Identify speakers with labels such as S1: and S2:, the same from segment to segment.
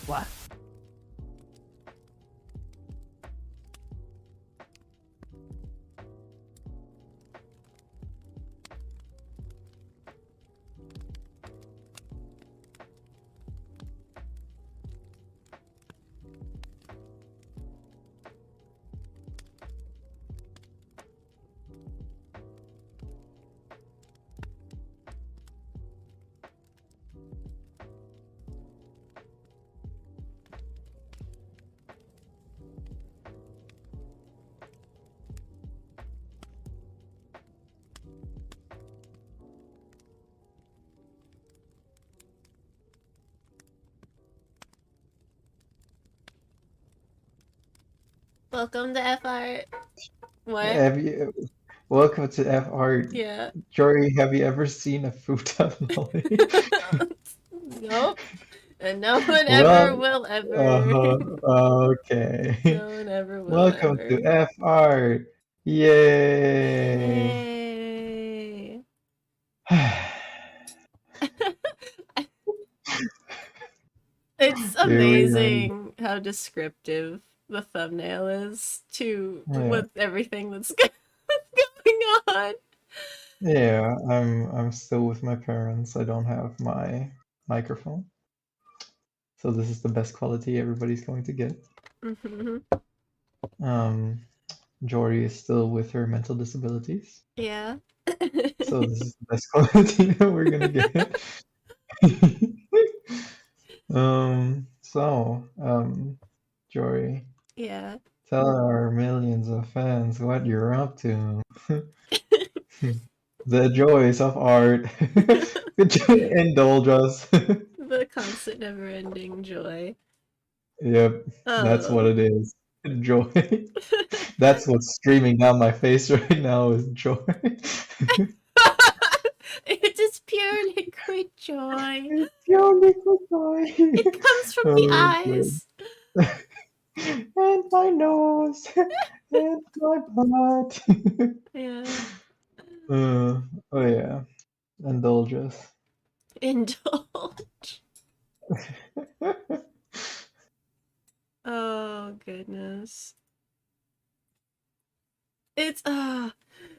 S1: What? Welcome to F Art. What?
S2: Welcome to F Art.
S1: Yeah.
S2: Jory, have you ever seen a futon lolly?
S1: Nope. And no one ever
S2: Well,
S1: will ever.
S2: okay.
S1: No one ever will
S2: Welcome
S1: ever.
S2: to F Art. Yay!
S1: Yay. It's
S2: Here we are.
S1: amazing how descriptive the thumbnail is to
S2: Yeah,
S1: with everything that's going on.
S2: yeah. I'm still with my parents. I don't have my microphone, so this is the best quality everybody's going to get.
S1: Mhm.
S2: Um, Jory is still with her mental disabilities,
S1: Yeah.
S2: so this is the best quality that we're gonna get. Jory,
S1: Yeah.
S2: tell our millions of fans what you're up to. The joys of art. Indulge us.
S1: The constant never-ending joy.
S2: Yep, that's what
S1: Oh.
S2: it is. Joy. That's what's streaming down my face right now is joy.
S1: It is pure liquid joy.
S2: It's your liquid joy.
S1: It comes from the
S2: Oh, good.
S1: eyes.
S2: And my nose. And my butt.
S1: Yeah.
S2: Oh yeah, indulge us.
S1: Indulge. Oh goodness. It's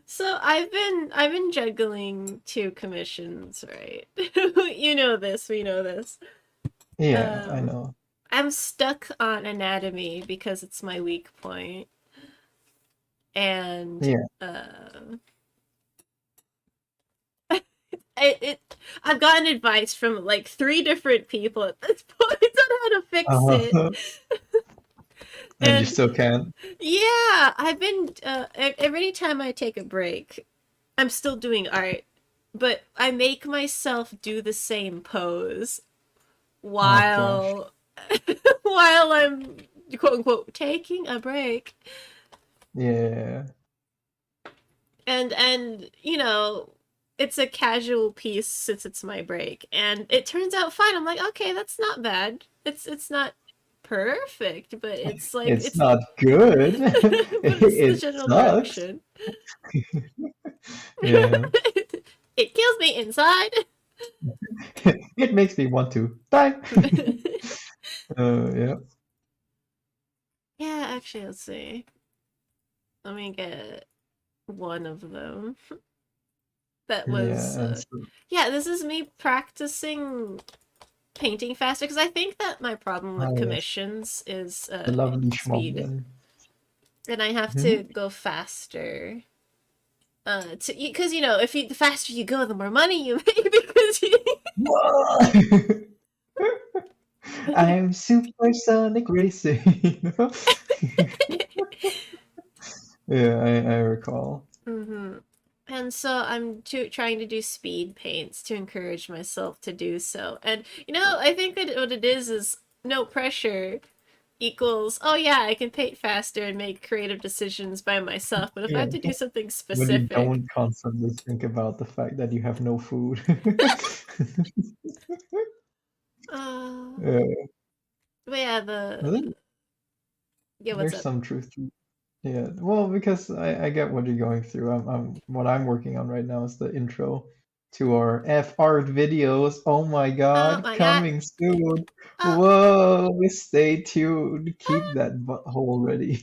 S1: so I've been juggling two commissions, right? You know this, we know this.
S2: Yeah, I
S1: Um
S2: know.
S1: I'm stuck on anatomy because it's my weak point. And
S2: Yeah.
S1: I've gotten advice from like three different people at this point on how to fix it.
S2: Uh-huh. And you
S1: And
S2: still can't.
S1: yeah, I've been every time I take a break, I'm still doing art, but I make myself do the same pose
S2: Oh gosh.
S1: while while I'm quote unquote taking a break.
S2: Yeah.
S1: And you know, it's a casual piece since it's my break, and it turns out fine. I'm like, okay, that's not bad. It's not perfect, but it's like
S2: It's
S1: it's
S2: not good.
S1: but it's the
S2: It
S1: general
S2: sucks.
S1: direction.
S2: Yeah.
S1: It kills me inside.
S2: It makes me want to die. Yeah.
S1: Yeah, actually, let's see. Let me get one of them. That
S2: Yeah.
S1: was,
S2: And so,
S1: yeah, this is me practicing painting faster because I think that my problem with
S2: oh yes,
S1: commissions is
S2: the lovely
S1: speed,
S2: schmoblin.
S1: and I have to
S2: Hmm?
S1: go faster. To because you know, if you the faster you go, the more money you make because you.
S2: I'm supersonic racing. Yeah, I recall.
S1: Mm-hmm. And so I'm trying to do speed paints to encourage myself to do so. And you know, I think that what it is no pressure equals, oh yeah, I can paint faster and make creative decisions by myself. But if I
S2: Yeah,
S1: have to do something
S2: when you
S1: specific,
S2: don't constantly think about the fact that you have no food.
S1: uh,
S2: Yeah,
S1: but yeah,
S2: I think
S1: yeah, what's
S2: there's
S1: up?
S2: some truth to. Yeah, well, because I get what you're going through. What I'm working on right now is the intro. to our F art videos. Oh my
S1: Oh
S2: god,
S1: my god.
S2: coming soon.
S1: Oh
S2: Whoa, stay tuned. Keep that butthole ready.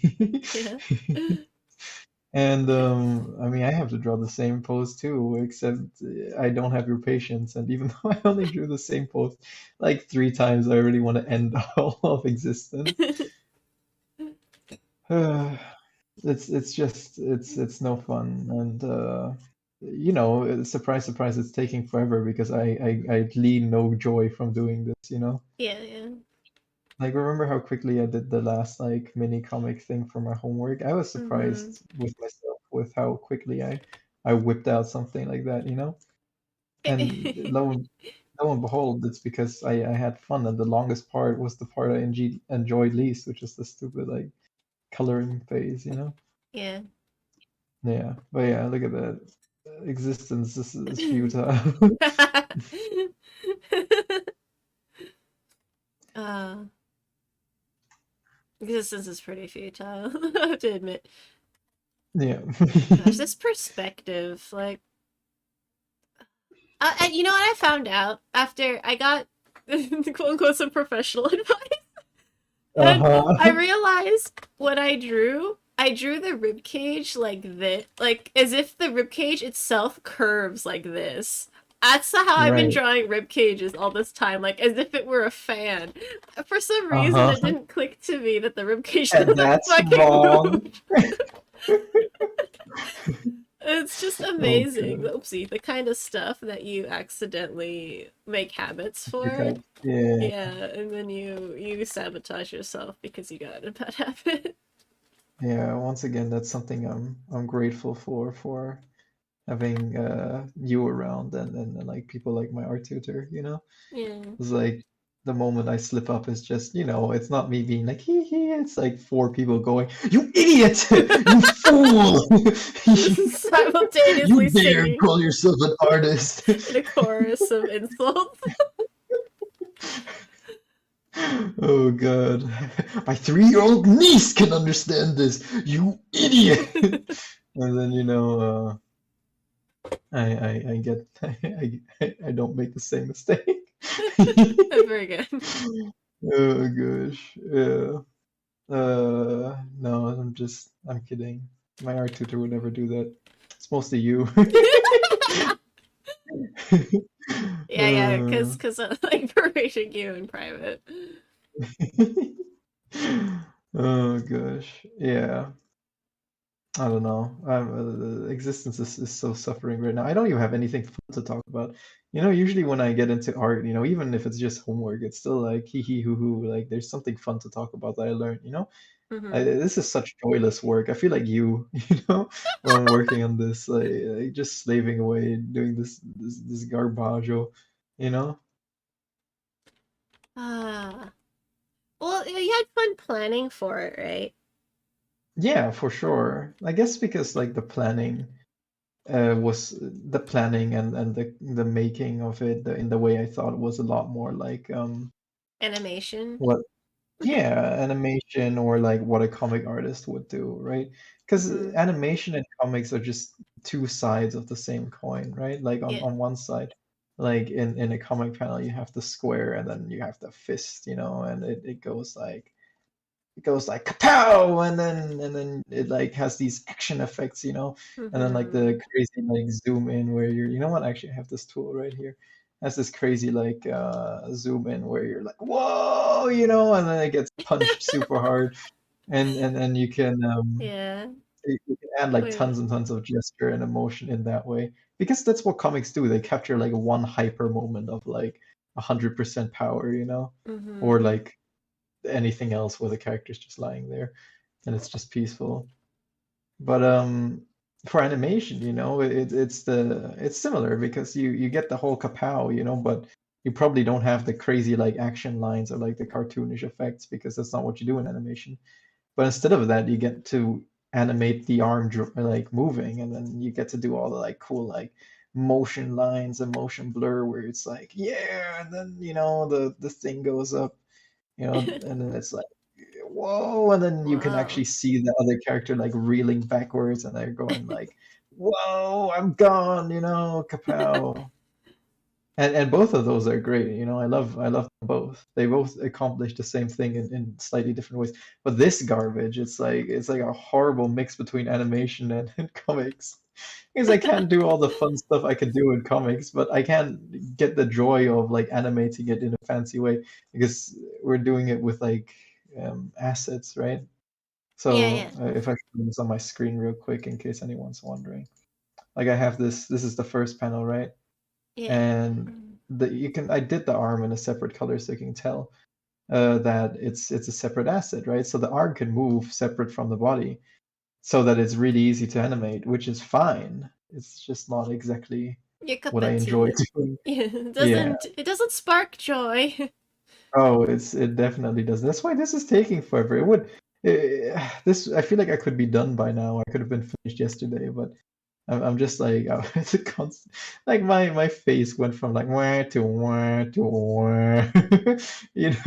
S1: yeah.
S2: And I mean, I have to draw the same pose too, except I don't have your patience. And even though I only drew the same pose like 3 times, I really want to end all of existence. It's just it's no fun, and surprise surprise, it's taking forever because I glean no joy from doing this.
S1: Yeah, yeah.
S2: Like, remember how quickly I did the last like mini comic thing for my homework? I was
S1: Mm-hmm.
S2: surprised with myself with how quickly I whipped out something like that. And lo and behold, it's because I had fun, and the longest part was the part I enjoyed least, which is the stupid like coloring phase.
S1: Yeah.
S2: Yeah, but yeah, look at that. Existence is futile.
S1: uh, existence is pretty futile, I have to admit.
S2: Yeah.
S1: Gosh, this perspective, like, and you know what I found out after I got quote unquote some professional advice, and I
S2: Uh-huh.
S1: realized what I drew the rib cage like this, like as if the rib cage itself curves like this. That's how I've been
S2: Right.
S1: drawing rib cages all this time, like as if it were a fan. For some reason,
S2: Uh-huh.
S1: it didn't click to me that the rib cage
S2: And
S1: doesn't
S2: that's
S1: fucking
S2: wrong.
S1: move. It's just
S2: Oh
S1: amazing.
S2: god.
S1: Oopsie, the kind of stuff that you accidentally make habits for.
S2: Because yeah.
S1: Yeah, and then you sabotage yourself because you got a bad habit.
S2: Yeah, once again, that's something I'm grateful for having you around, and like people like my art tutor.
S1: Yeah.
S2: It's like the moment I slip up is just, it's not me being like hee hee, it's like 4 people going, "You idiot! You fool! You
S1: Simultaneously
S2: dare
S1: singing
S2: call yourself an artist!"
S1: in a chorus of insults.
S2: Oh god. My 3-year-old niece can understand this, you idiot! And then I get I don't make the same mistake.
S1: Very good.
S2: Oh gosh. Yeah. No, I'm kidding. My art tutor would never do that. It's mostly you.
S1: Yeah, yeah,
S2: Uh,
S1: because I like berating you in private.
S2: oh gosh. Yeah. I don't know. Existence is so suffering right now. I don't even have anything fun to talk about. Usually when I get into art, even if it's just homework, it's still like hee hee hoo hoo. Like there's something fun to talk about that I learned.
S1: Hmm.
S2: This is such joyless work. I feel like when I'm working on this, like just slaving away, doing this garbaggio, you know?
S1: Ah. Well, you had fun planning for it, right?
S2: Yeah, for sure. I guess because like was the planning and the making of it in the way I thought was a lot more like
S1: Animation.
S2: what yeah, animation, or like what a comic artist would do, right? Because
S1: Hmm.
S2: animation and comics are just 2 sides of the same coin, right? Like on,
S1: Yeah.
S2: on one side, like in a comic panel, you have the square and then you have the fist, and it goes like kapow, and then it like has these action effects, and then like
S1: Hmm.
S2: the crazy like zoom in where what, actually I have this tool right here. Has this crazy like zoom in where you're like whoa, and then it gets punched super hard, and
S1: Yeah.
S2: you can add like
S1: Wait.
S2: tons and tons of gesture and emotion in that way, because that's what comics do. They capture like one hyper moment of like 100% power, or
S1: Hmm.
S2: like anything else where the character's just lying there and it's just peaceful. But for animation, it's similar because you get the whole kapow, but you probably don't have the crazy like action lines or like the cartoonish effects because that's not what you do in animation. But instead of that, you get to animate the arm like moving, and then you get to do all the like cool like motion lines and motion blur where it's like yeah, and then the thing goes up, and then it's like, whoa, and then you can
S1: Wow.
S2: actually see the other character like reeling backwards, and they're going like, whoa, I'm gone, kapow. And both of those are great. You know, I love them both. They both accomplish the same thing in slightly different ways. But this garbage, it's like a horrible mix between animation and comics. Because I can't do all the fun stuff I could do in comics, but I can't get the joy of like animating it in a fancy way because we're doing it with like assets, right?
S1: Yeah,
S2: So
S1: yeah,
S2: if I show this on my screen real quick in case anyone's wondering, like I have this. This is the first panel, right?
S1: yeah.
S2: And
S1: Mm.
S2: I did the arm in a separate color so you can tell that it's a separate asset, right? So the arm can move separate from the body, so that it's really easy to animate, which is fine. It's just not exactly
S1: Your cup
S2: what I
S1: of
S2: enjoy
S1: tea.
S2: doing.
S1: Yeah,
S2: Yeah.
S1: it doesn't spark joy.
S2: Oh, it definitely does. That's why this is taking forever. It would this I feel like I could be done by now. I could have been finished yesterday, but I'm just like it's a constant. Like my face went from like wah to wah, you know,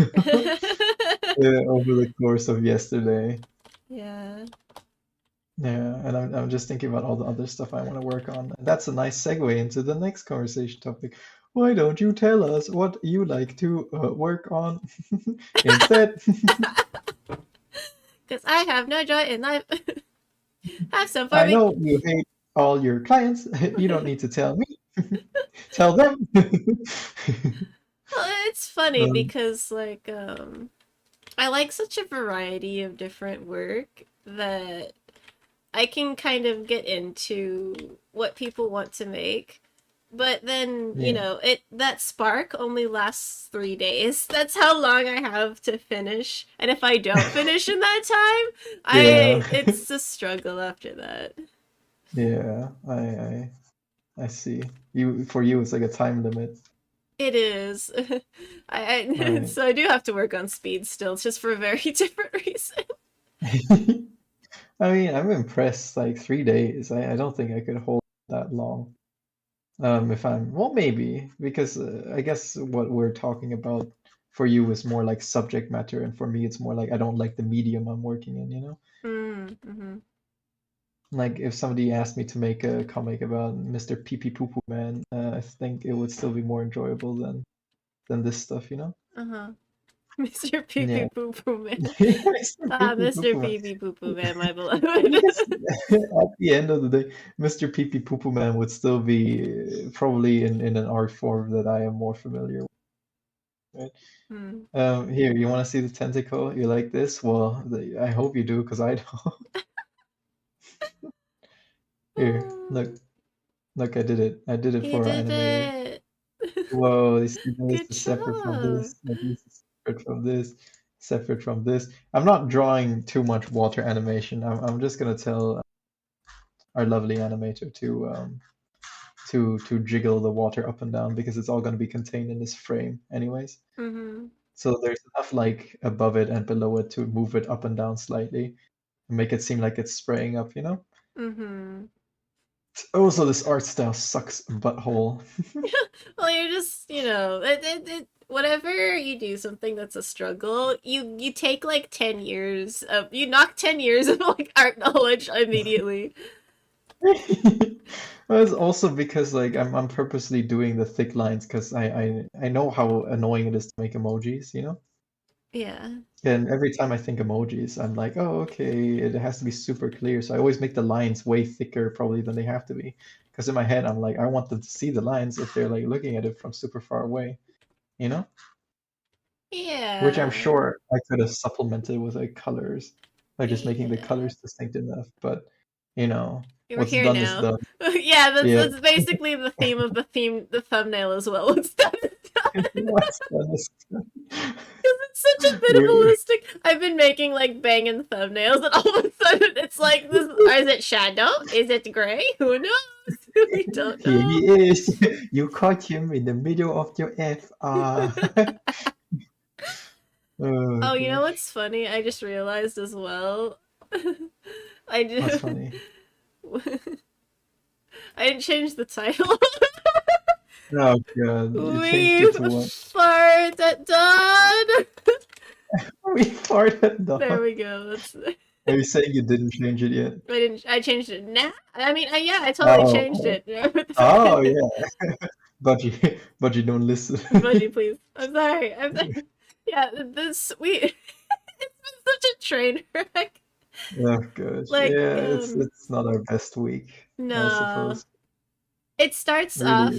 S2: over the course of yesterday.
S1: Yeah.
S2: Yeah, and I'm just thinking about all the other stuff I want to work on. And that's a nice segue into the next conversation topic. Why don't you tell us what you like to work on instead?
S1: Because I have no joy in life. Have some for
S2: I
S1: me.
S2: know you hate all your clients. You don't need to tell me. Tell them.
S1: Well, it's funny
S2: Um,
S1: because I like such a variety of different work that I can kind of get into what people want to make. But then,
S2: yeah,
S1: it that spark only lasts 3 days. That's how long I have to finish. And if I don't finish in that time,
S2: yeah,
S1: it's a struggle after that.
S2: yeah. I see. For you, it's like a time limit,
S1: It is.
S2: right?
S1: So I do have to work on speed still, it's just for a very different reason.
S2: I mean, I'm impressed. Like 3 days. I don't think I could hold that long. If I'm, well, maybe because I guess what we're talking about for you is more like subject matter, and for me, it's more like I don't like the medium I'm working in, you know?
S1: Mm-hmm.
S2: Like if somebody asked me to make a comic about Mr. Pee Pee Poo Poo Man, I think it would still be more enjoyable than this stuff, you know?
S1: Uh-huh. Mr. Pee Pee
S2: Yeah.
S1: Poo Poo Man.
S2: Mr. Pee
S1: Ah,
S2: Pee Poo
S1: Mr.
S2: Poo Man.
S1: Pee Pee Poo Poo Man, my beloved.
S2: Because at the end of the day, Mr. Pee Pee Poo Poo Man would still be probably in an art form that I am more familiar with. Right?
S1: Hmm.
S2: Here, you want to see the tentacle? You like this? Well, I hope you do, because I don't. Here, look, look, I did it. I did it
S1: You
S2: for
S1: did
S2: animated.
S1: it.
S2: Whoa, you see this
S1: Good
S2: is separate from
S1: job.
S2: this. Like this is separate from this. Separate from this. I'm not drawing too much water animation. I'm just gonna tell our lovely animator to jiggle the water up and down because it's all gonna be contained in this frame anyways.
S1: Mm-hmm.
S2: So there's enough like above it and below it to move it up and down slightly and make it seem like it's spraying up, you know?
S1: Mm-hmm.
S2: Also, this art style sucks butthole.
S1: Well, you're just, whenever you do something that's a struggle, you take like 10 years of, you knock 10 years of like art knowledge immediately.
S2: Well, it's also because like I'm purposely doing the thick lines because I know how annoying it is to make emojis, you know?
S1: Yeah.
S2: And every time I think emojis, I'm like, oh, okay, it has to be super clear. So I always make the lines way thicker probably than they have to be. Because in my head, I'm like, I want them to see the lines if they're like looking at it from super far away, you know? Which I'm
S1: Yeah.
S2: sure I could have supplemented with like colors by just making the
S1: Yeah.
S2: colors distinct enough. But you know,
S1: We're
S2: what's
S1: here
S2: done is
S1: now.
S2: done.
S1: Yeah,
S2: Yeah,
S1: that's basically the theme of the thumbnail as well. It's done.
S2: what's done is done.
S1: It's such a
S2: We're,
S1: minimalistic. I've been making like banging thumbnails, and all of a sudden it's like this. Is it shadow? Is it gray? Who knows? We don't
S2: here
S1: know.
S2: he is. You caught him in the middle of your F. Oh
S1: Oh, you know
S2: gosh,
S1: what's funny? I just realized as well. I
S2: what's
S1: do.
S2: funny?
S1: I didn't change the title.
S2: Oh god, you changed
S1: We
S2: it to what?
S1: fart at dawn.
S2: We farted
S1: There
S2: dog.
S1: we go. That's.
S2: Are you saying you didn't change it yet?
S1: I didn't. I changed it now. I mean, yeah, I totally changed
S2: Oh,
S1: it. Yeah, with the
S2: oh
S1: fucking.
S2: yeah. but you but you don't listen.
S1: Budgie, please. I'm sorry. I'm sorry. Yeah, this we it's been such a train wreck.
S2: Oh gosh,
S1: Like,
S2: yeah, it's not our best week, I
S1: no.
S2: suppose.
S1: It starts
S2: Really,
S1: off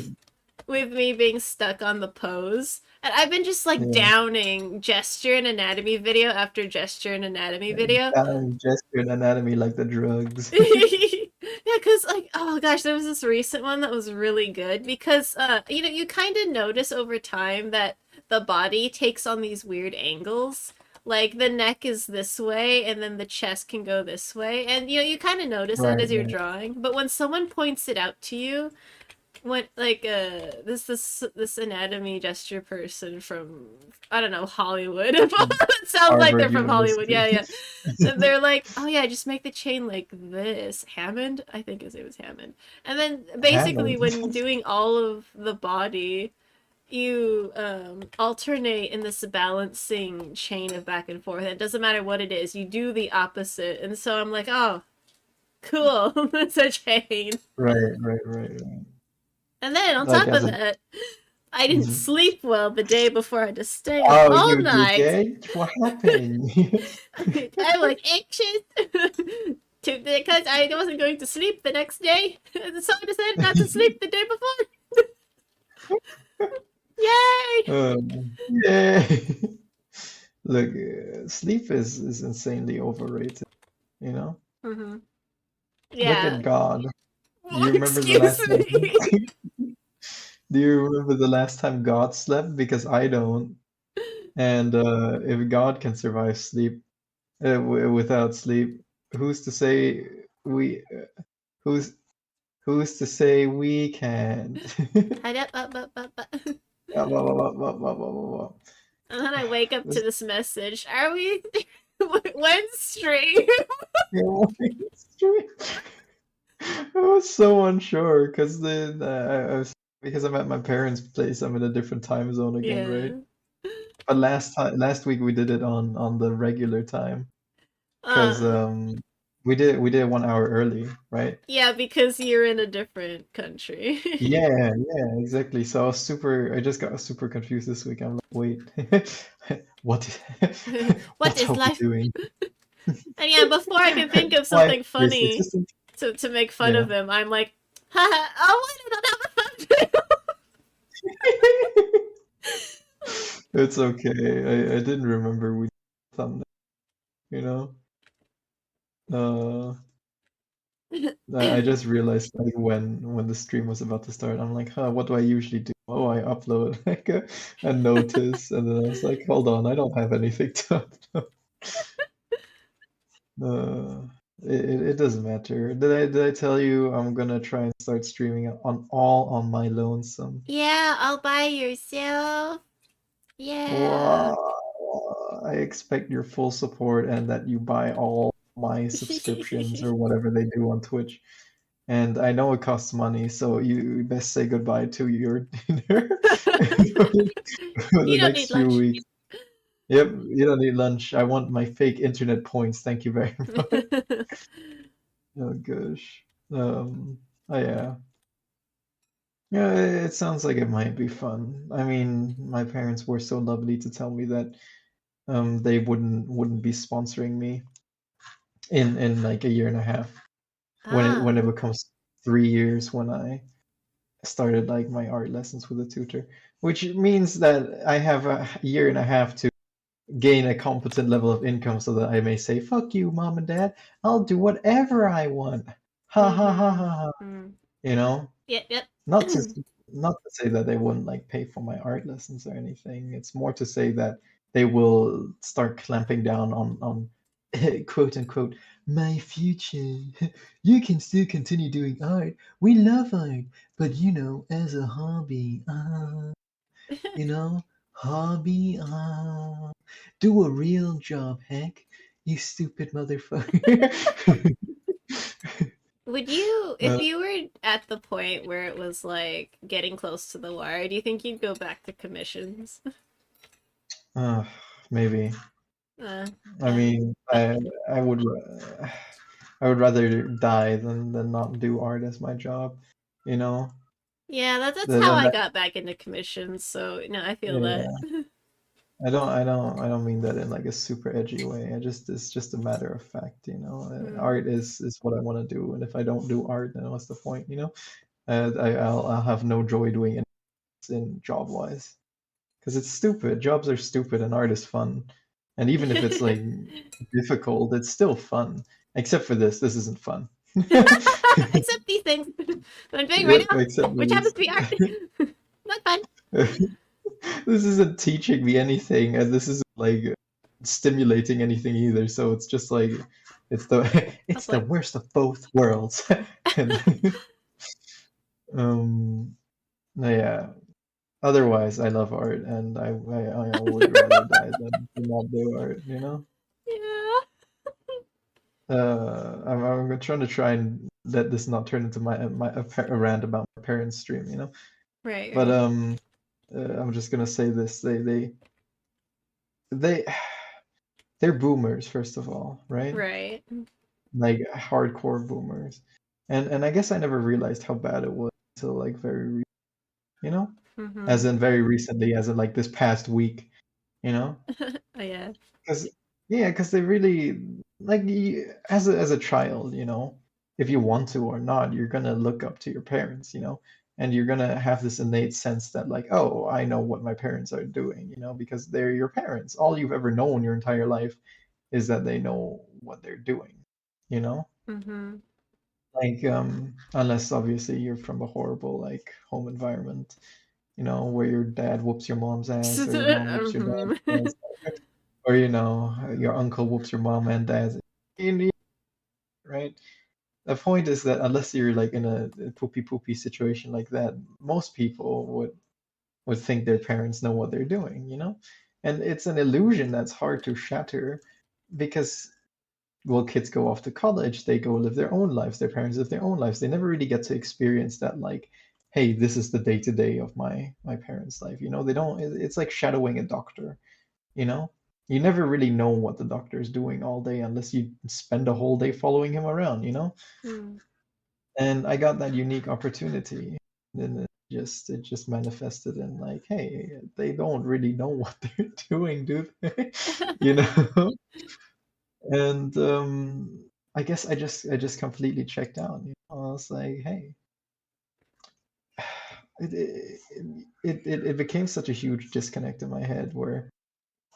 S1: with me being stuck on the pose. And I've been just like
S2: yeah.
S1: downing gesture and anatomy video after gesture and anatomy video.
S2: Down gesture and anatomy like the drugs.
S1: Yeah, because like, oh gosh, there was this recent one that was really good because you know, you kind of notice over time that the body takes on these weird angles. Like the neck is this way and then the chest can go this way. And you know, you kind of notice that
S2: Right,
S1: as you're
S2: right.
S1: drawing, but when someone points it out to you, when like this anatomy gesture person from I don't know Hollywood. It sounds like they're
S2: Harvard
S1: from Hollywood. Yeah,
S2: University.
S1: yeah. And they're like, oh yeah, just make the chain like this. Hammond, I think his name was Hammond. And then basically,
S2: Hammond.
S1: when doing all of the body, you alternate in this balancing chain of back and forth. It doesn't matter what it is. You do the opposite. And so I'm like, oh, cool. It's a chain.
S2: Right, right, right, right.
S1: And then on
S2: Like
S1: top
S2: as
S1: of
S2: a
S1: that, I didn't
S2: Mhm.
S1: sleep well the day before I had to stay up
S2: Oh,
S1: all
S2: you
S1: night.
S2: did? What happened?
S1: I was anxious because I wasn't going to sleep the next day, so I decided not to sleep the day before. Yay!
S2: Yay! Look, sleep is insanely overrated, you know?
S1: Mm-hmm.
S2: Look at
S1: Yeah.
S2: God. Do you remember the
S1: Excuse
S2: last time
S1: me.
S2: Do you remember the last time God slept? Because I don't. And if God can survive sleep without sleep, who's to say we who's who's to say we can't?
S1: And then I wake up to
S2: This-
S1: this message. Are we? When's stream?
S2: it's true. I was so unsure because then I was because I'm at my parents' place. I'm in a different time zone again, right?
S1: Yeah.
S2: But last week we did it on the regular time because
S1: Uh,
S2: we did 1 hour early, right?
S1: yeah, because you're in a different country.
S2: Yeah, yeah, exactly. So I just got super confused this week. I'm like, wait, what,
S1: What
S2: what
S1: is
S2: are we
S1: life?
S2: doing?
S1: And yeah, before I can think of
S2: Why
S1: something
S2: is
S1: funny
S2: existence?
S1: to make fun
S2: Yeah.
S1: of him, I'm like, haha, oh, why did I have a thumbnail?
S2: It's okay. I didn't remember we thumbnail, you know? Uh, I just realized like when the stream was about to start, I'm like, huh, what do I usually do? Oh, I upload like a notice, and then I was like, hold on, I don't have anything to upload. Uh, it doesn't matter. Did I tell you I'm gonna try and start streaming on my lonesome?
S1: Yeah, all by yourself. Yeah.
S2: Wow. I expect your full support and that you buy all my subscriptions or whatever they do on Twitch. And I know it costs money, so you best say goodbye to your dinner for the
S1: You don't need
S2: next few
S1: lunch.
S2: weeks. Yep, you don't need lunch. I want my fake internet points. Thank you very much. Oh gosh. Oh yeah. Yeah, it sounds like it might be fun. I mean, my parents were so lovely to tell me that they wouldn't be sponsoring me in like a year and a half when it
S1: Ah.
S2: becomes 3 years when I started like my art lessons with a tutor, which means that I have a year and a half to gain a competent level of income so that I may say, "Fuck you, mom and dad. I'll do whatever I want." Ha ha ha
S1: Mm-hmm.
S2: ha ha.
S1: Mm.
S2: You know,
S1: Yep, yep.
S2: not to not to say that they wouldn't like pay for my art lessons or anything. It's more to say that they will start clamping down on quote unquote my future. You can still continue doing art. We love art, but as a hobby. You know, hobby. Do a real job, heck. You stupid motherfucker.
S1: Would you, if
S2: uh,
S1: you were at the point where it was like getting close to the wire, do you think you'd go back to commissions?
S2: uh, maybe. I
S1: Yeah.
S2: mean, I would I would rather die than not do art as my job, you know?
S1: Yeah, that's
S2: That,
S1: how
S2: and
S1: I
S2: that,
S1: got back into commissions. So no, I feel that.
S2: yeah, I don't mean that in like a super edgy way. It's just a matter of fact, you know.
S1: Mm.
S2: Art is what I want to do, and if I don't do art, then what's the point, you know? I'll have no joy doing it in job wise, because it's stupid. Jobs are stupid, and art is fun. And even if it's like difficult, it's still fun. Except for this. This isn't fun.
S1: Except these things that I'm doing right
S2: Yep,
S1: now,
S2: except for
S1: which happens
S2: this.
S1: to be art. Not fun.
S2: This isn't teaching me anything, and this isn't like stimulating anything either. So it's just like it's the
S1: Oh
S2: it's the
S1: boy.
S2: worst of both worlds. And um, no, yeah. Otherwise, I love art, and I would rather die than not do art. You know.
S1: Yeah.
S2: I'm trying to try and let this not turn into a rant about my parents' stream. You know.
S1: Right,
S2: But
S1: right.
S2: I'm just gonna say this. They they're boomers, first of all, right?
S1: Right.
S2: Like hardcore boomers. And I guess I never realized how bad it was until like you know? As
S1: Mm-hmm.
S2: in very recently, as in like this past week, you know?
S1: Oh yeah.
S2: Because yeah, because they really like as a child, you know, if you want to or not, you're gonna look up to your parents, you know, and you're gonna have this innate sense that like, oh, I know what my parents are doing, you know, because they're your parents. All you've ever known your entire life is that they know what they're doing, you know?
S1: Mm-hmm.
S2: Like unless obviously you're from a horrible like home environment, you know, where your dad whoops your mom's ass or your mom whoops your dad's
S1: Mm-hmm.
S2: ass, or you know, your uncle whoops your mom and dad's, right? The point is that unless you're like in a poopy poopy situation like that, most people would think their parents know what they're doing, you know? And it's an illusion that's hard to shatter because well, kids go off to college, they go live their own lives, their parents live their own lives. They never really get to experience that like, hey, this is the day to day of my parents' life. You know, they don't it's like shadowing a doctor, you know? You never really know what the doctor is doing all day unless you spend a whole day following him around, you know?
S1: Mm.
S2: And I got that unique opportunity. And it just manifested in like, hey, they don't really know what they're doing, do they? You know? And I guess I just completely checked out. You know? I was like, hey, it, it it became such a huge disconnect in my head where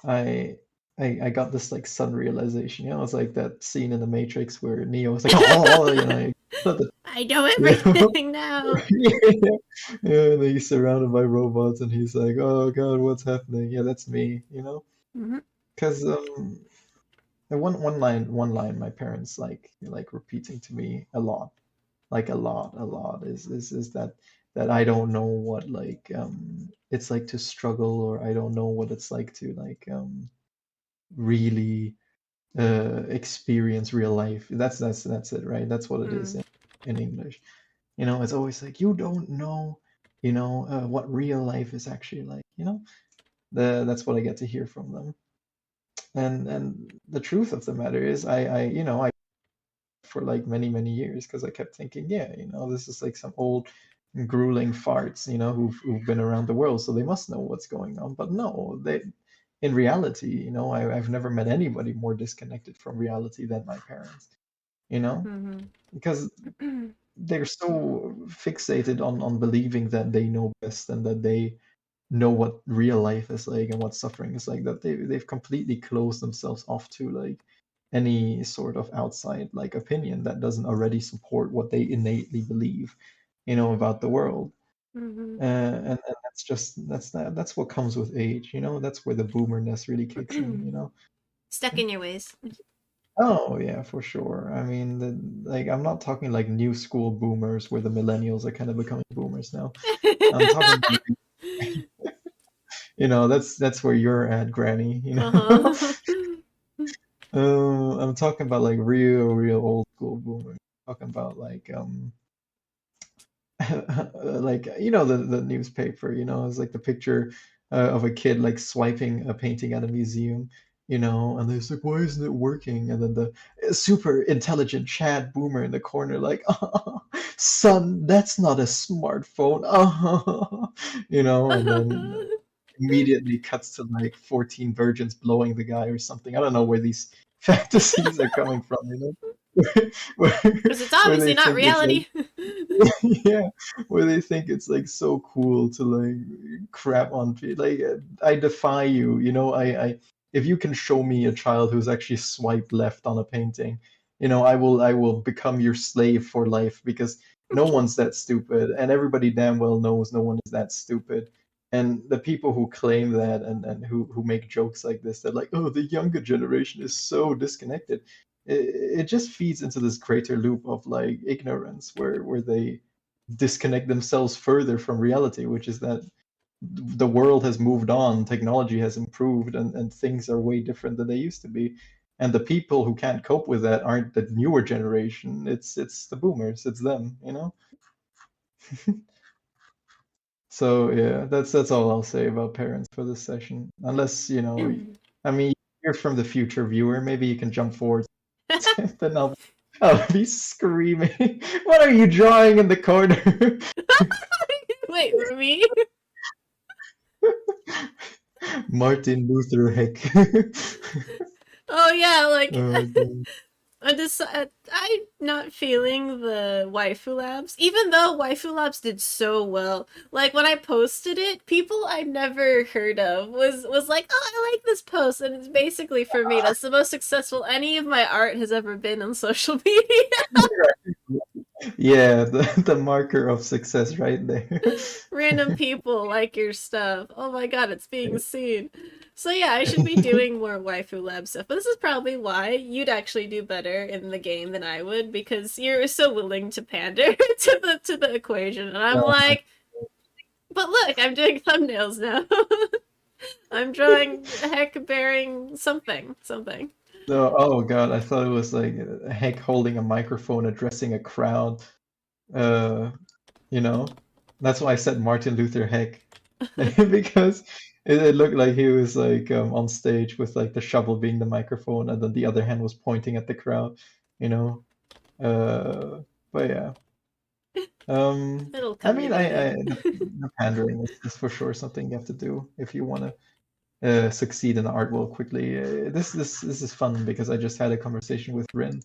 S2: I I got this like sudden realization. You know, it's like that scene in the Matrix where Neo was like, oh, you know,
S1: I know
S2: you know,
S1: everything now.
S2: yeah, yeah, and then he's surrounded by robots, and he's like, oh God, what's happening? Yeah, that's me. You know,
S1: Mm-hmm.
S2: because and one line my parents like repeating to me a lot, like a lot is that I don't know what like it's like to struggle, or I don't know what it's like to like really experience real life. That's it, right? That's what it is
S1: Mm.
S2: in English. You know, it's always like you don't know, you know, what real life is actually like. You know, that's what I get to hear from them. And the truth of the matter is, I you know I for like many years because I kept thinking, yeah, you know, this is like some old grueling farts, you know, who've been around the world, so they must know what's going on. But no, they, in reality, you know, I've never met anybody more disconnected from reality than my parents, you know, because
S1: Mm-hmm.
S2: they're so fixated on believing that they know best and that they know what real life is like and what suffering is like, that they've completely closed themselves off to like any sort of outside like opinion that doesn't already support what they innately believe, you know, about the world.
S1: Mm-hmm.
S2: And that's what comes with age, you know. That's where the boomerness really kicks in, you know.
S1: Stuck in your ways.
S2: Oh yeah, for sure. I mean, like I'm not talking like new school boomers where the millennials are kind of becoming boomers now. I'm talking about, you know, that's where you're at, Granny, you know.
S1: Uh-huh.
S2: I'm talking about like real old school boomers. Talking about like like you know the newspaper, you know, it's like the picture of a kid like swiping a painting at a museum, and they're like, why isn't it working? And then the super intelligent Chad boomer in the corner, like, oh, son, that's not a smartphone. Oh, and then immediately cuts to like 14 virgins blowing the guy or something. I don't know where these fantasies are coming from, where,
S1: Because it's
S2: where
S1: obviously
S2: they
S1: not
S2: think it's like,
S1: reality.
S2: yeah, where they think it's like so cool to like crap on people. Like, I defy you. If you can show me a child who's actually swiped left on a painting, I will become your slave for life, because no one's that stupid, and everybody damn well knows no one is that stupid. And the people who claim that, and who make jokes like this, they're like, oh, the younger generation is so disconnected. It just feeds into this greater loop of like ignorance, where they disconnect themselves further from reality, which is that the world has moved on, technology has improved, and things are way different than they used to be. And the people who can't cope with that aren't the newer generation. It's the boomers. It's them. So yeah, that's all I'll say about parents for this session. Unless, I mean, you're from the future viewer, maybe you can jump forward. Then I'll be screaming. What are you drawing in the corner?
S1: Wait, for me?
S2: Martin Luther Heck.
S1: Oh yeah, like
S2: Oh, God.
S1: I'm not feeling the waifu labs, even though waifu labs did so well. Like when I posted it, people I never heard of was like, "Oh, I like this post," and it's basically for me that's the most successful any of my art has ever been on social media.
S2: Yeah, the marker of success right there.
S1: Random people like your stuff. Oh my god, it's being seen. So yeah, I should be doing more waifu lab stuff. But this is probably why you'd actually do better in the game than I would, because you're so willing to pander to the equation. And I'm like, but look, I'm doing thumbnails now. I'm drawing heck bearing something. Something.
S2: No, oh God, I thought it was like Heck holding a microphone addressing a crowd. Uh, you know, that's why I said Martin Luther Heck, because it looked like he was like on stage with like the shovel being the microphone, and then the other hand was pointing at the crowd. You know, but yeah.
S1: It'll
S2: I
S1: come
S2: mean, I
S1: together.
S2: the pandering is for sure something you have to do if you want to succeed in the art world quickly. This is fun because I just had a conversation with Rin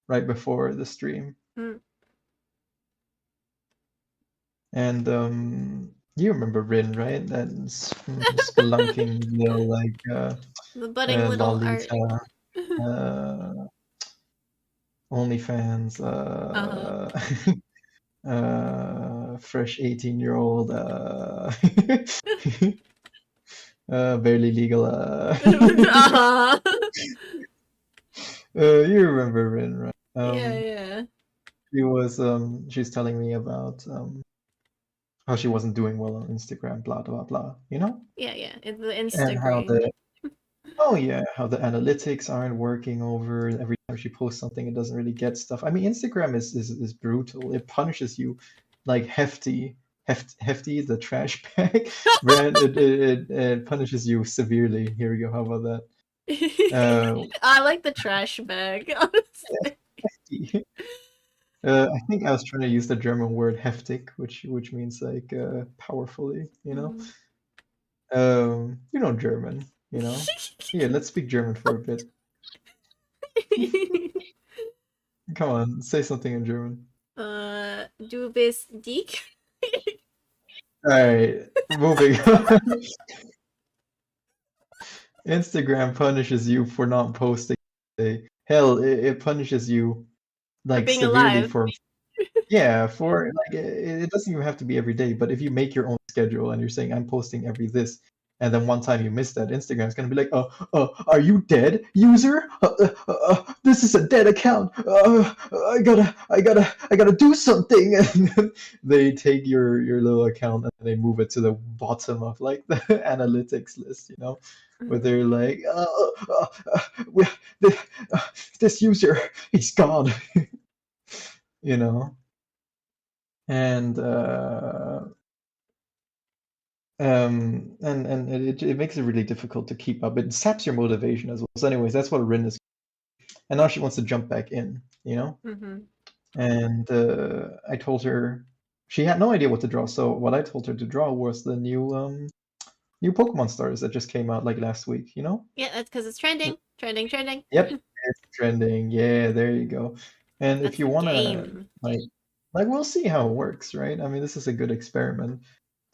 S2: right before the stream,
S1: Mm.
S2: and you remember Rin, right? That's spelunking, like
S1: The budding little art.
S2: Lolita, uh, OnlyFans,
S1: Uh-huh.
S2: fresh 18-year-old, barely legal.
S1: Uh-huh.
S2: You remember Rin, right?
S1: Yeah, yeah.
S2: She's telling me about how she wasn't doing well on Instagram, blah blah blah.
S1: Yeah, yeah. In the
S2: And how
S1: Instagram.
S2: the oh yeah, how the analytics aren't working over every time she posts something, it doesn't really get stuff. I mean, Instagram is brutal. It punishes you like hefty, the trash bag brand. It punishes you severely. Here we go. How about that?
S1: I like the trash bag, honestly.
S2: I think I was trying to use the German word heftig, which means like powerfully.
S1: Mm.
S2: German. Yeah, let's speak German for a bit. Come on, say something in German.
S1: Du bist dick.
S2: All right, moving on. Instagram punishes you for not posting. Hell, it punishes you
S1: For
S2: like
S1: being
S2: severely
S1: alive.
S2: for yeah, for like it doesn't even have to be every day, but if you make your own schedule and you're saying I'm posting every this, and then one time you miss that, Instagram's gonna be like, are you dead, user? This is a dead account. I gotta do something, and then they take your little account and they move it to the bottom of like the analytics list, where they're like, we, this, this user, he's gone, you know. And And it makes it really difficult to keep up. It saps your motivation as well. So anyways, that's what Rin is. And now she wants to jump back in, you know?
S1: Mm-hmm.
S2: And I told her she had no idea what to draw. So what I told her to draw was the new Pokemon stars that just came out like last week, you know?
S1: Yeah, that's because it's trending. Trending, trending.
S2: Yep, it's trending. Yeah, there you go. And if
S1: That's
S2: you
S1: the
S2: wanna
S1: game.
S2: like we'll see how it works, right? I mean, this is a good experiment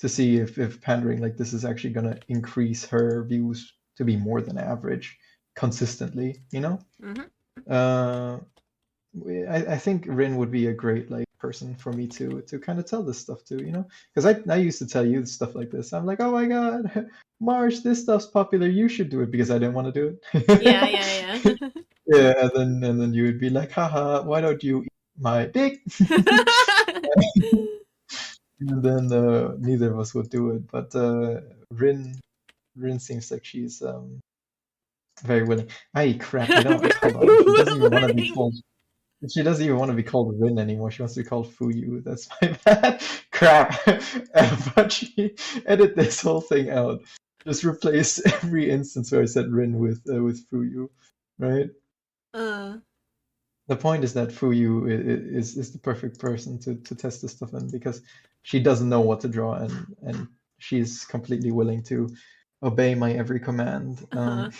S2: to see if pandering like this is actually gonna increase her views to be more than average consistently, you know?
S1: Mm-hmm.
S2: Uh, I think Rin would be a great like person for me to kind of tell this stuff to, you know? Because I used to tell you stuff like this. I'm like, oh my God, Marsh, this stuff's popular. You should do it because I didn't want to do
S1: Yeah,
S2: it.
S1: yeah,
S2: Yeah, and then you would be like, haha, why don't you eat my dick?
S1: yeah.
S2: And then neither of us would do it. But Rin seems like she's very willing. Ay crap, hold on. She doesn't even want to be
S1: Willing.
S2: called She doesn't even want to be called Rin anymore. She wants to be called Fuyu. That's my bad. Crap. But she edit this whole thing out. Just replace every instance where I said Rin with Fuyu, right?
S1: Uh,
S2: The point is that Fuyu is the perfect person to test this stuff in because she doesn't know what to draw and she's completely willing to obey my every command.
S1: uh-huh.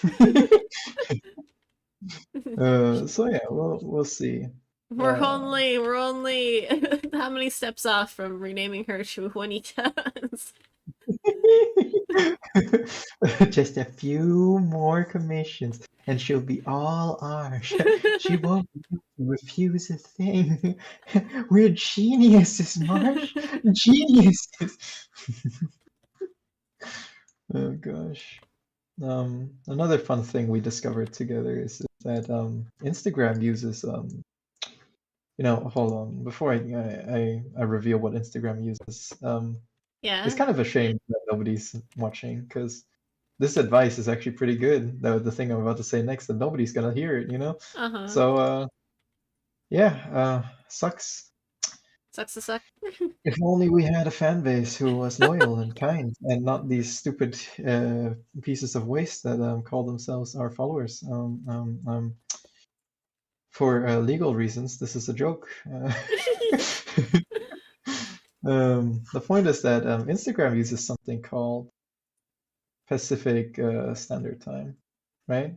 S2: So yeah, we'll see.
S1: We're
S2: Uh,
S1: only we're only how many steps off from renaming her to Juanitas?
S2: Just a few more commissions, and she'll be all ours. She won't be able to refuse a thing. We're geniuses, Marsh. Geniuses. Oh gosh. Another fun thing we discovered together is that Instagram uses hold on before I reveal what Instagram uses. It's
S1: Yeah.
S2: kind of a shame that nobody's watching because this advice is actually pretty good. The thing I'm about to say next, that nobody's gonna hear it, you know?
S1: Uh-huh.
S2: So yeah, sucks.
S1: Sucks to suck.
S2: If only we had a fan base who was loyal and kind, and not these stupid pieces of waste that call themselves our followers. For legal reasons, this is a joke. The point is that Instagram uses something called Pacific Standard Time, right?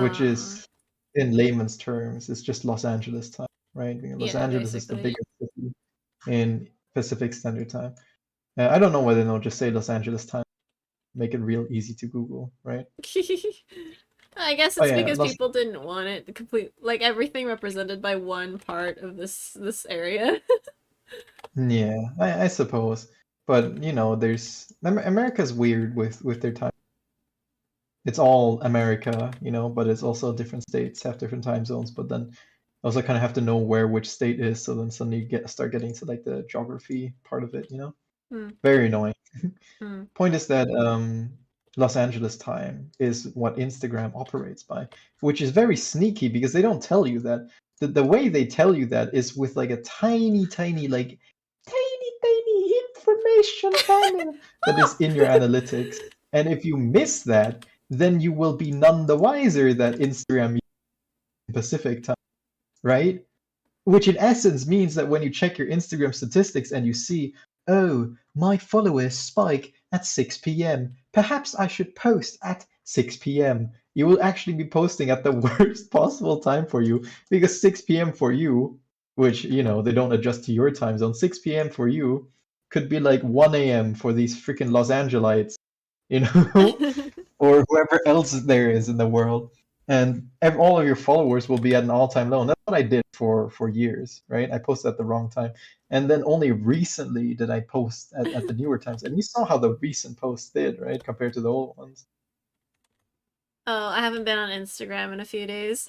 S2: Which
S1: Uh,
S2: is, in layman's terms, it's just Los Angeles time, right? Los
S1: yeah,
S2: Angeles is the
S1: basically.
S2: biggest city in Pacific Standard Time. I don't know why they don't just say Los Angeles time, make it real easy to Google, right?
S1: I guess
S2: Oh
S1: it's
S2: yeah,
S1: because people didn't want it to complete like everything represented by one part of this area.
S2: yeah, I suppose, but there's America's weird with their time. It's all America, but it's also different states have different time zones. But then also kind of have to know where which state is, so then suddenly you start getting to like the geography part of it.
S1: Hmm.
S2: Very annoying.
S1: Hmm.
S2: Point is that Los Angeles time is what Instagram operates by, which is very sneaky because they don't tell you that. The way they tell you that is with like a tiny, tiny, like tiny information panel that is in your analytics. And if you miss that, then you will be none the wiser that Instagram uses Pacific time, right? Which in essence means that when you check your Instagram statistics and you see, oh, my followers spike at 6 p.m., perhaps I should post at 6 p.m. You will actually be posting at the worst possible time for you because 6 p.m. for you, which, they don't adjust to your time zone, 6 p.m. for you could be like 1 a.m. for these freaking Los Angelites, you know? Or whoever else there is in the world, and all of your followers will be at an all-time low. And that's what I did for years, right? I posted at the wrong time, and then only recently did I post at the newer times. And you saw how the recent posts did, right, compared to the old ones.
S1: Oh, I haven't been on Instagram in a few days.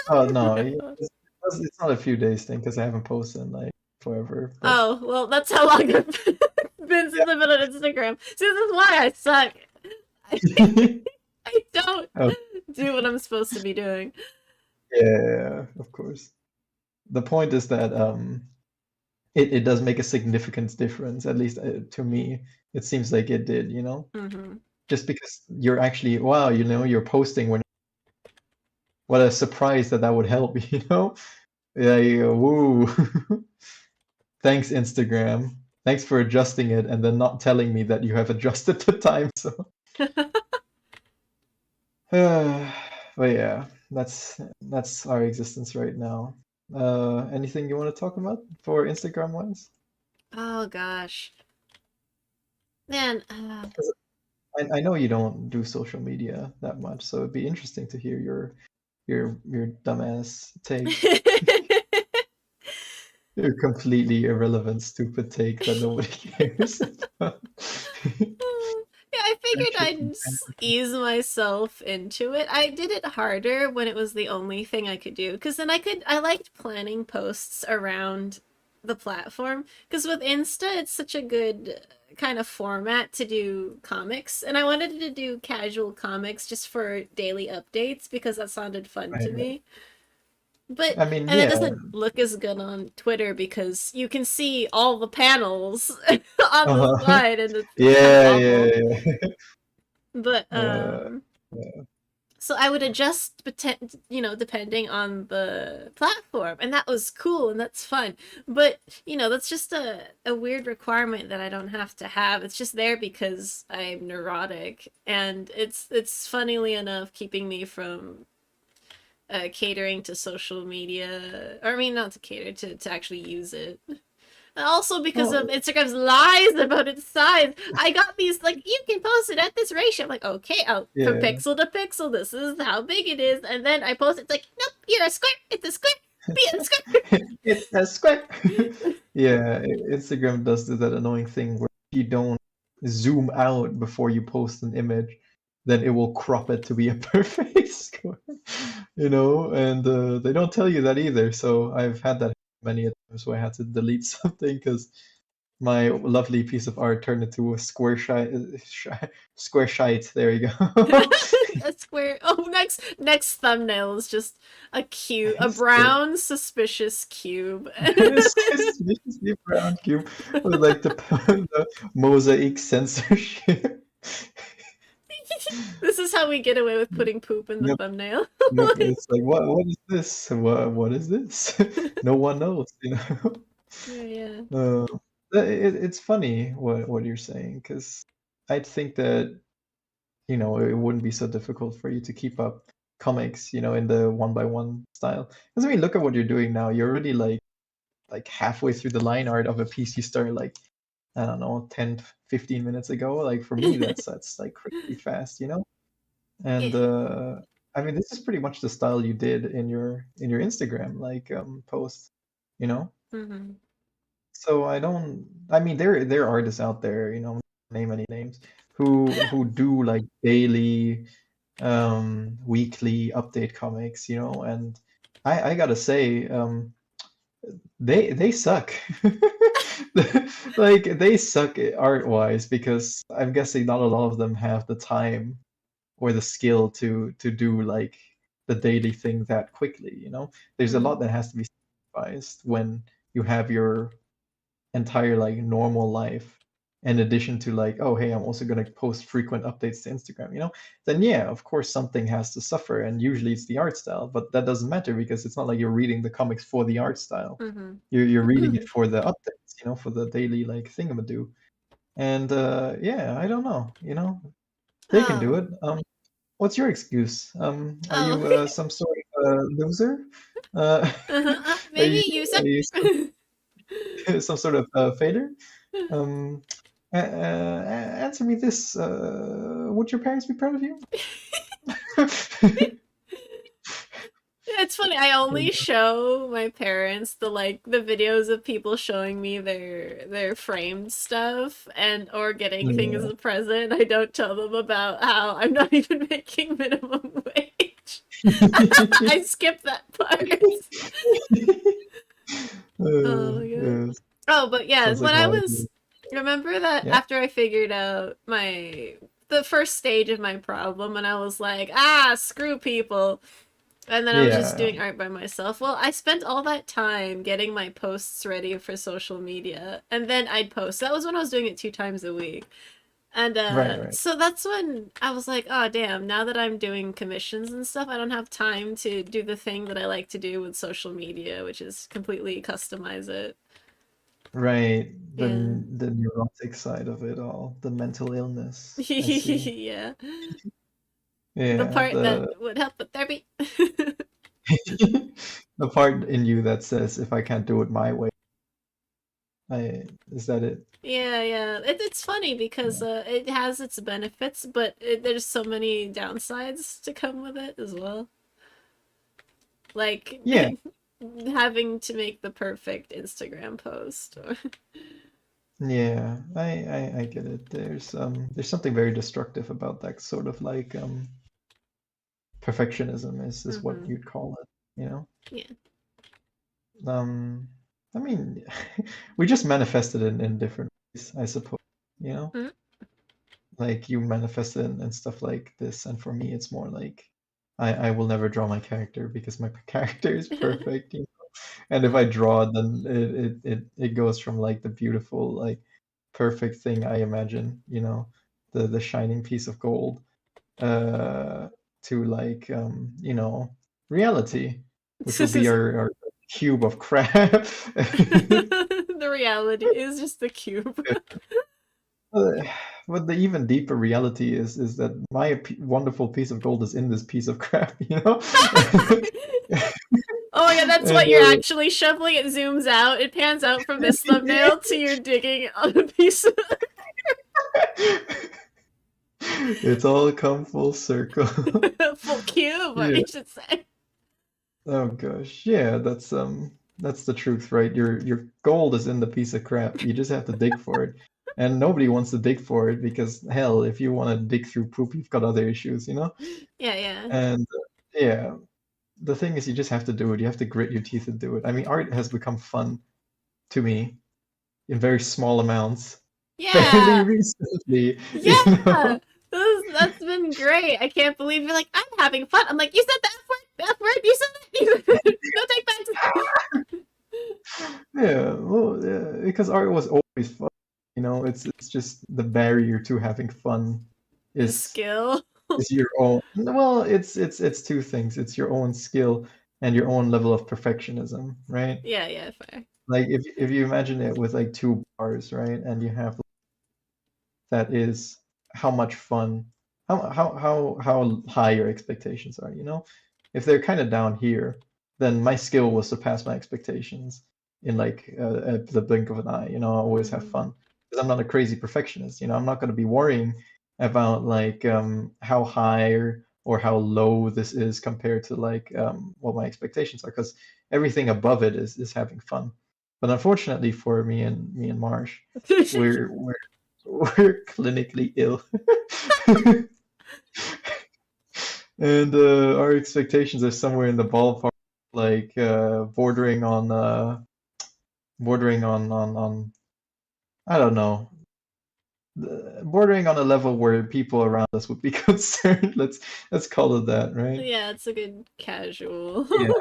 S2: Oh no, it's not a few days thing because I haven't posted in like forever. But
S1: Oh, well, that's how long I've been since I've been on Instagram. See, this is why I suck. I, I don't
S2: oh,
S1: do what I'm supposed to be doing.
S2: yeah, of course. The point is that it does make a significant difference, at least to me. It seems like it did,
S1: Mm-hmm.
S2: just because you're actually, wow, you're posting when, what a surprise that would help, Yeah, woo. Thanks, Instagram. Thanks for adjusting it and then not telling me that you have adjusted the time. So, but yeah, that's our existence right now. Anything you want to talk about for Instagram wise?
S1: Oh gosh. Man,
S2: 'Cause I know you don't do social media that much, so it'd be interesting to hear your dumbass take, your completely irrelevant, stupid take that nobody cares about.
S1: yeah, I figured
S2: Actually,
S1: I'd ease myself into it. I did it harder when it was the only thing I could do, because then I liked planning posts around the platform. Because with Insta, it's such a good kind of format to do comics, and I wanted to do casual comics just for daily updates because that sounded fun to
S2: right.
S1: me. But
S2: I mean,
S1: and it
S2: yeah.
S1: doesn't look as good on Twitter because you can see all the panels on the
S2: Uh-huh.
S1: slide, and it's kind of
S2: Yeah,
S1: awful.
S2: yeah, yeah.
S1: But
S2: Uh, yeah.
S1: so I would adjust, depending on the platform, and that was cool and that's fun. But that's just a weird requirement that I don't have to have. It's just there because I'm neurotic, and it's funnily enough keeping me from catering to social media, or I mean, not to cater to actually use it. And also because of
S2: Well,
S1: Instagram's lies about its size. I got these like, you can post it at this ratio. I'm like, okay, from
S2: yeah.
S1: pixel to pixel, this is how big it is. And then I post it, it's like, nope, you're a square. It's a square. Be a square.
S2: It's a square. Yeah, Instagram does that annoying thing where if you don't zoom out before you post an image, then it will crop it to be a perfect square, and they don't tell you that either. So I've had that many times where I had to delete something because my lovely piece of art turned into a square shite. There you go.
S1: A square. Oh, next thumbnail is just a
S2: Square.
S1: brown suspicious cube.
S2: It's suspiciously brown cube with like the mosaic censorship.
S1: This is how we get away with putting poop in the
S2: Yep,
S1: thumbnail.
S2: yep. It's like what is this? What is this? No one knows.
S1: Yeah, yeah.
S2: Uh, it's funny what you're saying because I think that it wouldn't be so difficult for you to keep up comics, in the one by one style. Because I mean, look at what you're doing now. You're already like halfway through the line art of a piece you started like I don't know 10, 15 minutes ago. Like for me, that's like crazy fast. And
S1: Yeah.
S2: I mean, this is pretty much the style you did in your Instagram like post, you know.
S1: Mm-hmm.
S2: So I mean, there are artists out there, name any names, who do like daily, weekly update comics, and I gotta say, they suck. Like they suck art wise because I'm guessing not a lot of them have the time or the skill to do like the daily thing that quickly. There's a
S1: Mm-hmm.
S2: lot that has to be sacrificed when you have your entire like normal life in addition to like, oh hey, I'm also going to post frequent updates to Instagram. Then yeah, of course something has to suffer, and usually it's the art style, but that doesn't matter because it's not like you're reading the comics for the art style. You're reading
S1: Mm-hmm.
S2: it for the updates, for the daily like thingamadoo. And yeah, I don't know, they can do
S1: Oh.
S2: it. What's your excuse? Are
S1: Oh.
S2: you some sort of loser? uh, are
S1: Maybe
S2: you
S1: you
S2: are
S1: suck.
S2: you some sort of failure? Um, answer me this: would your parents be proud of you?
S1: It's funny. I only show my parents the videos of people showing me their framed stuff and or getting things as
S2: Yeah.
S1: a present. I don't tell them about how I'm not even making minimum wage. I skip that part. Oh my god.
S2: Yeah,
S1: Oh, but yeah,
S2: sounds like
S1: when
S2: a
S1: I
S2: lot of
S1: was
S2: you.
S1: remember that
S2: Yeah.
S1: after I figured out the first stage of my problem and I was like, screw people. And then I was just
S2: Yeah,
S1: doing art by myself. Well, I spent all that time getting my posts ready for social media, and then I'd post. That was when I was doing it 2 times a week. And
S2: right, right.
S1: so that's when I was like, oh, damn, now that I'm doing commissions and stuff, I don't have time to do the thing that I like to do with social media, which is completely customize it.
S2: Right,
S1: Yeah.
S2: the neurotic side of it all, the mental illness. I see.
S1: Yeah. The
S2: Yeah,
S1: part that would help with therapy.
S2: the part in you that says if I can't do it my way, I is that it?
S1: Yeah, yeah. It's funny because
S2: Yeah.
S1: it has its benefits, but there's so many downsides to come with it as well. Like
S2: Yeah,
S1: having to make the perfect Instagram post.
S2: yeah, I get it. There's something very destructive about that sort of like perfectionism is what
S1: Mm-hmm.
S2: you'd call it, you know?
S1: Yeah.
S2: Um, I mean, we just manifested it in different ways, I suppose, you know?
S1: Mm-hmm.
S2: Like you manifest it and stuff like this, and for me, it's more like I will never draw my character because my character is perfect, you know? And if I draw it, then it goes from like the beautiful, like perfect thing I imagine, you know, the shining piece of gold, uh, to like you know, reality, which will be our cube of crap.
S1: The reality is just the cube.
S2: Uh, But the even deeper reality is that my wonderful piece of gold is in this piece of crap, you know?
S1: Oh yeah, that's
S2: And
S1: what you're actually shoveling. It zooms out. It pans out from this thumbnail to you're digging on a piece of
S2: it's all come full circle.
S1: full cube,
S2: Yeah.
S1: I should say.
S2: Oh gosh. Yeah, that's the truth, right? Your gold is in the piece of crap. You just have to dig for it. And nobody wants to dig for it because hell, if you want to dig through poop, you've got other issues, you know?
S1: Yeah, yeah.
S2: And yeah, the thing is you just have to do it. You have to grit your teeth and do it. I mean, art has become fun to me in very small amounts fairly
S1: Yeah.
S2: recently, you
S1: Yeah.
S2: know?
S1: That's been great. I can't believe you're like, I'm having fun. I'm like, you said the F word, the F word, you said that. You said that. No take backs.
S2: Yeah, well, yeah, because art was always fun. You know, it's just the barrier to having fun
S1: The
S2: is
S1: skill.
S2: is your own. Well, it's two things. It's your own skill and your own level of perfectionism, right?
S1: Yeah, yeah, fair.
S2: Like if you imagine it with like two bars, right, and you have that is how much fun, how high your expectations are, you know? If they're kind of down here, then my skill will surpass my expectations in like at the blink of an eye, you know, I always have
S1: Mm-hmm.
S2: fun because I'm not a crazy perfectionist, you know, I'm not going to be worrying about like how high or how low this is compared to like what my expectations are because everything above it is having fun. But unfortunately for me and Marsh, we're we're clinically ill. And our expectations are somewhere in the ballpark, like bordering on I don't know, bordering on a level where people around us would be concerned. Let's call it that, right?
S1: Yeah, it's a good casual.
S2: Yeah.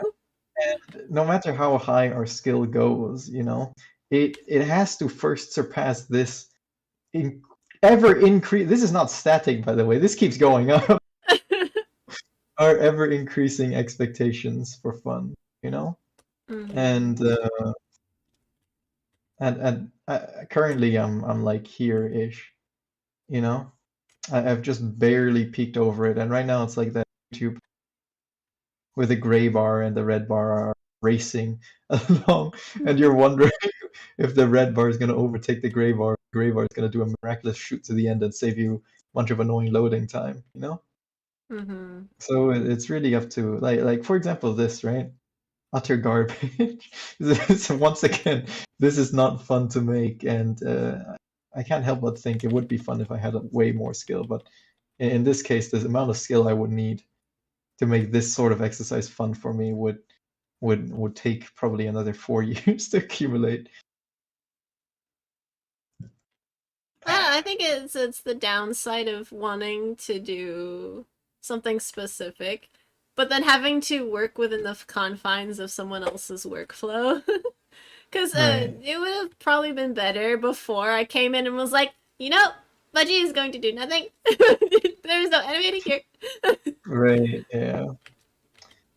S2: And no matter how high our skill goes, you know, it has to first surpass this in, ever increase. This is not static, by the way. This keeps going up. Our ever increasing expectations for fun, you know?
S1: Mm-hmm.
S2: And currently I'm like here-ish, you know? I've just barely peeked over it, and right now it's like that YouTube where the gray bar and the red bar are racing along, and you're wondering if the red bar is gonna overtake the gray bar is gonna do a miraculous shoot to the end and save you a bunch of annoying loading time, you know?
S1: Mm-hmm.
S2: So it's really up to like for example this, right? Utter garbage. Once again, this is not fun to make, and I can't help but think it would be fun if I had a way more skill. But in this case, the amount of skill I would need to make this sort of exercise fun for me would take probably another 4 years to accumulate.
S1: I think it's the downside of wanting to do something specific, but then having to work within the confines of someone else's workflow. Because
S2: Right.
S1: it would have probably been better before I came in and was like, Budgie is going to do nothing. There's no animating here.
S2: Right. Yeah.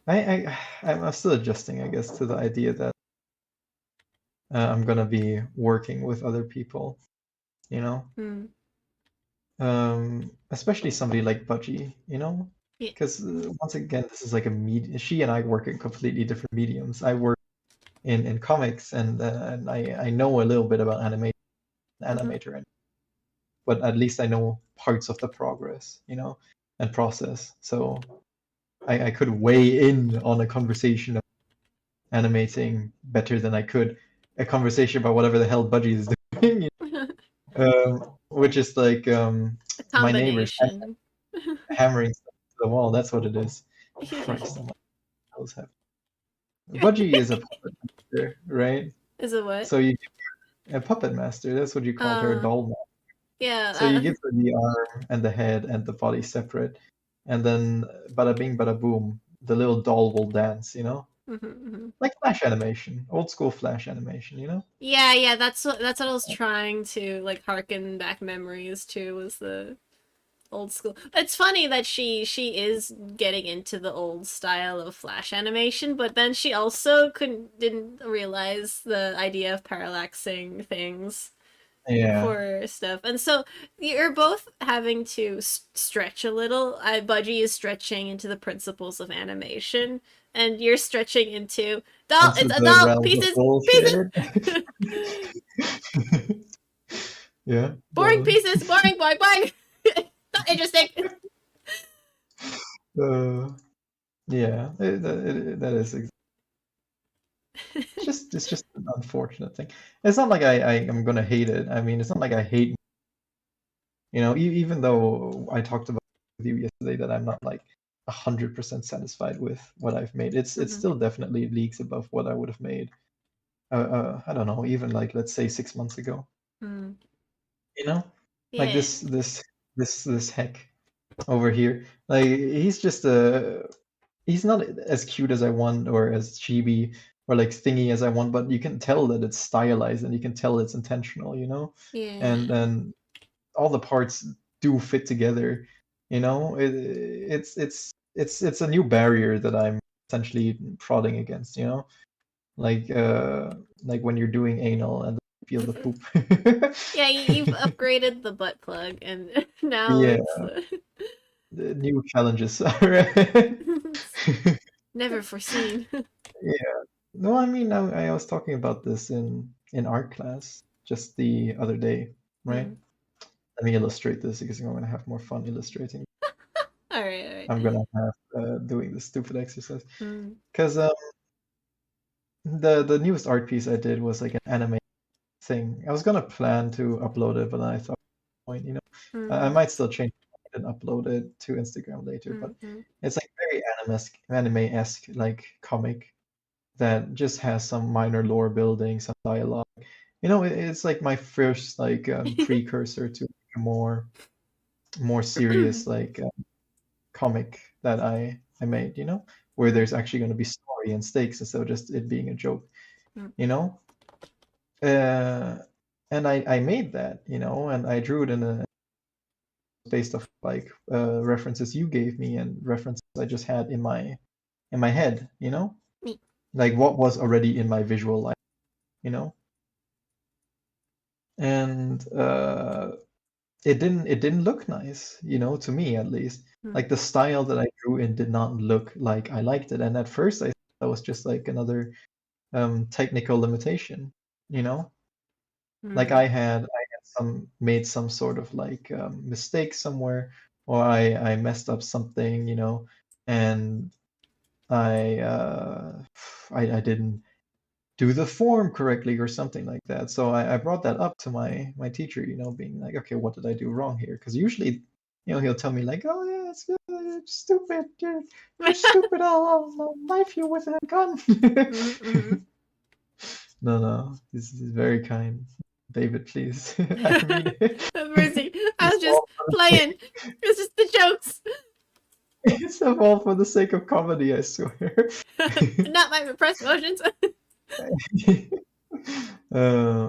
S2: I'm still adjusting, I guess, to the idea that I'm gonna be working with other people, you know?
S1: Hmm.
S2: Especially somebody like Budgie, you know?
S1: Yeah.
S2: Because once again, this is like a she and I work in completely different mediums. I work in comics, and I know a little bit about
S1: Mm-hmm.
S2: animator, but at least I know parts of the progress, and process. So I could weigh in on a conversation of animating better than I could a conversation about whatever the hell Budgie is doing. Which is like
S1: A
S2: my neighbors
S1: combination.
S2: hammering stuff to the wall. That's what it is. Christ, I'm like, what else happened? Budgie is a puppet master, right?
S1: Is it what?
S2: So you a puppet master. That's what you called her, a
S1: Uh,
S2: doll master. So you
S1: yeah.
S2: give her the arm and the head and the body separate, and then bada bing, bada boom, the little doll will dance.
S1: Mm-hmm.
S2: Like Flash animation, old school Flash animation.
S1: Yeah. That's what I was trying to like harken back memories to was the old school. It's funny that she is getting into the old style of flash animation, but then she also didn't realize the idea of parallaxing things
S2: Yeah,
S1: for stuff. And so you're both having to stretch a little. Budgie is stretching into the principles of animation, and you're stretching into doll.
S2: into
S1: It's a
S2: the
S1: doll.
S2: realm of
S1: Pieces,
S2: bullshit.
S1: pieces.
S2: Yeah,
S1: Boring
S2: go
S1: pieces. Boring. Boring. Boring. Not interesting.
S2: on. Yeah, that is it's just an unfortunate thing. It's not like I am gonna hate it. I mean, it's not like I hate, even though I talked about with you yesterday that I'm not like 100% satisfied with what I've made. It's
S1: Mm-hmm.
S2: still definitely leagues above what I would have made. I don't know, even like let's say 6 months ago.
S1: Mm.
S2: You know, like
S1: Yeah.
S2: this heck over here. Like he's not as cute as I want or as chibi or like thingy as I want, but you can tell that it's stylized and you can tell it's intentional. And
S1: Yeah.
S2: then all the parts do fit together. It's a new barrier that I'm essentially prodding against. Like like when you're doing anal and you feel the poop.
S1: Yeah, you've upgraded the butt plug, and now
S2: Yeah,
S1: it's
S2: the new challenges. Alright.
S1: never foreseen.
S2: Yeah. No, I mean, I was talking about this in art class just the other day, right?
S1: Mm.
S2: Let me illustrate this because I'm gonna have more fun illustrating.
S1: All right, all right.
S2: I'm gonna have doing this stupid exercise
S1: Mm.
S2: because the newest art piece I did was like an anime thing. I was gonna plan to upload it, but then I thought, point, I
S1: Mm.
S2: might still change it and upload it to Instagram later. But
S1: Mm.
S2: it's like very anime-esque, like comic that just has some minor lore building, some dialogue. It's like my first like precursor to a more serious like comic that I made, where
S1: Mm.
S2: there's actually going to be story and stakes instead of just it being a joke,
S1: Mm.
S2: you know. Uh, and I made that, and I drew it in a based off like references you gave me and references I just had in my head,
S1: Neat.
S2: like what was already in my visual life, you know. And it didn't look nice, to me at least.
S1: Mm.
S2: Like the style that I drew in did not look like I liked it. And at first I thought that was just like another technical limitation, you know? Like
S1: Mm.
S2: I had made some sort of like mistake somewhere, or I messed up something, and I I didn't do the form correctly or something like that. So I brought that up to my teacher, being like, okay, what did I do wrong here? Because usually, he'll tell me like, oh yeah, it's stupid, you're stupid. I'll knife you with a gun.
S1: Mm.
S2: No, this is very kind, David. Please, I mean it.
S1: Mercy. I
S2: It's
S1: was just
S2: all
S1: playing. It's just the jokes.
S2: It's all for the sake of comedy, I swear.
S1: Not my repressed emotions.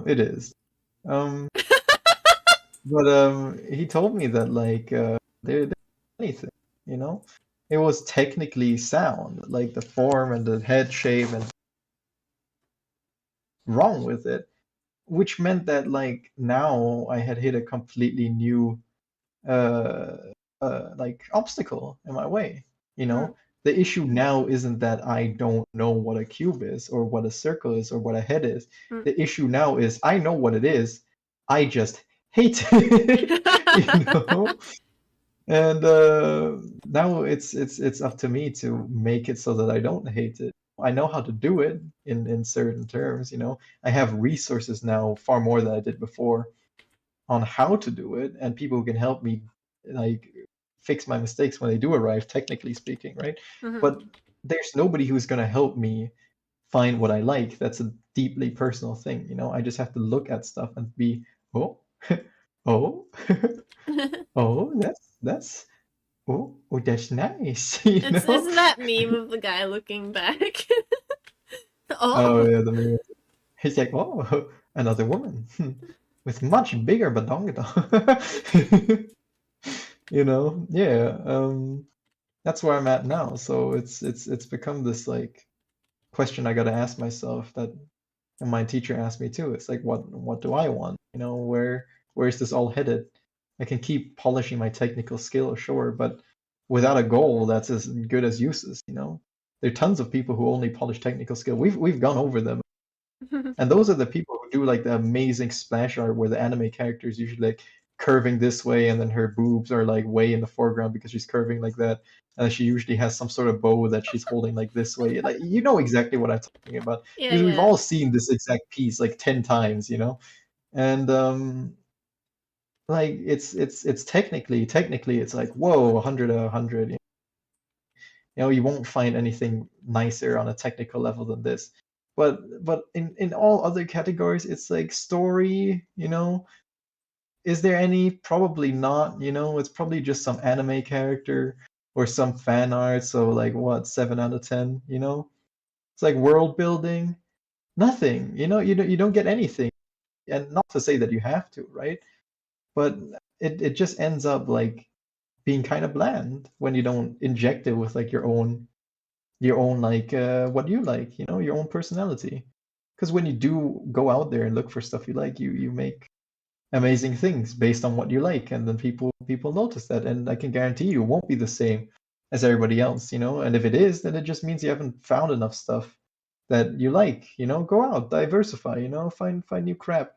S2: It is. Um, but he told me that like there anything, you know, it was technically sound, like the form and the head shape and wrong with it, which meant that like now I had hit a completely new uh, like obstacle in my way. You
S1: Mm,
S2: know, the issue now isn't that I don't know what a cube is or what a circle is or what a head is.
S1: mm.
S2: The issue now is I know what it is. I just hate it. You know, and now it's up to me to make it so that I don't hate it. I know how to do it in certain terms. You know, I have resources now far more than I did before on how to do it, and people who can help me like fix my mistakes when they do arrive, technically speaking, right?
S1: Mhm.
S2: But there's nobody who's gonna help me find what I like. That's a deeply personal thing, you know. I just have to look at stuff and be, oh, oh, oh, that's oh, that's nice, you
S1: It's
S2: know.
S1: isn't that meme of the guy looking back?
S2: Oh
S1: Oh.
S2: yeah, the meme. He's like, oh, another woman with much bigger badongadon. You know, yeah. That's where I'm at now. So it's become this like question I got to ask myself that, and my teacher asked me too. It's like, what do I want? You know, where is this all headed? I can keep polishing my technical skill, sure, but without a goal, that's as good as useless. You know, there are tons of people who only polish technical skill. We've gone over them, and those are the people who do like the amazing splash art where the anime character is usually like curving this way and then her boobs are like way in the foreground because she's curving like that. And she usually has some sort of bow that she's holding like this way. Like you know exactly what I'm talking about.
S1: Yeah,
S2: Because we've
S1: yeah.
S2: all seen this exact piece like 10 times, you know? And like it's technically it's like whoa, 100 out of 100. You know, you won't find anything nicer on a technical level than this. But in all other categories, it's like story, you know. Is there any? Probably not, you know. It's probably just some anime character or some fan art. So like what, 7 out of 10, you know? It's like world building, nothing, you know. You don't get anything, and not to say that you have to, right? But it just ends up like being kind of bland when you don't inject it with like your own like what you like, you know, your own personality. Because when you do go out there and look for stuff you like, you make amazing things based on what you like, and then people notice that, and I can guarantee you it won't be the same as everybody else, you know. And if it is, then it just means you haven't found enough stuff that you like, you know. Go out, diversify, you know, find new crap.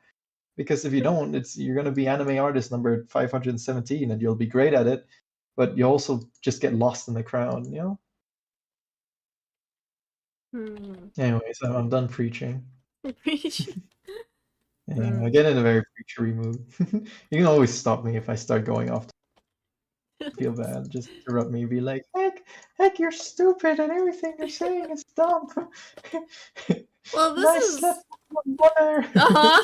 S2: Because if you don't, it's you're gonna be anime artist number 517 and you'll be great at it, but you also just get lost in the crowd, you know.
S1: Hmm.
S2: Anyways, I'm done preaching.
S1: Preach.
S2: Yeah, I
S1: Hmm.
S2: get in a very preachery mood. You can always stop me if I start going off. Feel bad. Just interrupt me, be like, heck, you're stupid, and everything you're saying is dumb.
S1: Well, this
S2: Nice slap
S1: is
S2: on the mother.
S1: uh-huh.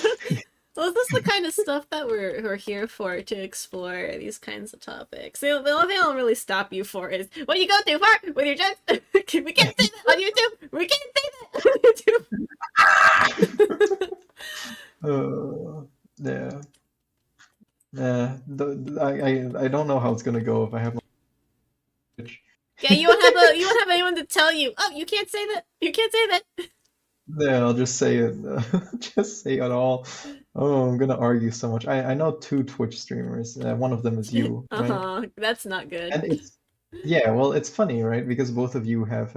S1: Well, this is the kind of stuff that we're here for, to explore these kinds of topics. The only thing I'll really stop you for is when you go too far with your jokes. We can't say that on YouTube. We can't say that on
S2: Yeah. Yeah. I don't know how it's gonna go if I have no Twitch.
S1: Yeah, you won't have anyone to tell you. Oh, you can't say that. You can't say that.
S2: Yeah, I'll just say it. Just say it all. Oh, I'm gonna argue so much. I know two Twitch streamers. One of them is you, right?
S1: Uh-huh. That's not good.
S2: And it's yeah, well, it's funny, right? Because both of you have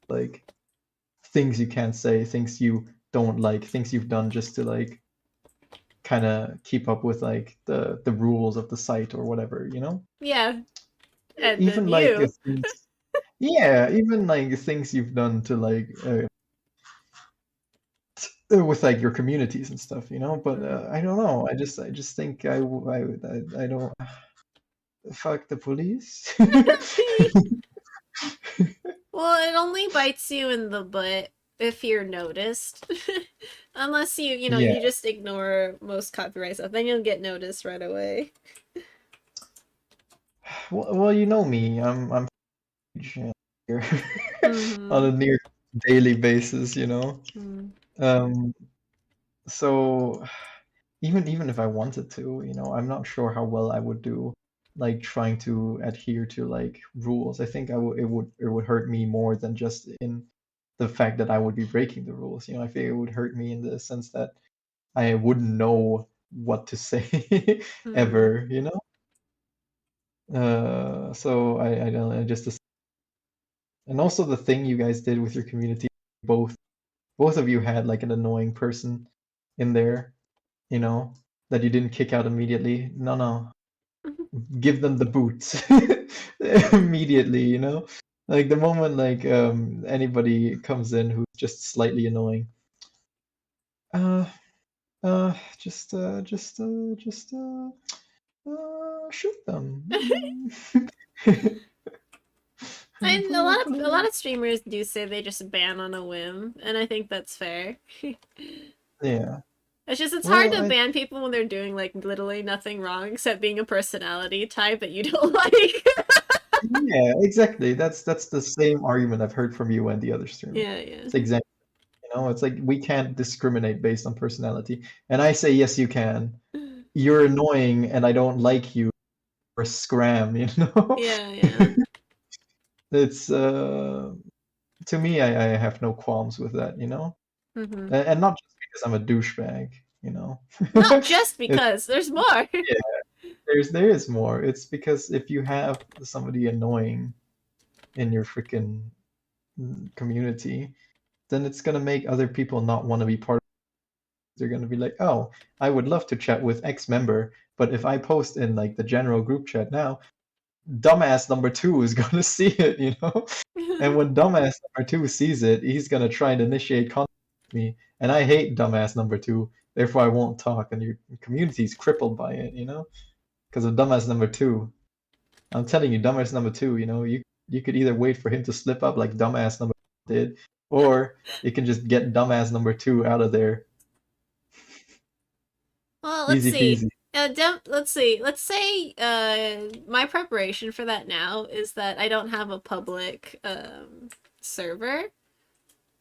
S2: like things you can't say, things you don't like, things you've done just to like kind of keep up with like the rules of the site or whatever, you know?
S1: Yeah. And then
S2: Even like
S1: you.
S2: things, yeah, even like things you've done to like with like your communities and stuff, you know? But
S1: Mhm.
S2: I don't know. I just think I don't fuck the police.
S1: Well, it only bites you in the butt if you're noticed. Unless
S2: Yeah.
S1: you just ignore most copyright stuff, then you'll get noticed right away.
S2: Well, you know me. I'm here on
S1: Mm-hmm.
S2: a near daily basis, you know.
S1: Mm.
S2: Um, so even if I wanted to, you know, I'm not sure how well I would do like trying to adhere to like rules. I think it would hurt me more than just in the fact that I would be breaking the rules. You know, I think it would hurt me in the sense that I wouldn't know what to say
S1: Mm.
S2: ever, you know? So I don't I just and also the thing you guys did with your community, both both of you had like an annoying person in there, you know, that you didn't kick out immediately. No, no, give them the boots immediately, you know? Like the moment like anybody comes in who's just slightly annoying, uh shoot them.
S1: And
S2: Put
S1: a
S2: it
S1: lot
S2: in.
S1: of streamers do say they just ban on a whim, and I think that's fair.
S2: Yeah.
S1: It's just it's hard
S2: Well,
S1: to
S2: I
S1: ban people when they're doing like literally nothing wrong except being a personality type that you don't like.
S2: yeah, exactly. That's the same argument I've heard from you and the other streamer.
S1: Yeah, yeah.
S2: It's exactly, you know, it's like we can't discriminate based on personality. And I say yes, you can. You're annoying and I don't like you or scram, you know?
S1: Yeah, yeah.
S2: It's to me I have no qualms with that, you know?
S1: Hmm.
S2: And not just because I'm a douchebag, you know.
S1: Not just
S2: It's
S1: because there's more.
S2: yeah, there is more. It's because if you have somebody annoying in your freaking community, then it's gonna make other people not want to be part of it. They're gonna be like, oh, I would love to chat with X member, but if I post in like the general group chat now, dumbass number two is gonna see it, you know? And when dumbass number two sees it, he's gonna try and initiate contact with me. And I hate dumbass number two, therefore I won't talk, and your community's crippled by it, you know? Because of dumbass number two. I'm telling you, dumbass number two, you know, you could either wait for him to slip up like dumbass number one did, or you can just get dumbass number two out of there.
S1: Well, let's
S2: Easy
S1: see.
S2: peasy.
S1: Let's see. Let's say my preparation for that now is that I don't have a public server.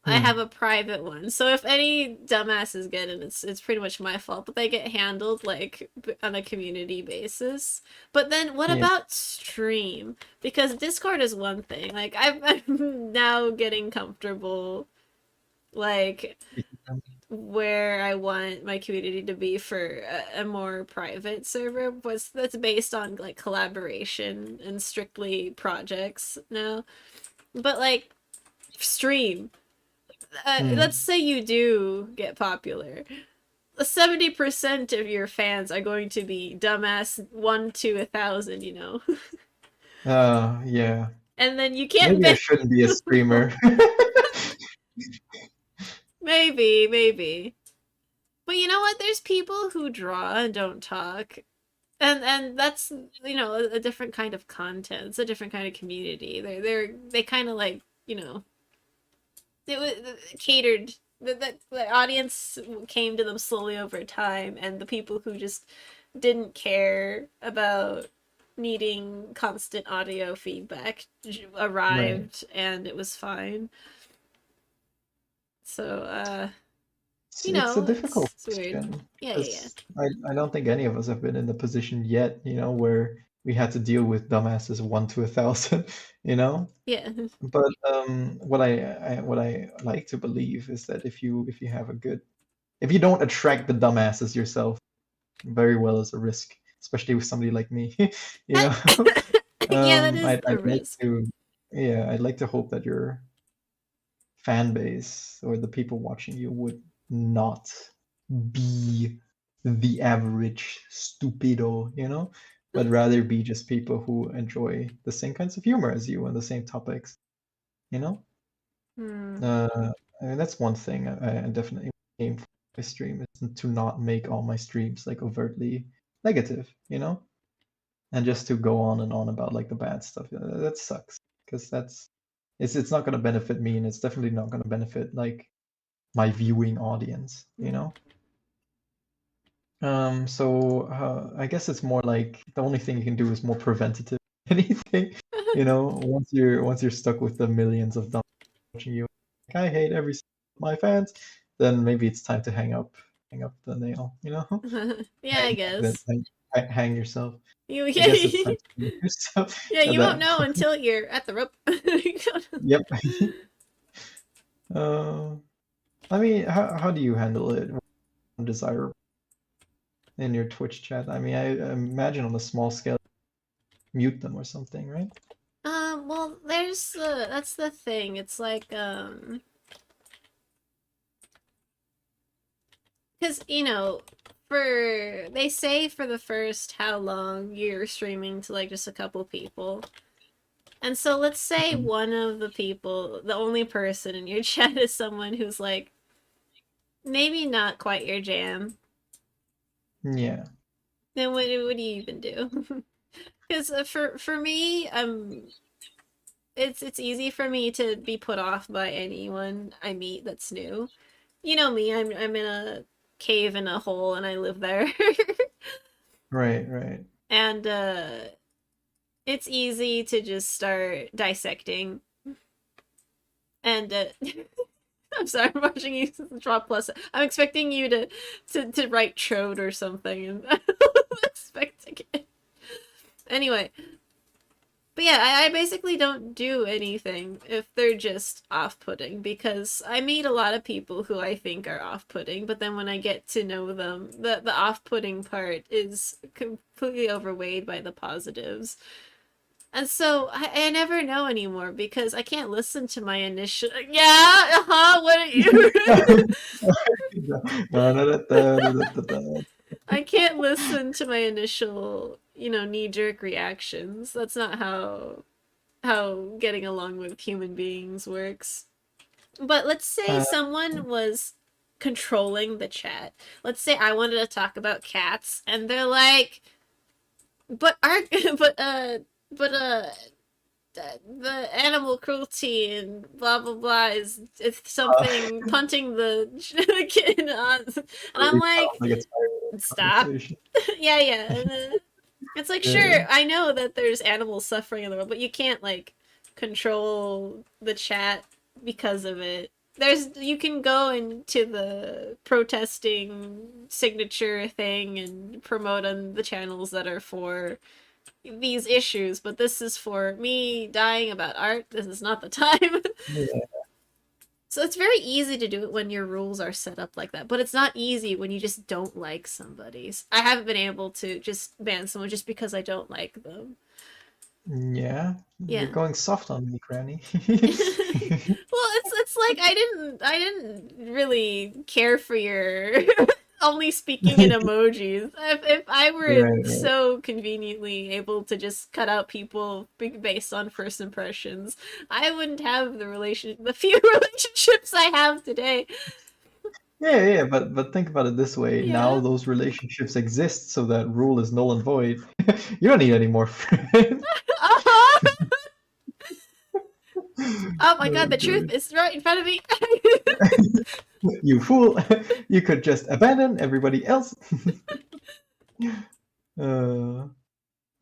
S1: I have
S2: Hmm.
S1: a private one. So if any dumbasses get in, it's pretty much my fault, but they get handled like on a community basis. But then what
S2: Yeah.
S1: about stream? Because Discord is one thing. Like I'm now getting comfortable like where I want my community to be for a more private server was that's based on like collaboration and strictly projects now. But like stream, let's
S2: Hmm.
S1: say you do get popular. 70% of your fans are going to be dumbass 1 to 1,000, you know?
S2: Yeah.
S1: And then you can't
S2: Maybe I
S1: ban.
S2: shouldn't be a streamer.
S1: Maybe, maybe. But you know what? There's people who draw and don't talk. And that's a different kind of content. It's a different kind of community. They kind of like it was catered. The audience came to them slowly over time, and the people who just didn't care about needing constant audio feedback
S2: Right.
S1: arrived, and it was fine. So,
S2: It's a difficult
S1: it's weird.
S2: question
S1: Yeah, yeah,
S2: because I don't think any of us have been in the position yet, you know, where we had to deal with dumbasses 1 to 1,000, you know.
S1: yeah, yeah.
S2: But what I like to believe is that if you have a good if you don't attract the dumbasses yourself, very well as a risk, especially with somebody like me, you know.
S1: Yeah, that is a
S2: I'd like
S1: risk.
S2: to yeah, I'd like to hope that your fan base or the people watching you would not be the average stupido, you know, but rather be just people who enjoy the same kinds of humor as you and the same topics, you know?
S1: Hmm.
S2: I mean, that's one thing I definitely aim for my stream is to not make all my streams like overtly negative, you know? And just to go on and on about like the bad stuff. That sucks because it's not going to benefit me and it's definitely not going to benefit like my viewing audience, you
S1: Hmm.
S2: know? So I guess it's more like the only thing you can do is more preventative than anything. You know, once you're stuck with the millions of dumb watching you, like, I hate every single one of my fans, then maybe it's time to hang up the nail, you know?
S1: Yeah, I guess.
S2: Hang yourself.
S1: You
S2: I guess it's
S1: yeah,
S2: time to hang yourself
S1: yeah,
S2: at
S1: you won't
S2: that
S1: know
S2: point.
S1: until you're at the rope.
S2: Yep. Uh, I mean, how do you handle it? Undesirable in your Twitch chat? I mean, I imagine on a small scale, mute them or something, right?
S1: Well, there's that's the thing. It's like because for they say for the first how long you're streaming to like just a couple people. And so let's say
S2: Mhm.
S1: one of the people, the only person in your chat is someone who's like maybe not quite your jam.
S2: Yeah.
S1: Then what do you even do? Because for me, it's easy for me to be put off by anyone I meet that's new. You know me, I'm in a cave in a hole and I live there.
S2: Right, right.
S1: And it's easy to just start dissecting. And I'm sorry, I'm watching you draw plus. I'm expecting you to write chode or something, and I'm expecting it. Anyway, but yeah, I basically don't do anything if they're just off-putting because I meet a lot of people who I think are off-putting, but then when I get to know them, the off-putting part is completely overweighed by the positives. And so I never know anymore because I can't listen to my initial. Yeah, what are you? I can't listen to my initial, knee-jerk reactions. That's not how getting along with human beings works. But let's say
S2: Uh,
S1: someone was controlling the chat. Let's say I wanted to talk about cats and they're like, "But our but the animal cruelty and blah blah blah is something punting the kid on," and I'm
S2: really sounds
S1: like,
S2: like it's a
S1: "Stop."
S2: conversation.
S1: Yeah, yeah. And, it's like,
S2: Yeah.
S1: sure, I know that there's animals suffering in the world, but you can't like control the chat because of it. You can go into the protesting signature thing and promote on the channels that are for these issues, but this is for me dying about art. This is not the time.
S2: Yeah.
S1: So it's very easy to do it when your rules are set up like that, but it's not easy when you just don't like somebody's. I haven't been able to just ban someone just because I don't like them.
S2: Yeah. You're
S1: Yeah.
S2: going soft on me, Granny.
S1: Well, it's like I didn't really care for your only speaking in emojis. If I were
S2: Right, right.
S1: so conveniently able to just cut out people based on first impressions, I wouldn't have the few relationships I have today.
S2: Yeah, yeah, but think about it this way. Now
S1: Yeah.
S2: those relationships exist, so that rule is null and void. You don't need any more friends.
S1: Uh-huh. Oh my
S2: Oh,
S1: god, the truth
S2: good.
S1: is right in front of me.
S2: You fool. You could just abandon everybody else. Uh,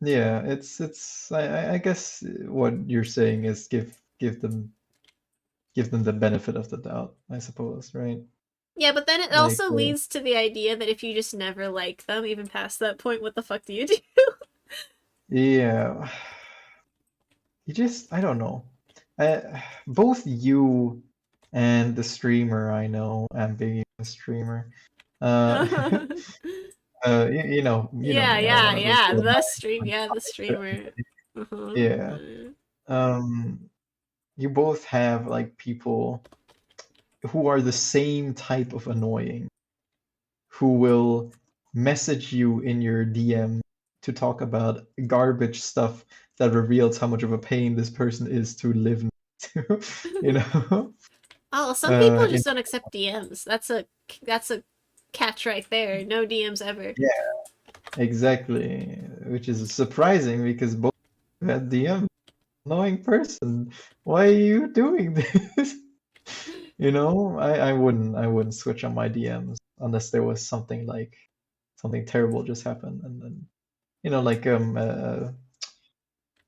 S2: yeah, it's I guess what you're saying is give them the benefit of the doubt, I suppose, right?
S1: Yeah, but then it
S2: Like,
S1: also leads to the idea that if you just never like them, even past that point, what the fuck do you do?
S2: yeah, I don't know. Both you and the streamer I know, ambiguous streamer, uh, you know
S1: Yeah,
S2: me,
S1: yeah,
S2: one of those
S1: yeah.
S2: little
S1: The streamer. Uh-huh.
S2: yeah. Um, you both have like people who are the same type of annoying, who will message you in your DM to talk about garbage stuff that reveals how much of a pain this person is to live next to, you know?
S1: Oh, some people
S2: In,
S1: just don't accept DMs. That's a catch right there. No DMs ever.
S2: yeah, exactly. Which is surprising because both had DM. Annoying person. Why are you doing this? You know, I wouldn't switch on my DMs unless there was something terrible just happened, and then like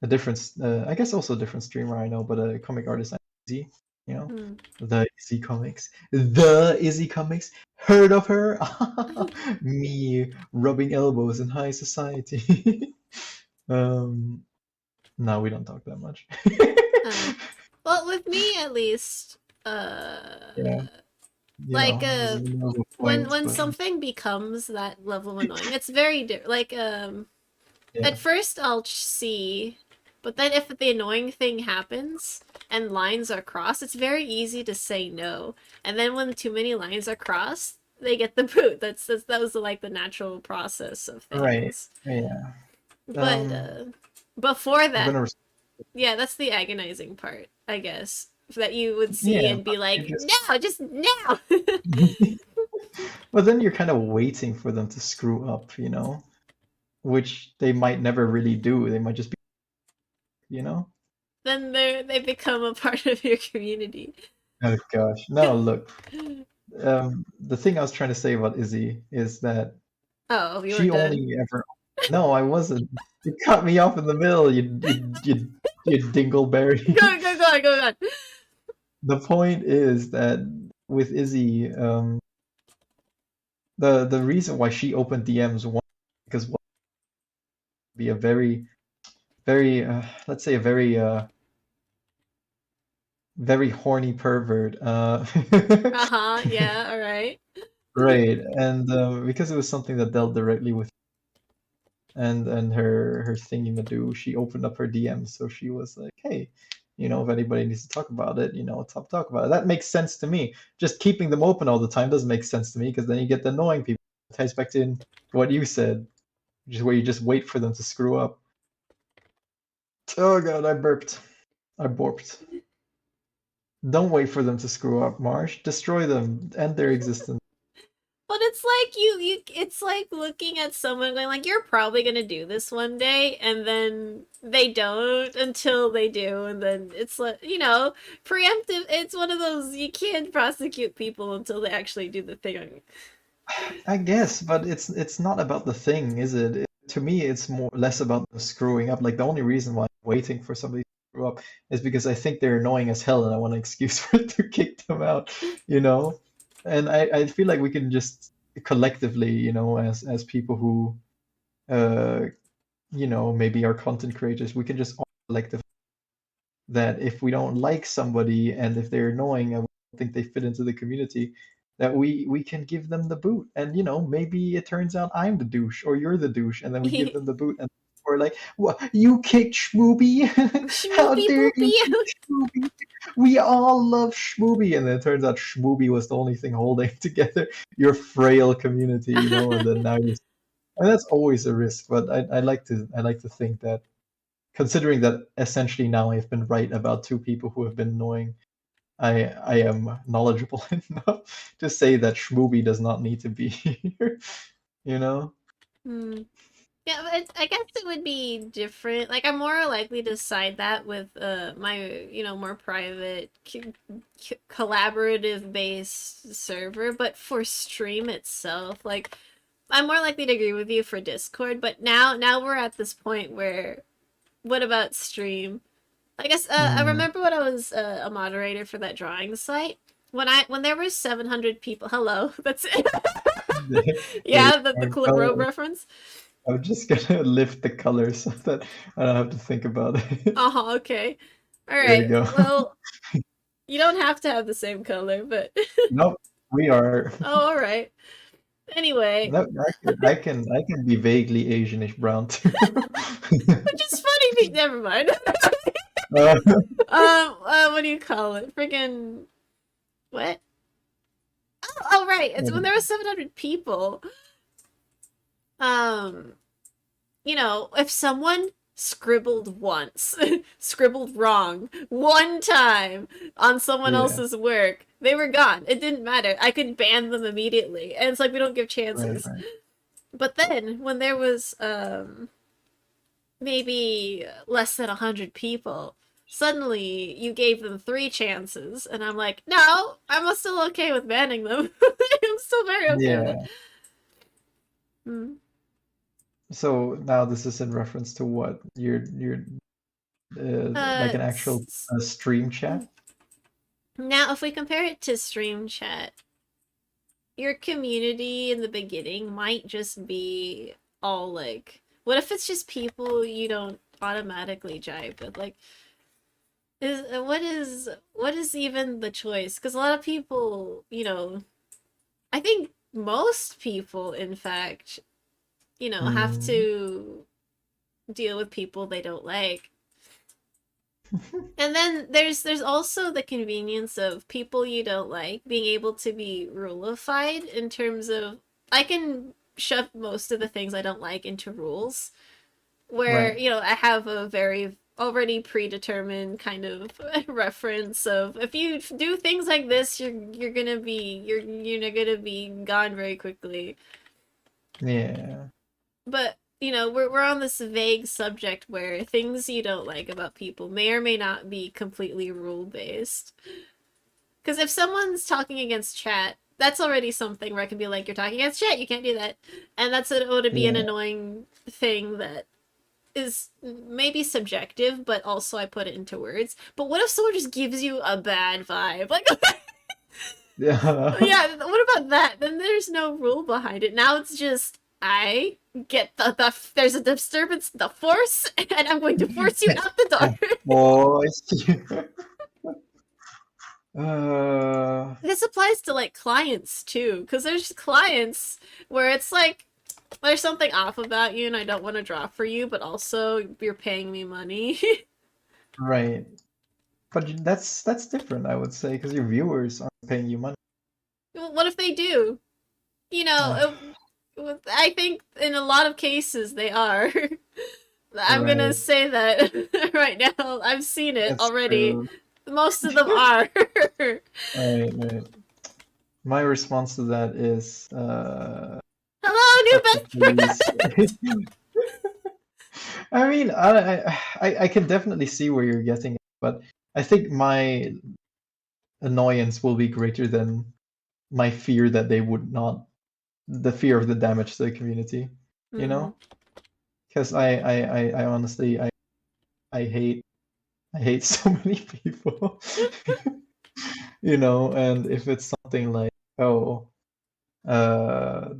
S2: a different, I guess also a different streamer I know, but a comic artist, Izzy, you know,
S1: Hmm.
S2: the Izzy Comics, the Izzy Comics. Heard of her? Me rubbing elbows in high society. um, no, we don't talk that much.
S1: Uh, well, with me at least, uh,
S2: Yeah, you
S1: like
S2: know, there's no
S1: when
S2: point,
S1: when
S2: but
S1: something becomes that level of annoying, it's very like
S2: yeah,
S1: at first I'll see, but then if the annoying thing happens and lines are crossed, it's very easy to say no. And then when too many lines are crossed, they get the boot. That was like the natural process of
S2: right,
S1: things.
S2: yeah.
S1: But before
S2: I'm
S1: that,
S2: gonna,
S1: yeah, that's the agonizing part, I guess. That you would see
S2: yeah,
S1: and be
S2: but you
S1: like,
S2: just,
S1: no, just no.
S2: but then you're kind of waiting for them to screw up, you know, which they might never really do. They might just be, you know.
S1: Then they become a part of your community.
S2: Oh gosh, no, look. The thing I was trying to say about Izzy is that
S1: Oh, you were
S2: she
S1: done.
S2: only ever. No, I wasn't. You cut me off in the middle. You dingleberry.
S1: Go on.
S2: The point is that with Izzy, the reason why she opened DMs was because what would be a very let's say a very horny pervert.
S1: Uh-huh, yeah, alright.
S2: Right, and because it was something that dealt directly with and her thingy-madoo, she opened up her DMs, so she was like, "Hey, you know, if anybody needs to talk about it, you know, talk about it." That makes sense to me. Just keeping them open all the time doesn't make sense to me because then you get the annoying people. It ties back to what you said, which is where you just wait for them to screw up. Oh god, I burped. I borped. Don't wait for them to screw up, Marsh. Destroy them. End their existence.
S1: But it's like it's like looking at someone going like, you're probably gonna do this one day, and then they don't until they do, and then it's like, preemptive. It's one of those, you can't prosecute people until they actually do the thing.
S2: I guess, but it's not about the thing, is it? To me, it's more less about them screwing up. Like the only reason why I'm waiting for somebody to screw up is because I think they're annoying as hell, and I want an excuse to kick them out, you know? And I feel like we can just collectively, you know, as people who, uh, you know, maybe are content creators, we can just all collectively that if we don't like somebody and if they're annoying and we don't think they fit into the community, that we can give them the boot. And you know, maybe it turns out I'm the douche or you're the douche, and then we give them the boot and we're like, "What? You kicked Schmooby? How
S1: Schmoopy
S2: dare you
S1: boopy.
S2: kick Schmooby? We all love Schmooby." And then it turns out Schmooby was the only thing holding together your frail community, you know. And then now you're, and that's always a risk. But I like to think that considering that essentially now I've been right about two people who have been annoying, I am knowledgeable enough to say that Shmooby does not need to be here. You know?
S1: Hmm. Yeah, but I guess it would be different. Like, I'm more likely to side that with my, more private, collaborative based server. But for stream itself, like, I'm more likely to agree with you for Discord. But now we're at this point where, what about stream? I guess I
S2: Mm.
S1: remember when I was a moderator for that drawing site. When there were 700 people. Hello, that's it.
S2: There you
S1: Yeah, the
S2: are.
S1: Clip Road reference.
S2: I'm just gonna lift the color so that I don't have to think about it.
S1: Uh-huh, okay.
S2: There we
S1: Alright,
S2: go.
S1: well, you don't have to have the same color, but
S2: Nope, we are.
S1: oh, alright. Anyway,
S2: No, I can be vaguely Asianish brown too.
S1: which is funny, never mind.
S2: Uh,
S1: What do you call it? Freaking what? Oh, right. It's when there was 700 people. Um, if someone scribbled once, scribbled wrong one time on someone
S2: yeah,
S1: else's work, they were gone. It didn't matter. I could ban them immediately. And it's like we don't give
S2: right,
S1: chances.
S2: right.
S1: But then when there was maybe less than 100 people, suddenly you gave them 3 chances, and I'm like, no, I'm still okay with banning them. I'm still very okay with it.
S2: Yeah.
S1: Mm.
S2: So now this is in reference to what? You're like an actual stream chat?
S1: Now, if we compare it to stream chat, your community in the beginning might just be all like, what if it's just people you don't automatically jive with? Like, what is even the choice? Because a lot of people, I think most people, in fact, have
S2: Mm.
S1: to deal with people they don't like. And then there's also the convenience of people you don't like being able to be ruleified in terms of I can shove most of the things I don't like into rules where,
S2: Right.
S1: I have a very already predetermined kind of reference of if you do things like this, you're gonna be gone very quickly.
S2: Yeah.
S1: But we're on this vague subject where things you don't like about people may or may not be completely rule based. Because if someone's talking against chat, that's already something where I can be like, "You're talking against chat. You can't do that," and that's would be an
S2: Yeah.
S1: annoying thing that is maybe subjective, but also I put it into words. But what if someone just gives you a bad vibe? Like,
S2: Yeah.
S1: yeah, what about that? Then there's no rule behind it. Now it's just I get there's a disturbance in the force, and I'm going to force you out the
S2: Oh,
S1: door.
S2: boys. uh,
S1: This applies to like clients too, because there's clients where it's like there's something off about you, and I don't want to draw for you, but also you're paying me money.
S2: right. But that's different, I would say, because your viewers aren't paying you money.
S1: What if they do?
S2: Uh,
S1: I think in a lot of cases they are. I'm gonna
S2: right.
S1: say that right now. I've seen it
S2: That's
S1: already.
S2: true.
S1: Most of them are.
S2: Right, right. My response to that is
S1: Hello, new
S2: cut the
S1: best
S2: police.
S1: friend.
S2: I mean, I can definitely see where you're getting it, but I think my annoyance will be greater than my fear that they would not, the fear of the damage to the community, you
S1: Mm-hmm.
S2: know? Because I honestly, I hate, I hate so many people, and if it's something like, oh,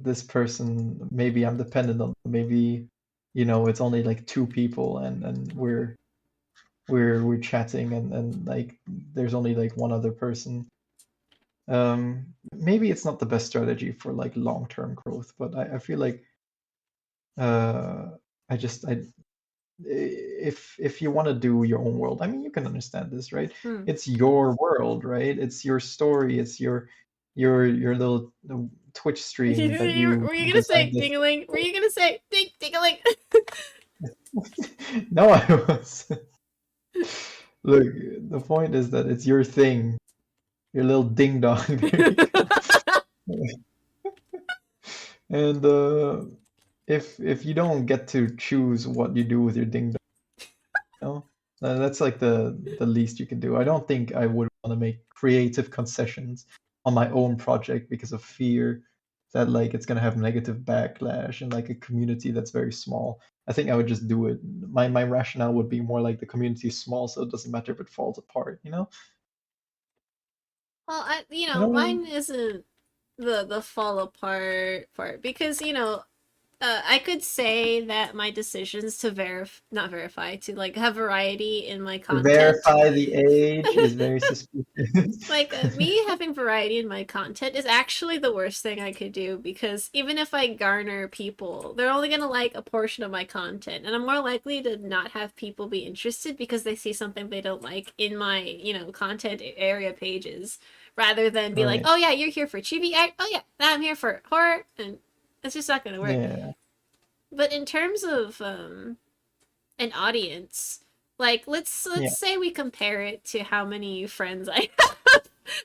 S2: this person, maybe I'm dependent on, maybe, it's only like two people and we're chatting and like there's only like one other person. Maybe it's not the best strategy for like long-term growth, but I feel like uh I just I if you want to do your own world, I mean you can understand this, right?
S1: Hmm.
S2: It's your world, right? It's your story, it's your little Twitch stream that you
S1: Were you gonna
S2: decide
S1: say
S2: this.
S1: dingling? Were you gonna say dingling?
S2: No, I was. Look, the point is that it's your thing, your little ding dong. There you go. And if you don't get to choose what you do with your ding dong, that's like the least you can do. I don't think I would want to make creative concessions on my own project because of fear that like it's gonna have negative backlash and like a community that's very small. I think I would just do it. My rationale would be more like the community is small, so it doesn't matter if it falls apart, you know?
S1: Well,
S2: You know what I
S1: mine
S2: mean?
S1: isn't the fall apart part because I could say that my decisions to not verify to like have variety in my
S2: To
S1: content.
S2: verify the age is very suspicious.
S1: Like me having variety in my content is actually the worst thing I could do because even if I garner people, they're only gonna like a portion of my content, and I'm more likely to not have people be interested because they see something they don't like in my content area pages, rather than be like,
S2: Right.
S1: oh yeah, you're here for chibi, oh yeah, I'm here for horror, and it's just not gonna work.
S2: Yeah.
S1: But in terms of an audience, like let's
S2: Yeah.
S1: say we compare it to how many friends I have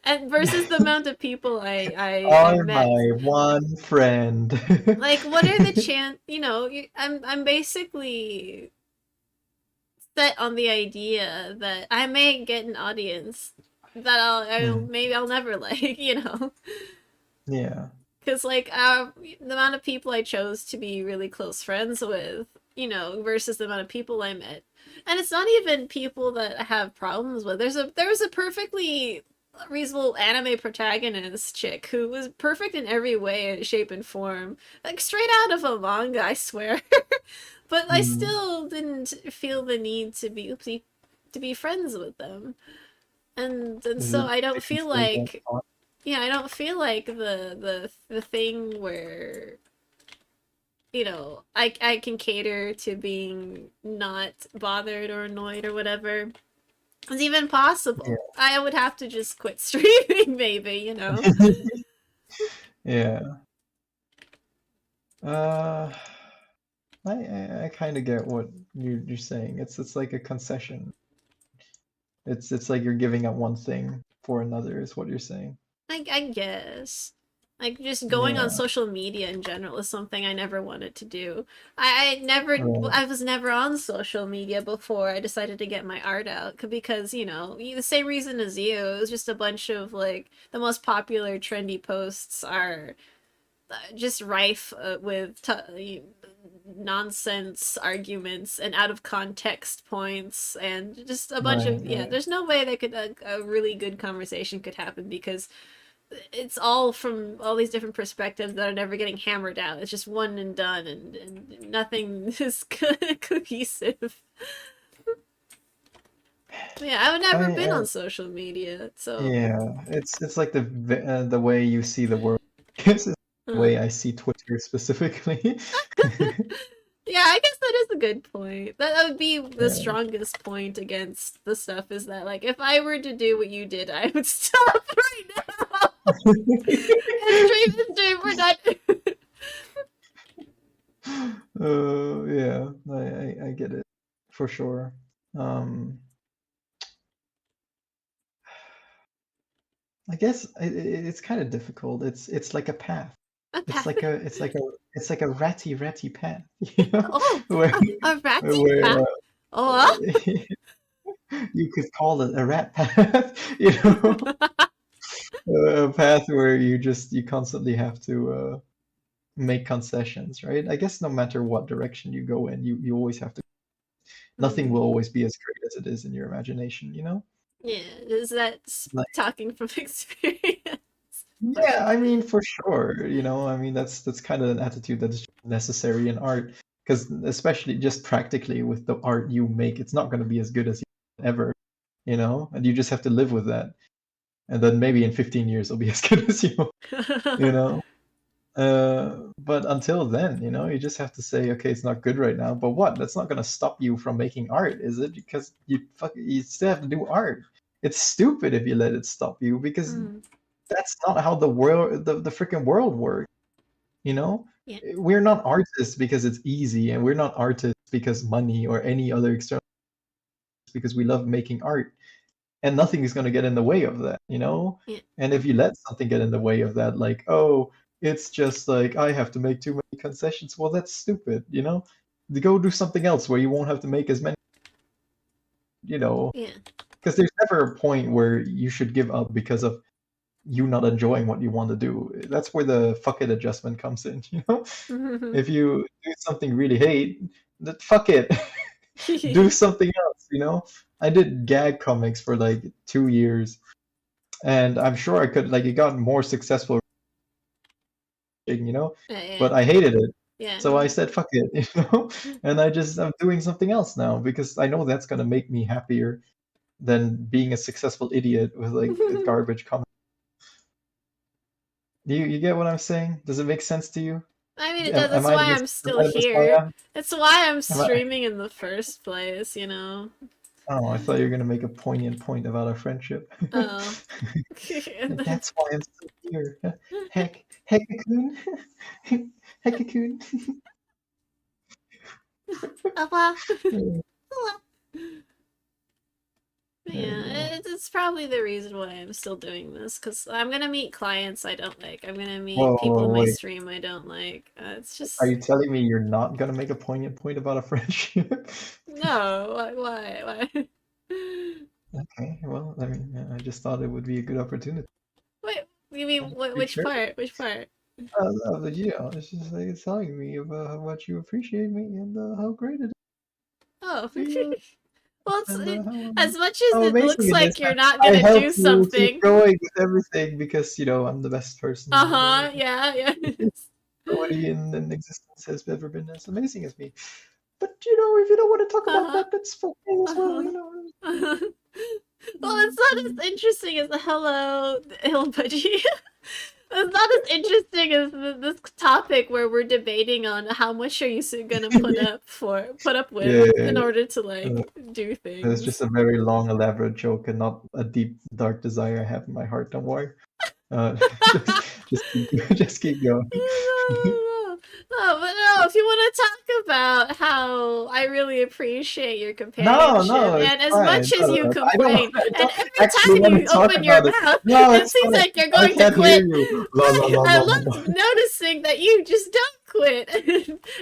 S1: and versus the amount of people I've
S2: Are
S1: met.
S2: my one friend.
S1: Like what are the I'm basically set on the idea that I may get an audience that
S2: Hmm.
S1: maybe I'll never like,
S2: Yeah.
S1: because like the amount of people I chose to be really close friends with, versus the amount of people I met. And it's not even people that I have problems with. There was a perfectly reasonable anime protagonist chick who was perfect in every way, shape, and form. Like straight out of a manga, I swear. But I
S2: Mm.
S1: still didn't feel the need to be oopsie to be friends with them. And
S2: Is
S1: so
S2: it
S1: I don't
S2: because
S1: feel
S2: they don't
S1: like
S2: talk?
S1: yeah, I don't feel like the thing where I can cater to being not bothered or annoyed or whatever is even possible. I would have to just quit streaming, maybe.
S2: Yeah. Yeah. Uh, I kind of get what you're saying. It's like a concession. It's like you're giving up one thing for another, is what you're saying.
S1: I guess. Like just going on
S2: Yeah.
S1: social media in general is something I never wanted to do. I never
S2: Right.
S1: I was never on social media before I decided to get my art out because, the same reason as you. It was just a bunch of like the most popular trendy posts are just rife with nonsense arguments and out of context points and just a bunch
S2: Right.
S1: of yeah,
S2: Right.
S1: there's no way that a really good conversation could happen because it's all from all these different perspectives that are never getting hammered out. It's just one and done, and nothing is cohesive. Yeah, I've never been
S2: I
S1: on social media, so
S2: Yeah. It's like the way you see the world. I guess it's the
S1: uh,
S2: way I see Twitter specifically.
S1: yeah, I guess that is a good point. That would be the
S2: Yeah.
S1: strongest point against the stuff is that like if I were to do what you did, I would stop right now and stream. We're done.
S2: Yeah, I get it for sure. Um, I guess it's kind of difficult. It's like a path.
S1: A
S2: It's
S1: path.
S2: like a ratty path, you know,
S1: Oh,
S2: where
S1: a ratty
S2: where
S1: path. Oh.
S2: you could call it a rat path, you know, a path where you constantly have to make concessions, right? I guess no matter what direction you go in, you always have to. Nothing will
S1: Hmm.
S2: always be as great as it is in your imagination, you know?
S1: Yeah, is that talking from experience? For
S2: Yeah,
S1: sure.
S2: I mean, for sure, I mean, that's kind of an attitude that's necessary in art, because especially just practically with the art you make, it's not going to be as good as you ever, and you just have to live with that, and then maybe in 15 years it'll be as good as you know. But until then, you just have to say, okay, it's not good right now, but what? That's not going to stop you from making art, is it? Because you still have to do art. It's stupid if you let it stop you, because
S1: Mm,
S2: that's not how the freaking world works, you know?
S1: yeah.
S2: We're not artists because it's easy, and we're not artists because money or any other external, because we love making art, and nothing is going to get in the way of that.
S1: Yeah.
S2: And if you let something get in the way of that, like, oh, it's just like I have to make too many concessions, well, that's stupid. Go do something else where you won't have to make as many, you know
S1: Yeah.
S2: because there's never a point where you should give up because of you not enjoying what you want to do. That's where the fuck it adjustment comes in. If you do something you really hate, then fuck it. Do something else. I did gag comics for like 2 years, and I'm sure I could, like, it got more successful,
S1: Yeah.
S2: but I hated it.
S1: Yeah.
S2: So I said fuck it. And I'm doing something else now because I know that's gonna make me happier than being a successful idiot with like a garbage comic. You get what I'm saying? Does it make sense to you?
S1: I mean, it does.
S2: Am
S1: That's
S2: I the
S1: why I'm
S2: am
S1: still
S2: I the
S1: here.
S2: Messiah?
S1: That's why I'm
S2: Am I?
S1: streaming in the first place.
S2: Oh, I thought you were gonna make a poignant point about our friendship.
S1: Oh. And
S2: And
S1: then,
S2: that's why I'm still here. Heck, Heckakun.
S1: oh, well.
S2: There
S1: Oh, well.
S2: you
S1: Yeah,
S2: go.
S1: it's probably the reason why I'm still doing this because I'm gonna meet clients I don't like. I'm gonna meet
S2: Whoa,
S1: people
S2: whoa,
S1: in my
S2: wait.
S1: stream I don't like. It's
S2: Are
S1: just
S2: you telling me you're not gonna make a poignant point about a friendship?
S1: no. Why?
S2: Okay, well, I mean, I just thought it would be a good opportunity
S1: Wait, you mean
S2: to
S1: which
S2: share.
S1: part? Which part?
S2: But you know, it's just like it's telling me about how much you appreciate me and how great it
S1: Oh.
S2: is to be,
S1: Well,
S2: and
S1: as much as
S2: how
S1: it
S2: amazing
S1: looks
S2: it is
S1: like you're
S2: that
S1: not
S2: I
S1: gonna
S2: help
S1: do
S2: you keep
S1: something.
S2: going with everything because you know I'm the best person in
S1: Uh-huh, yeah, yeah.
S2: the nobody in existence has ever been as amazing as me. But you know, if you don't want to talk about
S1: Uh-huh,
S2: that, that's okay as well.
S1: uh-huh,
S2: You know.
S1: uh-huh. Well, it's not
S2: Mm.
S1: as interesting as the hello, hill budgie. It's not as interesting as this topic where we're debating on how much are you gonna put up with
S2: Yeah,
S1: in order to like
S2: uh,
S1: do
S2: it's just
S1: things.
S2: a very long, elaborate joke and not a deep, dark desire I have in my heart. Don't worry. Just keep, just keep going.
S1: No, but no, if you want to talk about how I really appreciate your
S2: No,
S1: companionship,
S2: no, it's
S1: and as
S2: fine.
S1: much as
S2: No,
S1: you
S2: no,
S1: complain,
S2: I
S1: and
S2: don't
S1: every
S2: actually
S1: time
S2: want
S1: you
S2: to talk
S1: open your
S2: about it.
S1: mouth,
S2: No,
S1: it
S2: it's
S1: seems
S2: fine.
S1: like you're
S2: I
S1: going to
S2: can't hear
S1: quit.
S2: you. La la la
S1: I
S2: la la
S1: love
S2: la.
S1: noticing that you just don't quit.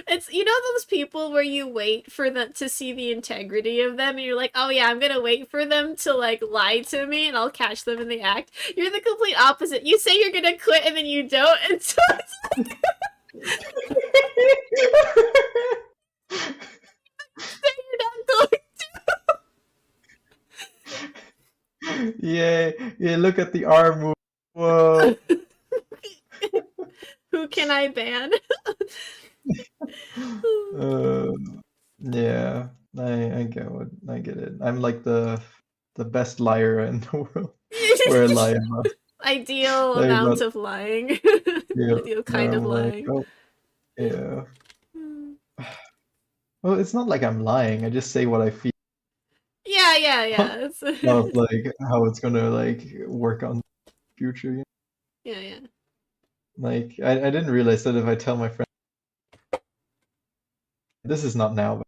S1: It's those people where you wait for them to see the integrity of them, and you're like, oh yeah, I'm gonna wait for them to like lie to me, and I'll catch them in the act. You're the complete opposite. You say you're gonna quit, and then you don't, and so you're not going.
S2: Yeah, yeah. Look at the arm move. Whoa.
S1: Who can I ban?
S2: Uh, yeah, I get it. I'm like the best liar in the world. Where I lie about,
S1: Ideal
S2: lie about
S1: amount of lying.
S2: yeah.
S1: Ideal kind
S2: No,
S1: of
S2: I'm like,
S1: lying.
S2: oh yeah. Well, it's not like I'm lying. I just say what I feel.
S1: Yeah, yeah, yeah.
S2: Not like how it's gonna like work on the future. You know?
S1: Yeah, yeah.
S2: Like I didn't realize that if I tell my friend this is not now, but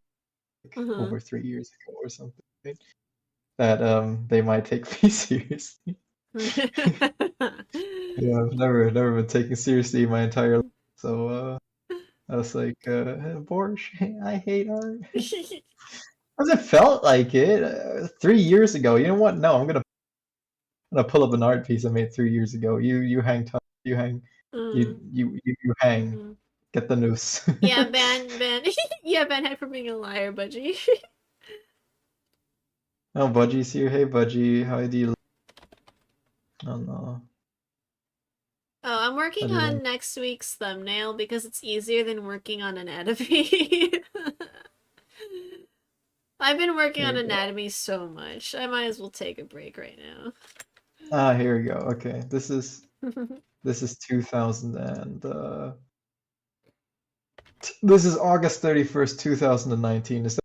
S2: like
S1: Uh-huh.
S2: over 3 years ago or something, right? That they might take me seriously. Yeah, I've never been taken seriously my entire life. So I was like, Borscht, I hate art. Hasn't felt like it. 3 years ago. You know what? No, I'm gonna pull up an art piece I made 3 years ago. You hang tough. You hang. You hang.
S1: Mm.
S2: Get the noose.
S1: Yeah, ban. Yeah, ban head for being a liar, budgie.
S2: Oh, Budgie's here. Hey, Budgie. How do you? Oh no.
S1: Oh, I'm
S2: How
S1: working
S2: do you like?
S1: on next week's thumbnail because it's easier than working on anatomy. I've been working
S2: Here
S1: on
S2: we go.
S1: anatomy so much. I might as well take a break right now.
S2: Ah, here we go. Okay, this is 2000 and this is August 31st, 2019. Is that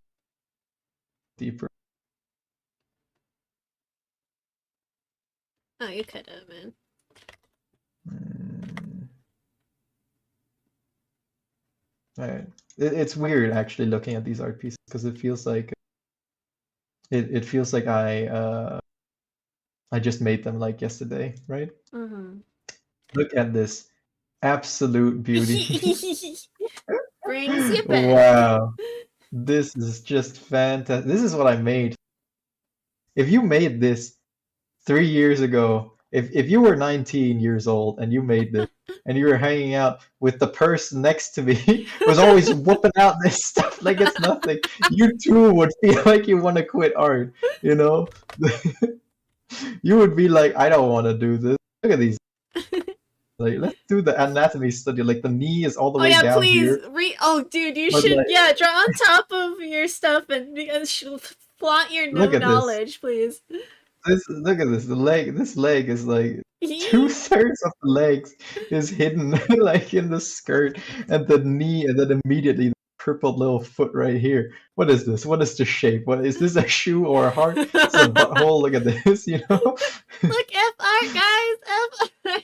S2: deeper?
S1: Oh, you could have, man.
S2: Mm. All right. It's weird actually looking at these art pieces because it feels like it feels like I just made them like yesterday, right?
S1: Mm-hmm.
S2: Look at this absolute beauty.
S1: Brings you back.
S2: Wow. This is just fantastic. This is what I made. If you made this 3 years ago, if you were 19 years old and you made this and you were hanging out with the person next to me was always whooping out this stuff like it's nothing, you too would feel like you want to quit art, you know? You would be like, I don't want to do this. Look at these. Like, let's do the anatomy study. Like, the knee is all the
S1: Oh
S2: way
S1: yeah,
S2: down
S1: please
S2: here,
S1: Oh, dude, you
S2: but
S1: should
S2: like,
S1: draw on top of your stuff and flaunt your
S2: look
S1: new
S2: at this.
S1: knowledge, please.
S2: Look at this. This leg is like 2/3 of the legs is hidden like in the skirt and the knee, and then immediately the crippled little foot right here. What is this? What is the shape? What is this, a shoe or a heart? It's a butthole. Look at this, you know?
S1: Look, F art, guys, F art.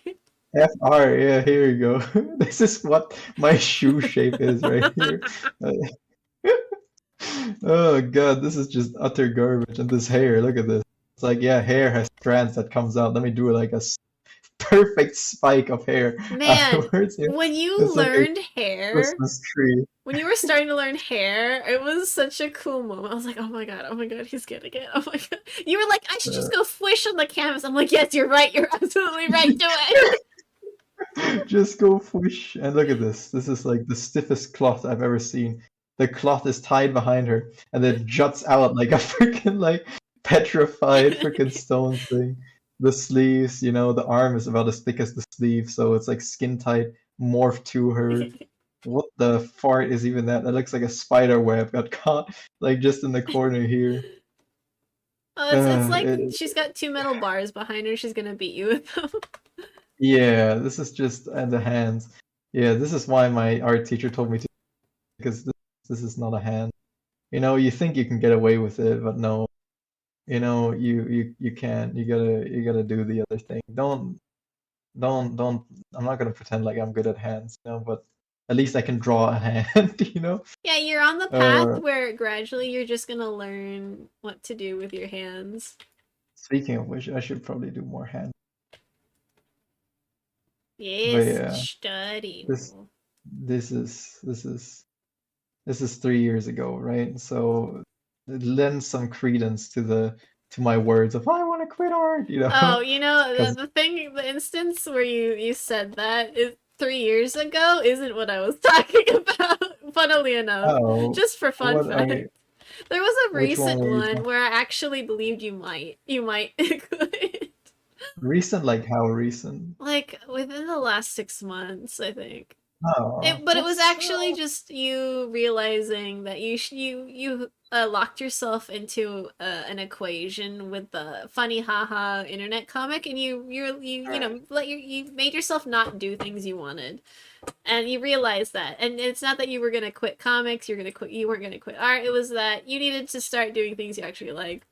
S2: FR, yeah, here you go. This is what my shoe shape is right here. Oh god, this is just utter garbage. And this hair, look at this. It's like, yeah, hair has strands that comes out. Let me do like a perfect spike of hair
S1: Man,
S2: afterwards. Yeah.
S1: when you
S2: It's like a
S1: learned hair,
S2: Christmas tree.
S1: when you were starting to learn hair, it was such a cool moment. I was like, oh my god, he's getting it. Oh my god. You were like, I should
S2: Uh,
S1: just go swish on the canvas. I'm like, yes, you're right. You're absolutely right. Do it.
S2: Just go whoosh. And look at this. This is like the stiffest cloth I've ever seen. The cloth is tied behind her and it juts out like a freaking like petrified freaking stone thing. The sleeves, you know, the arm is about as thick as the sleeve, so it's like skin tight, morphed to her. What the fart is even that? That looks like a spider web got caught like just in the corner here.
S1: Oh, it's like
S2: It,
S1: she's got two metal bars behind her. She's gonna beat you with them.
S2: yeah, this is just and the hands. Yeah, this is why my art teacher told me to because this is not a hand. You know, you think you can get away with it, but no. You know, you can't. You gotta do the other thing. Don't. I'm not gonna pretend like I'm good at hands, you know, but at least I can draw a hand, you know.
S1: Yeah, you're on the path
S2: Uh,
S1: where gradually you're just gonna learn what to do with your hands.
S2: Speaking of which, I should probably do more hand. But
S1: Yes,
S2: yeah,
S1: study.
S2: this this is this is this is 3 years ago, right? So it lends some credence to my words of I want to quit art, you
S1: Oh,
S2: know,
S1: you know,
S2: because
S1: the instance where you said that is 3 years ago isn't what I was talking about, funnily enough.
S2: oh,
S1: Just for fun
S2: what are
S1: fact.
S2: you,
S1: There was a
S2: which one
S1: recent
S2: were you
S1: one
S2: talking?
S1: where I actually believed you might quit.
S2: Recent, like how recent?
S1: Like within the last 6 months, I think.
S2: Oh,
S1: But it was
S2: that's
S1: actually just you realizing that you locked yourself into an equation with the funny haha internet comic, and you know you made yourself not do things you wanted, and you realized that. And it's not that you were gonna quit comics, you weren't gonna quit art. It was that you needed to start doing things you actually like.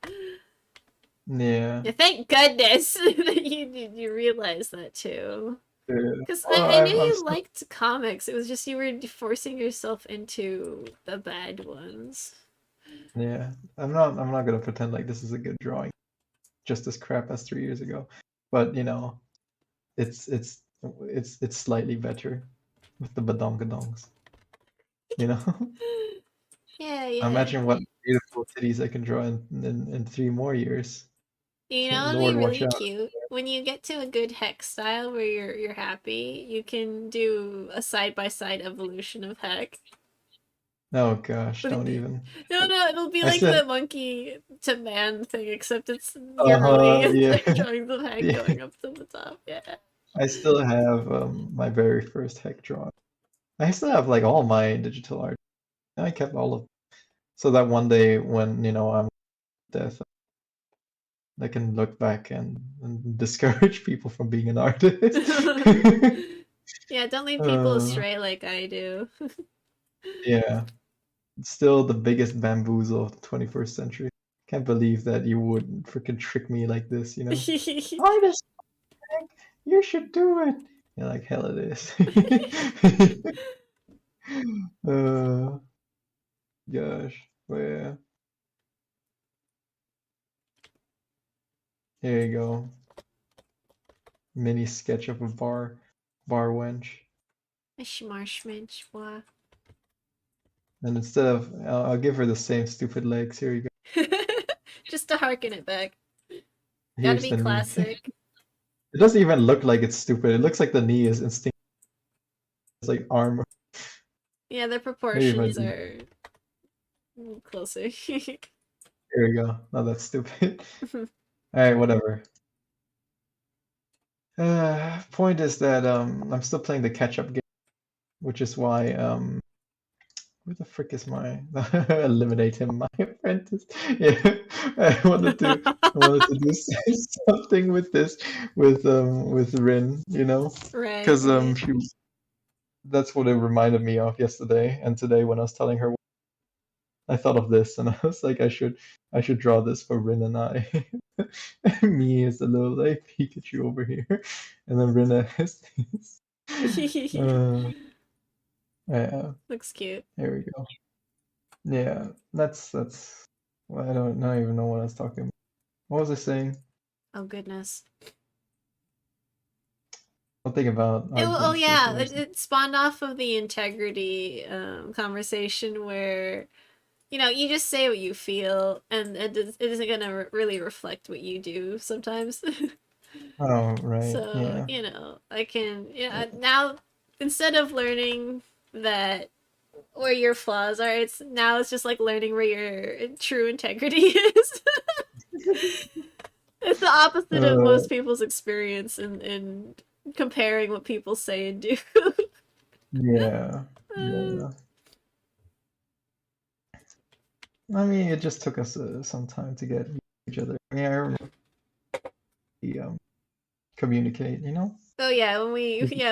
S2: yeah.
S1: Yeah, thank goodness that you realized that too.
S2: Yeah.
S1: Because
S2: Well,
S1: I knew
S2: I'm
S1: you
S2: still,
S1: liked comics. It was just you were forcing yourself into the bad ones.
S2: yeah. I'm not gonna pretend like this is a good drawing. Just as crap as 3 years ago, but you know, it's it's it's slightly better with the badonkadonks. You know,
S1: Yeah, yeah.
S2: imagine what beautiful titties I can draw in 3 more years.
S1: You know, it'd be
S2: Lord, watch
S1: really
S2: out.
S1: cute when you get to a good hex style where you're happy. You can do a side by side evolution of heck.
S2: Oh gosh,
S1: No,
S2: don't even.
S1: no, it'll be
S2: I
S1: like
S2: said,
S1: the monkey to man thing, except it's your
S2: yeah,
S1: drawings of heck
S2: yeah.
S1: going up to the top. Yeah.
S2: I still have my very first heck drawing. I still have like all my digital art. I kept all of so that one day when I'm death, I can look back and discourage people from being an artist.
S1: Yeah, don't lead people
S2: uh,
S1: astray like I do.
S2: yeah, it's still the biggest bamboozle of the 21st century. Can't believe that you would freaking trick me like this, you know? Artist, you should do it. You're like, hell it is. uh, Gosh, but yeah, here you go. Mini sketch of a bar wench.
S1: Schmarshminch, what?
S2: And instead of, I'll give her the same stupid legs. Here you go.
S1: Just to harken it back. Gotta
S2: Here's
S1: be
S2: the knee.
S1: classic.
S2: It doesn't even look like it's stupid. It looks like the knee is instinct. It's like armor.
S1: Yeah, their
S2: Maybe if I
S1: proportions
S2: do.
S1: are closer.
S2: Here we go. Not that stupid. All right, whatever. Point is that I'm still playing the catch-up game, which is why where the frick is my eliminate him, my apprentice? Yeah, I wanted to do something with this with Rin,
S1: Right,
S2: because
S1: right.
S2: that's what it reminded me of yesterday and today when I was telling her I thought of this and I was like I should draw this for Rin and I. Me as a little like Pikachu over here, and then Rin as this. Uh, yeah,
S1: Looks cute.
S2: here we go. Yeah, that's. Well, I don't even know what I was talking about. What was I saying?
S1: Oh goodness.
S2: I'll think about art
S1: Oh
S2: ventures
S1: yeah,
S2: or
S1: it spawned off of the integrity conversation where you just say what you feel, and it isn't gonna really reflect what you do sometimes.
S2: Oh, right.
S1: So,
S2: Yeah.
S1: you know, I can, yeah, now instead of learning that where your flaws are, it's just like learning where your true integrity is. It's the opposite of
S2: Uh,
S1: most people's experience in comparing what people say and do.
S2: yeah. Yeah. I mean, it just took us some time to get each other. I mean, I remember we communicate, you know?
S1: Oh yeah,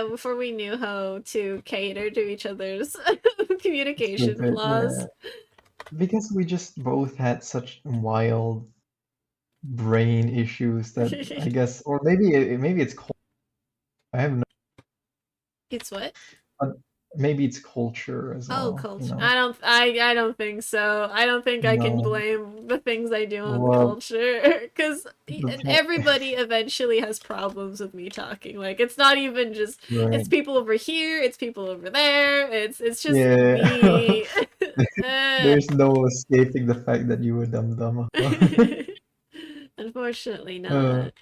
S1: before we knew how to cater to each other's communication
S2: Stupid,
S1: flaws.
S2: yeah. Because we just both had such wild brain issues that I guess, or maybe it's cold. I have no,
S1: It's what?
S2: but maybe it's culture as
S1: Oh,
S2: well, you
S1: culture.
S2: know?
S1: I don't think so. I don't think I can
S2: No,
S1: blame the things I do on the
S2: well,
S1: culture because
S2: the point,
S1: everybody eventually has problems with me talking. Like it's not even just
S2: right?
S1: it's people over here, it's people over there. It's just
S2: Yeah,
S1: me. Uh,
S2: there's no escaping the fact that you were dumb dumb.
S1: Unfortunately
S2: Uh,
S1: not.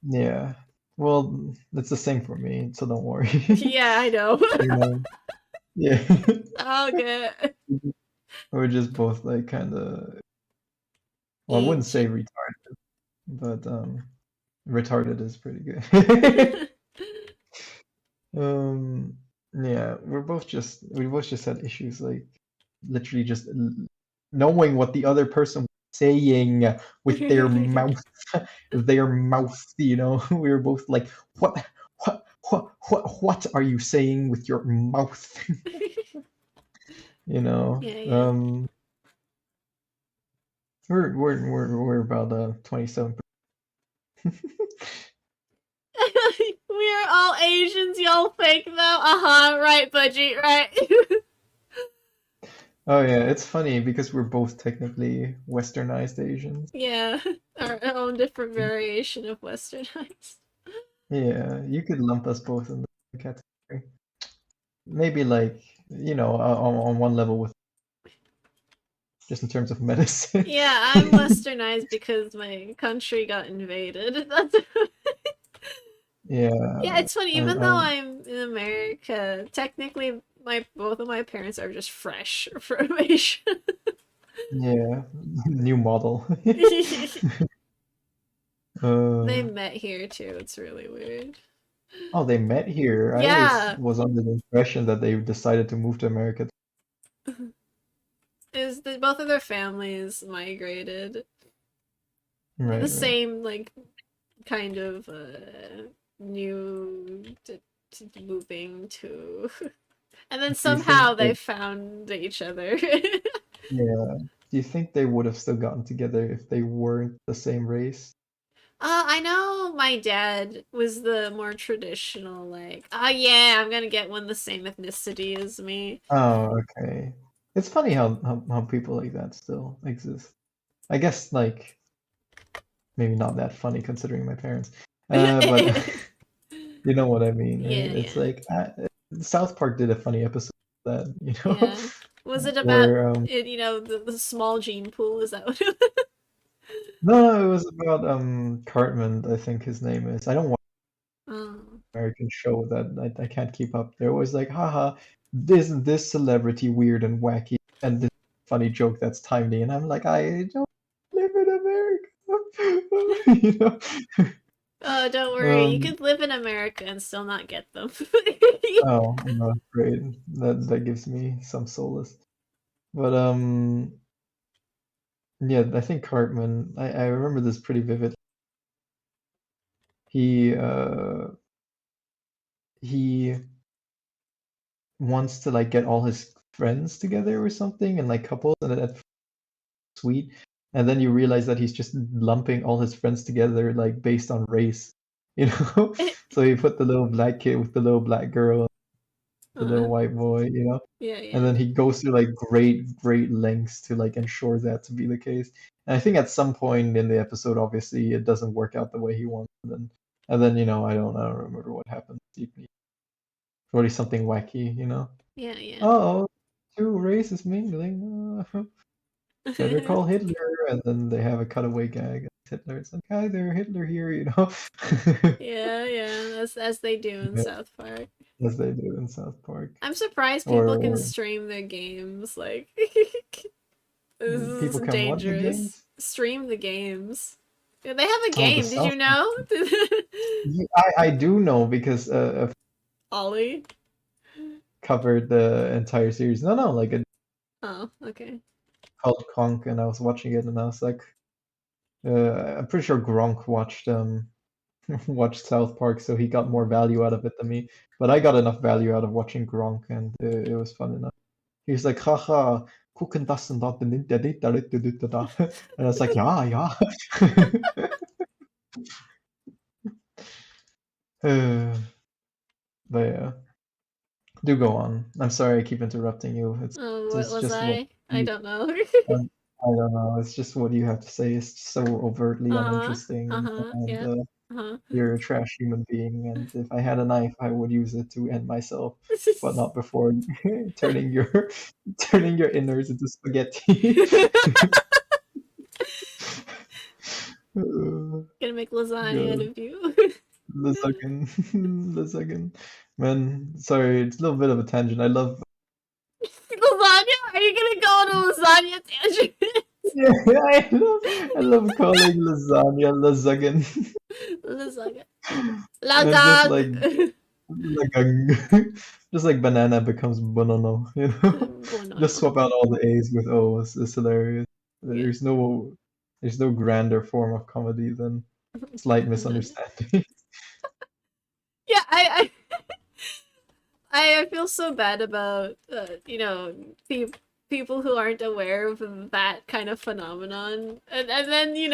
S2: yeah. Well, it's the same for me, so don't worry.
S1: Yeah, I know.
S2: You know, yeah.
S1: All good.
S2: We're just both like kind of, well, I wouldn't say
S1: Aging.
S2: retarded, but retarded is pretty good. Um, yeah, we both just had issues like literally just knowing what the other person was saying with their mouth, you know. We were both like, what are you saying with your mouth? You know.
S1: Yeah, yeah.
S2: We're about 27.
S1: We're all Asians, y'all fake though. Right, Budgie, right.
S2: Oh yeah, it's funny because we're both technically westernized Asians.
S1: Yeah, our own different variation of Westernized.
S2: Yeah, you could lump us both in the category. Maybe like, you know, on one level with just in terms of medicine.
S1: Yeah, I'm Westernized because my country got invaded. That's yeah.
S2: Yeah,
S1: It's funny. Even though
S2: I'm
S1: I'm in America, technically, my both of my parents are just fresh from Asia.
S2: yeah, new model.
S1: They
S2: Uh,
S1: met here too. It's really weird.
S2: oh, they met here. I always
S1: Yeah,
S2: was under the impression that they decided to move to America.
S1: is that both of their families migrated the
S2: Right, right.
S1: same like kind of new moving to and then
S2: Do you think
S1: somehow they
S2: that,
S1: found each other.
S2: yeah, do you think they would have still gotten together if they weren't the same race?
S1: I know my dad was the more traditional, like, oh yeah, I'm gonna get one the same ethnicity as me.
S2: Oh, okay. It's funny how people like that still exist. I guess like maybe not that funny considering my parents. But you know what I mean, right?
S1: Yeah,
S2: It's
S1: yeah,
S2: like South Park did a funny episode of that, you know,
S1: yeah. Was it about
S2: where
S1: it, the small gene pool? Is that what it was?
S2: no, it was about Cartman, I think his name is. I don't watch
S1: Oh.
S2: American show that I can't keep up. There was like, haha, isn't this celebrity weird and wacky and this funny joke that's timely, and I'm like, I don't live in America. You know?
S1: Oh, don't worry. You
S2: Um,
S1: could live in America and still not get them.
S2: oh, no, great. That gives me some solace. But yeah, I think Cartman. I remember this pretty vivid. He he wants to like get all his friends together or something and like couples, and that's sweet. And then you realize that he's just lumping all his friends together like based on race, you know. So he put the little black kid with the little black girl, the little
S1: uh,
S2: white boy, you know.
S1: yeah,
S2: And
S1: yeah.
S2: then he goes through like great lengths to like ensure that to be the case. And I think at some point in the episode, obviously, it doesn't work out the way he wants. And then you know, I don't remember what happens. Probably something wacky, you know.
S1: Yeah, yeah.
S2: Oh, two races mingling. Better call Hitler, and then they have a cutaway gag. Hitler, it's like, hi there, Hitler here, you know.
S1: Yeah, yeah, as they do in
S2: Yeah,
S1: South Park.
S2: as they do in South Park.
S1: I'm surprised people can
S2: Or
S1: stream their games. Like, this is
S2: people can what the
S1: dangerous.
S2: games?
S1: Stream the games. Yeah, they have a
S2: Oh, the
S1: game. Did
S2: South
S1: you
S2: Park.
S1: know?
S2: Yeah, I do know because
S1: Ollie.
S2: covered the entire series. No, like it
S1: Oh, okay.
S2: called Kronk, and I was watching it, and I was like, I'm pretty sure Gronk watched watched South Park, so he got more value out of it than me. But I got enough value out of watching Gronk, and it was fun enough. He's like, haha, gucken das und das, and I was like, yeah, yeah. But yeah, do go on. I'm sorry I keep interrupting you.
S1: Oh, what
S2: It's
S1: was
S2: just what
S1: I? I
S2: you,
S1: don't know.
S2: I don't know. It's just what you have to say is so overtly
S1: Uh-huh.
S2: uninteresting,
S1: Uh-huh.
S2: and
S1: Yeah. Uh-huh.
S2: you're a trash human being. And if I had a knife, I would use it to end myself, but not before turning your turning your innards into spaghetti.
S1: Gonna make lasagna out
S2: God.
S1: of you.
S2: Lasagna. Lasagna. Man, sorry, it's a little bit of a tangent. I love
S1: Lasagna? Are you gonna go on a lasagna tangent?
S2: yeah, I love calling lasagna lasagna.
S1: Lasagna.
S2: And just
S1: Lasagna.
S2: just like banana becomes banana, you know? Just
S1: Banana.
S2: swap out all the A's with O's. It's hilarious.
S1: Yeah.
S2: There's no grander form of comedy than slight
S1: Banana.
S2: misunderstanding.
S1: Yeah, I feel so bad about people who aren't aware of that kind of phenomenon, and then
S2: Yeah.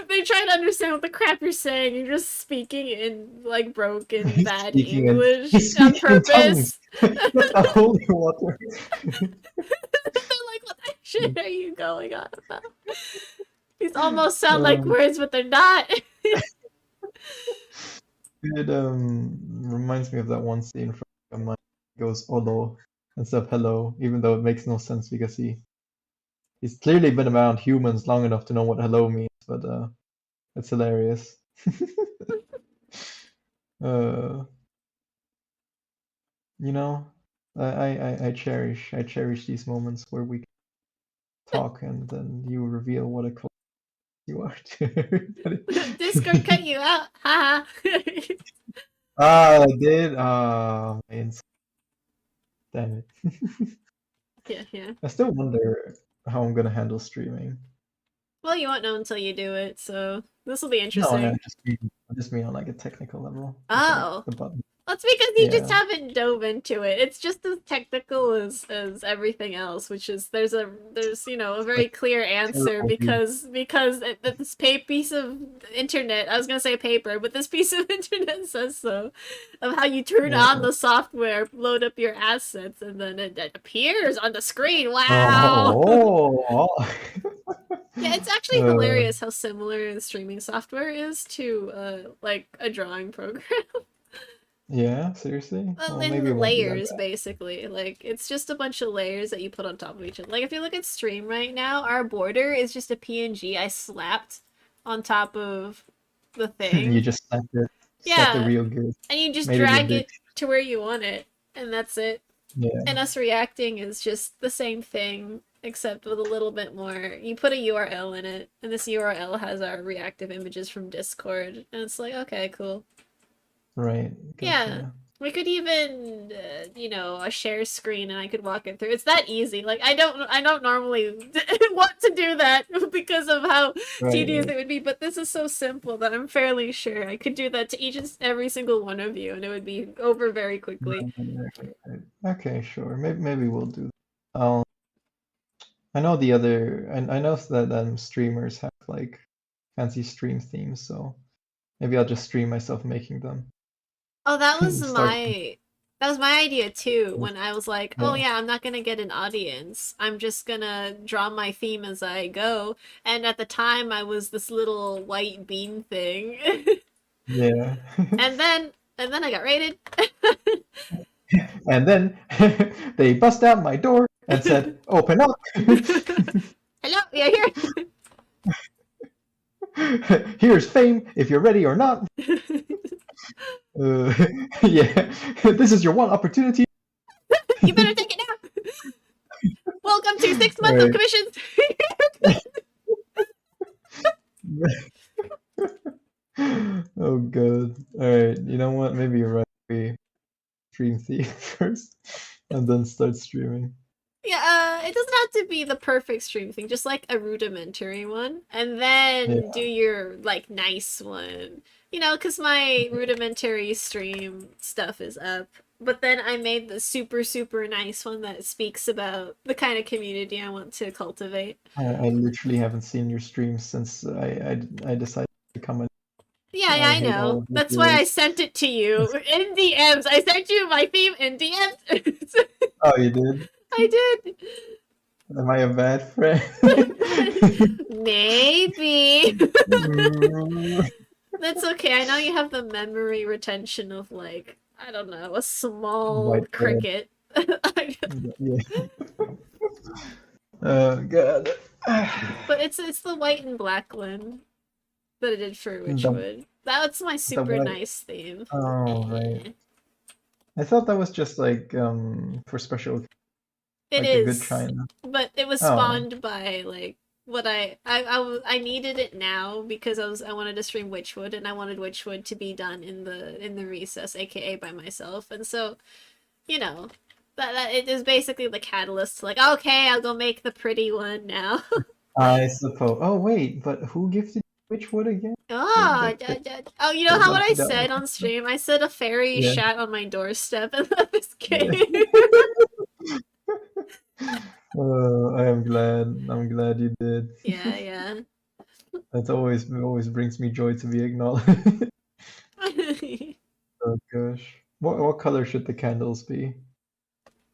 S1: they try to understand what the crap you're saying. You're just speaking in like broken bad
S2: Speaking in
S1: English
S2: he's
S1: on
S2: speaking in tongues.
S1: purpose.
S2: Get the holy water.
S1: They're like, what the shit are you going on about? These almost sound like
S2: Um,
S1: words, but they're not.
S2: it reminds me of that one scene from mine. He goes "Olo" instead of "hello," even though it makes no sense because he's clearly been around humans long enough to know what "hello" means. But it's hilarious. uh, you know, I cherish these moments where we talk and then you reveal what a close you are to everybody.
S1: Discord cut you out. Haha.
S2: Ah, I did. Man, damn it.
S1: Yeah, yeah.
S2: I still wonder how I'm gonna handle streaming.
S1: Well, you won't know until you do it, so this will be
S2: No, I
S1: interesting.
S2: just mean on like a technical level with like
S1: Oh.
S2: the button.
S1: That's because you just
S2: Yeah.
S1: haven't dove into it. It's just as technical as everything else, which is there's a very clear answer
S2: Terrible view.
S1: because this piece of internet, I was gonna say paper, but this piece of internet says so, of how you turn on
S2: Yeah.
S1: the software, load up your assets, and then it appears on the screen. Wow.
S2: Oh.
S1: Yeah, it's actually hilarious how similar the streaming software is to like a drawing program.
S2: Yeah, seriously?
S1: Well,
S2: Well, maybe it
S1: in
S2: won't be that
S1: layers,
S2: bad.
S1: basically. Like, it's just a bunch of layers that you put on top of each other. Like, if you look at stream right now, our border is just a PNG I slapped on top of the
S2: You
S1: thing.
S2: just slapped it
S1: Yeah,
S2: real good.
S1: and you just
S2: Made it look
S1: drag
S2: big.
S1: it to where you want it, and that's it.
S2: Yeah.
S1: And us reacting is just the same thing, except with a little bit more. You put a URL in it, and this URL has our reactive images from Discord, and it's like, okay, cool.
S2: Right.
S1: Yeah.
S2: Gotcha.
S1: We could even, a share screen and I could walk it through. It's that easy. Like I don't normally want to do that because of how tedious
S2: Right.
S1: it would be. But this is so simple that I'm fairly sure I could do that to each and every single one of you, and it would be over very quickly.
S2: Right. Okay, sure. Maybe we'll do that. I know the other, and I know that streamers have like fancy stream themes, so maybe I'll just stream myself making them.
S1: Oh, that was
S2: Start.
S1: my idea too. When I was like, oh
S2: Yeah.
S1: yeah, I'm not gonna get an audience. I'm just gonna draw my theme as I go. And at the time, I was this little white bean thing.
S2: Yeah.
S1: and then I got raided.
S2: And then they bust out my door and said, "Open up."
S1: Hello, yeah,
S2: Here's fame if you're ready or not.
S1: here.
S2: Uh, yeah, this is your one opportunity.
S1: You better take it now. Welcome to 6 months of
S2: All
S1: commissions.
S2: right. Oh god. All right. You know what? Maybe you're right. We stream thief first, and then start streaming.
S1: Yeah, it doesn't have to be the perfect stream thing, just like a rudimentary one, and
S2: Yeah.
S1: then do your like nice one. Because my rudimentary stream stuff is up, but then I made the super, super nice one that speaks about the kind of community I want to cultivate.
S2: I literally haven't seen your streams since I decided to come in.
S1: Yeah,
S2: I
S1: I
S2: hate all
S1: know.
S2: of your
S1: That's why I
S2: viewers.
S1: sent it to you in DMs. I sent you my theme in DMs.
S2: Oh, you did?
S1: I did.
S2: Am I a bad friend?
S1: Maybe.
S2: Mm,
S1: That's okay. I know you have the memory retention of like, I don't know, a small
S2: White bread.
S1: cricket.
S2: Yeah. Oh god.
S1: But it's the white and black one that I did for
S2: The
S1: Witchwood. That's my
S2: the
S1: super
S2: white.
S1: nice theme.
S2: Oh right.
S1: Eh.
S2: I thought that was just like for special,
S1: It
S2: like a good
S1: is,
S2: China.
S1: but it was
S2: Oh.
S1: spawned by like what I needed it now because I wanted to stream Witchwood and I wanted Witchwood to be done in the recess, aka by myself, and so you know that it is basically the catalyst to like, okay, I'll go make the pretty one now.
S2: I suppose. Oh wait, but who gifted which wood again?
S1: Oh, oh, you know how what I said
S2: That
S1: on stream? I said a fairy
S2: yeah.
S1: shat on my doorstep and left this game.
S2: I am glad. I'm glad you did.
S1: Yeah, yeah.
S2: That always brings me joy to be acknowledged. Oh gosh. What color should the candles be?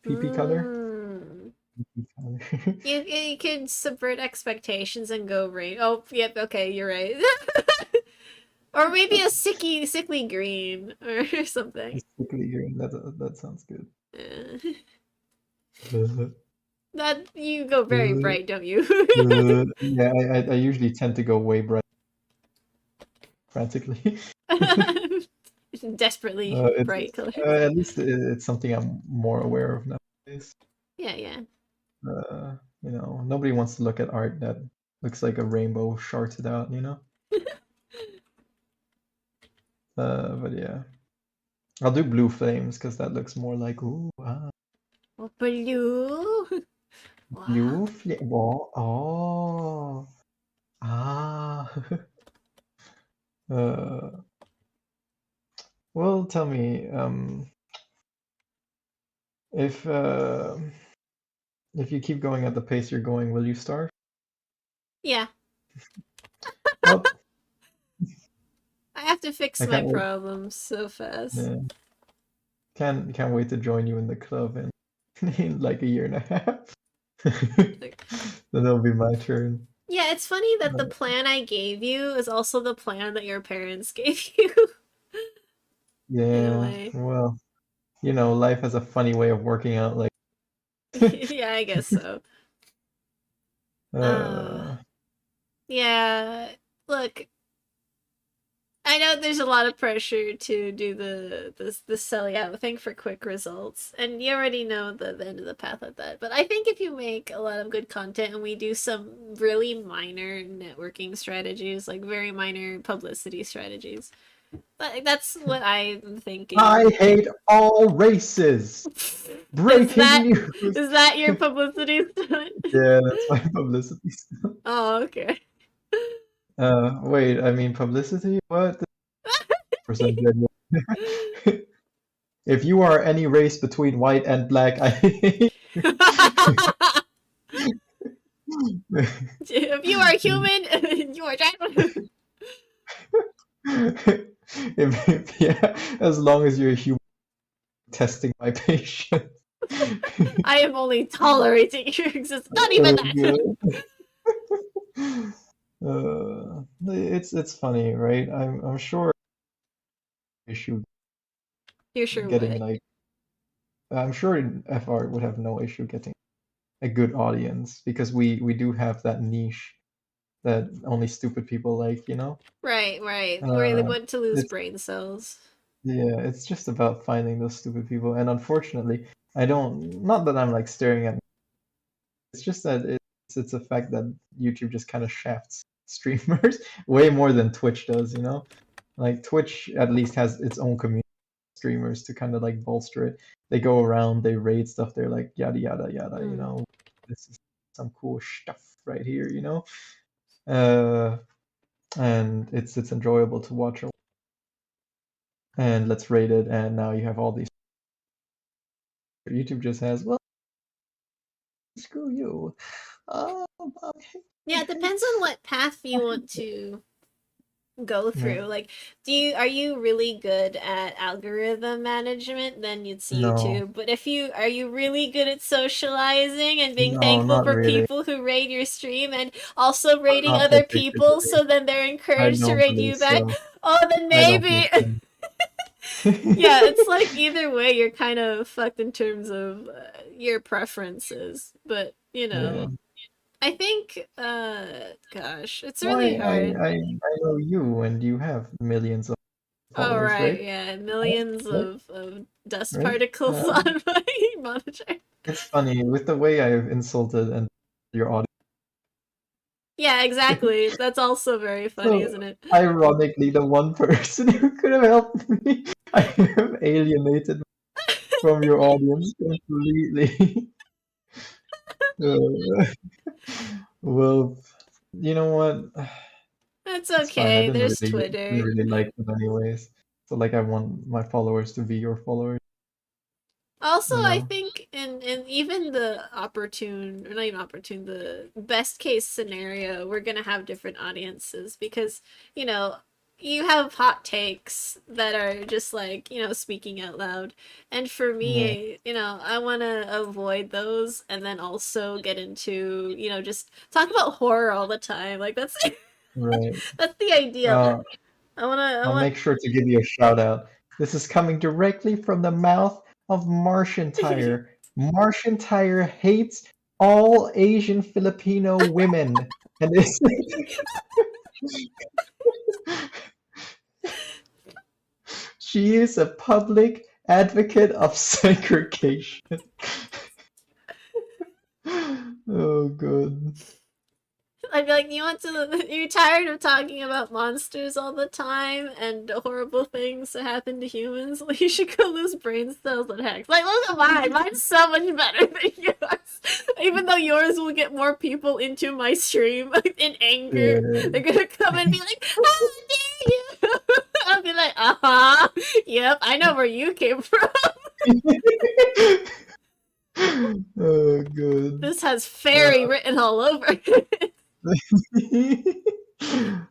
S2: PP color?
S1: Mm.
S2: PP color.
S1: You could subvert expectations and go rain. Oh, yep. Okay, you're right. Or maybe a sickly green or something.
S2: Sickly green. That sounds good.
S1: Uh,
S2: Uh,
S1: that you go very
S2: uh,
S1: bright, don't you?
S2: yeah, I usually tend to go way bright frantically.
S1: Desperately bright color.
S2: At least it's something I'm more aware of nowadays.
S1: Yeah, yeah.
S2: Nobody wants to look at art that looks like a rainbow shorted out, but yeah, I'll do blue flames because that looks more like ooh,
S1: Oh, blue. Wow.
S2: blue flame. Oh, ah. uh, well, tell me, if uh, if you keep going at the pace you're going, will you starve?
S1: Yeah.
S2: Well,
S1: I have to fix
S2: I
S1: my
S2: can't wait.
S1: problems so fast.
S2: Yeah, can't wait to join you in the club in like a year and a half. Then it'll be my turn.
S1: Yeah, it's funny that the
S2: Uh,
S1: plan I gave you is also the plan that your parents gave you in a
S2: Yeah,
S1: way.
S2: well, life has a funny way of working out. Like,
S1: Yeah, I guess so. Uh,
S2: uh,
S1: yeah. Look, I know there's a lot of pressure to do the selling out thing for quick results, and you already know the end of the path of that. But I think if you make a lot of good content and we do some really minor networking strategies, like very minor publicity strategies, that's what I'm
S2: I
S1: thinking.
S2: hate all races.
S1: Is
S2: Breaking
S1: that
S2: news.
S1: is that your publicity stunt?
S2: Yeah, that's my publicity stuff.
S1: Oh, okay.
S2: Wait, I mean publicity? What? Percent genuine. If you are any race between white and black, I hate you.
S1: If you are human, you are trans.
S2: Yeah, as long as you're a human testing my patience.
S1: I am only tolerating your existence. Not even that.
S2: Good. It's funny, right? I'm sure issue
S1: You're sure
S2: getting
S1: what?
S2: like I'm sure FR would have no issue getting a good audience because we do have that niche that only stupid people like, you know?
S1: Right, right. Where they
S2: Uh,
S1: want to lose
S2: it's
S1: brain cells.
S2: yeah, it's just about finding those stupid people. And unfortunately, I don't, not that I'm like staring at, it's just that it's a fact that YouTube just kind of shafts streamers way more than Twitch does, you know? Like Twitch at least has its own community of streamers to kind of like bolster it. They go around, they raid stuff, they're like yada yada yada, you
S1: Mm.
S2: know? This is some cool stuff right here, you know? Uh, and it's enjoyable to watch. And let's rate it, and now you have all these. YouTube just has, well, screw you. Oh,
S1: Yeah, it depends on what path you want to go
S2: yeah.
S1: through. Like, are you really good at algorithm management? Then you'd see
S2: No,
S1: YouTube. But if you are you really good at socializing and being
S2: no,
S1: thankful
S2: not
S1: for
S2: really.
S1: people who raid your stream and also
S2: I'm
S1: rating
S2: not
S1: other
S2: that
S1: people
S2: particularly.
S1: so then they're
S2: I
S1: encouraged to
S2: don't
S1: raid
S2: believe
S1: you back?
S2: so.
S1: Oh, then
S2: I don't
S1: maybe.
S2: believe so.
S1: Yeah, it's like either way you're kind of fucked in terms of your preferences. But,
S2: Yeah.
S1: I think gosh, it's
S2: Why
S1: really hard.
S2: I know you, and you have millions of
S1: Oh
S2: followers,
S1: right,
S2: right?
S1: yeah,
S2: Right?
S1: millions
S2: Right?
S1: of dust
S2: Right?
S1: particles on my monitor.
S2: It's funny with the way I've insulted and your audience.
S1: Yeah, exactly. That's also very funny,
S2: So
S1: isn't it?
S2: ironically, the one person who could have helped me, I have alienated from your audience completely. Uh, well, you know what?
S1: That's
S2: It's fine. I
S1: okay. There's
S2: didn't
S1: Twitter.
S2: really like them anyways. So like, I want my followers to be your followers,
S1: Also,
S2: you
S1: I
S2: know?
S1: think in even the opportune, or not even opportune, the best case scenario, we're gonna have different audiences because, you know, you have hot takes that are just like, speaking out loud. And for
S2: Yeah,
S1: me, I want to avoid those and then also get into, just talk about horror all the time. Like that's
S2: right.
S1: that's the ideal.
S2: Uh,
S1: I
S2: I'll
S1: want
S2: make sure to give you a shout out. This is coming directly from the mouth of Martian Tire. Martian Tire hates all Asian Filipino women. And this she is a public advocate of segregation. Oh, good.
S1: I'd be like, you're tired of talking about monsters all the time and horrible things that happen to humans? Well, you should go lose brain cells and hacks. Like, look at mine. Mine's so much better than yours. Even though yours will get more people into my stream in anger.
S2: Yeah.
S1: They're gonna come and be like, how dare you? I'll be like, uh-huh. Yep, I know where you came from.
S2: Oh, good.
S1: This has
S2: Uh,
S1: fairy written all over it.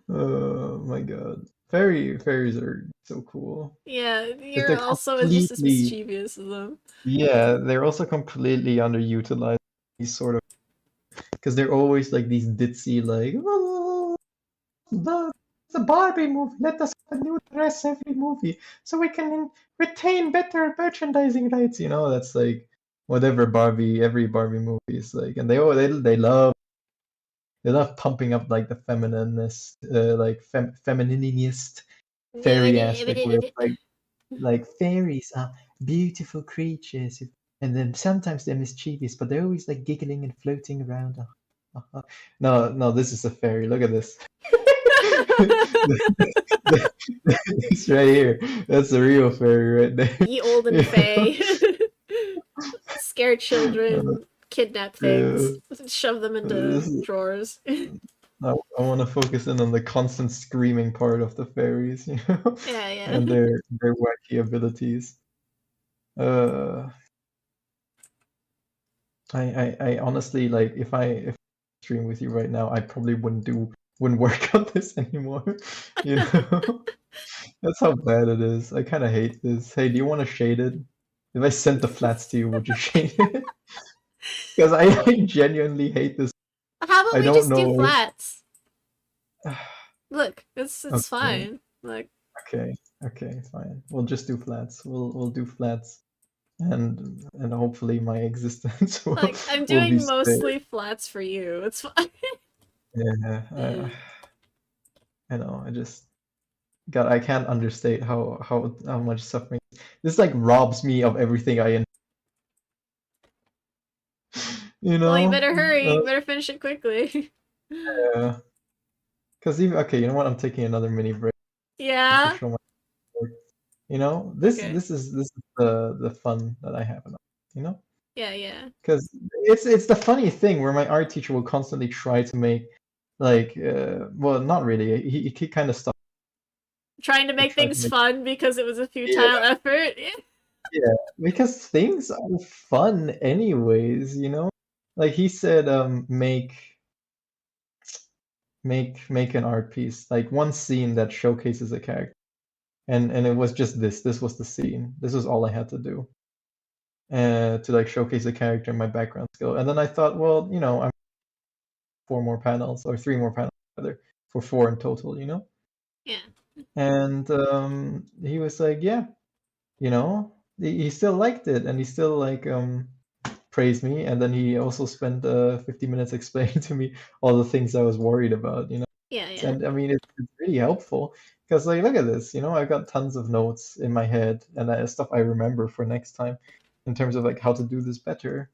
S2: oh my God. Fairies are so cool.
S1: Yeah,
S2: But
S1: you're
S2: they're
S1: also just as
S2: completely,
S1: mischievous as them.
S2: yeah, they're also completely underutilized. These sort of, because they're always like these ditzy, like, oh, it's a Barbie movie. Let us have a new dress every movie so we can retain better merchandising rights. You know, that's like whatever every Barbie movie is like, and they love pumping up like the femininist, like femininist fairy aspect, where it's like fairies are beautiful creatures, and then sometimes they're mischievous, but they're always like giggling and floating around. No, no, this is a fairy. Look at this. This right here. That's the real fairy right there.
S1: Ye olden fae. Scare children, kidnap
S2: Yeah,
S1: things, shove them into
S2: this is-
S1: drawers.
S2: I want to focus in on the constant screaming part of the fairies, you know,
S1: Yeah, yeah.
S2: and their wacky abilities. Uh, I honestly like if I stream with you right now, I probably wouldn't work on this anymore. You know, that's how bad it is. I kind of hate this. Hey, do you want to shade it? If I sent the flats to you, would you shade it? Because I genuinely hate this.
S1: How about
S2: I
S1: we
S2: don't
S1: just do
S2: know
S1: flats?
S2: if.
S1: Look, it's
S2: Okay,
S1: fine. Like,
S2: okay, okay, fine. We'll just do flats. We'll do flats. and hopefully my existence
S1: Like, I'm
S2: will be
S1: doing
S2: spared.
S1: mostly flats for you. It's fine.
S2: Yeah, I know. I just God, I can't understate how much suffering. This like robs me of everything you
S1: Well, you
S2: know.
S1: better hurry. You better finish it quickly.
S2: Yeah. Because even okay, you know what? I'm taking another mini break to
S1: Yeah?
S2: show my work. You know,
S1: Okay.
S2: this is the fun that I have in art, you know?
S1: Yeah, yeah.
S2: Because it's the funny thing where my art teacher will constantly try to make like well not really. He kind of stopped
S1: Trying to
S2: to
S1: make
S2: try to
S1: things
S2: make
S1: fun because it was a
S2: yeah,
S1: futile effort.
S2: yeah. Because things are fun anyways, you know? Like he said make an art piece, like one scene that showcases a character. And it was just this was the scene. This was all I had to do. To like showcase a character in my background skill. And then I thought, well, you know, I'm 4 more panels or 3 more panels rather for 4 in total, you know?
S1: Yeah.
S2: And he was like, yeah, you know, he still liked it and he still like praised me. And then he also spent 50 minutes explaining to me all the things I was worried about, you know?
S1: Yeah, yeah.
S2: And I mean, it's really helpful because, like, look at this. You know, I've got tons of notes in my head and stuff I remember for next time in terms of like how to do this better.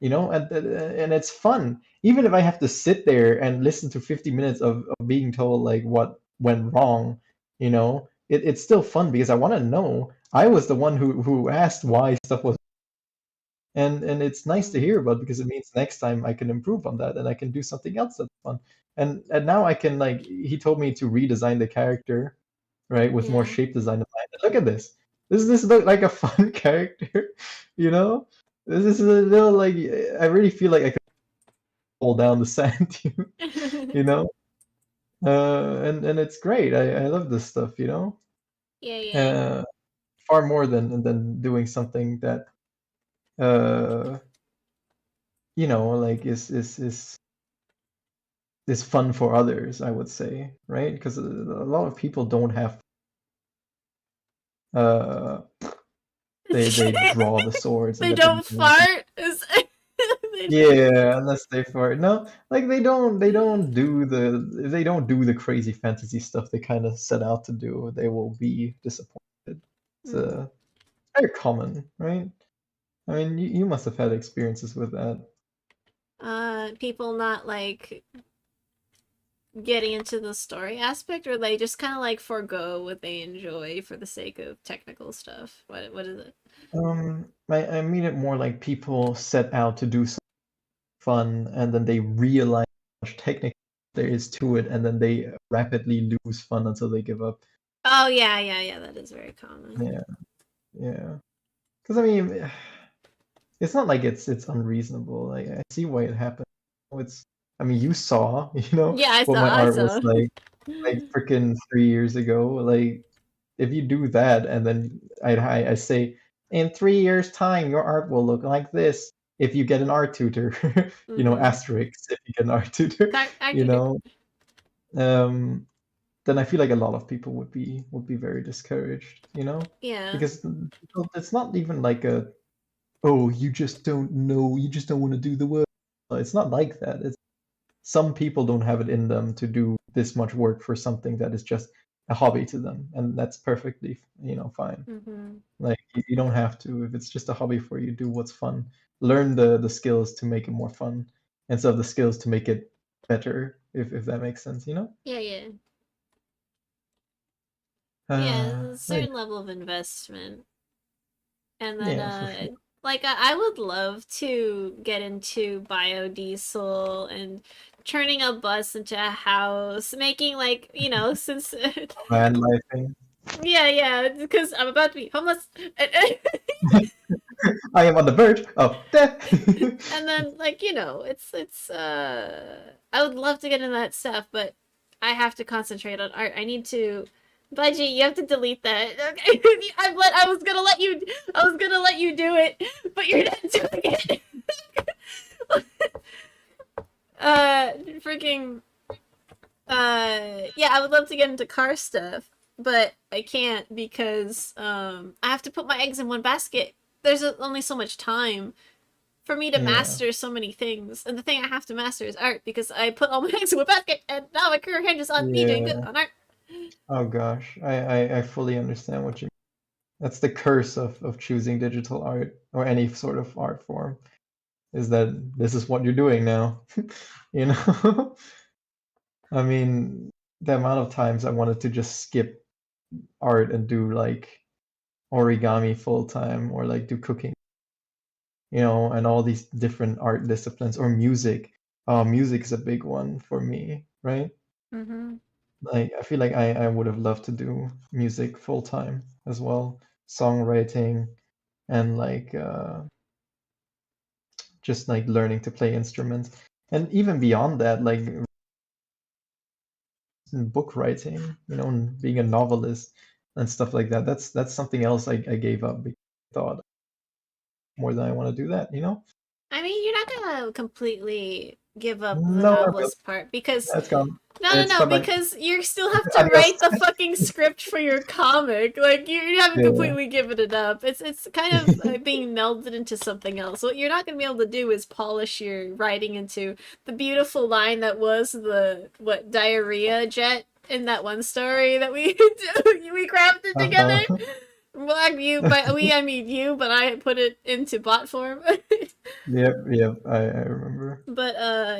S2: You know, and it's fun. Even if I have to sit there and listen to 50 minutes of being told like what went wrong, you know, it's still fun because I want to know. I was the one who asked why stuff was and it's nice to
S1: Mm.
S2: hear about because it means next time I can improve on that and I can do something else that's fun. And now I can like he told me to redesign the character, right, with more
S1: Yeah.
S2: shape design in mind. And look at this. This look like a fun character, you know? This is a little like I really feel like I could fall down the sand dune, you know? And it's great. I love this stuff, you know?
S1: Yeah, yeah.
S2: Uh, far more than doing something that uh you know like is fun for others, I would say, right? Because a lot of people don't have uh they draw the swords and
S1: They
S2: then they
S1: don't
S2: use them.
S1: fart. They don't.
S2: Yeah, unless they for no, like they don't do the crazy fantasy stuff they kind of set out to do. They will be disappointed. It's
S1: Mm.
S2: very common, right? I mean, you must have had experiences with that.
S1: People not like getting into the story aspect, or they just kind of like forego what they enjoy for the sake of technical stuff. What is it?
S2: I mean it more like people set out to do fun and then they realize how much technical there is to it and then they rapidly lose fun until they give up.
S1: Oh yeah, yeah, yeah. That is very common.
S2: Yeah, yeah. Because I mean, it's not like it's unreasonable. Like I see why it happened. It's I mean, you saw, you know,
S1: Yeah, I
S2: what
S1: saw.
S2: my
S1: I
S2: art was
S1: saw.
S2: like freaking 3 years ago. Like if you do that and then I say in 3 years time your art will look like this if you get an art tutor, you know,
S1: Mm-hmm.
S2: asterisks if you get an art tutor, you
S1: Accurate.
S2: know, um, then I feel like a lot of people would be very discouraged, you know,
S1: Yeah.
S2: because it's not even like a oh you just don't know you just don't want to do the work. It's not like that. It's some people don't have it in them to do this much work for something that is just a hobby to them, and that's perfectly you know fine.
S1: Mm-hmm.
S2: Like you don't have to if it's just a hobby for you. Do what's fun. Learn the skills to make it more fun instead of the skills to make it better. If that makes sense, you know.
S1: Yeah, yeah. Yeah,
S2: Uh,
S1: there's a
S2: yeah,
S1: certain level of investment. And then,
S2: yeah, for sure.
S1: like, I would love to get into biodiesel and turning a bus into a house, making, like, since.
S2: Van lifing.
S1: Yeah, yeah, because I'm about to be homeless.
S2: I am on the verge of death.
S1: And then, like, I would love to get into that stuff, but I have to concentrate on art. I need to. Budgie, you have to delete that. Okay. I was gonna let you do it, but you're not doing it. Freaking yeah, I would love to get into car stuff, but I can't because I have to put my eggs in one basket. there's only so much time for me to
S2: Yeah.
S1: master so many things. And the thing I have to master is art because I put all my eggs in a basket and now my career hinges on me doing good
S2: Yeah.
S1: on art.
S2: Oh gosh, I fully understand what you mean. That's the curse of choosing digital art or any sort of art form, is that this is what you're doing now. You know? I mean, the amount of times I wanted to just skip art and do like origami full time or like do cooking, and all these different art disciplines or music. Music is a big one for me, right?
S1: Mm-hmm.
S2: Like I feel like I would have loved to do music full time as well, songwriting and like just like learning to play instruments. And even beyond that, like book writing, and being a novelist and stuff like that. That's something else I gave up because I thought more than I want to do that.
S1: I mean, you're not gonna completely give up the
S2: No, I will.
S1: novelist part because
S2: That's gone.
S1: no,
S2: It's got like
S1: because you still have to
S2: adios.
S1: write the fucking script for your comic. Like you haven't
S2: Yeah.
S1: completely given it up. It's kind of being melded into something else. What you're not gonna be able to do is polish your writing into the beautiful line that was the diarrhea jet in that one story that we we crafted together.
S2: Uh-huh.
S1: Well, by we I mean you, but I put it into bot form.
S2: Yep, I remember.
S1: But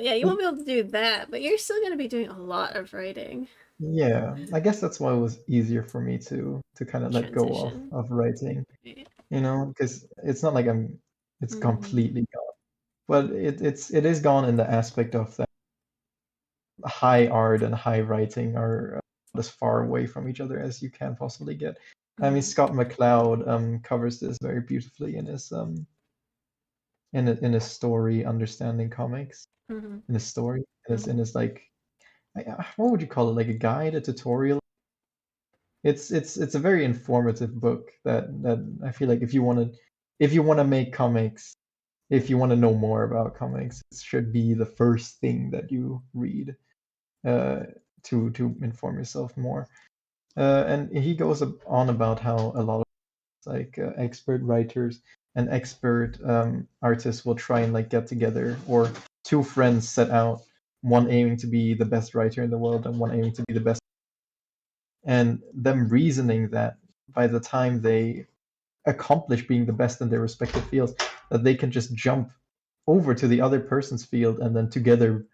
S1: yeah, you won't be able to do that, but you're still gonna be doing a lot of writing.
S2: Yeah, I guess that's why it was easier for me to kind of let go of
S1: Transition.
S2: of writing, because it's not like it's
S1: Mm-hmm.
S2: completely gone, but it is gone in the aspect of that high art and high writing are as far away from each other as you can possibly get. I mean,
S1: Mm-hmm.
S2: Scott McCloud covers this very beautifully in his story, Understanding Comics,
S1: Mm-hmm.
S2: in his story, in
S1: Mm-hmm.
S2: his like, what would you call it, like a guide, a tutorial. It's a very informative book that I feel like if you want to make comics, if you want to know more about comics, it should be the first thing that you read uh, to inform yourself more. And he goes on about how a lot of like expert writers and expert artists will try and like get together, or two friends set out, one aiming to be the best writer in the world and one aiming to be the best, and them reasoning that by the time they accomplish being the best in their respective fields, that they can just jump over to the other person's field and then together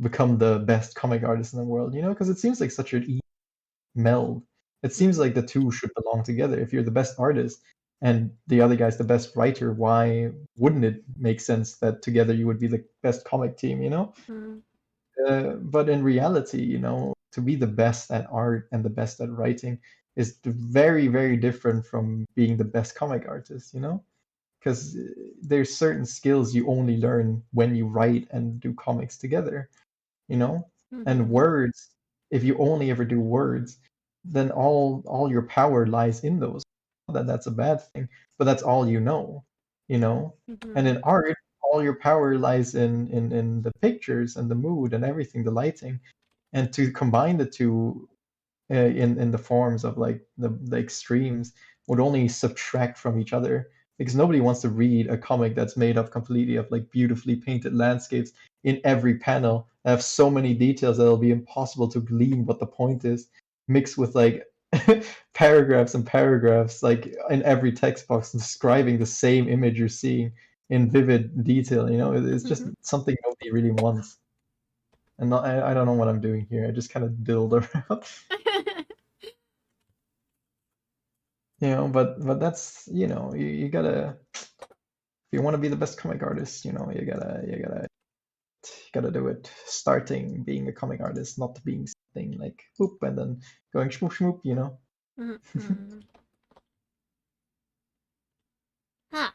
S2: become the best comic artist in the world, because it seems like such an easy meld. It seems
S1: Mm-hmm.
S2: like the two should belong together. If you're the best artist and the other guy's the best writer, why wouldn't it make sense that together you would be the best comic team?
S1: Mm-hmm.
S2: But in reality, to be the best at art and the best at writing is very, very different from being the best comic artist. Because there's certain skills you only learn when you write and do comics together, you know? And
S1: Mm-hmm.
S2: words, if you only ever do words, then all your power lies in those. Not that that's a bad thing, but that's all you know? And
S1: Mm-hmm.
S2: in art, all your power lies in the pictures and the mood and everything, the lighting. And to combine the two in the forms of like the extremes would only subtract from each other, because nobody wants to read a comic that's made up completely of like beautifully painted landscapes in every panel that have so many details that it'll be impossible to glean what the point is, mixed with like paragraphs and paragraphs like in every text box describing the same image you're seeing in vivid detail. It's just
S1: Mm-hmm.
S2: something nobody really wants. And I don't know what I'm doing here. I just kind of diddled around. But that's, you gotta, if you want to be the best comic artist, you gotta do it starting being a comic artist, not being something like whoop and then going shmoop shmoop.
S1: Mm-hmm. Huh.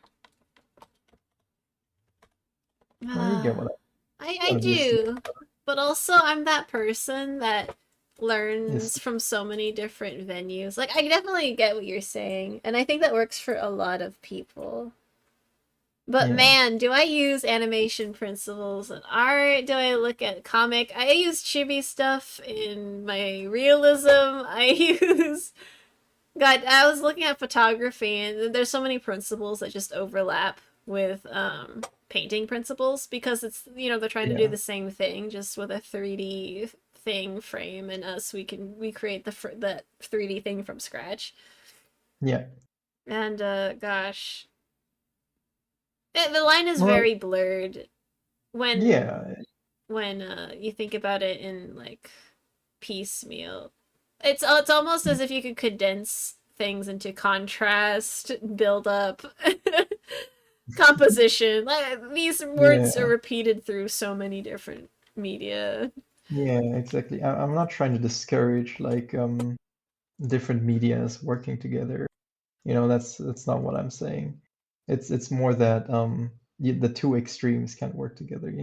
S2: Well, you get what
S1: I
S2: one of your
S1: do, but also I'm that person that
S2: is.
S1: learns from so many different venues. Like I definitely get what you're saying, and I think that works for a lot of people. But
S2: Yeah.
S1: man, do I use animation principles in art? Do I look at comic? I use chibi stuff in my realism. I use God, I was looking at photography, and there's so many principles that just overlap with painting principles because it's they're trying to do
S2: Yeah,
S1: the same thing just with a 3D thing frame, and us we create that 3D thing from scratch.
S2: yeah.
S1: And gosh, the line is
S2: Well,
S1: very blurred when
S2: yeah,
S1: you think about it in like piecemeal. It's almost as if you could condense things into contrast, build up, composition. Like these words are
S2: yeah,
S1: repeated through so many different media.
S2: yeah, exactly. I'm not trying to discourage like different medias working together. That's not what I'm saying. It's more that the two extremes can't work together,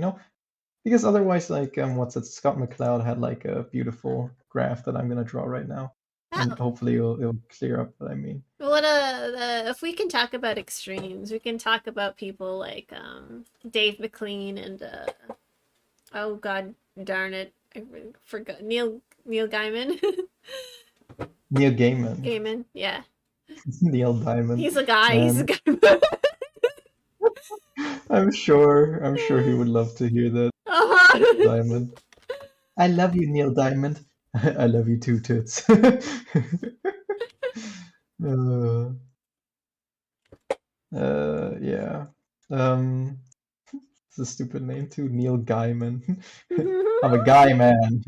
S2: because otherwise, like what's it? Scott McCloud had like a beautiful graph that I'm gonna draw right now, and
S1: Oh,
S2: hopefully it'll clear up what I mean.
S1: what if we can talk about extremes, we can talk about people like Dave McLean and oh god darn it, I forgot Neil Gaiman.
S2: Neil Gaiman,
S1: Gaiman, yeah.
S2: Neil Diamond,
S1: He's a guy. He's a
S2: man.
S1: guy.
S2: I'm sure he would love to hear that,
S1: Uh-huh.
S2: Diamond. I love you, Neil Diamond. I love you too, Toots. uh, yeah. Um, it's a stupid name too, Neil Gaiman. I'm a guy man.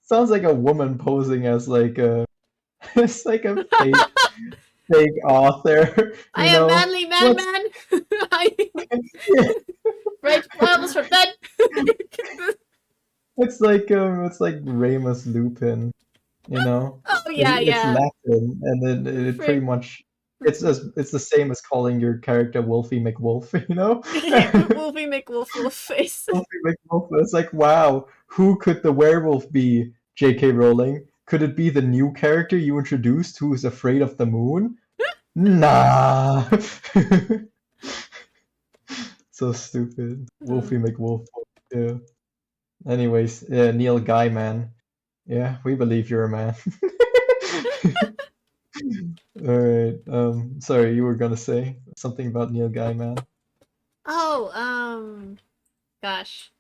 S2: Sounds like a woman posing as like a it's like a fake author,
S1: I am
S2: know?
S1: manly man
S2: What's
S1: man. I
S2: yeah,
S1: write poems for men.
S2: it's like Remus Lupin, you know?
S1: Oh yeah,
S2: It's
S1: yeah.
S2: Latin, and then it pretty
S1: Frick.
S2: much it's the same as calling your character Wolfie McWolf, you know?
S1: Wolfie McWolf Wolf face.
S2: Wolfie McWolf. It's like, wow, who could the werewolf be, J.K. Rowling? Could it be the new character you introduced who is afraid of the moon? Nah. So stupid. Wolfie
S1: Mm.
S2: McWolf. Yeah. Anyways, yeah, Neil Gaiman. Yeah, we believe you're a man. All right. Sorry, you were gonna say something about Neil Gaiman.
S1: Oh, gosh.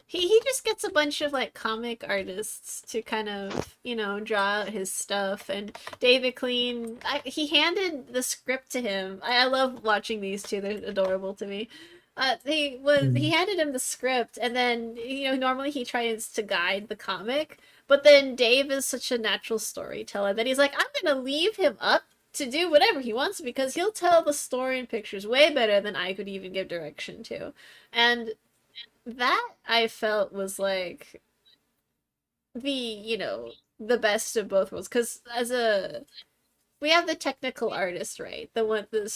S1: He just gets a bunch of like comic artists to kind of draw out his stuff. And David Clean, he handed the script to him. I love watching these two; they're adorable to me. He
S2: Mm.
S1: handed him the script, and then normally he tries to guide the comic, but then Dave is such a natural storyteller that he's like, I'm gonna leave him up to do whatever he wants because he'll tell the story and pictures way better than I could even give direction to. And that I felt was like the best of both worlds because as a we have the technical artist, right, the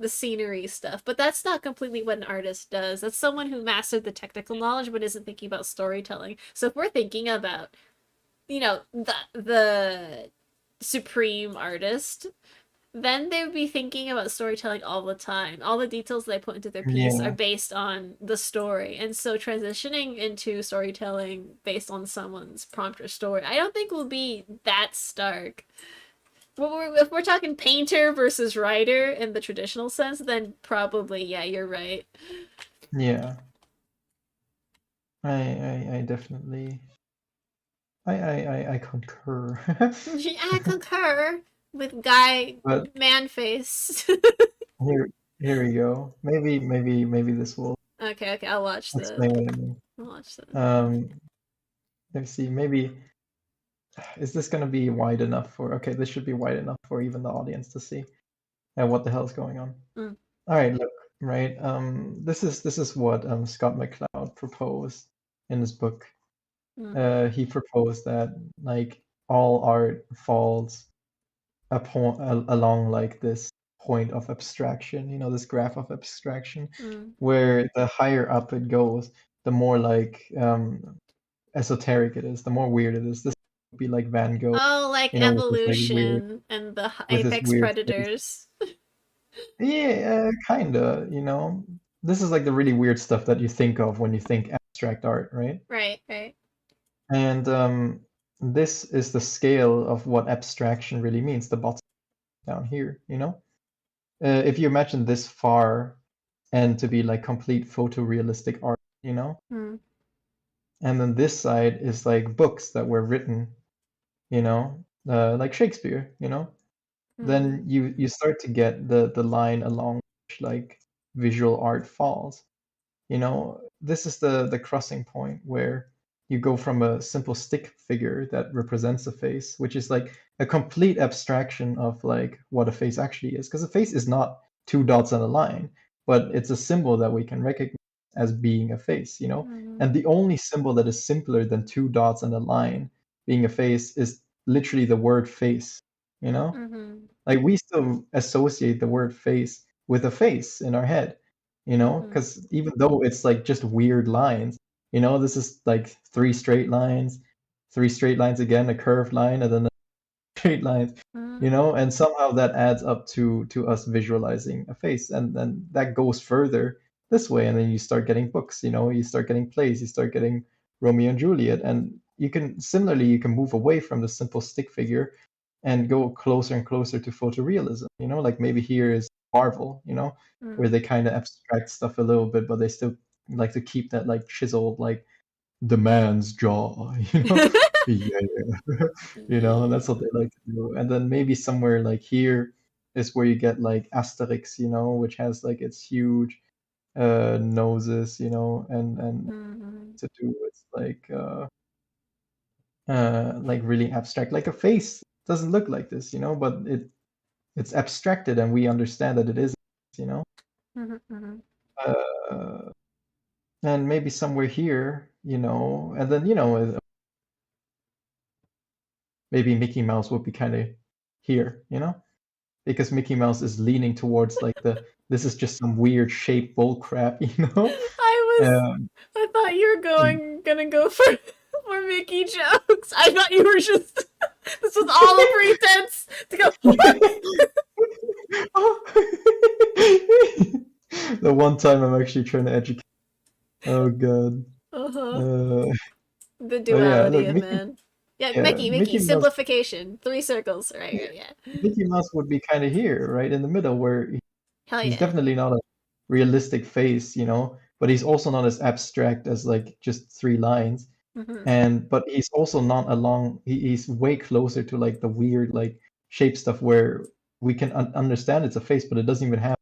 S1: scenery stuff, but that's not completely what an artist does. That's someone who mastered the technical knowledge but isn't thinking about storytelling. So if we're thinking about the supreme artist, then they would be thinking about storytelling all the time. All the details they put into their piece are
S2: Yeah,
S1: based on the story. And so transitioning into storytelling based on someone's prompt or story, I don't think will be that stark. If we're talking painter versus writer in the traditional sense, then probably, yeah, you're right.
S2: yeah. I definitely I concur.
S1: I concur with Guy
S2: But
S1: Manface.
S2: here here we go. Maybe this will
S1: Okay, okay, I'll watch
S2: explain what I mean.
S1: I'll watch the.
S2: Um, let's see. Maybe is this gonna be wide enough for? Okay, this should be wide enough for even the audience to see. And what the hell is going on?
S1: Mm,
S2: All right, look, right. This is what Scott McCloud proposed in his book.
S1: mm,
S2: He proposed that like all art falls along like this point of abstraction, this graph of abstraction,
S1: mm.
S2: where the higher up it goes, the more like esoteric it is, the more weird it is. This would be like Van Gogh,
S1: Oh, like
S2: with his like weird,
S1: evolution and the
S2: with his
S1: apex
S2: weird face.
S1: predators.
S2: Yeah, kinda. This is like the really weird stuff that you think of when you think abstract art, right?
S1: Right, right.
S2: And this is the scale of what abstraction really means, the bottom down here, you know? If you imagine this far and to be like complete photorealistic art, you know?
S1: Mm.
S2: And then this side is like books that were written, you know, like Shakespeare, you know? Then
S1: Mm.
S2: you start to get the line along which like visual art falls. You know, this is the crossing point where you go from a simple stick figure that represents a face, which is like a complete abstraction of like what a face actually is. Because a face is not two dots on a line, but it's a symbol that we can recognize as being a face, you know?
S1: Mm.
S2: And the only symbol that is simpler than two dots and a line being a face is literally the word face, you know?
S1: Mm.
S2: Like we still associate the word face with a face in our head, you know,
S1: Mm.
S2: because even though it's like just weird lines, you know, this is like three straight lines again, a curved line, and then straight lines, you
S1: Mm.
S2: know, and somehow that adds up to us visualizing a face, and then that goes further this way, and then you start getting books, you know, you start getting plays, you start getting Romeo and Juliet, and you can move away from the simple stick figure and go closer and closer to photorealism, you know, like maybe here is Marvel, you know, where
S1: Mm.
S2: they kind of abstract stuff a little bit, but they still like to keep that like chiseled, like the man's jaw, you know, yeah, you know, and
S1: Yeah.
S2: that's what they like to do. And then maybe somewhere like here is where you get like Asterix, you know, which has like its huge noses, you know, and
S1: Mm.
S2: to do with like really abstract. Like a face doesn't look like this, you know, but it's abstracted and we understand that it is, you know.
S1: Mm. Mm.
S2: Uh, and maybe somewhere here, you know, and then you know maybe Mickey Mouse would be kind of here, you know, because Mickey Mouse is leaning towards like the this is just some weird shape bull crap, you know. Um,
S1: I thought you were gonna go for Mickey jokes. I thought you were just this was all a pretense to go.
S2: the one time I'm actually trying to educate. Oh God.
S1: Uh-huh.
S2: Uh,
S1: The
S2: but yeah,
S1: duality
S2: look,
S1: of man. Yeah,
S2: Yeah,
S1: Mickey,
S2: Mickey Mouse,
S1: simplification. Three circles. Right,
S2: yeah,
S1: right, yeah.
S2: Mickey Mouse would be kind of here, right in the middle, where
S1: Hell
S2: he's
S1: yeah.
S2: definitely not a realistic face, you know, but he's also not as abstract as like just three lines.
S1: Mm-hmm.
S2: And but he's also not along. He's way closer to like the weird like shape stuff where we can understand it's a face, but it doesn't even have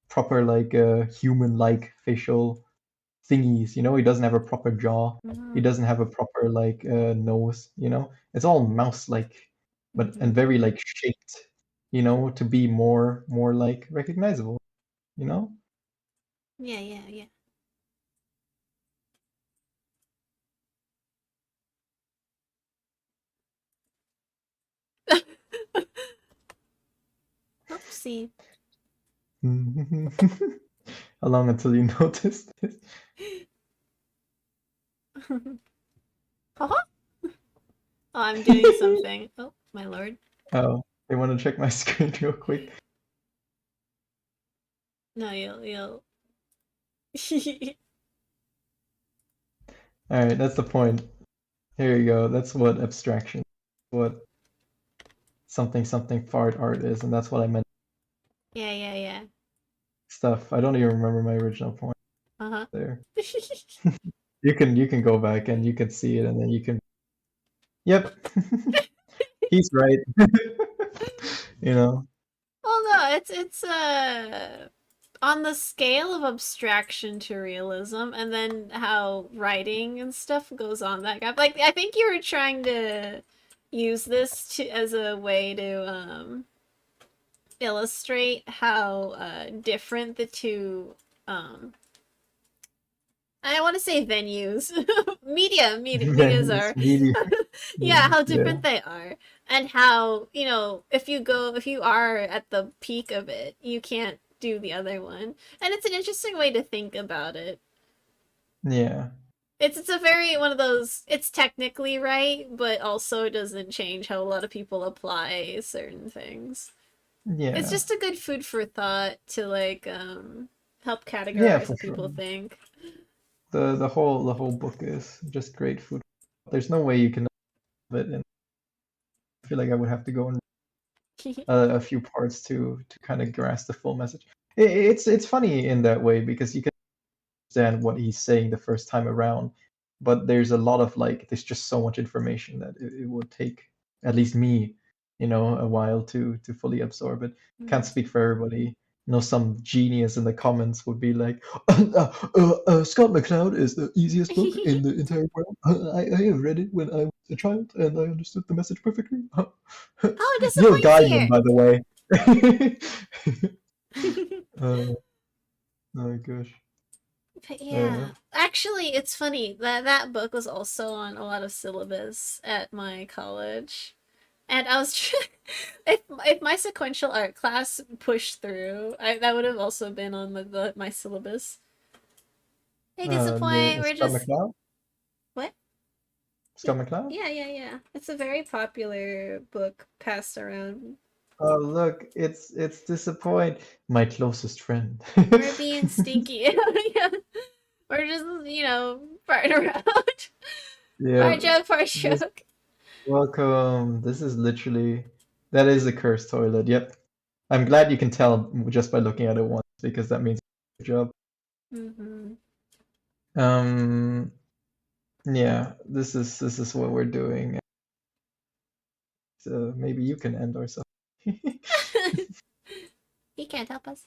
S2: proper like human-like facial thingies. You know, he doesn't have a proper jaw. He
S1: Mm-hmm.
S2: doesn't have a proper like nose. You know, it's all mouse-like, but and
S1: Mm-hmm.
S2: very like shaped. You know, to be more like recognizable. You know.
S1: Yeah, yeah, yeah. Oopsie.
S2: How long until you notice this?
S1: Haha. Oh, I'm doing something. Oh, my lord.
S2: Oh, they want to check my screen real quick.
S1: No, you'll.
S2: All right, that's the point. Here you go. That's what abstraction, what something something fart art is, and that's what I meant.
S1: Yeah, yeah, yeah.
S2: Stuff. I don't even remember my original point
S1: Uh-huh.
S2: there. You can go back and you can see it, and then you can. Yep, he's right. You know.
S1: Well, no, it's on the scale of abstraction to realism, and then how writing and stuff goes on that gap. Like, I think you were trying to use this to as a way to illustrate how different the two I want to say venues, medias
S2: Venues,
S1: are.
S2: media.
S1: Yeah, how
S2: Yeah.
S1: different they are, and how if you are at the peak of it, you can't do the other one, and it's an interesting way to think about it.
S2: Yeah.
S1: It's a very one of those. It's technically right, but also doesn't change how a lot of people apply certain things. It's
S2: Yeah.
S1: just a good food for thought to help
S2: Yeah,
S1: categorize
S2: for
S1: what
S2: sure.
S1: people think.
S2: The whole book is just great food. There's no way you can it, and I feel like I would have to go in a few parts to kind of grasp the full message. It's funny in that way because you can understand what he's saying the first time around, but there's a lot of like there's just so much information that it would take at least me, a while to fully absorb it. Can't speak for everybody. Some genius in the comments would be like, Scott McCloud is the easiest book in the entire world. I have read it when I was a child and I understood the message perfectly.
S1: Oh,
S2: Neil
S1: disappoints
S2: Gaiman,
S1: here.
S2: by the way. uh, oh gosh.
S1: But
S2: Uh,
S1: yeah, actually, it's funny that that book was also on a lot of syllabus at my college, and I was if my sequential art class pushed through, that would have also been on my syllabus. Hey, disappoint. We're
S2: Scott
S1: just
S2: McCloud?
S1: what?
S2: Scott McCloud?
S1: Yeah. It's a very popular book passed around.
S2: Oh, look, it's disappoint. My closest friend.
S1: We're being stinky. Yeah. We're just, farting around.
S2: Yeah,
S1: Part joke, part
S2: this
S1: joke.
S2: welcome. This is literally that is a cursed toilet. Yep. I'm glad you can tell just by looking at it once because that means good job.
S1: Mm-hmm.
S2: Um, yeah, this is what we're doing. So maybe you can end or something.
S1: He can't help us.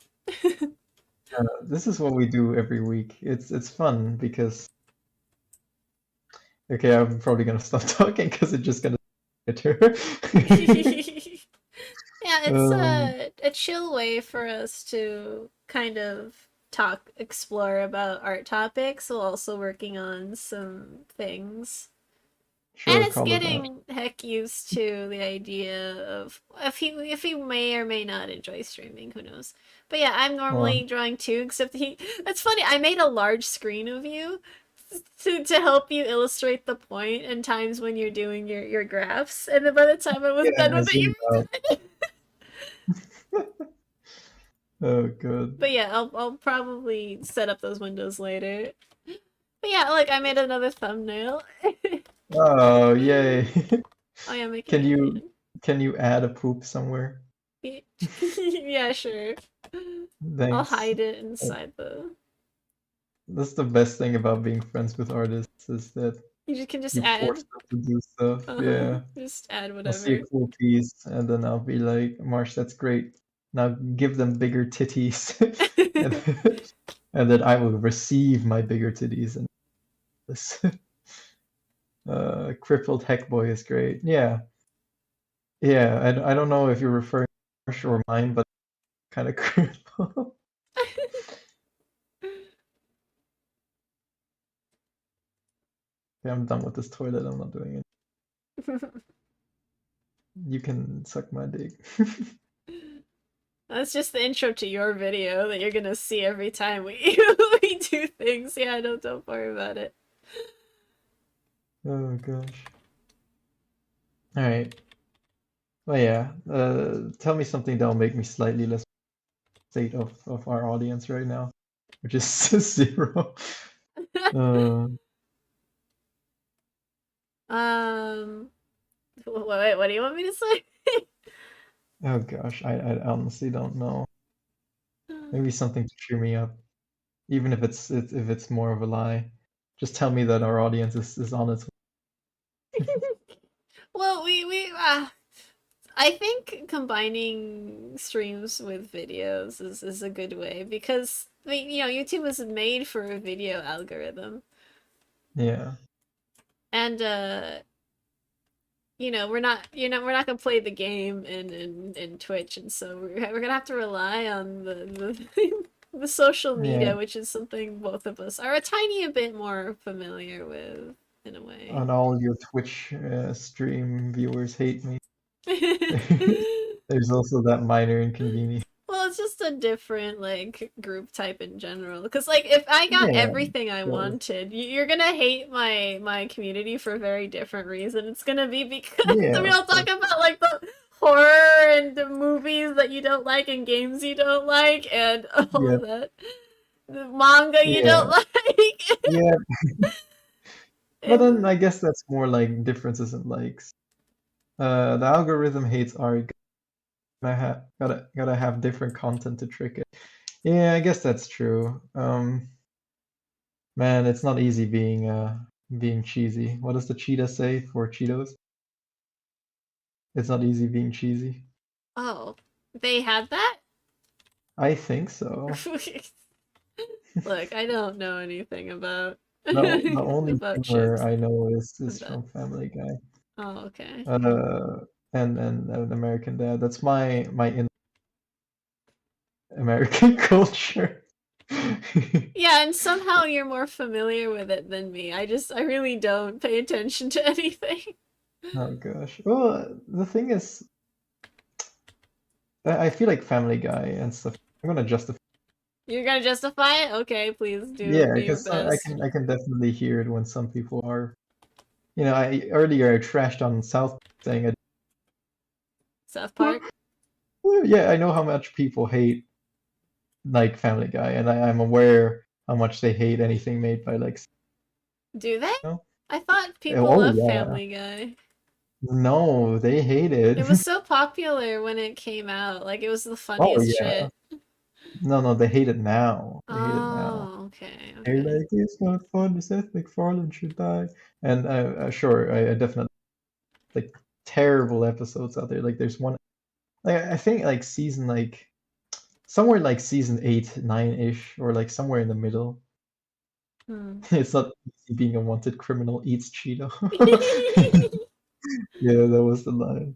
S2: This is what we do every week. It's fun because okay, I'm probably gonna stop talking because it's just gonna get her.
S1: Yeah, it's
S2: Um,
S1: a chill way for us to kind of explore about art topics while also working on some things. And
S2: sure,
S1: it's
S2: call it that.
S1: getting heck used to the idea of if he may or may not enjoy streaming, who knows. But yeah, I'm
S2: Well,
S1: normally drawing too, except he that's funny, I made a large screen of you to help you illustrate the point in times when you're doing your graphs, and then by the time I was
S2: yeah,
S1: done
S2: I
S1: with it, you
S2: zoomed
S1: were
S2: out.
S1: done.
S2: Oh, good.
S1: But yeah, I'll probably set up those windows later. But yeah, like I made another thumbnail.
S2: Oh, yay.
S1: Oh yeah, I'm making
S2: Can you
S1: animation.
S2: can you add a poop somewhere?
S1: Yeah, sure. I'll
S2: Thanks.
S1: hide it
S2: Uh,
S1: inside the.
S2: That's the best thing about being friends with artists is that
S1: You can just
S2: you
S1: add.
S2: force them to do stuff.
S1: Uh-huh.
S2: Yeah.
S1: Just add
S2: I'll see a
S1: whatever.
S2: cool piece and then I'll be like, Marsh, that's great. Now give them bigger titties. and, and then I will receive my bigger titties and this crippled heck boy is great. Yeah. Yeah. I don't know if you're referring to Marsh or mine, but kind of crippled. Okay, I'm done with this toilet. I'm not doing it. You can suck my dick.
S1: That's just the intro to your video that you're gonna see every time we we do things. Yeah, don't worry about it.
S2: Oh gosh. All right. Well, yeah. Tell me something that'll make me slightly less state of our audience right now, which is zero. Uh,
S1: um, wait, what do you want me to say?
S2: oh gosh, I honestly don't know. Maybe something to cheer me up, even if it's more of a lie. Just tell me that our audience is on its
S1: Well, we I think combining streams with videos is a good way because I mean, YouTube was made for a video algorithm.
S2: yeah.
S1: And we're not gonna play the game in Twitch, and so we're gonna have to rely on the social
S2: Yeah.
S1: media, which is something both of us are a tiny bit more familiar with in a way.
S2: And all your Twitch stream viewers hate me. There's also that minor inconvenience.
S1: Well, it's just a different like group type in general. Because like if I got
S2: Yeah,
S1: everything I
S2: sure.
S1: wanted, you're gonna hate my community for a very different reason. It's gonna be because
S2: Yeah,
S1: we
S2: of
S1: all talk
S2: course.
S1: about like the horror and the movies that you don't like and games you don't like and all
S2: Yeah,
S1: of that. The manga you don't
S2: yeah,
S1: like.
S2: yeah. But then I
S1: And
S2: guess that's more like differences in likes. The algorithm hates Ari. Gotta have different content to trick it. Yeah, I guess that's true. Man, it's not easy being cheesy. What does the cheetah say for Cheetos? It's not easy being cheesy.
S1: oh, they had that?
S2: I think so.
S1: Look, I don't know anything about
S2: The only
S1: about
S2: humor
S1: chips.
S2: I know is
S1: That.
S2: from Family Guy.
S1: Oh, okay.
S2: And an American Dad. That's my in American culture.
S1: Yeah, and somehow you're more familiar with it than me. I really don't pay attention to anything.
S2: Oh gosh. Well, the thing is, I feel like Family Guy and stuff. I'm gonna justify.
S1: You're gonna justify it? Okay, please
S2: Yeah,
S1: do your
S2: because I
S1: best.
S2: can definitely hear it when some people are. I earlier I trashed on South saying I.
S1: South Park?
S2: Well, yeah, I know how much people hate like Family Guy, and I'm aware how much they hate anything made by like.
S1: Do they?
S2: You know?
S1: I thought people
S2: Oh
S1: love
S2: yeah,
S1: Family Guy.
S2: no, they hate it.
S1: It was so popular when it came out. Like it was the
S2: Oh
S1: funniest
S2: yeah,
S1: shit.
S2: no, they hate it now. They hate it now.
S1: Oh, okay,
S2: They're
S1: okay.
S2: like, it's not fun. Seth MacFarlane should die. And sure, I definitely like terrible episodes out there. Like there's one, like I think like season like somewhere like season 8, 9-ish, or like somewhere in the middle.
S1: Hmm.
S2: It's not easy being a wanted criminal eats Cheeto. Yeah, that was the line.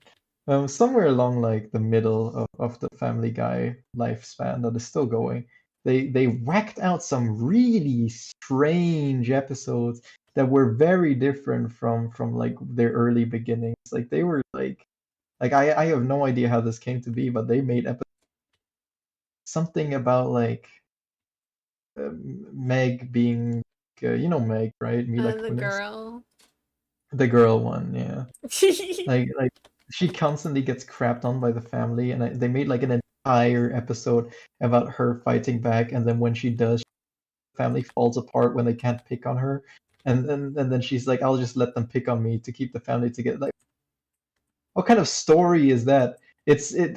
S2: Somewhere along like the middle of the Family Guy lifespan that is still going, they whacked out some really strange episodes that were very different from like their early beginnings. Like they were like I have no idea how this came to be, but they made something about like Meg being Meg, right? Mila
S1: The
S2: Kunis,
S1: girl.
S2: the girl one, yeah. Like she constantly gets crapped on by the family, and they made like an entire episode about her fighting back, and then when she does, family falls apart when they can't pick on her, and then she's like, I'll just let them pick on me to keep the family together. Like, what kind of story is that?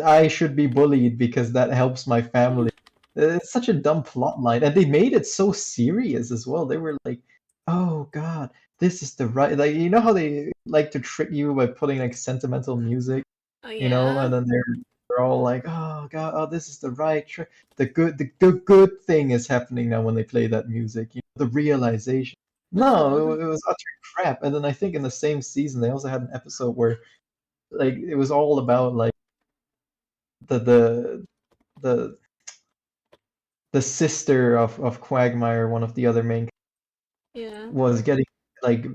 S2: I should be bullied because that helps my family. It's such a dumb plot line, and they made it so serious as well. They were like, "Oh God, this is the right." Like you know how they like to trick you by putting like sentimental music,
S1: Oh yeah.
S2: and then they're all like, "Oh God, oh this is the right trick. The good thing is happening now when they play that music. The realization." No, it was utter crap. And then I think in the same season they also had an episode where like it was all about like the the the the sister of Quagmire, one of the other main,
S1: Yeah.
S2: was getting like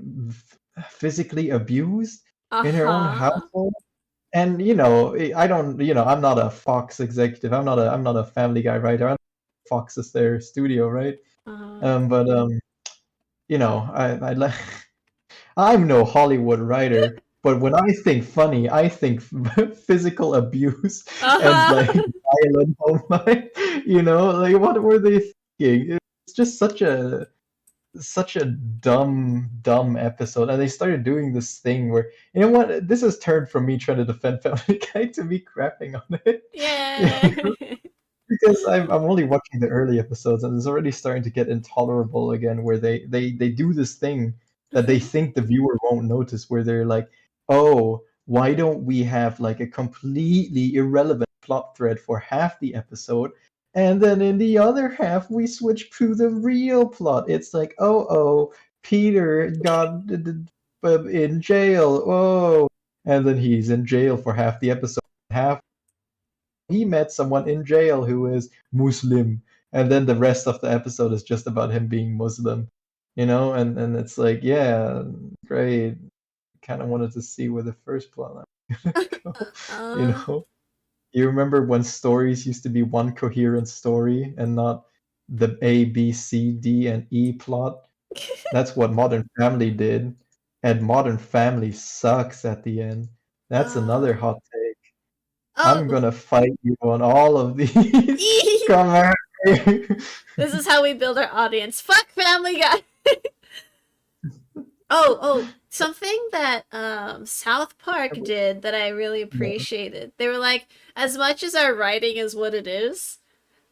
S2: physically abused in her own
S1: Uh-huh.
S2: household. And I don't, I'm not a Fox executive. I'm not a Family Guy writer. Fox is their studio, right?
S1: Uh-huh.
S2: But I like I'm no Hollywood writer, but when I think funny, I think physical abuse and like
S1: Uh-huh.
S2: violent home life. Like what were they thinking? It's just such a dumb episode, and they started doing this thing where what this has turned from me trying to defend Family Guy to me crapping on it.
S1: Yeah.
S2: Because I'm only watching the early episodes, and it's already starting to get intolerable again, where they do this thing that they think the viewer won't notice, where they're like, oh, why don't we have like a completely irrelevant plot thread for half the episode, and then in the other half we switch to the real plot. It's like, oh, Peter got in jail, oh, and then he's in jail for half the episode. Half he met someone in jail who is Muslim, and then the rest of the episode is just about him being Muslim, and it's like, yeah, great. Kind of wanted to see where the first plot line was gonna go, you
S1: Uh,
S2: know. You remember when stories used to be one coherent story and not the A, B, C, D, and E plot? That's what Modern Family did, and Modern Family sucks at the end. That's another
S1: uh,
S2: hot take. I'm
S1: oh,
S2: gonna fight you on all of these. Come at me.
S1: this is how we build our audience. Fuck Family Guy. Something that South Park did that I really
S2: Yeah,
S1: appreciated. They were like, as much as our writing is what it is,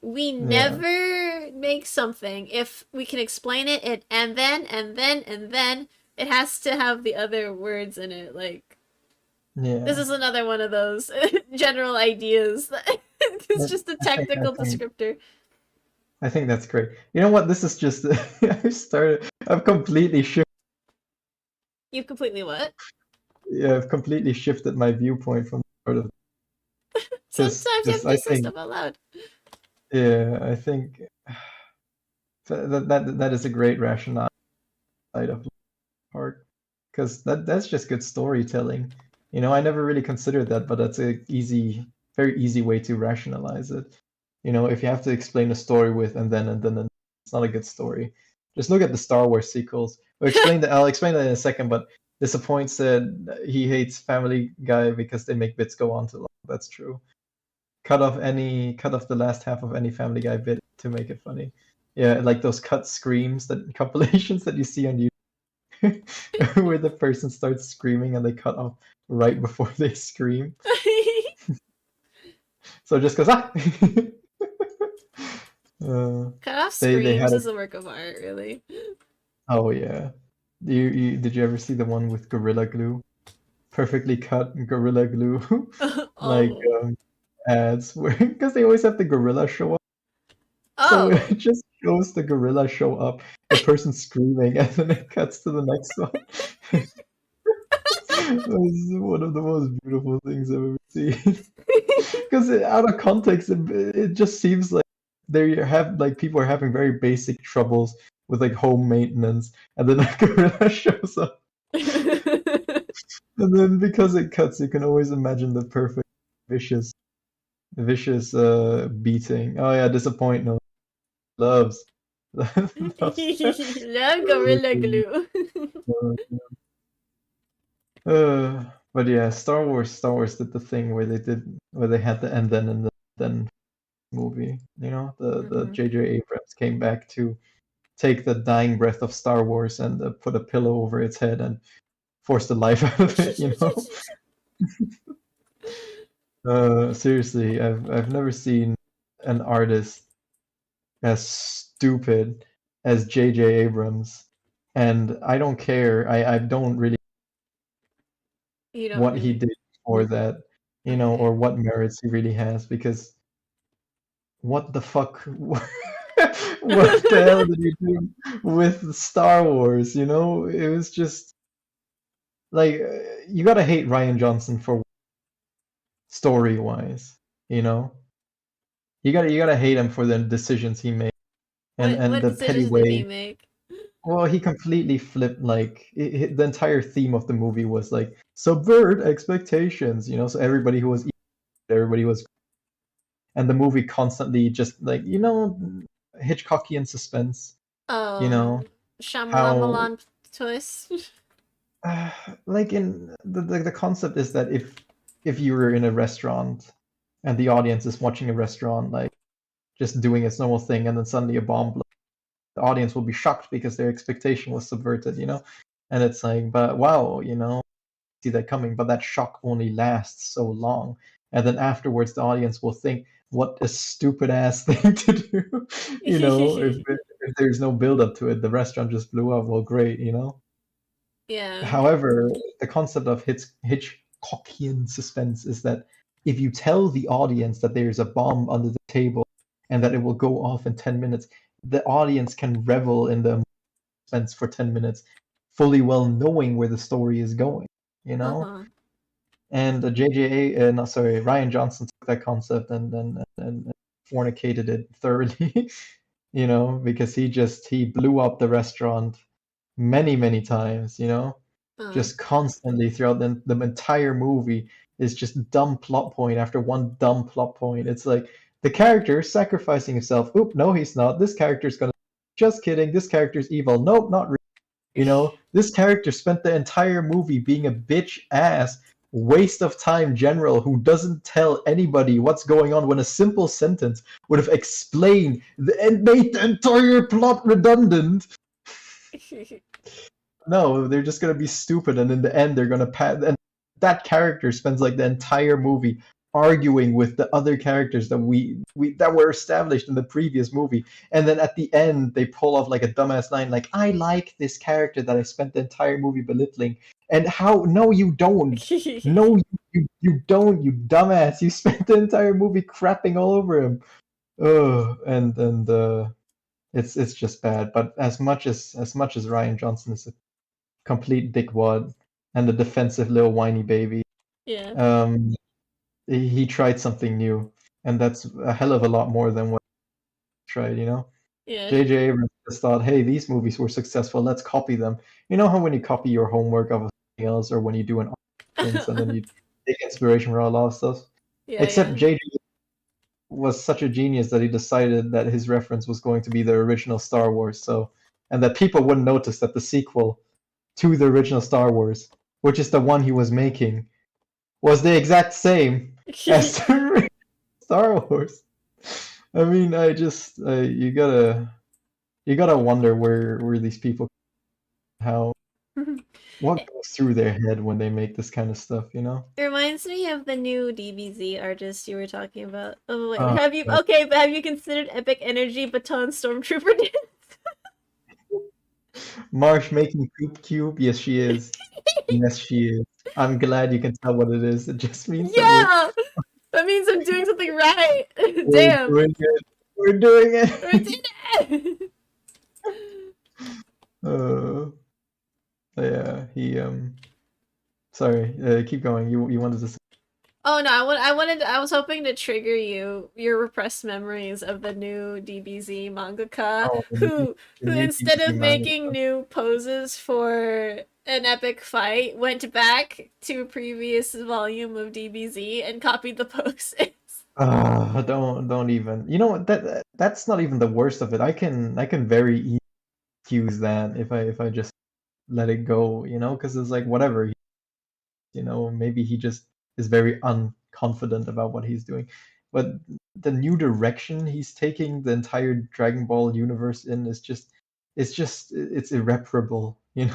S1: we
S2: yeah,
S1: never make something if we can explain it and then it has to have the other words in it. Like this
S2: yeah.
S1: is another one of those general ideas that it's
S2: That-
S1: just a
S2: I think I
S1: technical
S2: think
S1: descriptor.
S2: I think that's great. You know what? This is just I've completely shifted.
S1: You completely what?
S2: Yeah, I've completely shifted my viewpoint from sort of
S1: Sometimes you have
S2: because
S1: to
S2: I
S1: just say
S2: think
S1: stuff out loud.
S2: yeah, I think that is a great rationale side of part because that's just good storytelling. You know, I never really considered that, but that's a very easy way to rationalize it. You know, if you have to explain a story with and then it's not a good story. Just look at the Star Wars sequels. I'll explain that in a second, but Disappoint said he hates Family Guy because they make bits go on too long. That's true. Cut off the last half of any Family Guy bit to make it funny. Yeah, like those cut screams that compilations that you see on YouTube where the person starts screaming and they cut off right before they scream. So just goes ah. uh,
S1: Cut off
S2: they
S1: screams
S2: had a
S1: is a work of art, really.
S2: oh yeah. Did you ever see the one with Gorilla Glue? Perfectly cut Gorilla Glue, like
S1: Oh.
S2: ads where because they always have the gorilla show up. So
S1: Oh.
S2: it just shows the gorilla show up, the person screaming, and then it cuts to the next one. It's one of the most beautiful things I've ever seen. Because out of context, it just seems like they have like people are having very basic troubles with like home maintenance, and then a gorilla shows up, and then because it cuts, you can always imagine the perfect vicious, vicious beating. Oh yeah, disappointment loves loves.
S1: Love Gorilla Glue.
S2: But yeah, Star Wars did the thing where they had the and then movie. You know, the
S1: Hmm.
S2: J.J. Abrams came back to take the dying breath of Star Wars and put a pillow over its head and force the life out of it. You know, seriously, I've never seen an artist as stupid as J.J. Abrams, and I don't care. I don't really
S1: You don't
S2: what he
S1: really.
S2: did for that, you know,
S1: Okay.
S2: or what merits he really has because what the fuck what the hell did you do with Star Wars, you know? It was just like you gotta hate Ryan Johnson for story wise, you know? You gotta hate him for the decisions he made and
S1: What
S2: the petty
S1: decisions did he
S2: way.
S1: make?
S2: Well, he completely flipped like the entire theme of the movie was like subvert expectations, you know, so everybody was and the movie constantly just like Hitchcockian suspense, you know
S1: Oh,
S2: how
S1: Shyamalan twist.
S2: uh, like in the concept is that if you were in a restaurant and the audience is watching a restaurant like just doing its normal thing and then suddenly a bomb blows, the audience will be shocked because their expectation was subverted, you know, and it's like but wow, you know, see that coming, but that shock only lasts so long. And then afterwards, the audience will think, what a stupid ass thing to do. You know, if there's no build up to it, the restaurant just blew up. Well, great, you know.
S1: Yeah.
S2: However, the concept of Hitchcockian suspense is that if you tell the audience that there's a bomb under the table and that it will go off in 10 minutes, the audience can revel in the suspense for 10 minutes, fully well knowing where the story is going, you know?
S1: Uh-huh.
S2: And no, sorry, Ryan Johnson took that concept and fornicated it thoroughly, you know, because he blew up the restaurant many times, you know,
S1: Uh.
S2: just constantly throughout the entire movie is just dumb plot point after one dumb plot point. It's like the character sacrificing himself. Oop, no, he's not. This character's gonna. Just kidding. This character's evil. Nope, not really. You know, this character spent the entire movie being a bitch ass, waste of time general who doesn't tell anybody what's going on when a simple sentence would have explained and made the entire plot redundant. No, they're just gonna be stupid, and in the end, they're gonna pass. And that character spends like the entire movie arguing with the other characters that we that were established in the previous movie, and then at the end, they pull off like a dumbass line, like "I like this character that I spent the entire movie belittling," and how? No, you don't. No, you don't. You dumbass. You spent the entire movie crapping all over him. Oh, and it's just bad. But as much as Ryan Johnson is a complete dickwad and a defensive little whiny baby.
S1: Yeah.
S2: Um, he tried something new, and that's a hell of a lot more than what he tried.
S1: Yeah.
S2: J.J. Abrams just thought, hey, these movies were successful, let's copy them. You know how when you copy your homework of something else, or when you do an art things, and then you take inspiration from a lot of stuff?
S1: Yeah,
S2: Except
S1: yeah.
S2: J.J. was such a genius that he decided that his reference was going to be the original Star Wars, and that people wouldn't notice that the sequel to the original Star Wars, which is the one he was making, was the exact same as the original Star Wars. I mean, you gotta wonder where these people, how, what goes through their head when they make this kind of stuff.
S1: It reminds me of the new DBZ artist you were talking about. Oh wait,
S2: Uh,
S1: but have you considered Epic Energy Baton Stormtrooper Dance?
S2: Marsh making Coop Cube? Yes, she is. Yes, she is. I'm glad you can tell what it is. It just means that we're
S1: Yeah! That means I'm doing something right.
S2: we're
S1: Damn.
S2: doing it. We're doing
S1: I
S2: it.
S1: did it.
S2: uh, yeah, sorry, keep going. You wanted to say.
S1: Oh no, I was hoping to trigger your repressed memories of the new DBZ mangaka
S2: Oh, the
S1: who
S2: new
S1: instead
S2: DC
S1: of
S2: manga.
S1: making new poses for an epic fight went back to a previous volume of DBZ and copied the poses.
S2: Don't even. You know what? That's not even the worst of it. I can very easily excuse that if I just let it go. Because it's like whatever. Maybe he just is very unconfident about what he's doing. But the new direction he's taking the entire Dragon Ball universe in is it's irreparable. You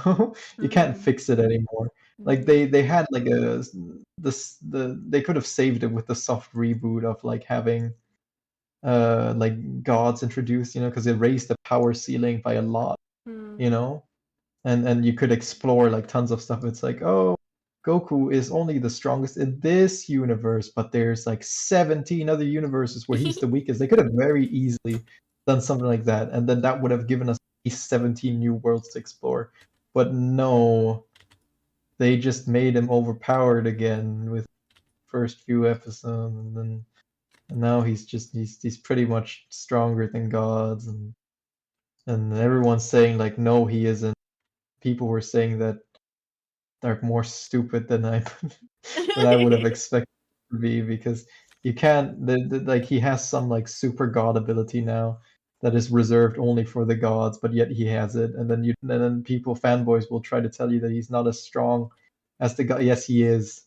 S2: can't
S1: Mm.
S2: fix it anymore. Like
S1: Mm.
S2: they had like they could have saved it with the soft reboot of like having like gods introduced, because it raised the power ceiling by a lot, you
S1: Mm.
S2: know and you could explore like tons of stuff. It's like, oh, Goku is only the strongest in this universe, but there's like 17 other universes where he's the weakest. They could have very easily done something like that, and then that would have given us at least 17 new worlds to explore. But no, they just made him overpowered again with first few episodes, and now he's pretty much stronger than gods, and everyone's saying like, no, he isn't. People were saying that they're more stupid than I than I would have expected to be, because you can't like he has some like super god ability now that is reserved only for the gods, but yet he has it, and then people fanboys will try to tell you that he's not as strong as the god. Yes, he is.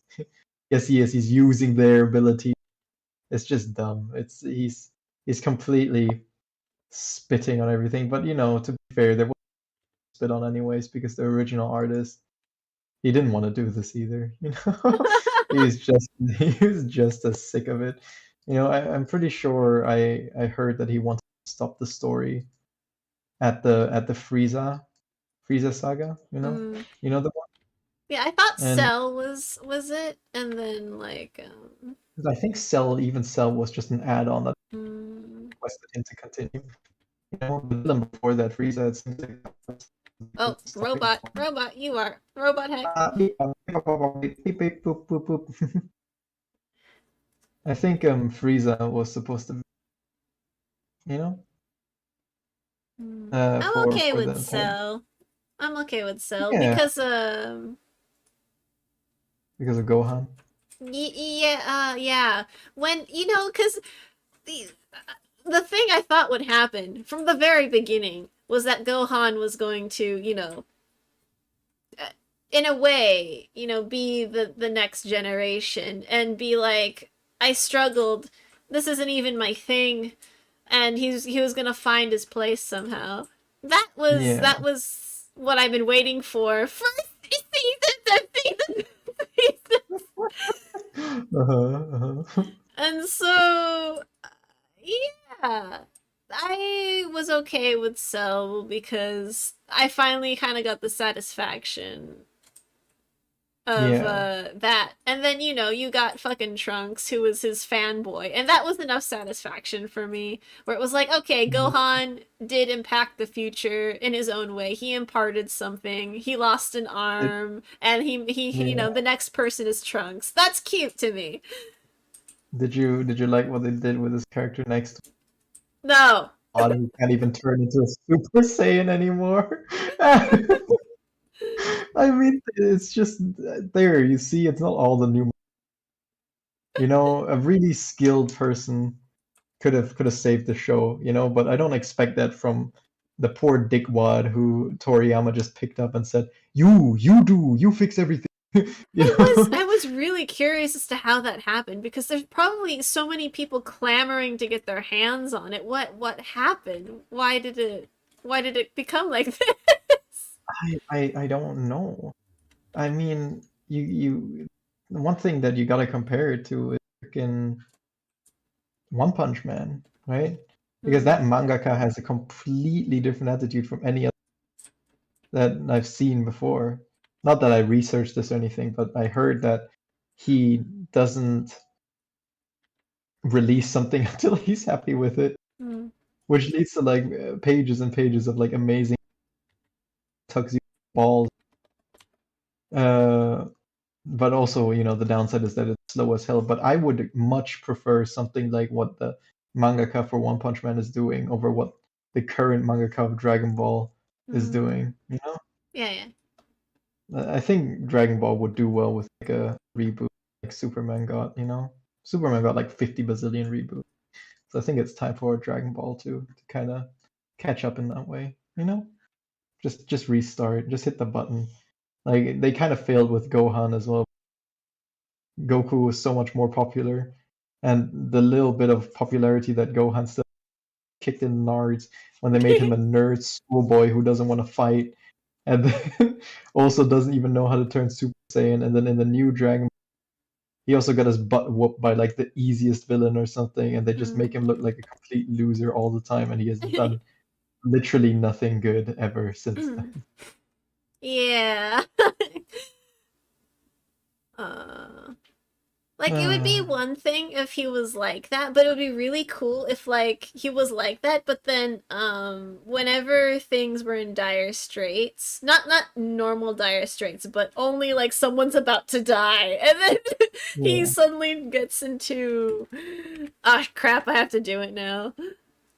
S2: Yes, he is. He's using their ability. It's just dumb. He's completely spitting on everything. But to be fair, there was spit on anyways, because the original artist, he didn't want to do this either. He was just he was just as sick of it. I'm pretty sure I heard that he wanted to stop the story at the Frieza saga.
S1: Mm.
S2: The one.
S1: Yeah, I thought
S2: And
S1: Cell was it, and then like
S2: 'cause I think Cell was just an add-on that
S1: mm.
S2: requested him to continue. The villain before that, Frieza, it seems like that was
S1: Oh,
S2: the story.
S1: robot, you are robot heck.
S2: Beep, beep, beep, boop, boop, boop. I think Frieza was supposed to, you know,
S1: Mm. I'm
S2: for
S1: okay
S2: the
S1: with
S2: entire.
S1: Cell. I'm okay with Cell
S2: Yeah,
S1: because
S2: because of Gohan.
S1: yeah, yeah, when because the the thing I thought would happen from the very beginning was that Gohan was going to uh, in a way be the next generation and be like, I struggled, this isn't even my thing, and he was gonna find his place somehow. That was
S2: Yeah,
S1: what I've been waiting for seasons and seasons and seasons.
S2: Uh-huh.
S1: And so, yeah, I was okay with Cell because I finally kind of got the satisfaction of
S2: Yeah.
S1: that. And then, you got fucking Trunks, who was his fanboy. And that was enough satisfaction for me, where it was like, okay,
S2: Mhm.
S1: Gohan did impact the future in his own way. He imparted something. He lost an
S2: Did,
S1: arm, and
S2: yeah.
S1: the next person is Trunks. That's cute to me.
S2: Did you like what they did with his character next
S1: No.
S2: on? He can't even turn into a Super Saiyan anymore. I mean, it's just there. You see, it's not all the new. A really skilled person could have saved the show. But I don't expect that from the poor dickwad who Toriyama just picked up and said, "You fix everything." You
S1: I
S2: know?
S1: was really curious as to how that happened because there's probably so many people clamoring to get their hands on it. What happened? Why did it become like this?
S2: I don't know. I mean, one thing that you gotta compare it to is freaking One Punch Man, right? Because
S1: Hmm.
S2: that mangaka has a completely different attitude from any other that I've seen before. Not that I researched this or anything, but I heard that he doesn't release something until he's happy with it,
S1: Hmm.
S2: which leads to like pages and pages of like amazing tuxedo balls. Uh, but also, the downside is that it's slow as hell. But I would much prefer something like what the mangaka for One Punch Man is doing over what the current mangaka of Dragon Ball is
S1: Hmm.
S2: doing.
S1: Yeah, yeah.
S2: I think Dragon Ball would do well with like a reboot like Superman got. Superman got like 50 bazillion reboots. So I think it's time for Dragon Ball to kind of catch up in that way. Just restart, just hit the button. Like they kind of failed with Gohan as well. Goku was so much more popular, and the little bit of popularity that Gohan still kicked in nards when they made him a nerd schoolboy who doesn't want to fight, and then also doesn't even know how to turn Super Saiyan. And then in the new Dragon, he also got his butt whooped by like the easiest villain or something, and they just
S1: Hmm.
S2: make him look like a complete loser all the time, and he has done literally nothing good ever since then.
S1: Yeah. uh Like, it would be
S2: Uh,
S1: one thing if he was like that, but it would be really cool if, like, he was like that, but then, whenever things were in dire straits, not normal dire straits, but only, like, someone's about to die, and then he
S2: yeah,
S1: suddenly gets into, ah, crap, I have to do it now.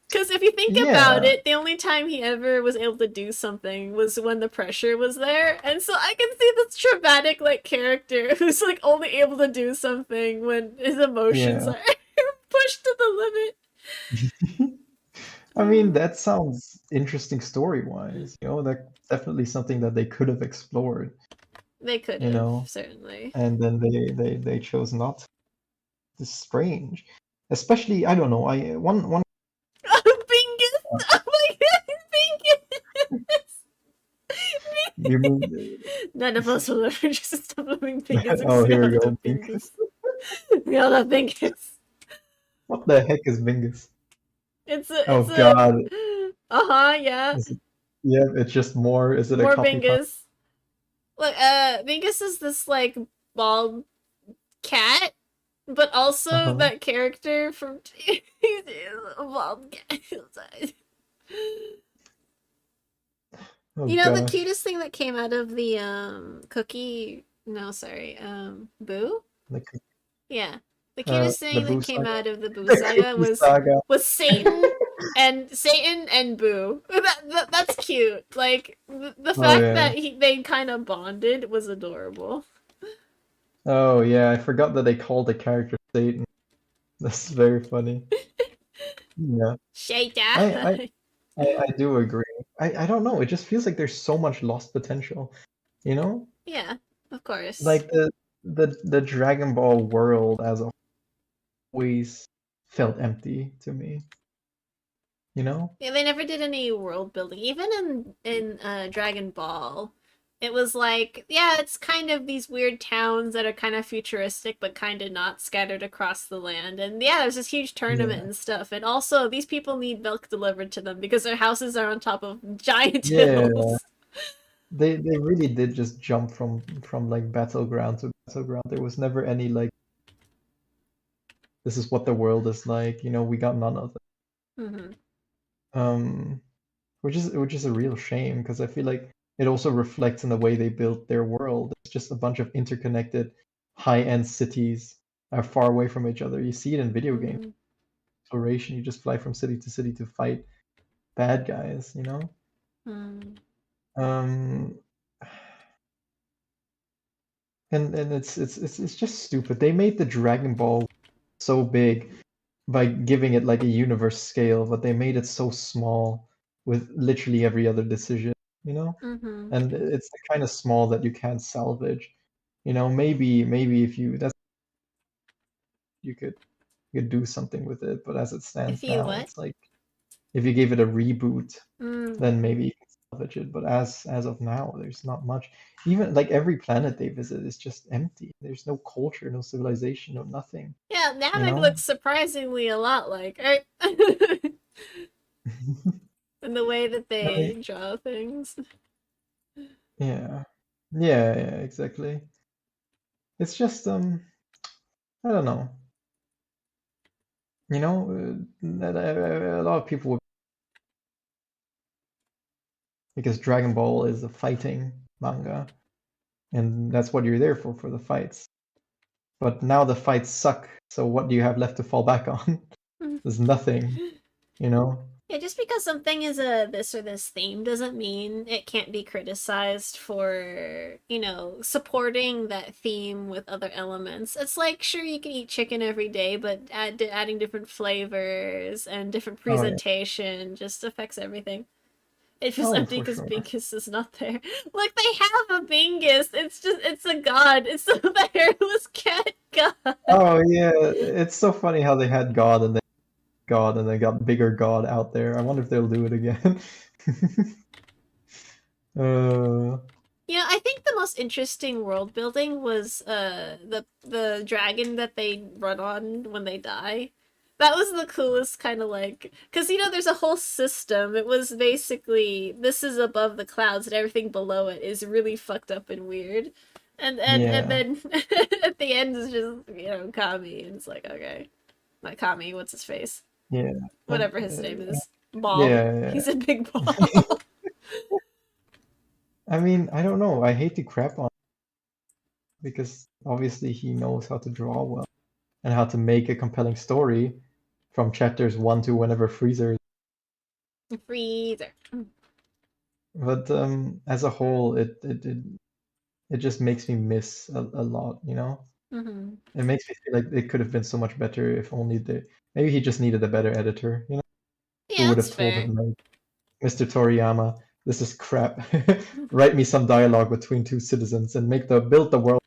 S1: Because if you think about
S2: yeah,
S1: it, the only time he ever was able to do something was when the pressure was there. And so I can see this traumatic, like, character who's, like, only able to do something when his emotions
S2: yeah.
S1: are pushed to the
S2: I mean,
S1: limit.
S2: that sounds interesting story-wise. That's definitely something that they could have explored,
S1: They could
S2: you
S1: have,
S2: know,
S1: certainly.
S2: and then they chose not to. It's strange. Especially, I don't know, I one
S1: Bingus! Oh my god, Bingus!
S2: you mean
S1: None of us will ever just stop loving Bingus
S2: oh,
S1: because we
S2: here
S1: all
S2: we
S1: love
S2: go,
S1: Bingus.
S2: Bingus.
S1: We all love Bingus.
S2: What the heck is Bingus?
S1: It's
S2: Oh
S1: a,
S2: God.
S1: uh-huh, yeah.
S2: Is it, yeah, it's just more. Is it a
S1: More
S2: copy pasta?
S1: Bingus. Look, Mingus is this like bald cat, but also
S2: Uh-huh.
S1: that character from he's a bald cat.
S2: Oh
S1: You know the
S2: gosh.
S1: cutest thing that came out of the cookie? No, sorry, Boo.
S2: The
S1: Yeah, the cutest
S2: the
S1: thing
S2: Boo
S1: that came
S2: Saga.
S1: out of the Boo
S2: The
S1: saga
S2: Cookie
S1: was
S2: Saga.
S1: Satan and Boo. That's cute. Like the
S2: Oh
S1: fact
S2: yeah.
S1: that they kind of bonded was adorable.
S2: Oh yeah, I forgot that they called the character Satan. That's very funny. Yeah. I I
S1: Shada.
S2: I do agree. I don't know. It just feels like there's so much lost potential. You know?
S1: Yeah, of course.
S2: Like the Dragon Ball world as a always felt empty to me. you know?
S1: Yeah, they never did any world building. Even in Dragon Ball, it was like, yeah, it's kind of these weird towns that are kind of futuristic but kind of not, scattered across the land. And yeah, there's this huge tournament
S2: Yeah.
S1: and stuff. And also, these people need milk delivered to them because their houses are on top of giant
S2: Yeah.
S1: hills.
S2: They really did just jump from like battleground to battleground. There was never any like this is what the world is like. We got none of it.
S1: Mm-hmm.
S2: Um, which is a real shame because I feel like it also reflects in the way they built their world. It's just a bunch of interconnected high-end cities are far away from each other. You see it in video games.
S1: Mm-hmm.
S2: Exploration, you just fly from city to city to fight bad guys.
S1: Mm-hmm.
S2: Um, and it's just stupid. They made the Dragon Ball so big by giving it like a universe scale, but they made it so small with literally every other decision, you know?
S1: Mm-hmm.
S2: And it's the kind of small that you can't salvage. Maybe if you could do something with it, but as it
S1: If
S2: stands
S1: you
S2: now,
S1: what?
S2: it's like if you gave it a reboot,
S1: Mm.
S2: then maybe you can salvage it. But as of now, there's not much. Even like every planet they visit is just empty. There's no culture, no civilization, no nothing,
S1: Yeah,
S2: you
S1: Namek
S2: know?
S1: looks surprisingly a lot like in the way that
S2: I mean,
S1: they draw things.
S2: yeah. Yeah, exactly. It's just I don't know. A lot of people because Dragon Ball is a fighting manga, and that's what you're there for the fights. But now the fights suck, so what do you have left to fall back on? There's nothing, you know?
S1: Yeah, just because something is a this or this theme doesn't mean it can't be criticized for, supporting that theme with other elements. It's like, sure, you can eat chicken every day, but adding different flavors and different
S2: Oh yeah.
S1: presentation just affects everything. It feels
S2: Oh,
S1: empty
S2: for
S1: because
S2: sure.
S1: Bingus is not there. Look, they have a Bingus. It's a god. It's the hairless cat god.
S2: Oh yeah, it's so funny how they had God and they got bigger God out there. I wonder if they'll do it again. uh,
S1: I think the most interesting world building was the dragon that they run on when they die. That was the coolest kind of like cuz there's a whole system. It was basically this is above the clouds and everything below it is really fucked up and weird. And
S2: yeah,
S1: then at the end is just, Kami and it's like, okay. Not Kami, what's his face?
S2: yeah, and
S1: Whatever his name is. Ball.
S2: yeah, yeah.
S1: He's a big ball.
S2: I mean, I don't know. I hate to crap on because obviously he knows how to draw well and how to make a compelling story from chapters one to whenever Freezer.
S1: Freezer.
S2: But as a whole, it just makes me miss a lot.
S1: Mm-hmm.
S2: It makes me feel like it could have been so much better if only maybe he just needed a better editor, who
S1: Yeah,
S2: would
S1: that's
S2: have told
S1: fair.
S2: him like, Mr. Toriyama, this is crap. Write me some dialogue between two citizens and build the world.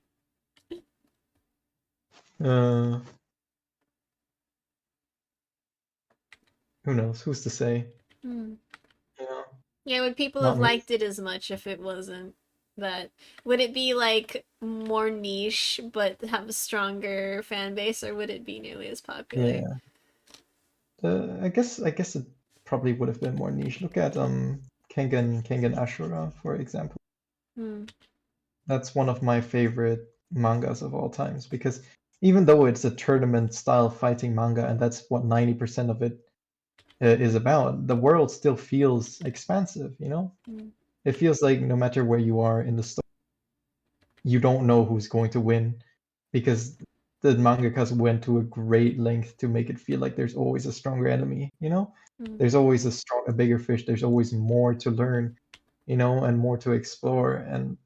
S2: Uh, who knows? Who's to say?
S1: Hmm.
S2: You know,
S1: Yeah, would people have
S2: not me.
S1: liked it as much if it wasn't that? Would it be like more niche but have a stronger fan base, or would it be nearly as popular?
S2: Yeah. I guess it probably would have been more niche. Look at Kengan Ashura, for example.
S1: Hmm.
S2: That's one of my favorite mangas of all times because even though it's a tournament style fighting manga and that's what 90% of it is about, the world still feels expansive.
S1: Hmm.
S2: It feels like no matter where you are in the story, you don't know who's going to win because the mangakas went to a great length to make it feel like there's always a stronger enemy.
S1: Hmm.
S2: There's always a bigger fish. There's always more to learn, and more to explore. And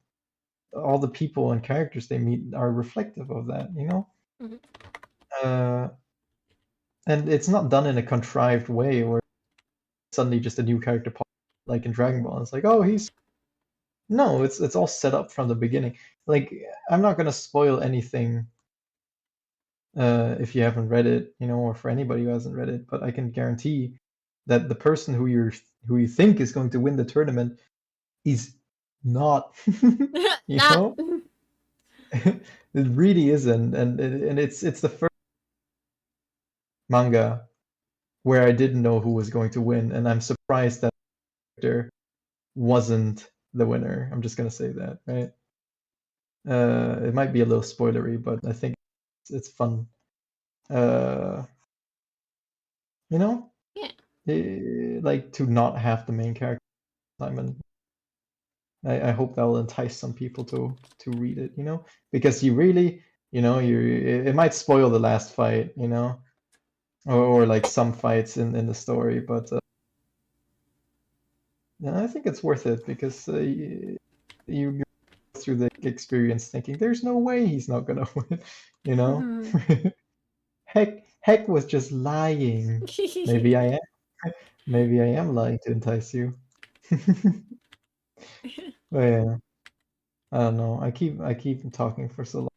S2: all the people and characters they meet are reflective of that.
S1: Hmm.
S2: Uh, and it's not done in a contrived way where suddenly just a new character pops like in Dragon Ball. It's like, oh, he's no, it's all set up from the beginning. Like I'm not gonna spoil anything if you haven't read it, or for anybody who hasn't read it, but I can guarantee that the person who you think is going to win the tournament is not. You
S1: Not.
S2: know, it really isn't, and it's the first manga where I didn't know who was going to win, and I'm surprised that the character wasn't the winner. I'm just gonna say that, right? It might be a little spoilery, but I think it's fun. Uh, you know,
S1: Yeah.
S2: like to not have the main character, Simon. I hope that will entice some people to read it, you know, because you really, you know, it might spoil the last fight, you know, or like some fights in the story, but yeah, I think it's worth it because you go through the experience thinking there's no way he's not gonna win, you know. Heck was just lying. Maybe I am. Maybe I am lying to entice you. But yeah, I don't know. I keep talking for so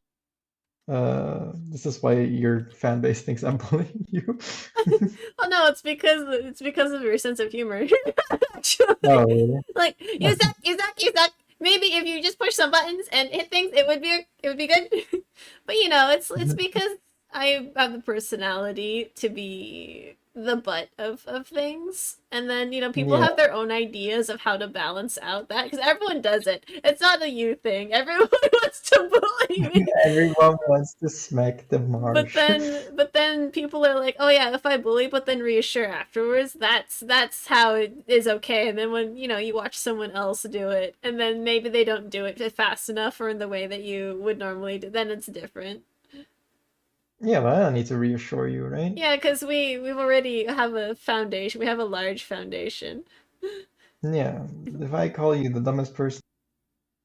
S2: long. This is why your fan base thinks I'm bullying you.
S1: Oh no, it's because of your sense of humor. Actually,
S2: Oh, really?
S1: like you suck, you suck, you suck. Maybe if you just push some buttons and hit things, it would be good. But it's because I have the personality to be the butt of things, and then people
S2: Yeah,
S1: have their own ideas of how to balance out that because everyone does it. It's not a you thing. Everyone wants to bully me.
S2: everyone wants to smack the
S1: But
S2: marsh.
S1: then people are like, "Oh yeah, if I bully but then reassure afterwards, that's how it is okay." And then when, you watch someone else do it and then maybe they don't do it fast enough or in the way that you would normally do, then it's different.
S2: Yeah, but I don't need to reassure you, right?
S1: Yeah, cuz we've already have a foundation. We have a large foundation.
S2: Yeah, if I call you the dumbest person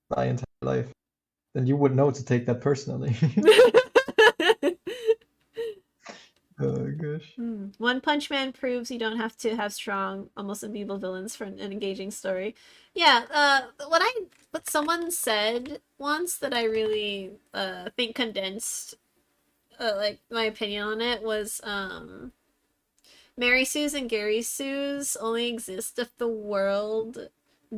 S2: in my entire life, then you would know to take that personally. Oh gosh.
S1: One Punch Man proves you don't have to have strong, almost unbeatable villains for an engaging story. Yeah, what someone said once that I really think condensed like my opinion on it was Mary Sue's and Gary Sue's only exist if the world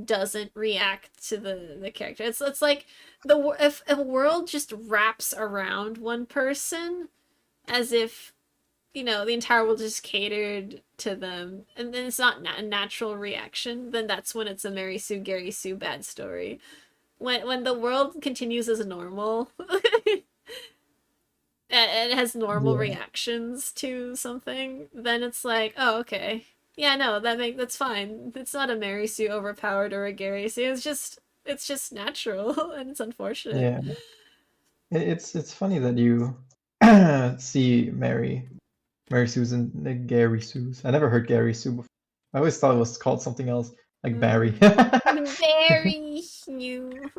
S1: doesn't react to the character. It's like if a world just wraps around one person as if the entire world just catered to them, and then it's not a natural reaction, then that's when it's a Mary Sue, Gary Sue bad story. When the world continues as normal, and it has normal
S2: Yeah.
S1: reactions to something, then it's like, oh, okay. Yeah, no, that's fine. It's not a Mary Sue overpowered or a Gary Sue. It's just natural, and it's unfortunate.
S2: Yeah. It's funny that you see Mary Susan, Gary Sue's. I never heard Gary Sue before. I always thought it was called something else, like Barry.
S1: Very new.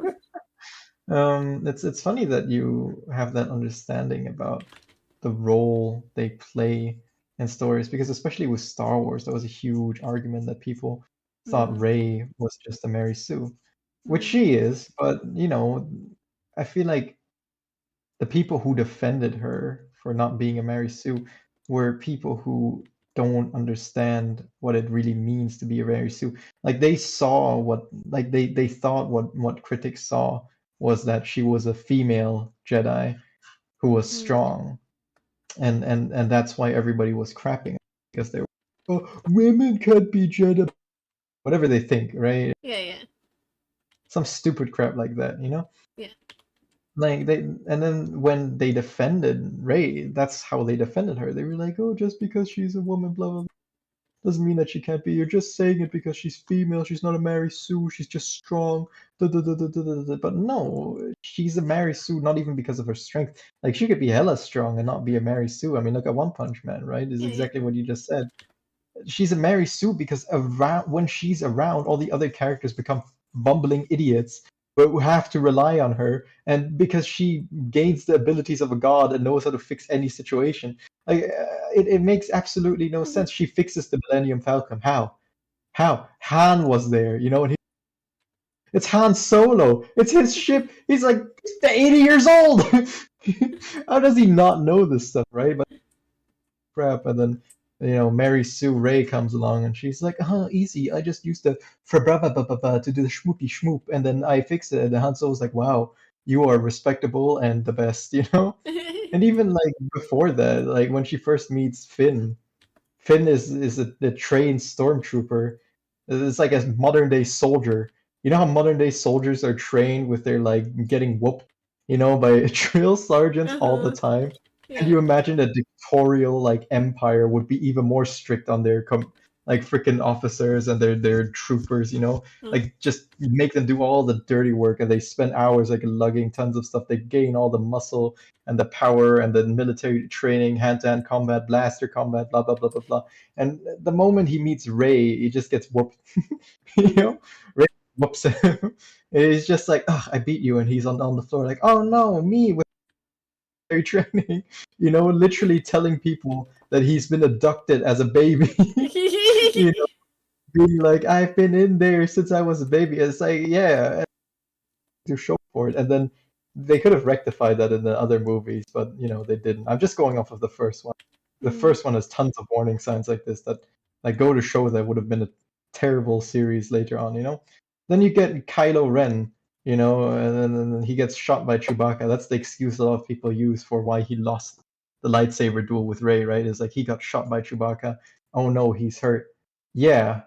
S2: It's funny that you have that understanding about the role they play in stories, because especially with Star Wars, there was a huge argument that people thought
S1: Mm,
S2: Rey was just a Mary Sue, which
S1: mm,
S2: she is, but I feel like the people who defended her for not being a Mary Sue were people who don't understand what it really means to be a Mary Sue. Like they saw what, like they thought what critics saw was that she was a female Jedi who was
S1: mm.
S2: strong, and that's why everybody was crapping because they were, oh, women can't be Jedi, whatever they think, right?
S1: Yeah, yeah,
S2: Some stupid crap like that, you know?
S1: yeah.
S2: Like and then when they defended Ray, that's how they defended her. They were like, "Oh, just because she's a woman, blah blah, blah, doesn't mean that she can't be. You're just saying it because she's female. She's not a Mary Sue. She's just strong." Da, da, da, da, da, da, da. But no, she's a Mary Sue not even because of her strength. Like she could be hella strong and not be a Mary Sue. I mean, look at One Punch Man, right? Is
S1: Yeah, yeah.
S2: exactly what you just said. She's a Mary Sue because around when she's around, all the other characters become bumbling idiots, but who have to rely on her. And because she gains the abilities of a god and knows how to fix any situation, like it makes absolutely no sense. She fixes the Millennium Falcon. How? How? Han was there, and it's Han Solo. It's his ship. He's like 80 years old. How does he not know this stuff, right? But crap, and then Mary Sue Ray comes along and she's like, easy. I just used the to do the schmoopy schmoop, and then I fix it. And Han Solo's like, wow, you are respectable and the best, you know? And even like before that, like when she first meets Finn, Finn is a trained stormtrooper. It's like a modern day soldier. You know how modern day soldiers are trained with their like getting whooped, by drill sergeants all the
S1: Uh-huh.
S2: time. Can
S1: Yeah.
S2: you imagine a dictatorial like empire would be even more strict on their like freaking officers and their troopers,
S1: Mm.
S2: like just make them do all the dirty work and they spend hours like lugging tons of stuff. They gain all the muscle and the power and the military training, hand-to-hand combat, blaster combat, blah blah blah blah blah. And the moment he meets Ray, he just gets whooped. you know, Ray whoops him. He's just like, oh, I beat you, and he's on the floor like, oh no, me with military training. Literally telling people that he's been abducted as a baby. you know, being like, I've been in there since I was a baby. It's like, yeah, to show for it. And then they could have rectified that in the other movies, but they didn't. I'm just going off of the first one. The
S1: Mm.
S2: first one has tons of warning signs like this that like go to show that would have been a terrible series later on. Then you get Kylo Ren, and then he gets shot by Chewbacca. That's the excuse a lot of people use for why he lost the lightsaber duel with Rey, right? Is like he got shot by Chewbacca. Oh no, he's hurt. Yeah,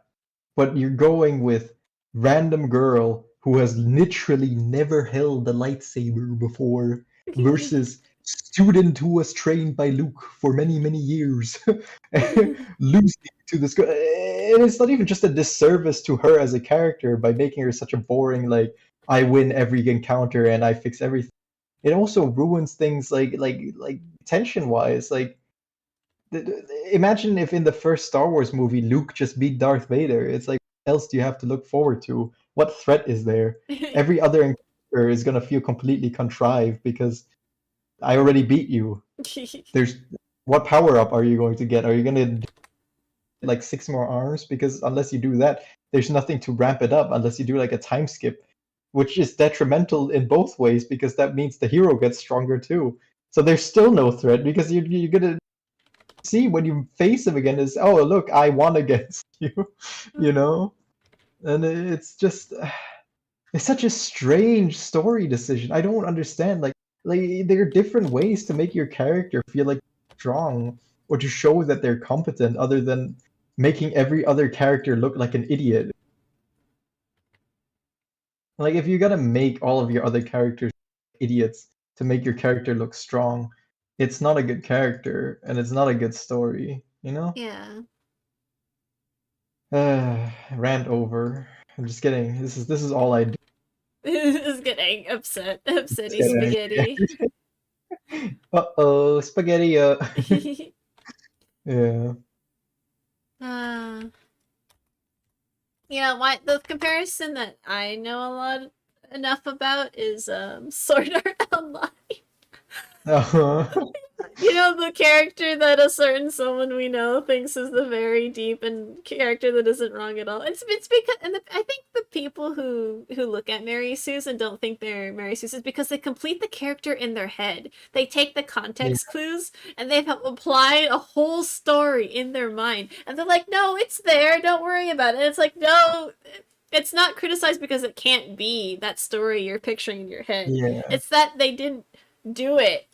S2: but you're going with random girl who has literally never held a lightsaber before versus student who was trained by Luke for many, many years, losing to this girl. And it's not even just a disservice to her as a character by making her such a boring, like, I win every encounter and I fix everything. It also ruins things like tension wise. Like imagine if in the first Star Wars movie Luke just beat Darth Vader. It's like, what else do you have to look forward to? What threat is there? Every other encounter is gonna feel completely contrived because I already beat you. There's what power up are you going to get? Are you gonna do like 6 more arms? Because unless you do that, there's nothing to ramp it up unless you do like a time skip, which is detrimental in both ways because that means the hero gets stronger too. So there's still no threat because you're gonna see when you face him again is, oh look, I won against you, you know. And it's just it's such a strange story decision. I don't understand. Like there are different ways to make your character feel like strong or to show that they're competent, other than making every other character look like an idiot. Like if you gotta make all of your other characters idiots to make your character look strong, it's not a good character and it's not a good story, you know?
S1: Yeah.
S2: Rant over. I'm just kidding. This is all I do.
S1: Is getting
S2: Just
S1: upsetty
S2: kidding.
S1: spaghetti.
S2: Uh-oh, spaghetti. Yeah.
S1: uh, yeah, why the comparison that I know a lot enough about is Sword Art Online.
S2: Uh-huh.
S1: The character that a certain someone we know thinks is the very deep and character that isn't wrong at all. It's because I think the people who look at Mary Sue's and don't think they're Mary Sue's is because they complete the character in their head. They take the
S2: Yeah.
S1: context clues and they've applied a whole story in their mind, and they're like, "No, it's there. Don't worry about it." And it's like, no. It's not criticized because it can't be that story you're picturing in your head.
S2: Yeah.
S1: It's that they didn't do it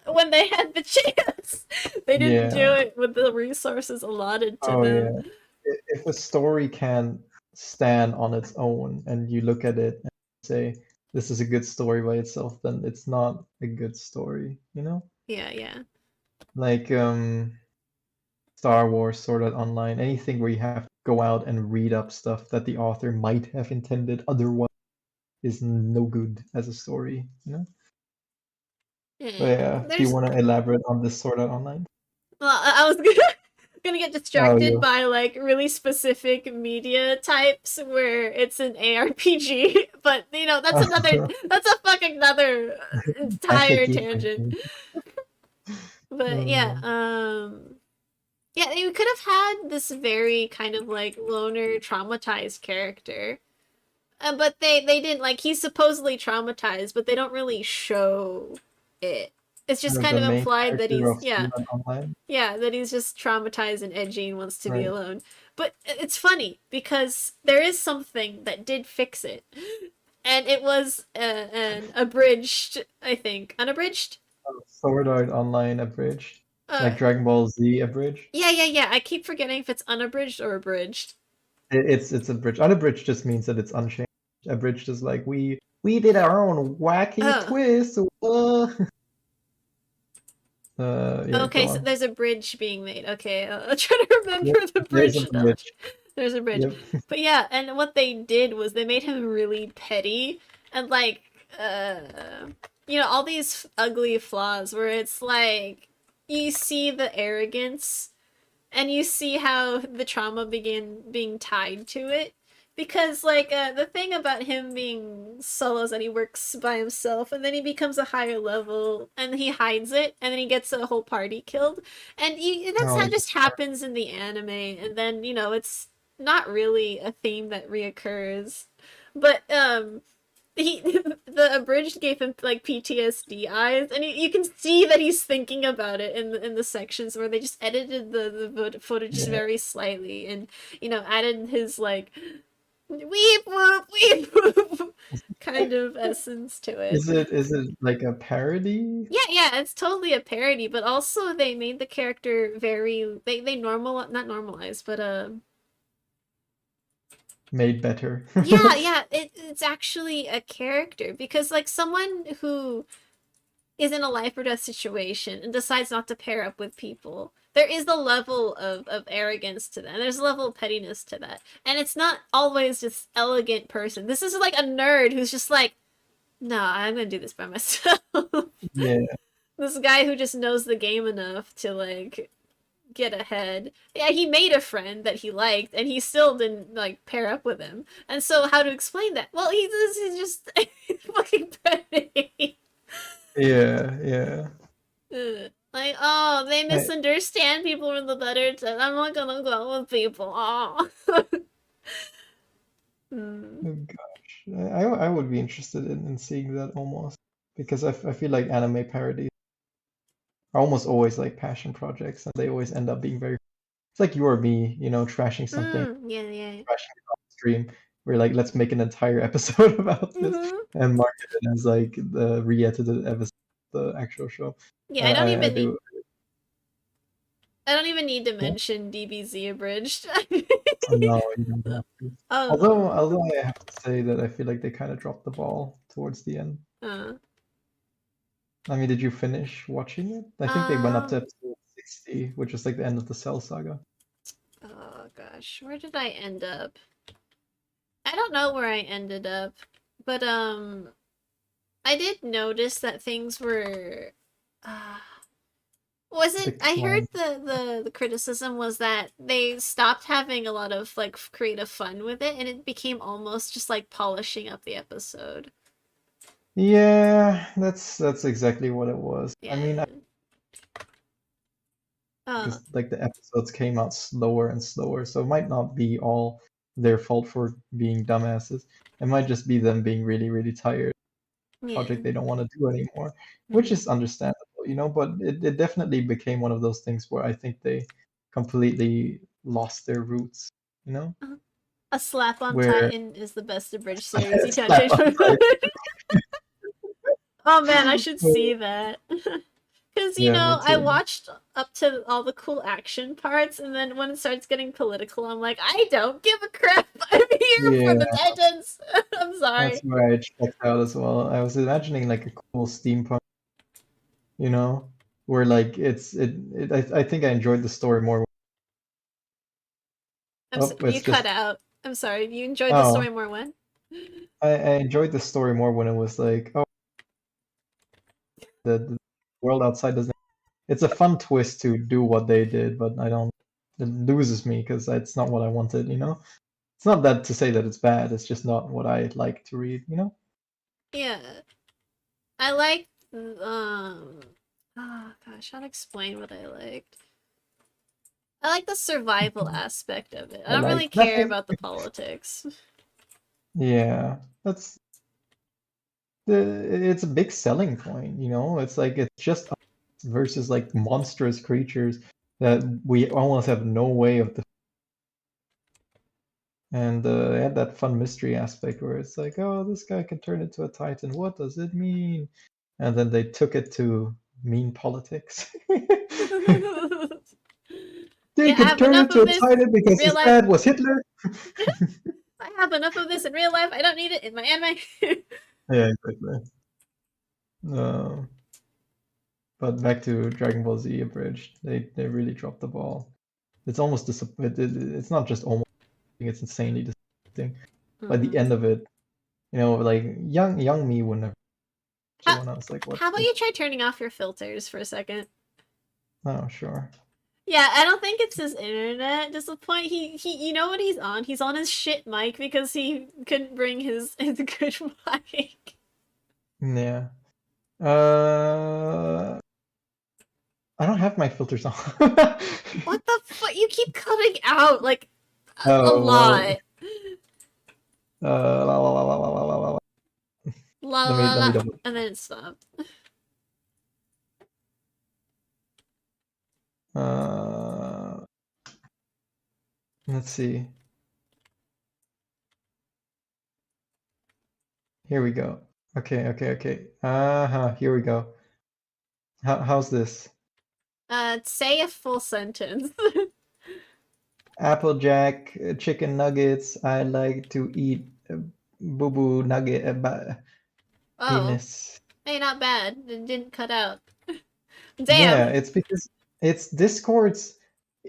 S1: when they had the chance. They didn't do
S2: Yeah.
S1: it with the resources allotted to
S2: Oh yeah.
S1: them.
S2: If a story can stand on its own and you look at it and say this is a good story by itself, then it's not a good story, you know?
S1: Yeah, yeah.
S2: Like Star Wars, Sword Art Online, anything where you have to go out and read up stuff that the author might have intended otherwise is no good as a story, you know? But
S1: Yeah.
S2: yeah, do you
S1: There's
S2: want to elaborate on this Sword Art Online?
S1: well, I was gonna get
S2: Oh,
S1: distracted
S2: you.
S1: by like really specific media types where it's an ARPG, but that's a fucking another
S2: That's a
S1: entire
S2: geek
S1: tangent.
S2: thing.
S1: But yeah, yeah, you could have had this very kind of like loner, traumatized character. But they didn't. Like, he's supposedly traumatized, but they don't really show it. it's just
S2: kind of
S1: kind
S2: the
S1: of
S2: main
S1: implied that
S2: character
S1: he's
S2: of Sword Art Online.
S1: yeah, that he's just traumatized and edgy and wants to be
S2: Right.
S1: alone. But it's funny because there is something that did fix it, and it was an abridged, I think, unabridged.
S2: Sword Art Online abridged,
S1: Uh,
S2: like Dragon Ball Z abridged.
S1: yeah. I keep forgetting if it's unabridged or abridged.
S2: It's abridged. Unabridged just means that it's unchanged. Abridged is like we did our own wacky
S1: Oh,
S2: twist. Yeah,
S1: okay.
S2: go
S1: So
S2: on.
S1: there's a bridge being made. Okay, I'll try to remember
S2: Yep,
S1: the
S2: there's a
S1: bridge analogy.
S2: bridge.
S1: There's a bridge,
S2: Yep.
S1: but yeah. And what they did was they made him really petty and like, uh, all these ugly flaws where it's like you see the arrogance and you see how the trauma began being tied to it because like the thing about him being solo is that he works by himself and then he becomes a higher level and he hides it and then he gets a whole party killed and that's
S2: Oh,
S1: how it just happens in the anime and then it's not really a theme that reoccurs but he the abridged gave him like PTSD eyes, and you can see that he's thinking about it in the sections where they just edited the footage
S2: yeah.
S1: very slightly, and added his like weep whoop kind of essence to it.
S2: Is it like a parody
S1: Yeah, it's totally a parody, but also they made the character very they not normalized, but
S2: made better?
S1: yeah, it's actually a character because like someone who is in a life or death situation and decides not to pair up with people. There is a level of arrogance to that. And there's a level of pettiness to that. And it's not always just elegant person. This is like a nerd who's just like, no, I'm gonna do this by myself.
S2: Yeah.
S1: This guy who just knows the game enough to like get ahead. Yeah, he made a friend that he liked, and he still didn't like pair up with him. And so, how to explain that? Well, he's just fucking petty.
S2: Yeah, yeah.
S1: Like, oh, they
S2: I,
S1: misunderstand people in the better test. I'm not gonna go with people. Oh. Hmm.
S2: oh gosh, I would be interested in seeing that almost because I feel like anime parodies are almost always like passion projects and they always end up being very. It's like you or me, trashing something,
S1: Yeah.
S2: trashing it on stream. We're like, let's make an entire episode about this
S1: Hmm.
S2: and market it as like the re-edited episode of the actual show.
S1: Yeah,
S2: I do.
S1: I don't even need to
S2: Yeah.
S1: mention DBZ abridged.
S2: Oh, no, you don't have to. Although,
S1: Oh.
S2: although I have to say that I feel like they kind of dropped the ball towards the end.
S1: Uh,
S2: I mean, did you finish watching it? I think they went up to
S1: um.
S2: episode 60, which is like the end of the Cell Saga.
S1: Oh gosh, where did I end up? I don't know where I ended up, but I did notice that things were. Uh, Was it? I heard
S2: Decline.
S1: the criticism was that they stopped having a lot of like creative fun with it, and it became almost just like polishing up the episode.
S2: Yeah, that's exactly what it was. I mean,
S1: Yeah. Uh.
S2: because like the episodes came out slower and slower, so it might not be all their fault for being dumbasses. It might just be them being really, really tired.
S1: Yeah.
S2: Project they don't want to do anymore, which
S1: Hmm.
S2: is understandable. But it definitely became one of those things where I think they completely lost their roots, you know,
S1: A slap on
S2: where
S1: Titan is the best abridged series. You can't
S2: slap
S1: change
S2: on
S1: my mind. Oh man, I should see
S2: title.
S1: that. Because,
S2: Yeah, me
S1: I
S2: too.
S1: watched up to all the cool action parts, and then when it starts getting political, I'm like, I don't give a crap. I'm here for
S2: Yeah,
S1: the Titans. I'm
S2: that's
S1: sorry.
S2: where I checked out as well. I was imagining like a cool steampunk, you know, where like I think I enjoyed the story more. Oh,
S1: You
S2: it's
S1: cut
S2: just
S1: out. I'm sorry. You enjoyed the
S2: oh,
S1: story more when?
S2: I enjoyed the story more when it was like, oh, the world outside doesn't. It's a fun twist to do what they did, but I don't. It loses me because it's not what I wanted. It's not that to say that it's bad. It's just not what I like to read.
S1: Yeah. I liked, oh gosh, how to explain what I liked. I like the survival aspect of it. I
S2: I
S1: don't really
S2: like
S1: care
S2: nothing.
S1: about the politics.
S2: Yeah, that's it's a big selling point, you know? It's like it's just us versus like monstrous creatures that we almost have no way of and it had that fun mystery aspect where it's like, oh, this guy can turn into a titan. What does it mean? And then they took it to mean politics. They
S1: Yeah, I
S2: could
S1: have
S2: turn
S1: enough
S2: into
S1: of
S2: a
S1: this
S2: titan
S1: in
S2: because
S1: real
S2: his
S1: life.
S2: dad was Hitler.
S1: I have enough of this in real life. I don't need it in my anime.
S2: Yeah, exactly. No. But back to Dragon Ball Z Abridged, they really dropped the ball. It's almost it's not just almost, it's insanely disappointing. By the end of it, you know, like young me would never watch it
S1: How,
S2: when I was like, what?
S1: how about you try turning off your filters for a second?
S2: Oh, sure.
S1: Yeah, I don't think it's his internet. Just the point you know what he's on? He's on his shit mic because he couldn't bring his good mic.
S2: Yeah. Uh, I don't have my filters on.
S1: What the fuck? You keep cutting out like a
S2: Oh, well.
S1: lot.
S2: La, la, la, la, la, la, la, la.
S1: La la
S2: Let me
S1: la,
S2: double.
S1: and then it stopped.
S2: Uh, let's see. Here we go. Okay. Here we go. How's this?
S1: Say a full sentence.
S2: Applejack, chicken nuggets. I like to eat boo boo nugget
S1: Oh,
S2: penis.
S1: hey, not bad. It didn't cut out.
S2: Yeah,
S1: Damn.
S2: it's because it's Discord's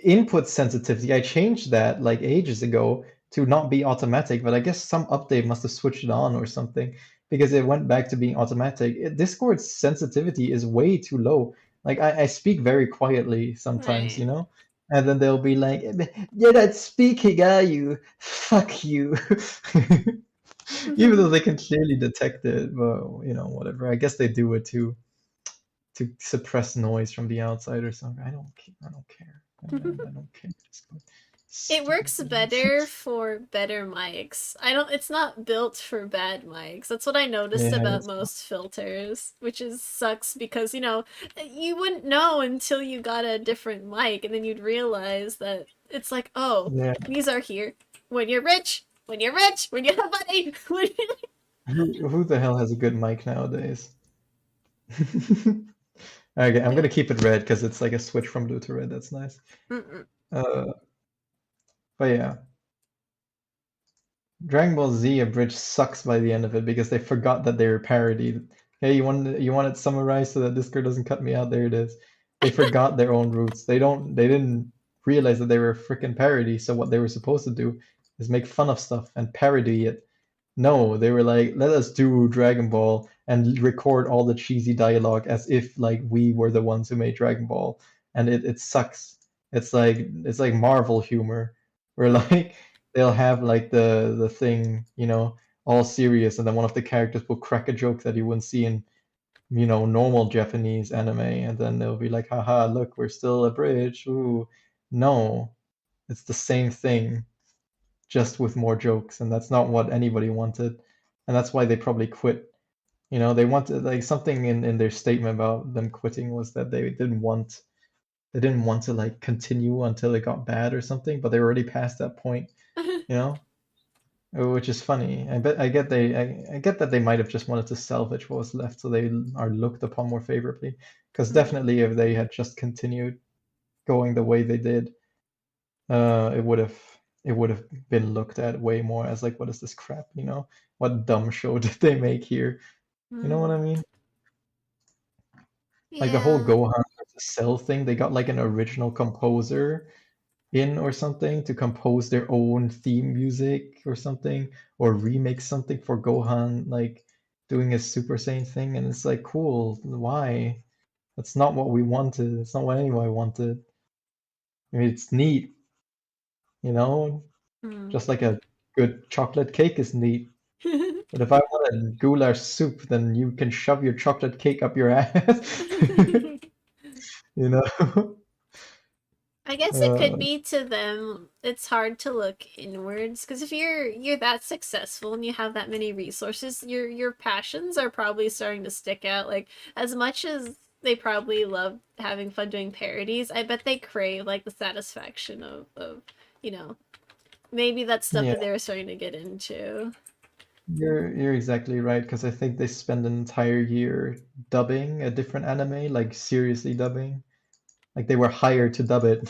S2: input sensitivity. I changed that like ages ago to not be automatic, but I guess some update must have switched it on or something because it went back to being automatic. Discord's sensitivity is way too low. Like I speak very quietly sometimes,
S1: Right.
S2: you know? And then they'll be like, "You're not speaking, are you? Fuck you." Even though they can clearly detect it, but you know, whatever. I guess they do it too to suppress noise from the outside or something. I don't care. I don't care. I don't care.
S1: It
S2: Stupid
S1: works
S2: thing.
S1: better for better mics. I don't it's not built for bad mics. That's what I noticed
S2: Yeah,
S1: about
S2: it's not.
S1: most filters, which is sucks because, you wouldn't know until you got a different mic and then you'd realize that it's like, "Oh,
S2: Yeah.
S1: these are here when you're rich, when you're rich, when you have money."
S2: Who the hell has a good mic nowadays? Okay, I'm gonna keep it red because it's like a switch from blue to red. That's nice.
S1: Mm-mm.
S2: Uh, but yeah, Dragon Ball Z Abridged sucks by the end of it because they forgot that they were parodied. Hey, you want it summarized so that Discord doesn't cut me out? There it is. They forgot their own roots. They didn't realize that they were a freaking parody. So what they were supposed to do is make fun of stuff and parody it. No, they were like, let us do Dragon Ball and record all the cheesy dialogue as if like we were the ones who made Dragon Ball, and it sucks. It's like Marvel humor, where like they'll have like the thing, you know, all serious, and then one of the characters will crack a joke that you wouldn't see in, you know, normal Japanese anime, and then they'll be like, haha, look, we're still a bridge. Ooh, no, it's the same thing just with more jokes, and that's not what anybody wanted, and that's why they probably quit. You know, they wanted like something in their statement about them quitting was that they didn't want to like continue until it got bad or something, but they were already past that point, you know, which is funny. I get that they might have just wanted to salvage what was left so they are looked upon more favorably. Because
S1: Mm.
S2: definitely if they had just continued going the way they did, it would have been looked at way more as like, what is this crap, you know? What dumb show did they make here? You know what I
S1: Mm.
S2: mean? Like the whole
S1: Yeah.
S2: Gohan versus Cell thing, they got like an original composer in or something to compose their own theme music or something, or remake something for Gohan, like doing his Super Saiyan thing, and it's like, cool, why? That's not what we wanted. It's not what anyone wanted. I mean, it's neat, you know,
S1: Mm.
S2: just like a good chocolate cake is neat. But if I want a goulash soup, then you can shove your chocolate cake up your ass. You know?
S1: guess it
S2: Uh,
S1: could be to them. It's hard to look inwards because if you're that successful and you have that many resources, your passions are probably starting to stick out. Like as much as they probably love having fun doing parodies, I bet they crave like the satisfaction of you know maybe that stuff
S2: yeah,
S1: that they were starting to get into.
S2: you're exactly right because I think they spend an entire year dubbing a different anime, like seriously dubbing. Like they were hired to dub it,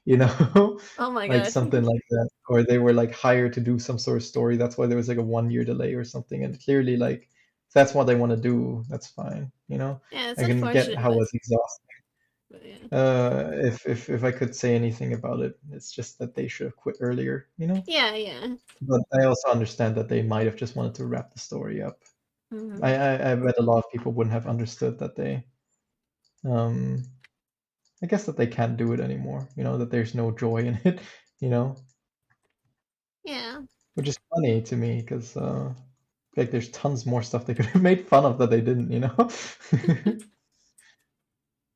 S2: you know,
S1: Oh my
S2: like
S1: god.
S2: something like that, or they were like hired to do some sort of story. That's why there was like a 1 year delay or something. And clearly, like if that's what they want to do, that's fine, you know.
S1: Yeah, it's
S2: I can get
S1: unfortunate,
S2: how it's exhausting.
S1: but yeah.
S2: If I could say anything about it, it's just that they should have quit earlier, you know.
S1: Yeah, yeah.
S2: But I also understand that they might have just wanted to wrap the story up.
S1: Hmm.
S2: I bet a lot of people wouldn't have understood that they um I guess that they can't do it anymore, you know, that there's no joy in it, you know,
S1: Yeah.
S2: which is funny to me because like there's tons more stuff they could have made fun of that they didn't, you know.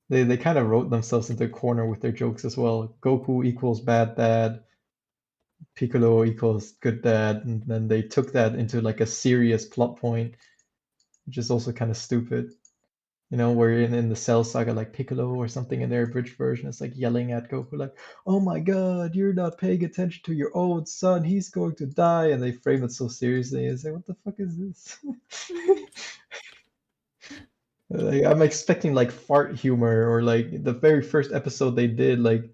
S2: They kind of wrote themselves into a corner with their jokes as well. Goku equals bad dad, Piccolo equals good dad, and then they took that into like a serious plot point, which is also kind of stupid. You know, where in the Cell Saga, like Piccolo or something in their abridged version, it's like yelling at Goku, like, "Oh my God, you're not paying attention to your own son. He's going to die," and they frame it so seriously. It's like, what the fuck is this? Like, I'm expecting like fart humor or like the very first episode they did, like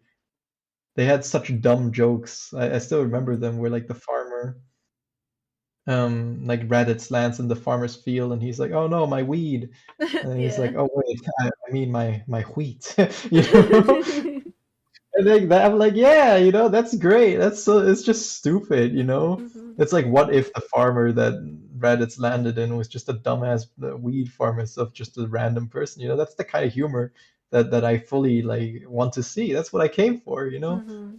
S2: they had such dumb jokes. I still remember them. Where like the farmer, like Raditz lands in the farmer's field, and he's like, "Oh no, my weed." And he's
S1: Yeah.
S2: like, "Oh wait, I mean my wheat," you know. And like that, I'm like, yeah, you know, that's great. That's so it's just stupid, you know.
S1: Hmm.
S2: It's like, what if the farmer that Raditz landed in was just a dumbass weed farmer instead of just a random person? You know, that's the kind of humor that I fully like want to see. That's what I came for, you know.
S1: Hmm.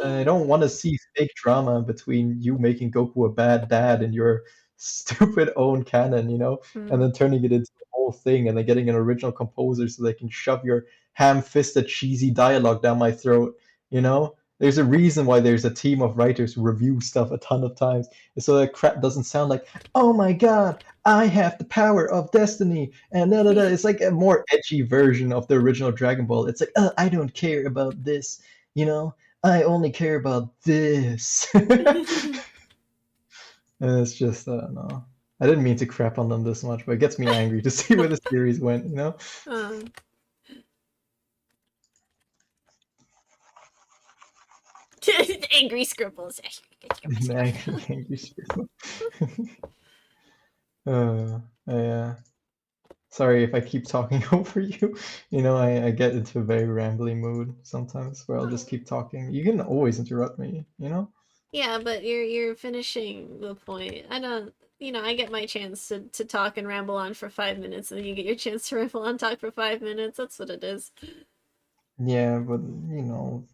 S2: I
S1: Yeah.
S2: don't want to see fake drama between you making Goku a bad dad and your stupid own canon, you know, and
S1: Mm.
S2: then turning it into a whole thing and then getting an original composer so they can shove your ham-fisted cheesy dialogue down my throat, you know? There's a reason why there's a team of writers who review stuff a ton of times, so that crap doesn't sound like, "Oh my God, I have the power of destiny," and da da da. It's like a more edgy version of the original Dragon Ball. It's like, I don't care about this, you know? I only care about this. And it's just, I don't know. I didn't mean to crap on them this much, but it gets me angry to see where the series went, you know?
S1: uh, angry scribbles.
S2: Angry scribble. Yeah. Sorry if I keep talking over you. You know, I get into a very rambly mood sometimes where I'll just
S1: Oh.
S2: keep talking. You can always interrupt me, you know?
S1: Yeah, but you're finishing the point. I don't, I get my chance to talk and ramble on for 5 minutes, and then you get your chance to ramble on, talk for 5 minutes. That's what it is.
S2: Yeah, but you know,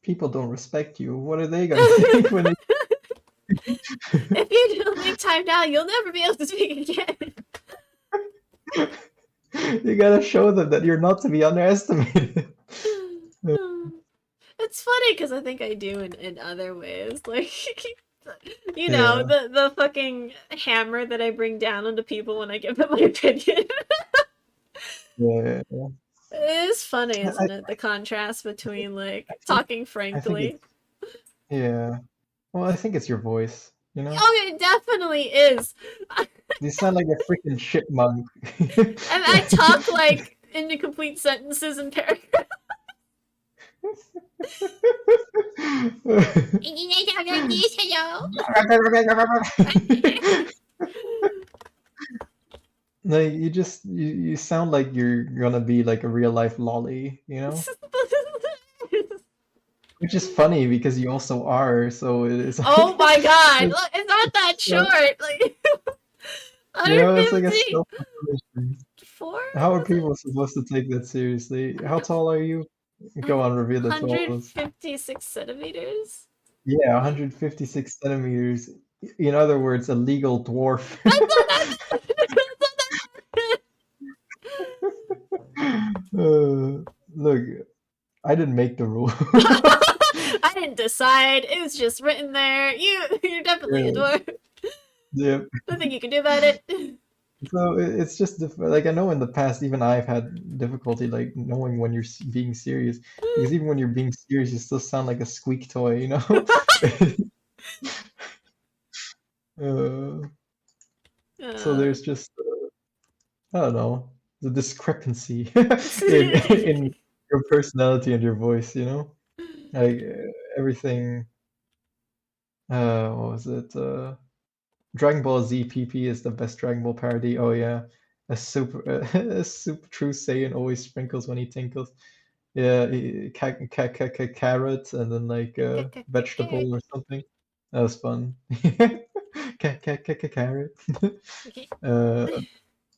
S2: people don't respect you. What are they gonna think when
S1: If you don't make time now, you'll never be able to speak again.
S2: they you gotta show them that you're not to be underestimated.
S1: It's funny because I think I do in other ways. Like,
S2: Yeah,
S1: the fucking hammer that I bring down onto people when I give them my opinion.
S2: yeah, yeah.
S1: It is funny,
S2: I,
S1: isn't it? The contrast between
S2: I
S1: like
S2: think
S1: talking
S2: I think
S1: frankly.
S2: it's yeah. Well, I think it's your voice, you know?
S1: Oh, it definitely is.
S2: You sound like a freaking chipmunk.
S1: And I talk like into complete sentences and paragraphs.
S2: Like you sound like you're gonna be like a real life lolly, you know? Which is funny because you also are, so it is
S1: Oh
S2: like
S1: my god!
S2: it's,
S1: Look, it's not that
S2: uh,
S1: short. Like
S2: you know, it's like a
S1: 154
S2: self-affirmation. How are
S1: was it?
S2: people supposed to take that seriously? How tall are you? Go on, reveal it to all of us.
S1: 156 centimeters.
S2: Yeah, 156 centimeters. In other words, a legal dwarf.
S1: That's not that. That's not that.
S2: Look, I didn't make the rule.
S1: I didn't decide. It was just written there. You're definitely a
S2: Yeah,
S1: dwarf.
S2: yeah.
S1: Nothing you can do about it.
S2: So it's just like I know in the past even I've had difficulty like knowing when you're being serious because even when you're being serious you still sound like a squeak toy, you know? uh, so
S1: Uh,
S2: there's just I don't know the discrepancy in your personality and your voice, you know? Like everything. What was it? Dragon Ball Z PP is the best Dragon Ball parody. Oh yeah, a super true Saiyan always sprinkles when he tinkles. Yeah, carrot and then like
S1: carrot.
S2: vegetable or something. That was fun. Carrot.
S1: Okay.
S2: uh,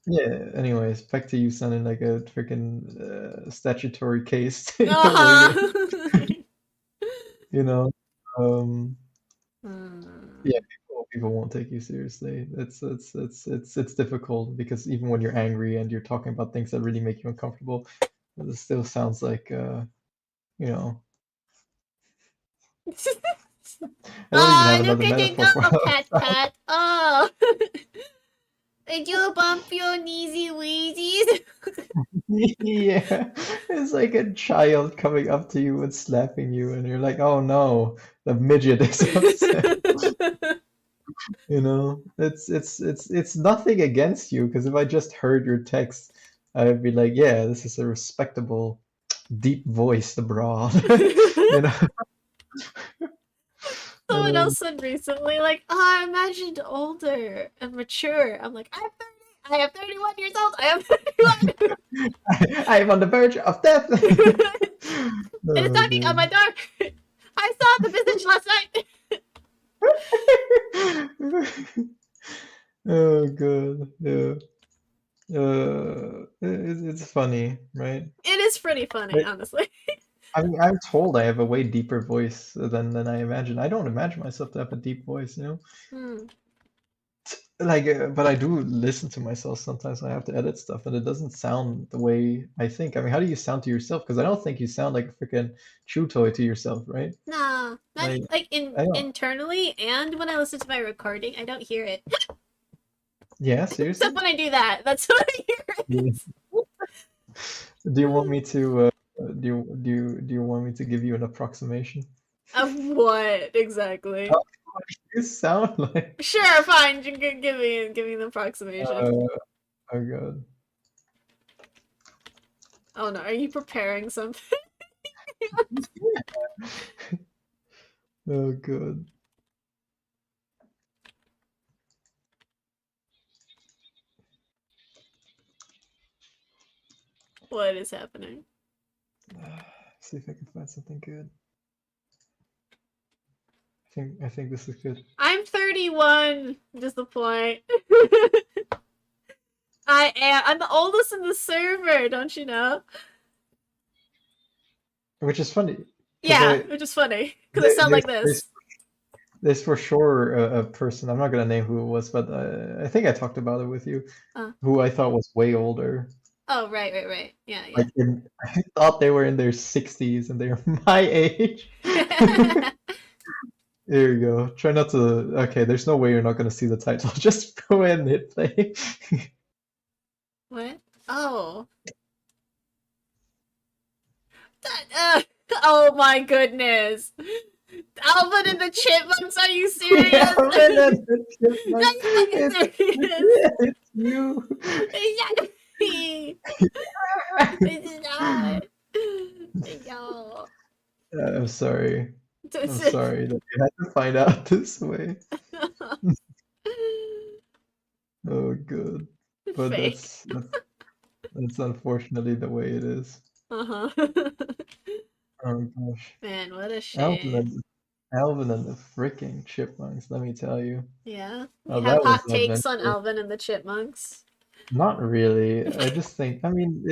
S2: yeah. Anyways, back to you sounding like a freaking statutory case in the waiting.
S1: Uh-huh.
S2: You know. Um, Yeah,
S1: Hmm.
S2: people won't take you seriously. It's difficult because even when you're angry and you're talking about things that really make you uncomfortable, it still sounds like you know, I don't even have
S1: Look
S2: another
S1: at you
S2: metaphor for
S1: go,
S2: how
S1: Pat Pat. Oh. Did you bump your kneesy weezies?
S2: Yeah, it's like a child coming up to you and slapping you, and you're like, oh no, the midget is upset. You know, it's nothing against you because if I just heard your text, I'd be like, yeah, this is a respectable, deep voice abroad. You know,
S1: Someone
S2: uh,
S1: else said recently, like, oh, I imagined older and mature. I'm like, I'm 30. I am 31 years old. I am 31.
S2: I am on the verge of death.
S1: It is
S2: Oh,
S1: knocking on my
S2: God.
S1: door. I saw the visage last night.
S2: Oh, God. Yeah. It's funny, right?
S1: It is pretty funny, honestly.
S2: I mean, I'm told I have a way deeper voice than I imagine. I don't imagine myself to have a deep voice, you know?
S1: Hmm.
S2: Like, but I do listen to myself sometimes. I have to edit stuff, and it doesn't sound the way I think. I mean, how do you sound to yourself? Because I don't think you sound like a freaking chew toy to yourself, right?
S1: Nah, not
S2: Like,
S1: like
S2: I don't.
S1: internally, and when I listen to my recording, I don't hear it.
S2: Yeah,
S1: Except
S2: seriously?
S1: when I do that, that's when I hear
S2: Yeah.
S1: it.
S2: Do you want me to, do you want me to give you an approximation?
S1: Of what exactly?
S2: How do you sound like?
S1: Sure, fine. Give me the approximation.
S2: Uh, oh God.
S1: Oh no, are you preparing something?
S2: Oh God.
S1: What is happening?
S2: See if I can find something good. I think this is good.
S1: I'm 31. Just the point. I am. I'm the oldest in the server. Don't you know?
S2: Which is funny because
S1: Yeah, which is funny because I sound
S2: there's
S1: like
S2: there's
S1: this.
S2: there's for sure a person. I'm not gonna name who it was, but I think I talked about it with you.
S1: Uh,
S2: Who I thought was way older.
S1: oh, right. Yeah,
S2: Like I thought they were in their 60s and they're my age.
S1: yeah.
S2: There you go. Try not to. Okay, there's no way you're not gonna see the title. Just go ahead and hit play.
S1: What? Oh. That, oh my goodness. Alvin and the Chipmunks, are you serious?
S2: Yeah, man, that's the
S1: Are
S2: chipmunk.
S1: you fucking
S2: It's
S1: serious?
S2: it's you.
S1: It's not me. It's not. Yo.
S2: I'm sorry. I'm sorry that you had to find out this way. Oh, good. But
S1: Fake.
S2: that's unfortunately the way it is.
S1: Uh-huh.
S2: Oh gosh.
S1: Man, what a
S2: Alvin
S1: shame.
S2: and Alvin and the freaking chipmunks, let me tell you.
S1: Yeah. You
S2: Oh,
S1: have
S2: that was
S1: hot
S2: an
S1: takes on
S2: adventure.
S1: Alvin and the Chipmunks.
S2: Not really. I just think, I mean,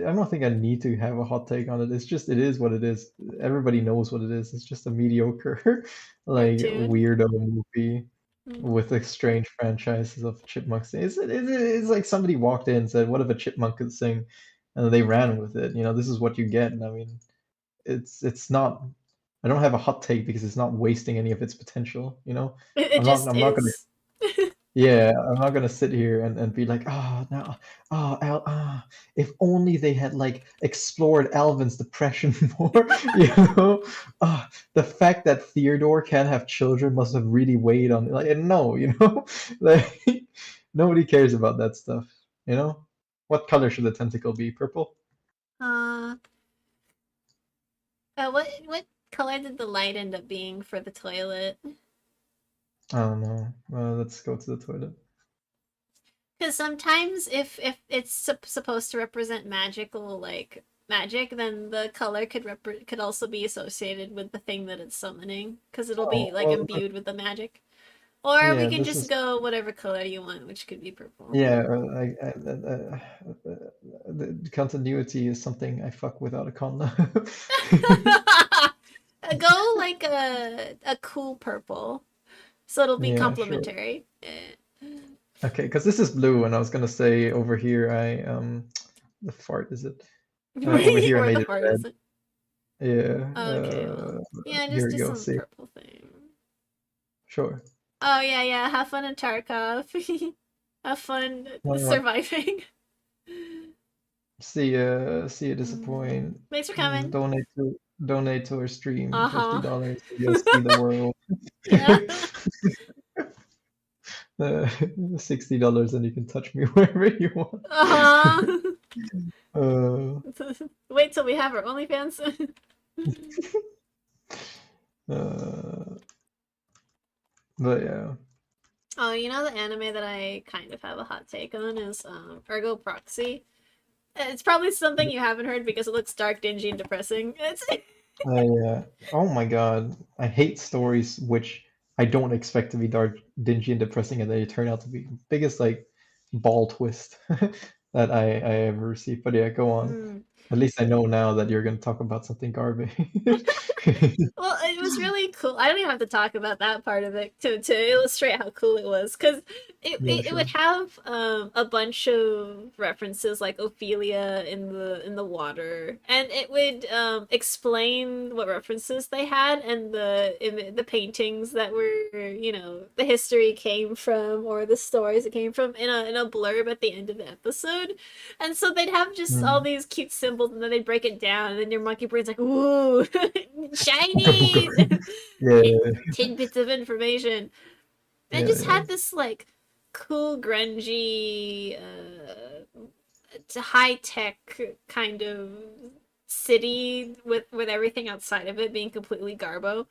S2: I don't think I need to have a hot take on it. It's just, it is what it is. Everybody knows what it is. It's just a mediocre, like,
S1: Cartoon.
S2: weirdo movie
S1: Mm.
S2: with a strange franchises of chipmunks. It's like somebody walked in and said, "What if a chipmunk could sing?" And they ran with it. You know, this is what you get. And I mean, it's not. I don't have a hot take because it's not wasting any of its potential.
S1: It just
S2: I'm not gonna.
S1: is.
S2: Yeah, I'm not gonna sit here and be like, oh no, if only they had like explored Alvin's depression more, you know. The fact that Theodore can't have children must have really weighed on like no, like nobody cares about that stuff, you know. What color should the tentacle be? Purple?
S1: Uh, what color did the light end up being for the toilet?
S2: I don't know. Let's go to the toilet.
S1: Because sometimes if it's supposed to represent magical like magic, then the color could also be associated with the thing that it's summoning, because it'll be
S2: Oh,
S1: like
S2: well,
S1: imbued with the magic. Or we
S2: yeah,
S1: can
S2: this
S1: just
S2: is
S1: go whatever color you want, which could be purple.
S2: yeah. The continuity is something I fuck without a condom.
S1: Go like a cool purple, so it'll be
S2: Yeah, sure.
S1: complementary.
S2: Okay, because this is blue, and I was gonna say over here, the fart is it? Over here, I
S1: Where
S2: made
S1: the
S2: it
S1: fart
S2: red.
S1: is it?
S2: Yeah.
S1: Okay, well, yeah,
S2: Here
S1: just
S2: we
S1: do
S2: go.
S1: some
S2: See,
S1: purple thing.
S2: sure.
S1: Oh yeah, yeah. Have fun in Tarkov. Have fun
S2: Well,
S1: surviving.
S2: see you
S1: Mm.
S2: disappoint.
S1: Thanks for coming.
S2: Donate to our stream,
S1: Uh-huh.
S2: $50, and you'll see the world.
S1: Yeah.
S2: $60, and you can touch me wherever you want.
S1: Uh-huh.
S2: Uh,
S1: Wait till we have our OnlyFans.
S2: uh, but yeah.
S1: Oh, you know the anime that I kind of have a hot take on is Ergo Proxy. It's probably something you haven't heard because it looks dark, dingy, and depressing. It's
S2: Oh my God, I hate stories which I don't expect to be dark, dingy, and depressing, and they turn out to be biggest like ball twist that I ever received. But yeah, go on.
S1: Mm.
S2: At least I know now that you're gonna talk about something garbage.
S1: Well, it was really cool. I don't even have to talk about that part of it to illustrate how cool it was, because
S2: Yeah,
S1: it would
S2: sure.
S1: have a bunch of references like Ophelia in the water, and it would explain what references they had and the paintings that were the history came from, or the stories it came from, in a blurb at the end of the episode. And so they'd have just all
S2: Mm.
S1: these cute symbols, and then they'd break it down, and then your monkey brain's like, "Ooh, shiny!"
S2: Yeah,
S1: Tidbits of information. And
S2: yeah,
S1: just
S2: yeah,
S1: had this like cool, grungy, high tech kind of city with everything outside of it being completely garbo.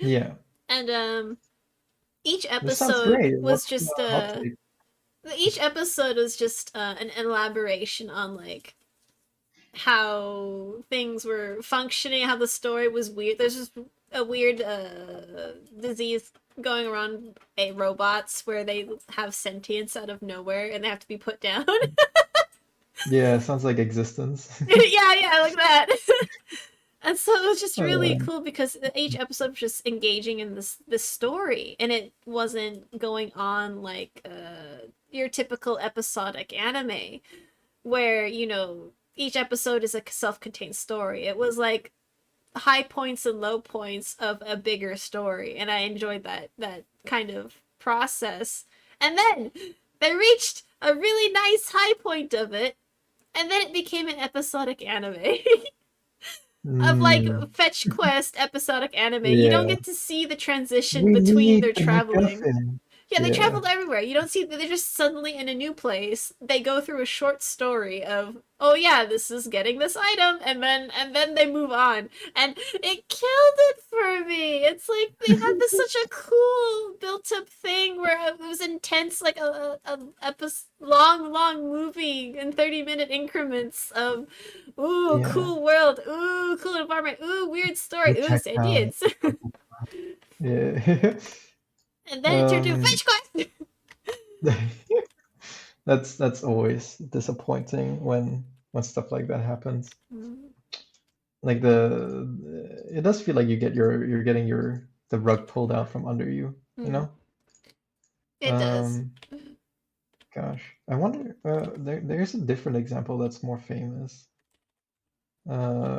S2: yeah.
S1: And each
S2: This sounds
S1: episode
S2: great.
S1: was
S2: What's the
S1: just
S2: hot take?
S1: an elaboration on like how things were functioning, how the story was weird. There's just a weird disease going around robots where they have sentience out of nowhere and they have to be put down.
S2: Yeah, sounds like existence.
S1: Yeah, yeah, like that. And so it was just really
S2: Uh,
S1: cool because each episode was just engaging in this story, and it wasn't going on like your typical episodic anime where each episode is a self-contained story. It was like high points and low points of a bigger story, and I enjoyed that kind of process. And then they reached a really nice high point of it, and then it became an episodic anime. Of like
S2: mm,
S1: fetch quest episodic anime. You don't
S2: yeah.
S1: get to see the transition
S2: We
S1: between
S2: need
S1: their
S2: the
S1: traveling.
S2: MacGuffin.
S1: Yeah, they
S2: Yeah.
S1: traveled everywhere. You don't see that they're just suddenly in a new place. They go through a short story of, oh yeah, this is getting this item, and then they move on. And it killed it for me. It's like they had this such a cool built up thing where it was intense, like long movie in 30-minute increments of, ooh,
S2: Yeah.
S1: cool world, ooh, cool environment, ooh, weird story, ooh,
S2: Projectile.
S1: sentience.
S2: Yeah.
S1: And then it turned to
S2: Um,
S1: fetch quest.
S2: that's always disappointing when stuff like that happens. Like it does feel like you're getting the rug pulled out from under you, you
S1: Mm,
S2: know?
S1: it does.
S2: Um, Gosh, I wonder, there's a different example that's more famous.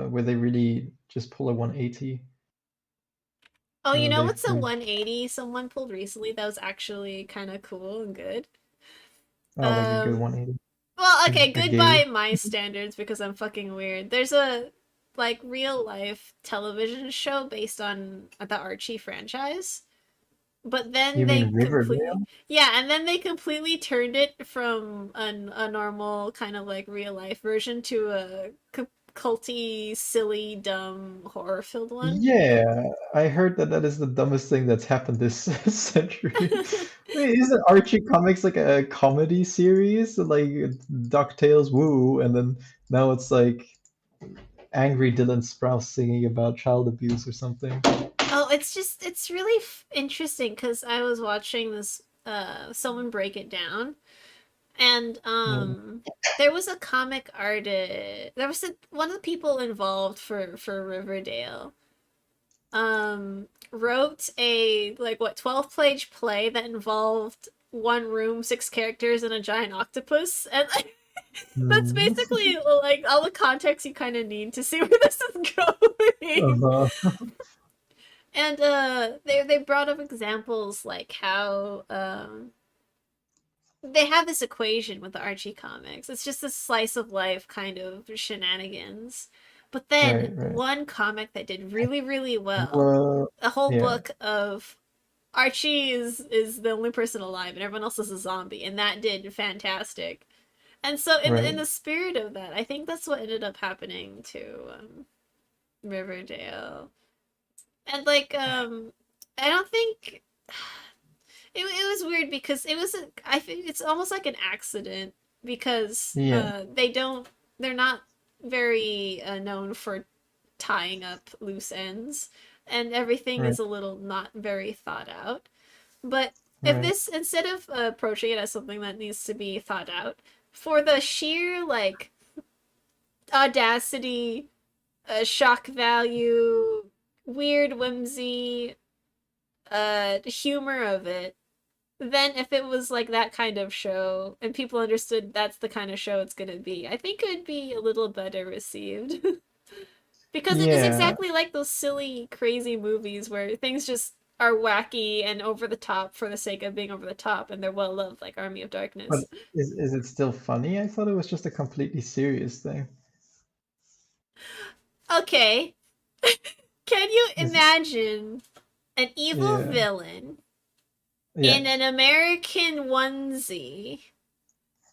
S2: where they really just pull a 180.
S1: Oh, you know what's a
S2: They've
S1: 180 someone pulled recently that was actually kind of cool and good?
S2: oh, like a good
S1: Um,
S2: 180,
S1: well, okay,
S2: a
S1: good
S2: gay.
S1: by my standards because I'm fucking weird. There's a like real life television show based on the Archie franchise. But then
S2: You
S1: they
S2: mean
S1: completely,
S2: Riverdale?
S1: yeah, and then they completely turned it from a normal kind of like real life version to a culty, silly, dumb, horror filled one.
S2: Yeah, I heard that that is the dumbest thing that's happened this century. Wait, isn't Archie Comics like a comedy series? Like DuckTales, woo, and then now it's like angry Dylan Sprouse singing about child abuse or something.
S1: Oh, it's really interesting because I was watching this someone break it down, and
S2: Yeah.
S1: there was a comic artist. There was one of the people involved for Riverdale wrote a like what 12-page play that involved one room, six characters, and a giant octopus, and like, that's
S2: Hmm.
S1: basically like all the context you kind of need to see where this is going.
S2: Uh-huh.
S1: And they brought up examples like how they have this equation with the Archie comics. It's just a slice of life kind of shenanigans. But then
S2: Right, right.
S1: one comic that did really, really well,
S2: Well,
S1: a whole
S2: yeah,
S1: book of Archie is the only person alive and everyone else is a zombie, and that did fantastic. And so in
S2: right.
S1: the spirit of that, I think that's what ended up happening to Riverdale. And like I don't think it was weird because it was I think it's almost like an accident because
S2: Yeah,
S1: they're not very known for tying up loose ends, and everything
S2: right,
S1: is a little not very thought out. But if
S2: right.
S1: this, instead of approaching it as something that needs to be thought out, for the sheer like audacity, shock value, weird whimsy, humor of it, then if it was like that kind of show and people understood that's the kind of show it's gonna be, I think it would be a little better received. Because it is
S2: Yeah,
S1: exactly like those silly, crazy movies where things just are wacky and over the top for the sake of being over the top, and they're well loved, like Army of
S2: but
S1: Darkness.
S2: is it still funny? I thought it was just a completely serious thing.
S1: Okay, can you
S2: Is
S1: imagine an evil
S2: yeah,
S1: villain
S2: yeah.
S1: in an American onesie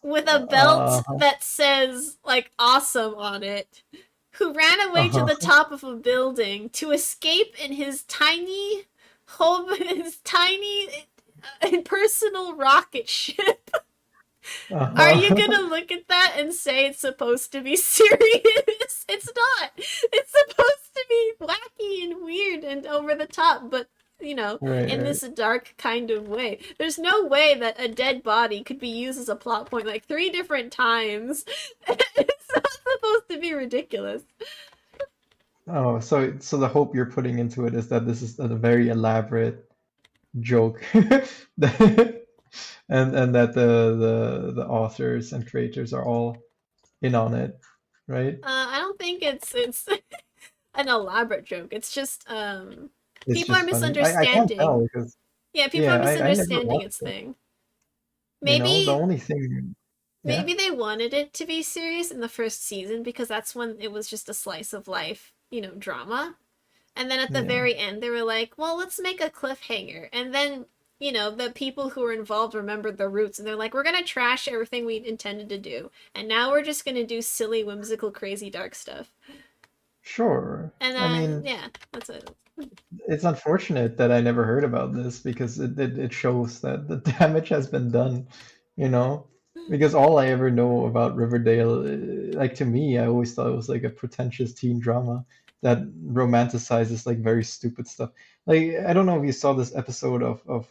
S1: with a belt
S2: Uh-huh.
S1: that says like awesome on it, who ran away to
S2: Uh-huh.
S1: the top of a building to escape in his tiny home, his tiny personal rocket ship? Are you
S2: Uh-huh.
S1: gonna look at that and say it's supposed to be serious? It's not. It's supposed to be wacky and weird and over the top, but
S2: Right,
S1: in
S2: right.
S1: this dark kind of way. There's no way that a dead body could be used as a plot point like three different times. It's not supposed to be ridiculous.
S2: Oh, so the hope you're putting into it is that this is a very elaborate joke, and that the authors and creators are all in on it, right?
S1: I don't think it's an elaborate joke. It's just
S2: It's
S1: people are
S2: just funny. I can't tell
S1: misunderstanding.
S2: because
S1: Yeah, people are
S2: yeah, I never
S1: misunderstanding
S2: watched
S1: its
S2: it.
S1: thing.
S2: You know, the
S1: Maybe
S2: only thing, yeah,
S1: maybe they wanted it to be serious in the first season because that's when it was just a slice of life, drama. And then at the
S2: yeah,
S1: very end, they were like, well, let's make a cliffhanger. And then, the people who were involved remembered the roots and they're like, we're going to trash everything we intended to do. And now we're just going to do silly, whimsical, crazy, dark stuff.
S2: sure.
S1: And
S2: I mean,
S1: yeah, that's it.
S2: it's unfortunate that I never heard about this because it shows that the damage has been done, you know? Because all I ever know about Riverdale, like to me, I always thought it was like a pretentious teen drama that romanticizes like very stupid stuff. Like I don't know if you saw this episode of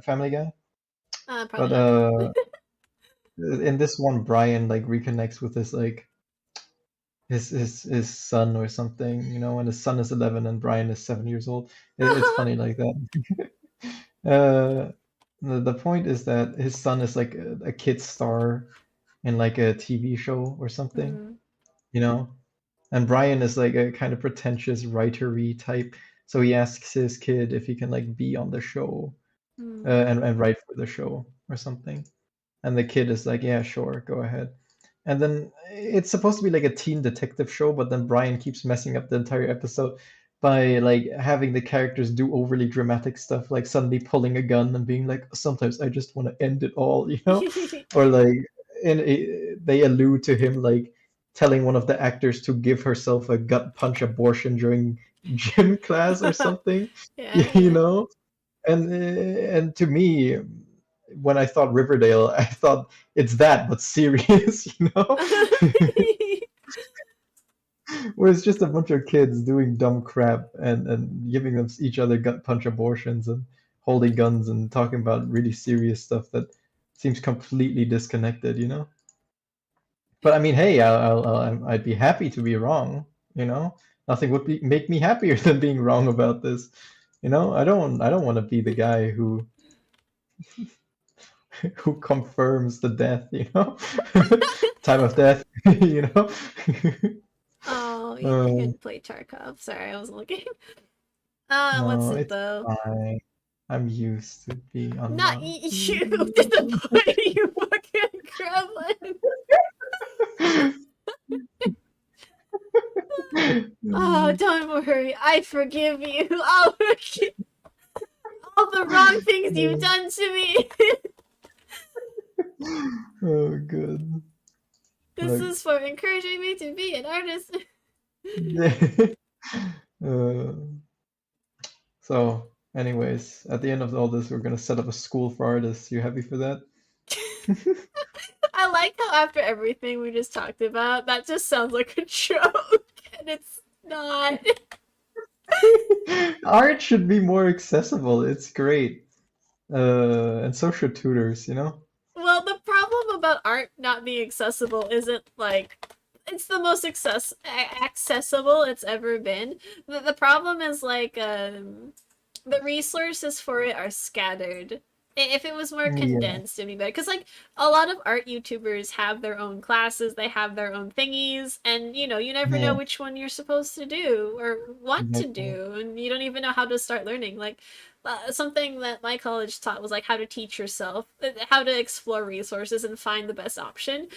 S2: Family Guy,
S1: Probably
S2: but
S1: not.
S2: in this one, Brian like reconnects with his like his son or something, you know, and his son is 11 and Brian is 7 years old. It's funny like that. Uh, the point is that his son is like a kid star in like a TV show or something,
S1: Mm.
S2: you know, And Brian is like a kind of pretentious writery type, so he asks his kid if he can like be on the show
S1: Hmm.
S2: and write for the show or something. And the kid is like, yeah, sure, go ahead. And then it's supposed to be like a teen detective show, but then Brian keeps messing up the entire episode by like having the characters do overly dramatic stuff, like suddenly pulling a gun and being like, sometimes I just want to end it all, you know? Or like they allude to him like telling one of the actors to give herself a gut punch abortion during gym class or something,
S1: Yeah,
S2: you
S1: yeah.
S2: know? And to me, when I thought Riverdale, I thought it's that but serious, you know, where it's just a bunch of kids doing dumb crap and giving them each other gut punch abortions and holding guns and talking about really serious stuff that seems completely disconnected, you know. But I mean, hey, I'd be happy to be wrong, you know. Nothing would make me happier than being wrong about this, you know. I don't want to be the guy who confirms the death, you know, time of death, you know.
S1: Oh, you
S2: uh,
S1: can play Tarkov. Sorry, I wasn't looking. What's
S2: no,
S1: it
S2: it's
S1: though?
S2: fine. I'm used to being
S1: Not
S2: unloved.
S1: you, disappointing you fucking gremlin. Oh, don't worry, I forgive you. I'll forgive all the wrong things you've done to me.
S2: Oh, good.
S1: This
S2: Like,
S1: is for encouraging me to be an artist.
S2: uh, so, anyways, at the end of all this, we're gonna set up a school for artists. You happy for that?
S1: I like how after everything we just talked about, that just sounds like a joke, and it's not.
S2: Art should be more accessible. It's great. And so should tutors, you know?
S1: Well, the problem about art not being accessible isn't like it's the most accessible it's ever been. The problem is like the resources for it are scattered. If it was more
S2: Yeah,
S1: condensed, it'd be better. Because like a lot of art YouTubers have their own classes, they have their own thingies, and you never know
S2: yeah,
S1: which one you're supposed to do or what to
S2: exactly.
S1: do, and you don't even know how to start learning. Like something that my college taught was like how to teach yourself, how to explore resources and find the best option.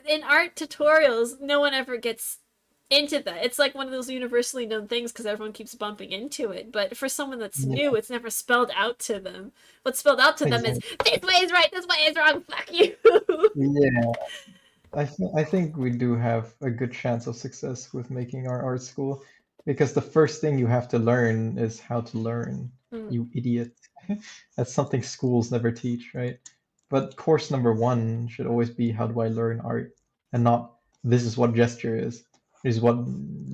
S1: In art tutorials, no one ever gets into that. It's like one of those universally known things because everyone keeps bumping into it. But for someone that's
S2: Yeah,
S1: new, it's never spelled out to them. What's spelled out to them is
S2: exactly.
S1: this way is right, this way is wrong. Fuck you.
S2: Yeah, I think we do have a good chance of success with making our art school because the first thing you have to learn is how to learn,
S1: Mm.
S2: you idiot. That's something schools never teach, right? But course number one should always be how do I learn art and not this is what gesture is. This is what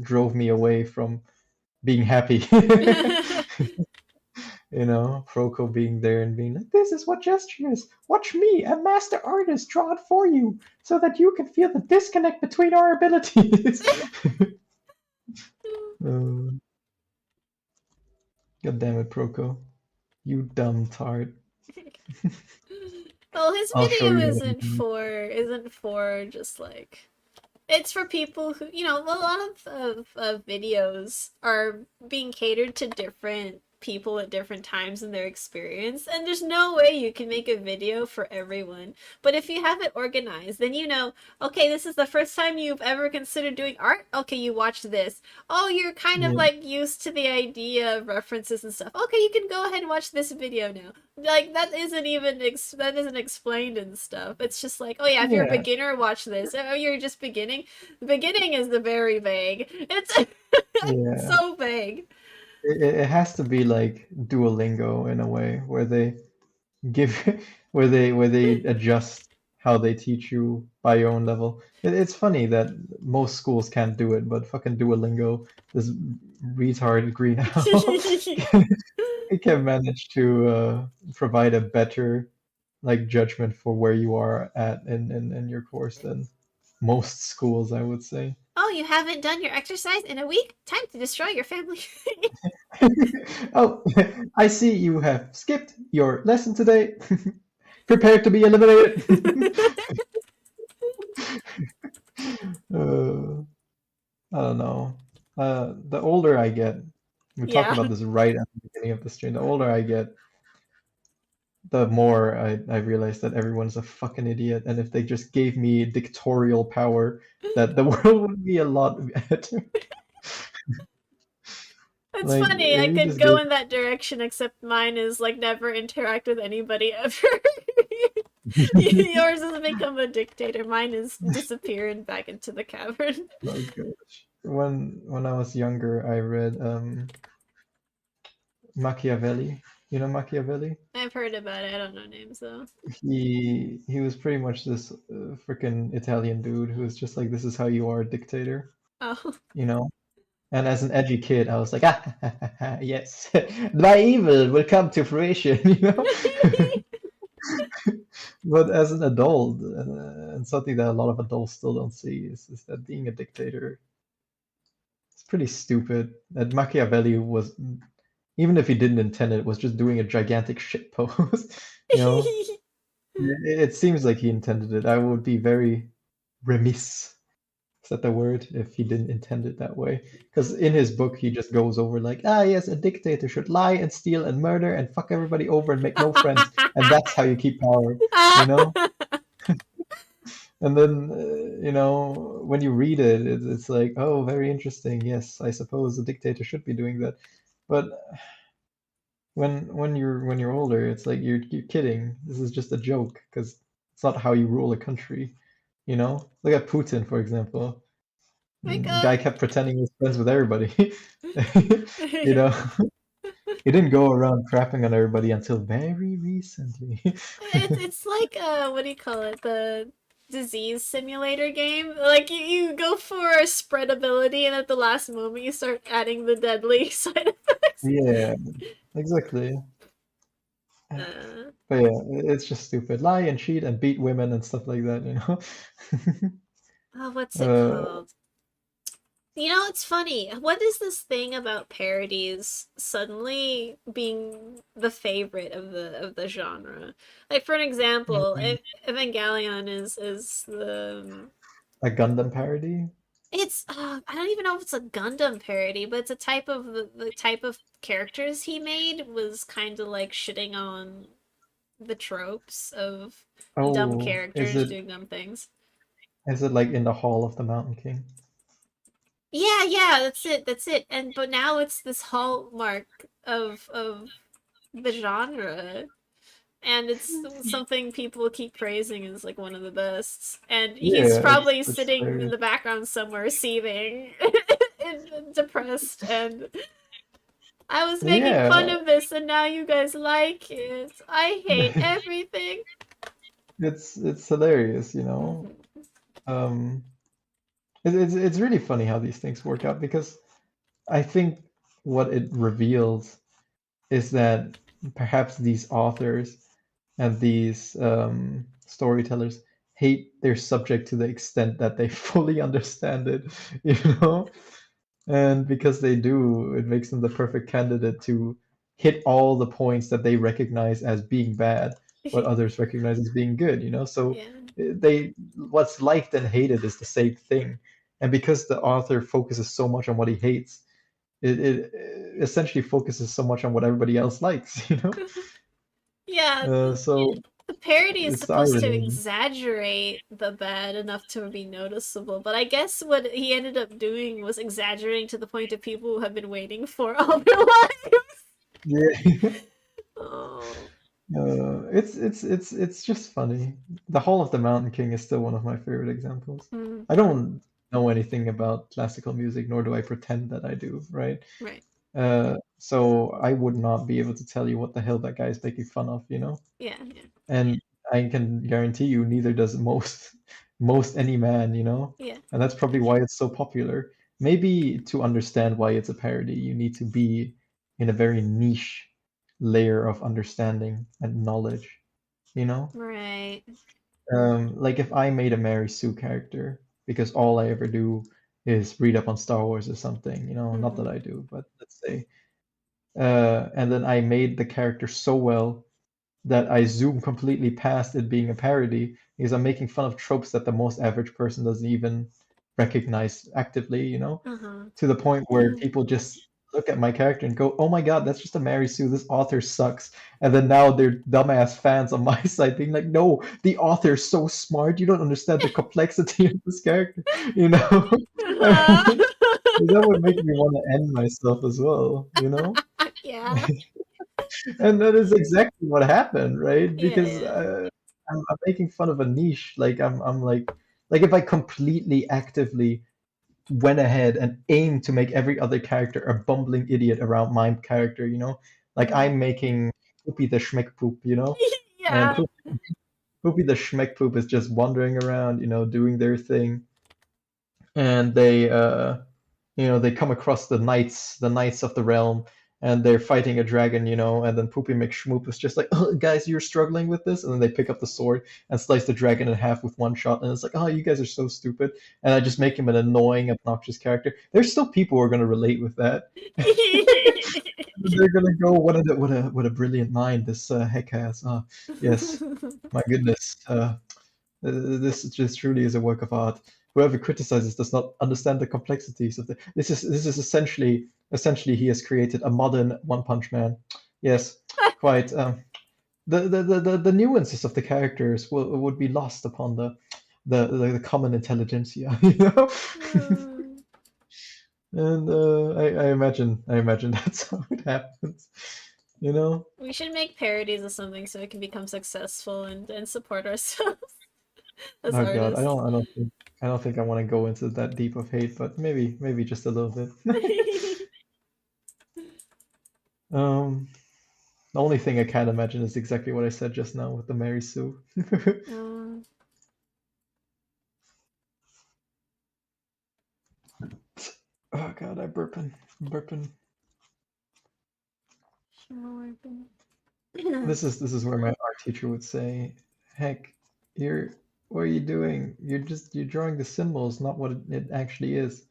S2: drove me away from being happy. You know, Proco being there and being like, this is what gesture is. Watch me, a master artist, draw it for you so that you can feel the disconnect between our abilities. uh, God damn it, Proco. You dumb tart.
S1: Well, his
S2: I'll show
S1: video
S2: you
S1: isn't for just like it's for people who a lot of videos are being catered to different people at different times in their experience, and there's no way you can make a video for everyone. But if you have it organized, then okay, this is the first time you've ever considered doing art. Okay, you watch this. Oh, you're kind of
S2: yeah,
S1: like used to the idea of references and stuff. Okay, you can go ahead and watch this video now. Like that isn't explained and stuff. It's just like, oh yeah, if you're a
S2: yeah,
S1: beginner, watch this. Oh, you're just beginning. The beginning is the very vague. It's
S2: yeah.
S1: so vague.
S2: It has to be like Duolingo in a way where they give where they adjust how they teach you by your own level. It's funny that most schools can't do it, but fucking Duolingo, this retard green owl, he can manage to provide a better like judgment for where you are at in your course than most schools, I would say.
S1: Oh, you haven't done your exercise in a week? Time to destroy your family.
S2: Oh, I see you have skipped your lesson today. Prepare to be eliminated. uh, I don't know. The older I get, we talked
S1: Yeah.
S2: about this right at the beginning of the stream. The older I get, the more I realize that everyone's a fucking idiot, and if they just gave me dictatorial power, that the world would be a lot better.
S1: It's
S2: Like
S1: funny, I
S2: if you
S1: could
S2: just
S1: go
S2: gave
S1: in that direction, except mine is like never interact with anybody ever. Yours is become a dictator, mine is disappear and back into the cavern.
S2: oh gosh. When I was younger, I read Machiavelli. You know Machiavelli?
S1: I've heard about it, I don't know names though.
S2: He was pretty much this freaking Italian dude who was just like, this is how you are a dictator,
S1: Oh.
S2: you know? And as an edgy kid, I was like, yes, my evil will come to fruition, you know? But as an adult, and something that a lot of adults still don't see, is that being a dictator is pretty stupid. That Machiavelli was, even if he didn't intend it, was just doing a gigantic shit post, you know? It seems like he intended it. I would be very remiss, is that the word, if he didn't intend it that way. Because in his book, he just goes over like, yes, a dictator should lie and steal and murder and fuck everybody over and make no friends, and that's how you keep power, you know? And then, when you read it, it's like, oh, very interesting. Yes, I suppose a dictator should be doing that. But when you're older, it's like you're kidding. This is just a joke because it's not how you rule a country. Look at Putin, for example.
S1: Like,
S2: Guy kept pretending he was friends with everybody. You know, he didn't go around crapping on everybody until very recently.
S1: it's like what do you call it? The disease simulator game. Like you go for spreadability, and at the last moment you start adding the deadly side effects.
S2: Yeah, exactly.
S1: Uh,
S2: But yeah, it's just stupid. Lie and cheat and beat women and stuff like that.
S1: oh, what's it
S2: Uh,
S1: called? You know, it's funny. What is this thing about parodies suddenly being the favorite of the genre? Like for an example,
S2: mm,
S1: Evangelion is the
S2: a Gundam parody?
S1: it's I don't even know if it's a Gundam parody, but it's a type of the type of characters he made was kind of like shitting on the tropes of dumb
S2: Oh, is
S1: characters
S2: it
S1: doing dumb things.
S2: is it like in the Hall of the Mountain King?
S1: Yeah, yeah, that's it, that's it. And but now it's this hallmark of the genre, and it's something people keep praising as like one of the best. And he's
S2: Yeah, it's
S1: probably
S2: it's
S1: sitting in
S2: hilarious.
S1: the background somewhere seething and depressed, and I was making fun
S2: Yeah,
S1: of this and now you guys like it. I hate everything.
S2: it's hilarious.
S1: Mhm.
S2: Um, it's really funny how these things work out because I think what it reveals is that perhaps these authors and these storytellers hate their subject to the extent that they fully understand it, you know? And because they do, it makes them the perfect candidate to hit all the points that they recognize as being bad, what others recognize as being good. So
S1: Yeah.
S2: what's liked and hated is the same thing. And because the author focuses so much on what he hates, it essentially focuses so much on what everybody else likes.
S1: Yeah,
S2: So
S1: the parody is
S2: it's the
S1: supposed to
S2: irony.
S1: exaggerate the bad enough to be noticeable, but I guess what he ended up doing was exaggerating to the point of people who have been waiting for all their lives.
S2: Yeah.
S1: Oh.
S2: It's just funny. The Hall of the Mountain King is still one of my favorite examples.
S1: Mm,
S2: I don't know anything about classical music, nor do I pretend that I do, right?
S1: right.
S2: So I would not be able to tell you what the hell that guy is making fun of.
S1: Yeah, yeah.
S2: And I can guarantee you, neither does most most any man.
S1: Yeah.
S2: And that's probably why it's so popular. Maybe to understand why it's a parody, you need to be in a very niche layer of understanding and knowledge.
S1: Right.
S2: Like if I made a Mary Sue character, because all I ever do is read up on Star Wars or something, not that
S1: Hmm.
S2: I do, but let's say, and then I made the character so well that I zoom completely past it being a parody because I'm making fun of tropes that the most average person doesn't even recognized actively,
S1: Uh-huh.
S2: to the point where people just look at my character and go, "Oh my God, that's just a Mary Sue. This author sucks." And then now they're dumbass fans on my side being like, "No, the author's so smart. You don't understand the complexity of this character." You know, that would make me want to end myself as well.
S1: Yeah.
S2: And that is exactly what happened, right?
S1: Yeah,
S2: Because
S1: yeah.
S2: I'm making fun of a niche. Like I'm like if I completely actively went ahead and aimed to make every other character a bumbling idiot around my character, like
S1: Mhm.
S2: I'm making Poopy the Schmeck Poop, and
S1: Yeah.
S2: Poopy the Schmeck Poop is just wandering around, doing their thing, and they come across the knights of the realm, and they're fighting a dragon, and then Poopy McSchmoop is just like, "Oh, guys, you're struggling with this," and then they pick up the sword and slice the dragon in half with one shot, and it's like, "Oh, you guys are so stupid," and I just make him an annoying, obnoxious character. There's still people who are gonna relate with that. They're gonna go, what a brilliant mind this heck has. Ah, yes, my goodness. This just truly is a work of art. Whoever criticizes does not understand the complexities of the. This is essentially he has created a modern One Punch Man. Yes, quite. The nuances of the characters would be lost upon the common intelligentsia, and I imagine that's how it happens, you know.
S1: We should make parodies of something so it can become successful and support ourselves as
S2: Oh God, I
S1: artists.
S2: don't I don't think I don't think I want to go into that deep of hate, but maybe just a little bit. Um, the only thing I can't imagine is exactly what I said just now with the Mary Sue.
S1: um,
S2: Oh God, I'm burping. This is where my art teacher would say, "Heck, what are you doing? You're drawing the symbols, not what it actually is."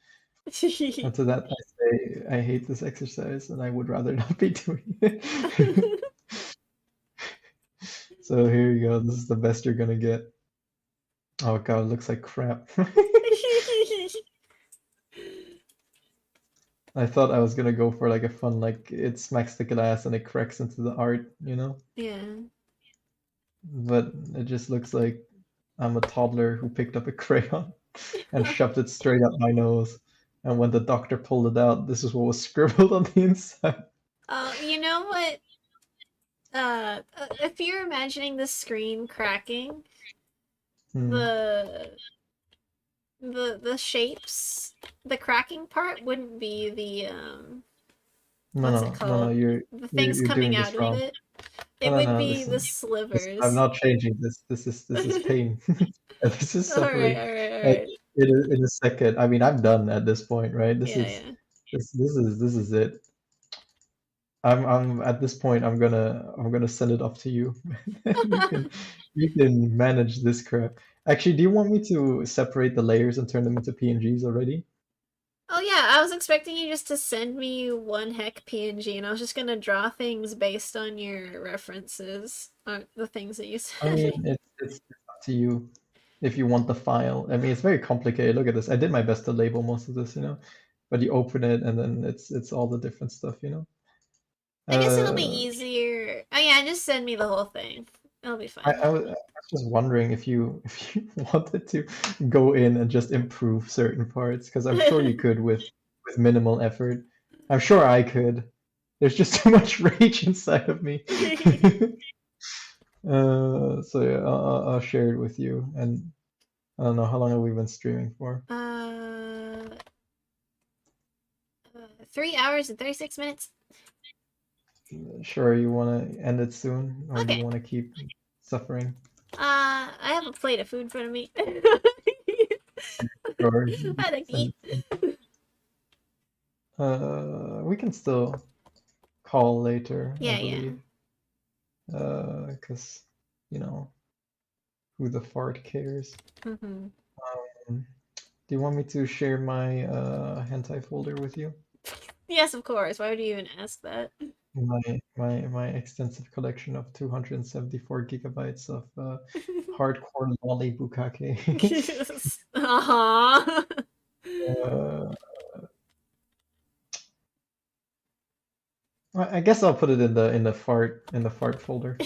S2: And to that I say, I hate this exercise, and I would rather not be doing it. So here you go. This is the best you're gonna get. Oh God, it looks like crap. I thought I was gonna go for like a fun, like it smacks the glass and it cracks into the art.
S1: Yeah.
S2: But it just looks like I'm a toddler who picked up a crayon and shoved it straight up my nose. And when the doctor pulled it out, this is what was scribbled on the inside.
S1: You know what? If you're imagining the screen cracking,
S2: Hmm.
S1: the the shapes, the cracking part wouldn't be
S2: No,
S1: what's it
S2: no, no, no.
S1: called?
S2: You're
S1: The
S2: you're
S1: things
S2: you're
S1: coming
S2: doing
S1: out
S2: this
S1: of
S2: wrong.
S1: it.
S2: No,
S1: It
S2: no,
S1: would
S2: no.
S1: be the
S2: Listen, I'm
S1: slivers.
S2: not changing this. This is pain. This is
S1: All right,
S2: suffering.
S1: all right, all
S2: Like
S1: right.
S2: in a second. I mean, I'm done at this point, right? This
S1: Yeah,
S2: is
S1: yeah.
S2: this is it. I'm at this point. I'm gonna send it off to you. You can manage this crap. Actually, do you want me to separate the layers and turn them into PNGs already?
S1: Oh yeah, I was expecting you just to send me one heck PNG, and I was just gonna draw things based on your references, or the things that you
S2: I
S1: said.
S2: mean, it's up to you if you want the file. I mean, it's very complicated. Look at this. I did my best to label most of this. But you open it and then it's all the different stuff.
S1: I guess it'll be
S2: Uh,
S1: easier. Oh yeah, just send me the whole thing. It'll be fine.
S2: I was just wondering if you wanted to go in and just improve certain parts, because I'm sure you could with minimal effort. I'm sure I could. There's just too much rage inside of me. So yeah, I'll share it with you. And I don't know how long have we been streaming for.
S1: uh, 3 hours and 36 minutes.
S2: Sure, you want to end it soon, or do you
S1: Okay.
S2: want to keep suffering?
S1: I have a plate of food in front of me.
S2: Sure,
S1: I like to
S2: send
S1: eat.
S2: it soon. We can still call later, I
S1: Yeah, yeah.
S2: believe. Because, you know, who the fart cares?
S1: Mm-hmm.
S2: Do you want me to share my hentai folder with you?
S1: Yes, of course. Why would you even ask that?
S2: My extensive collection of 274 gigabytes of hardcore lolly bukake.
S1: Aww.
S2: I guess I'll put it in the fart folder.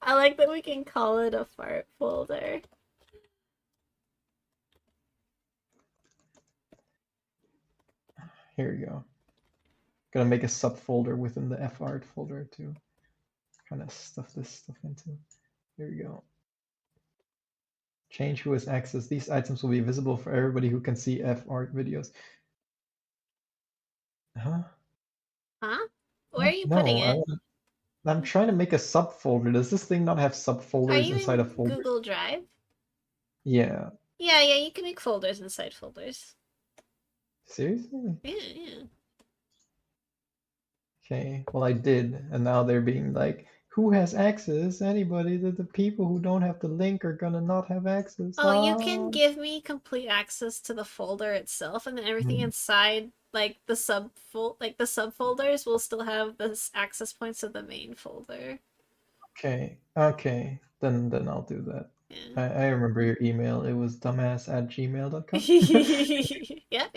S1: I like that we can call it a fart folder.
S2: Here we go. Gonna make a subfolder within the fart folder to kind of stuff this stuff into. Here we go. Change who has access. These items will be visible for everybody who can see fart videos. Huh?
S1: Huh? Where are you putting
S2: No,
S1: it?
S2: I'm trying to make a subfolder. Does this thing not have
S1: Are
S2: subfolders
S1: you
S2: inside of
S1: in
S2: folders?
S1: Google Drive?
S2: Yeah.
S1: Yeah, you can make folders inside folders.
S2: Seriously?
S1: Yeah.
S2: Okay. Well, I did, and now they're being like, who has access? Anybody. The people who don't have the link are gonna not have access.
S1: Oh, you can
S2: Ah.
S1: give me complete access to the folder itself, and then everything
S2: Hmm.
S1: inside, like the subfolders, will still have the access points of the main folder.
S2: Okay. Okay. Then I'll do that.
S1: Yeah.
S2: I remember your email. It was dumbass@gmail.com.
S1: Yeah.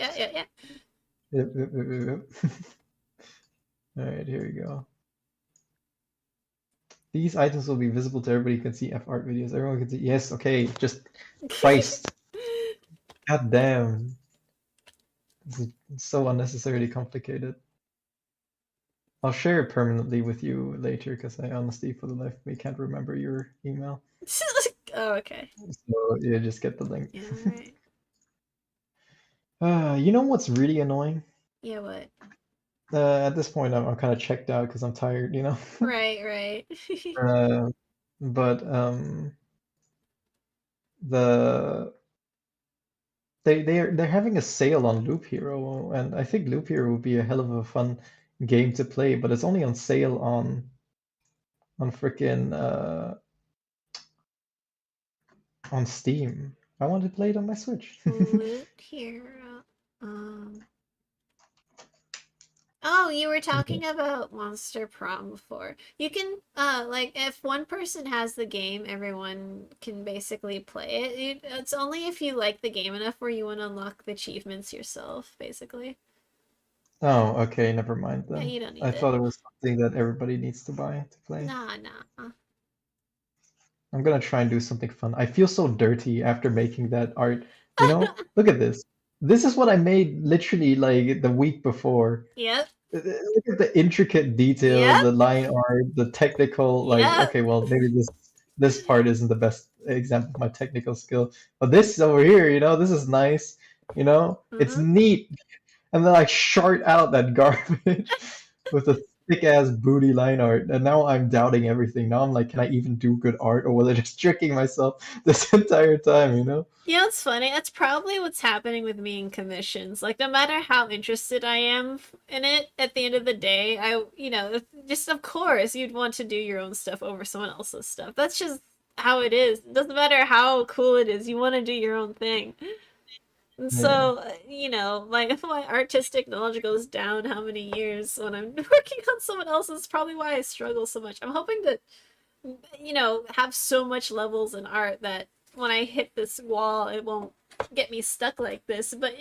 S2: Yep. All right, here we go. These items will be visible to everybody who can see art videos. Everyone can see. Yes, okay. Just Christ. God damn. This is so unnecessarily complicated. I'll share it permanently with you later because I honestly, for the life of me, can't remember your email.
S1: Oh, okay.
S2: So yeah, just get the link.
S1: Yeah, right.
S2: You know what's really annoying?
S1: Yeah, what?
S2: At this point, I'm kind of checked out because I'm tired, you know?
S1: Right.
S2: uh, but the they're having a sale on Loop Hero, and I think Loop Hero would be a hell of a fun game to play, but it's only on sale on frickin' on Steam. I want to play it on my Switch.
S1: Loop here. Um. Oh, you were talking about Monster Prom before. You can, like, if one person has the game, everyone can basically play it. It's only if you like the game enough where you want to unlock the achievements yourself, basically.
S2: Oh, okay, never mind
S1: Yeah,
S2: then.
S1: you don't
S2: I
S1: need it.
S2: thought it was something that everybody needs to buy to play.
S1: Nah.
S2: I'm gonna try and do something fun. I feel so dirty after making that art. You know, look at this. This is what I made literally like the week before.
S1: Yep.
S2: Look at the intricate detail,
S1: Yep.
S2: the line art, the technical, like,
S1: Yep.
S2: okay, well, maybe this part isn't the best example of my technical skill, but this over here, you know, this is nice, you know, it's
S1: Mm-hmm.
S2: neat. And then I shart out that garbage with a thick ass booty line art, and now I'm doubting everything. Now I'm like, can I even do good art, or was I just tricking myself this entire time, you know?
S1: You know, it's funny. That's probably what's happening with me in commissions. Like, no matter how interested I am in it, at the end of the day, just of course, you'd want to do your own stuff over someone else's stuff. That's just how it is. It doesn't matter how cool it is, you want to do your own thing. And
S2: Yeah.
S1: so, my artistic knowledge goes down how many years when I'm working on someone else's, probably why I struggle so much. I'm hoping to have so much levels in art that when I hit this wall, it won't get me stuck like this. But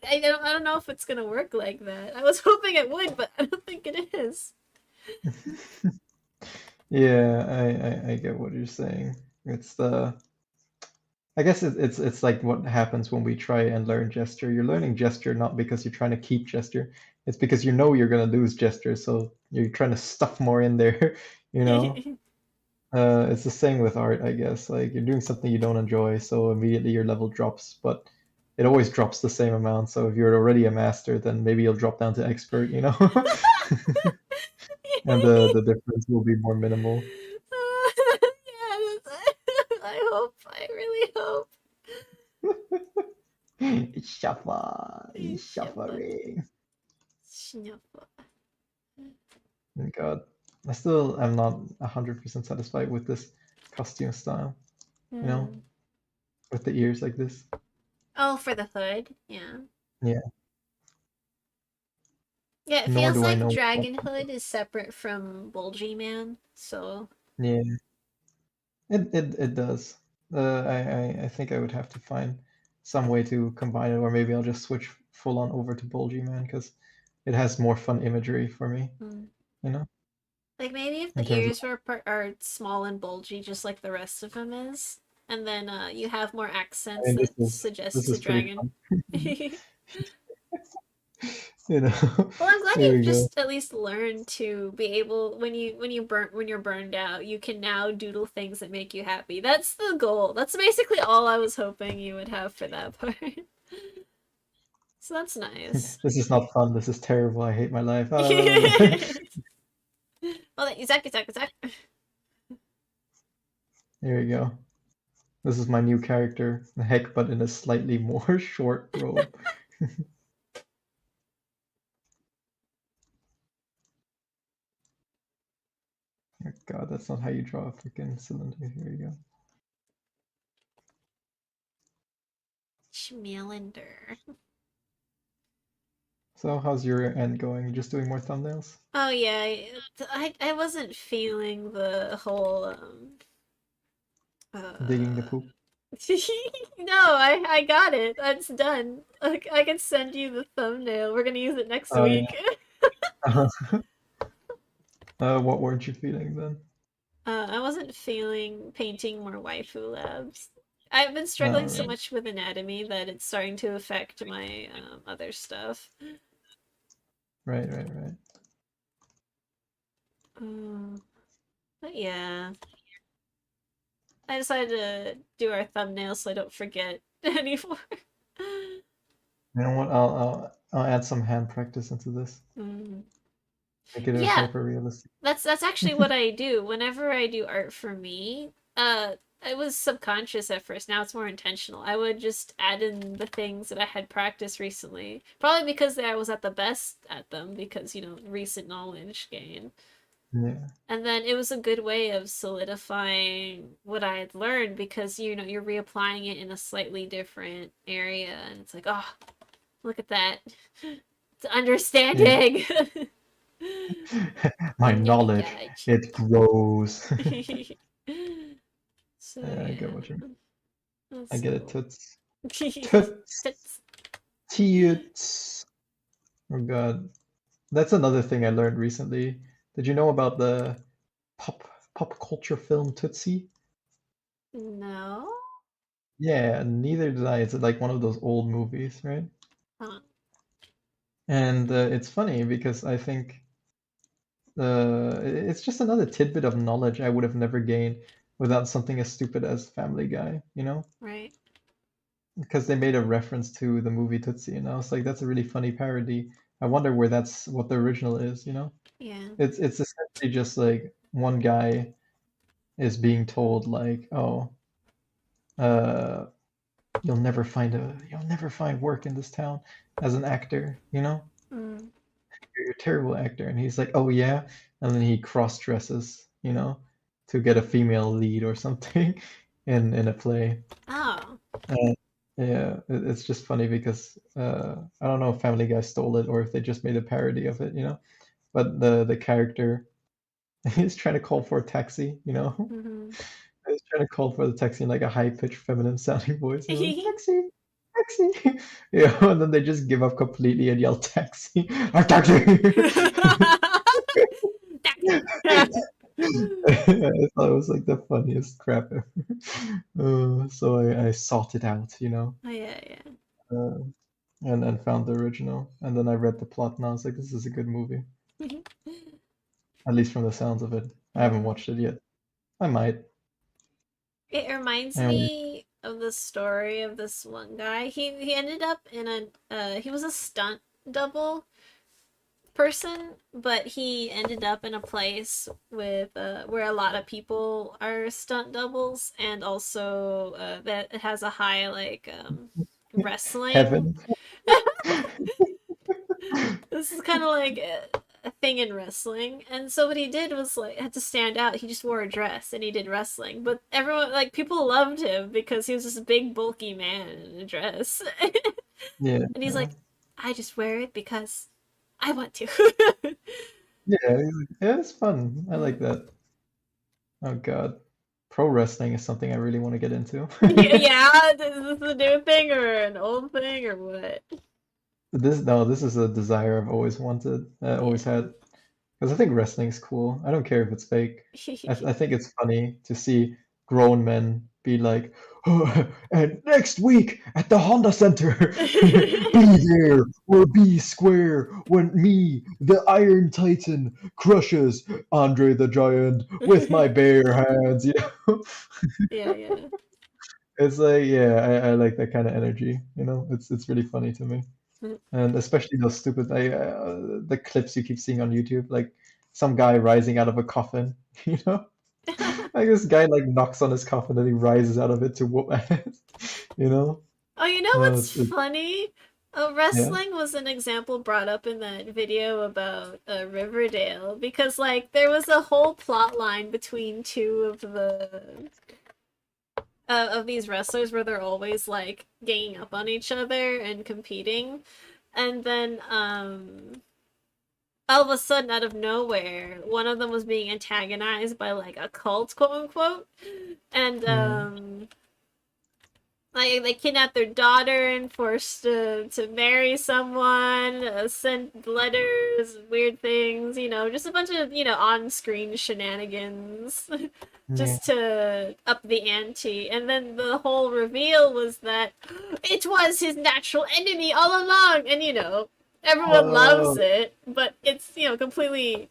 S1: I don't know if it's gonna work like that. I was hoping it would, but I don't think it is.
S2: Yeah, I get what you're saying. It's the I guess it's like what happens when we try and learn gesture. You're learning gesture not because you're trying to keep gesture. It's because you know you're gonna lose gesture, so you're trying to stuff more in there, you know? It's the same with art, I guess. Like you're doing something you don't enjoy, so immediately your level drops, but it always drops the same amount. So if you're already a master, then maybe you'll drop down to expert, you know? And the difference will be more minimal.
S1: Yeah, I hope. I really hope.
S2: Shuffle,
S1: Shuffle.
S2: shuffling.
S1: Shuffle.
S2: Oh God, I still am not 100% satisfied with this costume style, you know,
S1: Hmm.
S2: with the ears like this.
S1: Oh, for the hood. Yeah.
S2: Yeah,
S1: Yeah, it
S2: nor
S1: feels
S2: do I
S1: like
S2: know.
S1: Dragon Hood is separate from Bulgy Man, so
S2: Yeah, it does. I think I would have to find some way to combine it, or maybe I'll just switch full on over to Bulgy Man because it has more fun imagery for me,
S1: Mm.
S2: you know,
S1: Like maybe if
S2: in
S1: the
S2: terms of.
S1: ears are small and bulgy, just like the rest of him is, and then you have more
S2: I
S1: accents
S2: mean,
S1: that
S2: this
S1: suggest a
S2: is pretty
S1: dragon.
S2: fun. You know,
S1: Well, I'm glad
S2: there
S1: you've
S2: we go.
S1: just at least learned to be able when you're burned out, you can now doodle things that make you happy. That's the goal. That's basically all I was hoping you would have for that part. So that's nice.
S2: This is not fun. This is terrible. I hate my life.
S1: Well, Zach.
S2: There you go. This is my new character, heck, but in a slightly more short robe. Oh God, that's not how you draw a freaking cylinder. Here you go.
S1: Schmelander.
S2: So how's your end going? You just doing more thumbnails?
S1: Oh yeah, I wasn't feeling the whole
S2: Digging the
S1: uh
S2: poop?
S1: no, I got it. That's done. Like, I can send you the thumbnail. We're gonna use it next
S2: Oh
S1: week.
S2: yeah. What weren't you feeling then?
S1: I wasn't feeling painting more waifu labs. I've been struggling so
S2: Right,
S1: much with anatomy that it's starting to affect my other stuff.
S2: right.
S1: Um, but yeah, I decided to do our thumbnail so I don't forget anymore.
S2: You know what? I'll add some hand practice into this.
S1: Mm.
S2: Make it a
S1: Yeah,
S2: hyper realistic.
S1: that's actually what I do. Whenever I do art for me, it was subconscious at first. Now it's more intentional. I would just add in the things that I had practiced recently. Probably because I was at the best at them because, recent knowledge gain.
S2: Yeah.
S1: And then it was a good way of solidifying what I had learned because, you're reapplying it in a slightly different area and it's like, "Oh, look at that. It's
S2: Yeah.
S1: understanding."
S2: My knowledge,
S1: Onigachi.
S2: it grows.
S1: So
S2: Yeah, I get
S1: yeah,
S2: what you mean. I
S1: that's
S2: get it.
S1: cool.
S2: Toots. Toots.
S1: Tits.
S2: Toots. Oh God. That's another thing I learned recently. Did you know about the pop pop culture film Tootsie?
S1: No.
S2: Yeah, neither did I. It's like one of those old movies, right?
S1: Huh.
S2: And it's funny because I think it's just another tidbit of knowledge I would have never gained without something as stupid as Family Guy, you know?
S1: Right.
S2: Because they made a reference to the movie Tootsie, and I was like, that's a really funny parody. I wonder where that's what the original is, you know?
S1: Yeah.
S2: It's essentially just like one guy is being told like, oh, uh, you'll never find work in this town as an actor, you know?
S1: Mm.
S2: You're a terrible actor. And he's like, oh yeah, and then he cross dresses, you know, to get a female lead or something in a play.
S1: Oh.
S2: Uh, yeah, it's just funny because I don't know if Family Guy stole it or if they just made a parody of it, you know. But the character he's trying to call for a taxi, you know.
S1: Mm-hmm.
S2: He's trying to call for the taxi in like a high pitched feminine sounding voice, and like taxi, taxi, yeah. And then they just give up completely and yell taxi, our taxi. I thought it was like the funniest crap ever. So I sought it out, you know.
S1: Oh yeah, yeah.
S2: Uh, and found the original. And then I read the plot and I was like, this is a good movie, at least from the sounds of it. I haven't
S1: Mm.
S2: watched it yet. I might.
S1: It reminds
S2: And
S1: me of the story of this one guy. He ended up in he was a stunt double person, but he ended up in a place with where a lot of people are stunt doubles, and also that it has a high like wrestling.
S2: heaven.
S1: This is kind of like a thing in wrestling, and so what he did was like had to stand out. He just wore a dress and he did wrestling, but everyone like people loved him because he was this big bulky man in a dress,
S2: Yeah,
S1: and he's
S2: yeah,
S1: like, I just wear it because I want to.
S2: yeah, yeah. It's fun. I like
S1: Mm.
S2: that. Oh God, pro wrestling is something I really want to get into.
S1: Yeah, is this a new thing or an old thing or what?
S2: this is a desire I've always wanted, always
S1: Yeah.
S2: had. Because I think wrestling's cool. I don't care if it's fake. I think it's funny to see grown men be like, "Oh, and next week at the Honda Center, be there or be square when me, the Iron Titan, crushes Andre the Giant with my bare hands." You know,
S1: Yeah, yeah.
S2: it's like, yeah, I like that kind of energy. You know, it's really funny to me. And especially those stupid the clips you keep seeing on YouTube, like some guy rising out of a coffin, you know? Like this guy like knocks on his coffin and he rises out of it to whoop ass, you know?
S1: Oh, you know what's
S2: It's
S1: funny?
S2: yeah.
S1: Wrestling was an example brought up in that video about Riverdale because, like, there was a whole plot line between two of these wrestlers where they're always like ganging up on each other and competing, and then all of a sudden, out of nowhere, one of them was being antagonized by like a cult, quote unquote, and
S2: Mm,
S1: like they kidnapped their daughter and forced to marry someone, sent letters, weird things, just a bunch of on-screen shenanigans,
S2: yeah.
S1: just to up the ante. And then the whole reveal was that it was his natural enemy all along, and everyone loves
S2: Oh,
S1: it, but it's completely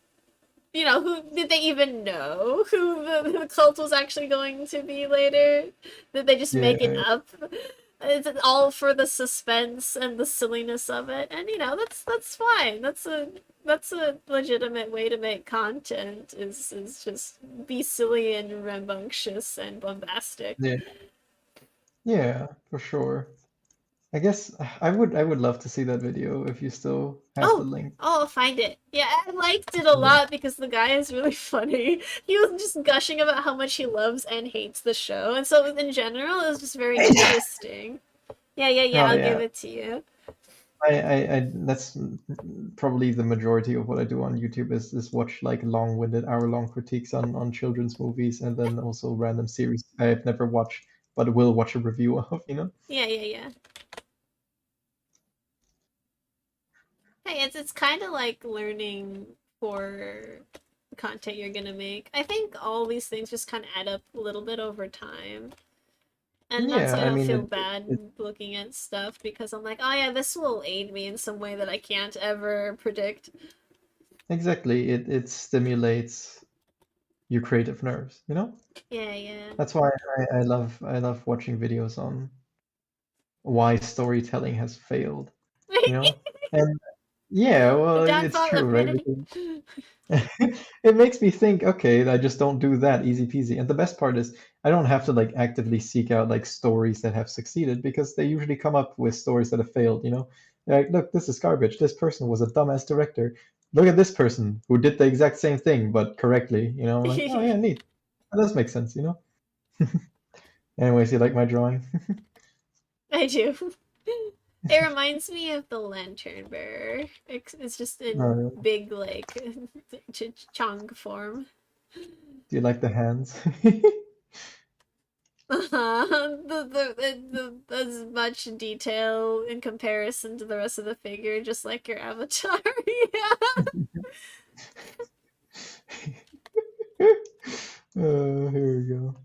S1: who did they even know who the cult was actually going to be later? Did they just make it
S2: yeah.
S1: up? It's all for the suspense and the silliness of it, and that's fine. That's a legitimate way to make content. Is just be silly and rambunctious and bombastic.
S2: Yeah. Yeah, for sure. I guess I would love to see that video if you still have the
S1: Oh,
S2: link.
S1: oh, I'll find it. Yeah, I liked it a
S2: Yeah.
S1: lot because the guy is really funny. He was just gushing about how much he loves and hates the show, and so in general, it was just very interesting. Yeah, yeah, yeah.
S2: Oh
S1: I'll give
S2: yeah.
S1: it to you.
S2: I that's probably the majority of what I do on YouTube is watch like long-winded hour-long critiques on children's movies and then also random series I've never watched but will watch a review of, you know?
S1: Yeah, yeah, yeah. Hey, it's kind of like learning for content you're gonna make. I think all these things just kind of add up a little bit over time. And that's
S2: Yeah,
S1: why I
S2: I
S1: don't
S2: mean
S1: feel
S2: it
S1: bad looking at stuff because I'm like, oh yeah, this will aid me in some way that I can't ever predict.
S2: exactly it stimulates your creative nerves, you know?
S1: Yeah, yeah.
S2: That's why I love watching videos on why storytelling has failed, you know? And yeah,
S1: The
S2: well, it's
S1: downfall
S2: true,
S1: of
S2: right?
S1: humanity.
S2: It makes me think, okay, I just don't do that, easy peasy. And the best part is I don't have to like actively seek out like stories that have succeeded because they usually come up with stories that have failed, you know? Like, look, this is garbage. This person was a dumbass director. Look at this person who did the exact same thing but correctly, you know? I'm like, oh yeah, neat. That does make sense, you know? Anyways, you like my drawing?
S1: I do. It reminds me of the lantern bearer. It's just in
S2: Uh,
S1: big, like, chong form.
S2: do you like the hands?
S1: As much detail in comparison to the rest of the figure, just like your avatar. Yeah.
S2: Here we go.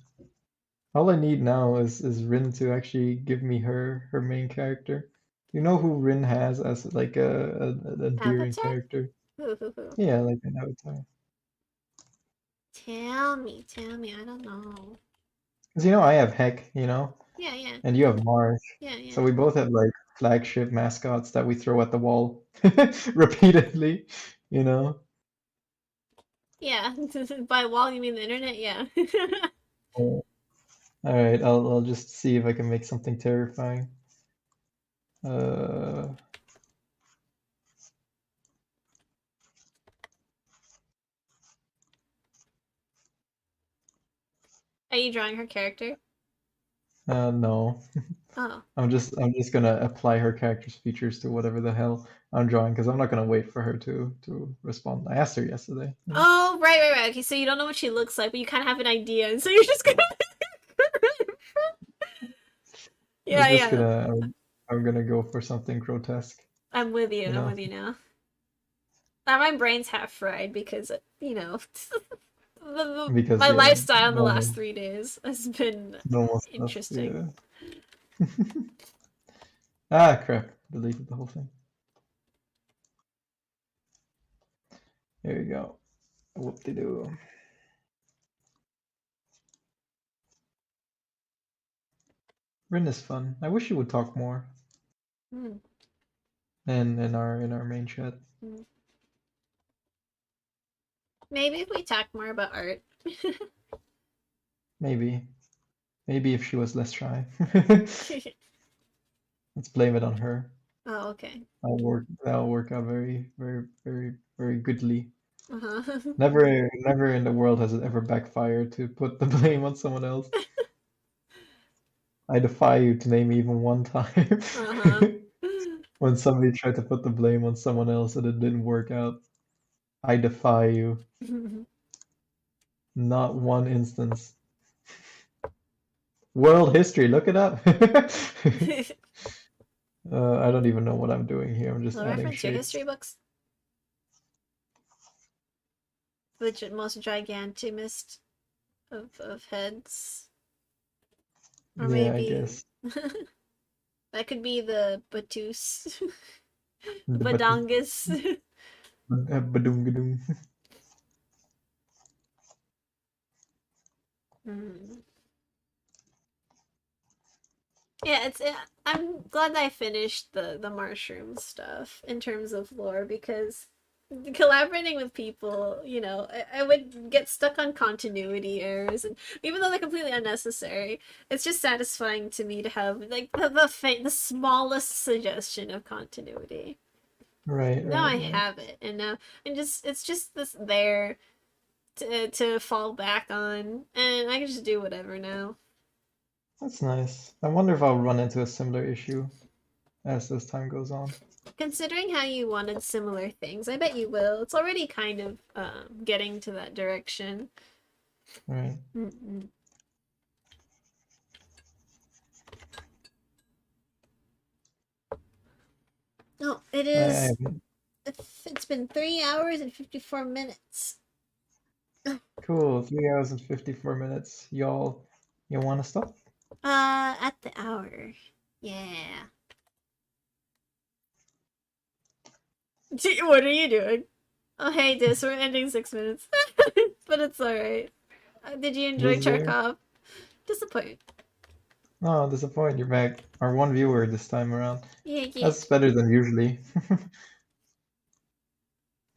S2: All I need now is Rin to actually give me her main character. You know who Rin has as like an endearing
S1: Avatar?
S2: character?
S1: Ooh.
S2: Yeah, like an avatar.
S1: Tell me, I don't know.
S2: Because you know I have Heck, you know,
S1: Yeah, yeah,
S2: and you have Marsh.
S1: yeah,
S2: So
S1: yeah.
S2: we both have like flagship mascots that we throw at the wall repeatedly, you know.
S1: Yeah, by wall you mean the internet? Yeah.
S2: All right, I'll just see if I can make something terrifying. Uh,
S1: Are you drawing her character?
S2: no.
S1: Oh.
S2: I'm just gonna apply her character's features to whatever the hell I'm drawing because I'm not gonna wait for her to respond. I asked her yesterday, you know.
S1: Oh, right, right, right. Okay, so you don't know what she looks like, but you kind of have an idea, and so you're just gonna.
S2: We're
S1: Yeah,
S2: just
S1: yeah.
S2: gonna I'm gonna go for something grotesque.
S1: I'm with you.
S2: you
S1: I'm
S2: know,
S1: with you now. Now my brain's half fried because
S2: because
S1: my
S2: yeah,
S1: lifestyle in the last
S2: normal
S1: 3 days has been
S2: normal stuff.
S1: interesting.
S2: Yeah. Ah, crap! Deleted the whole thing. There you go. Whoop-de-doo. Rin is fun. I wish you would talk more
S1: Hmm.
S2: in our main chat.
S1: Hmm. Maybe if we talk more about art.
S2: Maybe. Maybe if she was less shy. Let's blame it on her.
S1: Oh, okay.
S2: That'll work out very, very, very, very goodly.
S1: Uh-huh.
S2: Never in the world has it ever backfired to put the blame on someone else. I defy you to name even one time
S1: Uh-huh.
S2: when somebody tried to put the blame on someone else and it didn't work out. I defy you. Not one instance. World history, look it up. I don't even know what I'm doing here. I'm just
S1: Well,
S2: adding
S1: reference your
S2: shapes.
S1: history books. The most gigantimest of heads. Or
S2: Yeah, I
S1: maybe
S2: guess.
S1: that could be the Batus. The
S2: But
S1: Badongus.
S2: Badungadung.
S1: Hmm. Yeah, I'm glad I finished the mushroom stuff in terms of lore because collaborating with people, I would get stuck on continuity errors, and even though they're completely unnecessary, it's just satisfying to me to have like the smallest suggestion of continuity.
S2: Right,
S1: Now
S2: right,
S1: I
S2: right.
S1: have it, and now it's just this there to fall back on, and I can just do whatever now.
S2: That's nice. I wonder if I'll run into a similar issue as this time goes on.
S1: Considering how you wanted similar things, I bet you will. It's already kind of getting to that direction.
S2: Right.
S1: Mm-mm. No, it
S2: I
S1: is.
S2: haven't.
S1: It's been 3 hours and 54 minutes.
S2: Cool. 3 hours and 54 minutes. You want to stop?
S1: At the hour. Yeah. What are you doing? Oh, hey, Dis, we're ending 6 minutes. But it's alright. Did you enjoy
S2: This is there.
S1: Charkov? Disappoint.
S2: Oh, disappointed you're back. Our one viewer this time around.
S1: Yeah, yeah.
S2: That's better than usually.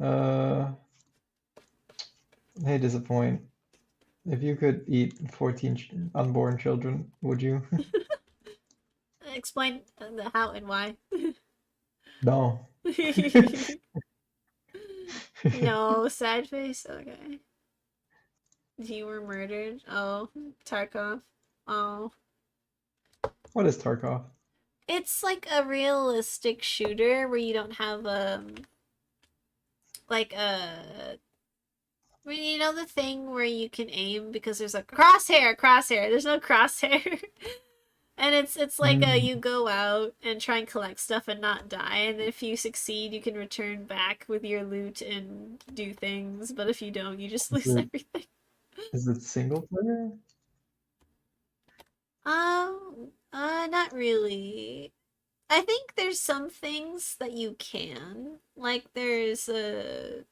S2: uh, hey, disappoint. If you could eat 14 unborn children, would you?
S1: Explain the how and why.
S2: No.
S1: No, sad face? Okay. You were murdered? Oh, Tarkov. Oh.
S2: What is Tarkov?
S1: It's like a realistic shooter where you don't have like a I mean, you know the thing where you can aim because there's a crosshair. There's no crosshair. And it's like
S2: Mm,
S1: you go out and try and collect stuff and not die, and if you succeed, you can return back with your loot and do things. But if you don't, you just
S2: is
S1: lose
S2: it
S1: everything.
S2: is it single player?
S1: Not really. I think there's some things that you can. Like there's a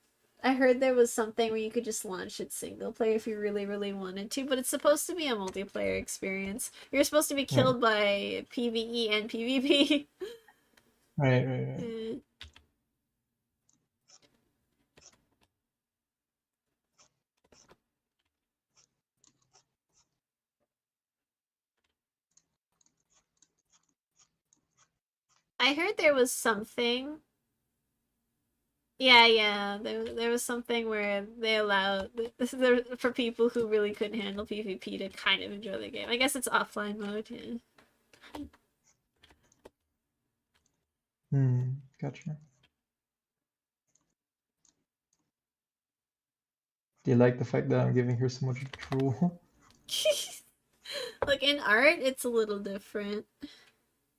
S1: I heard there was something where you could just launch it single player if you really, really wanted to, but it's supposed to be a multiplayer experience. You're supposed to be
S2: Right,
S1: killed by PvE and PvP.
S2: right, right, right.
S1: Eh. I heard there was something. Yeah, yeah. There was something where they allowed for people who really couldn't handle PvP to kind of enjoy the game. I guess it's offline mode. Yeah.
S2: Gotcha. Do you like the fact that I'm giving her so much drool?
S1: Like in art, it's a little different.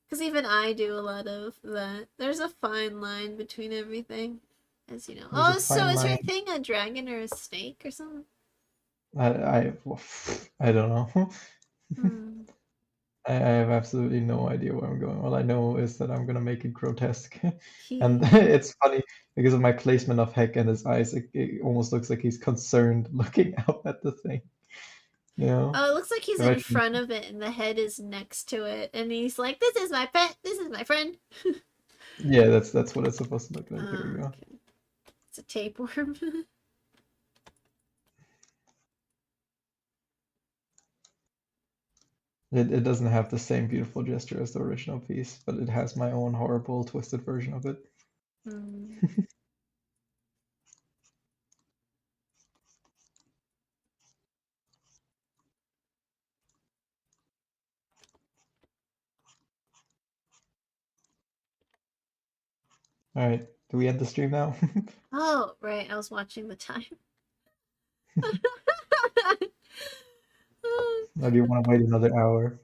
S1: Because even I do a lot of that. There's a fine line between everything, as you know.
S2: There's a
S1: Oh, so
S2: fine
S1: is your
S2: line.
S1: thing a dragon or a snake or something?
S2: Well, I don't know.
S1: Hmm.
S2: I have absolutely no idea where I'm going. All I know is that I'm gonna make it grotesque. And
S1: He...
S2: it's funny because of my placement of Heck and his eyes, it almost looks like he's concerned looking up at the thing. You know?
S1: Oh, it looks like he's in
S2: Imagine,
S1: front of it and the head is next to it. And he's like, this is my pet. This is my friend.
S2: yeah, that's what it's supposed to look like. There we
S1: Oh,
S2: go.
S1: okay. It's a tapeworm.
S2: It doesn't have the same beautiful gesture as the original piece, but it has my own horrible, twisted version of it.
S1: Hmm.
S2: All right, do we end the stream now?
S1: Oh, right. I was watching the time.
S2: Or do you want to wait another hour?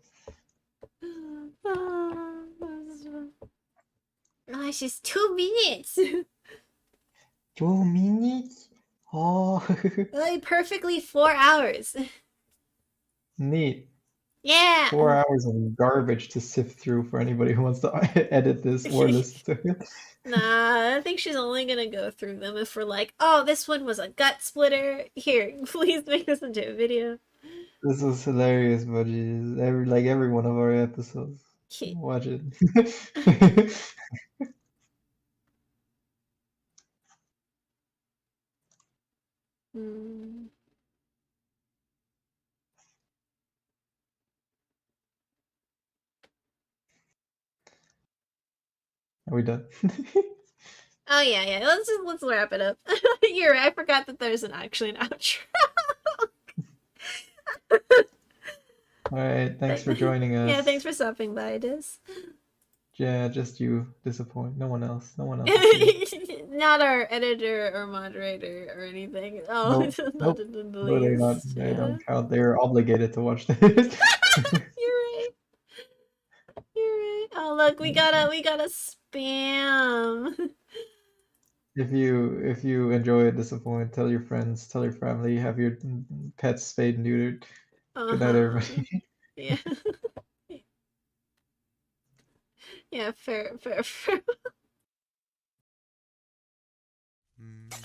S1: Oh, it's just 2 minutes.
S2: 2 minutes? Oh,
S1: Like perfectly 4 hours.
S2: neat.
S1: Yeah.
S2: 4 hours of garbage to sift through for anybody who wants to edit this or listen to it.
S1: Nah, I think she's only gonna go through them if we're like, oh, this one was a gut splitter. Here, please make this into a video.
S2: This was hilarious, Budgie. Every one of our episodes. Watch it.
S1: Hmm.
S2: Are we done?
S1: Oh yeah. Let's wrap it up. You're right. I forgot that there's actually an outro.
S2: All right, thanks for joining
S1: Yeah, thanks
S2: us.
S1: for stopping by, Dis.
S2: Yeah, just you disappoint. No one else. No one else is here.
S1: Not our editor or moderator or anything. Oh,
S2: Nope.
S1: not
S2: Nope.
S1: in the
S2: No, they're not.
S1: least.
S2: They
S1: Yeah.
S2: don't count. They're obligated to watch this.
S1: You're right. You're right. Oh look, we got a spam.
S2: If you enjoy it, disappoint, tell your friends, tell your family, have your pets spayed and neutered. Good night,
S1: Uh-huh.
S2: everybody.
S1: Yeah. Yeah, fair.
S3: Mm.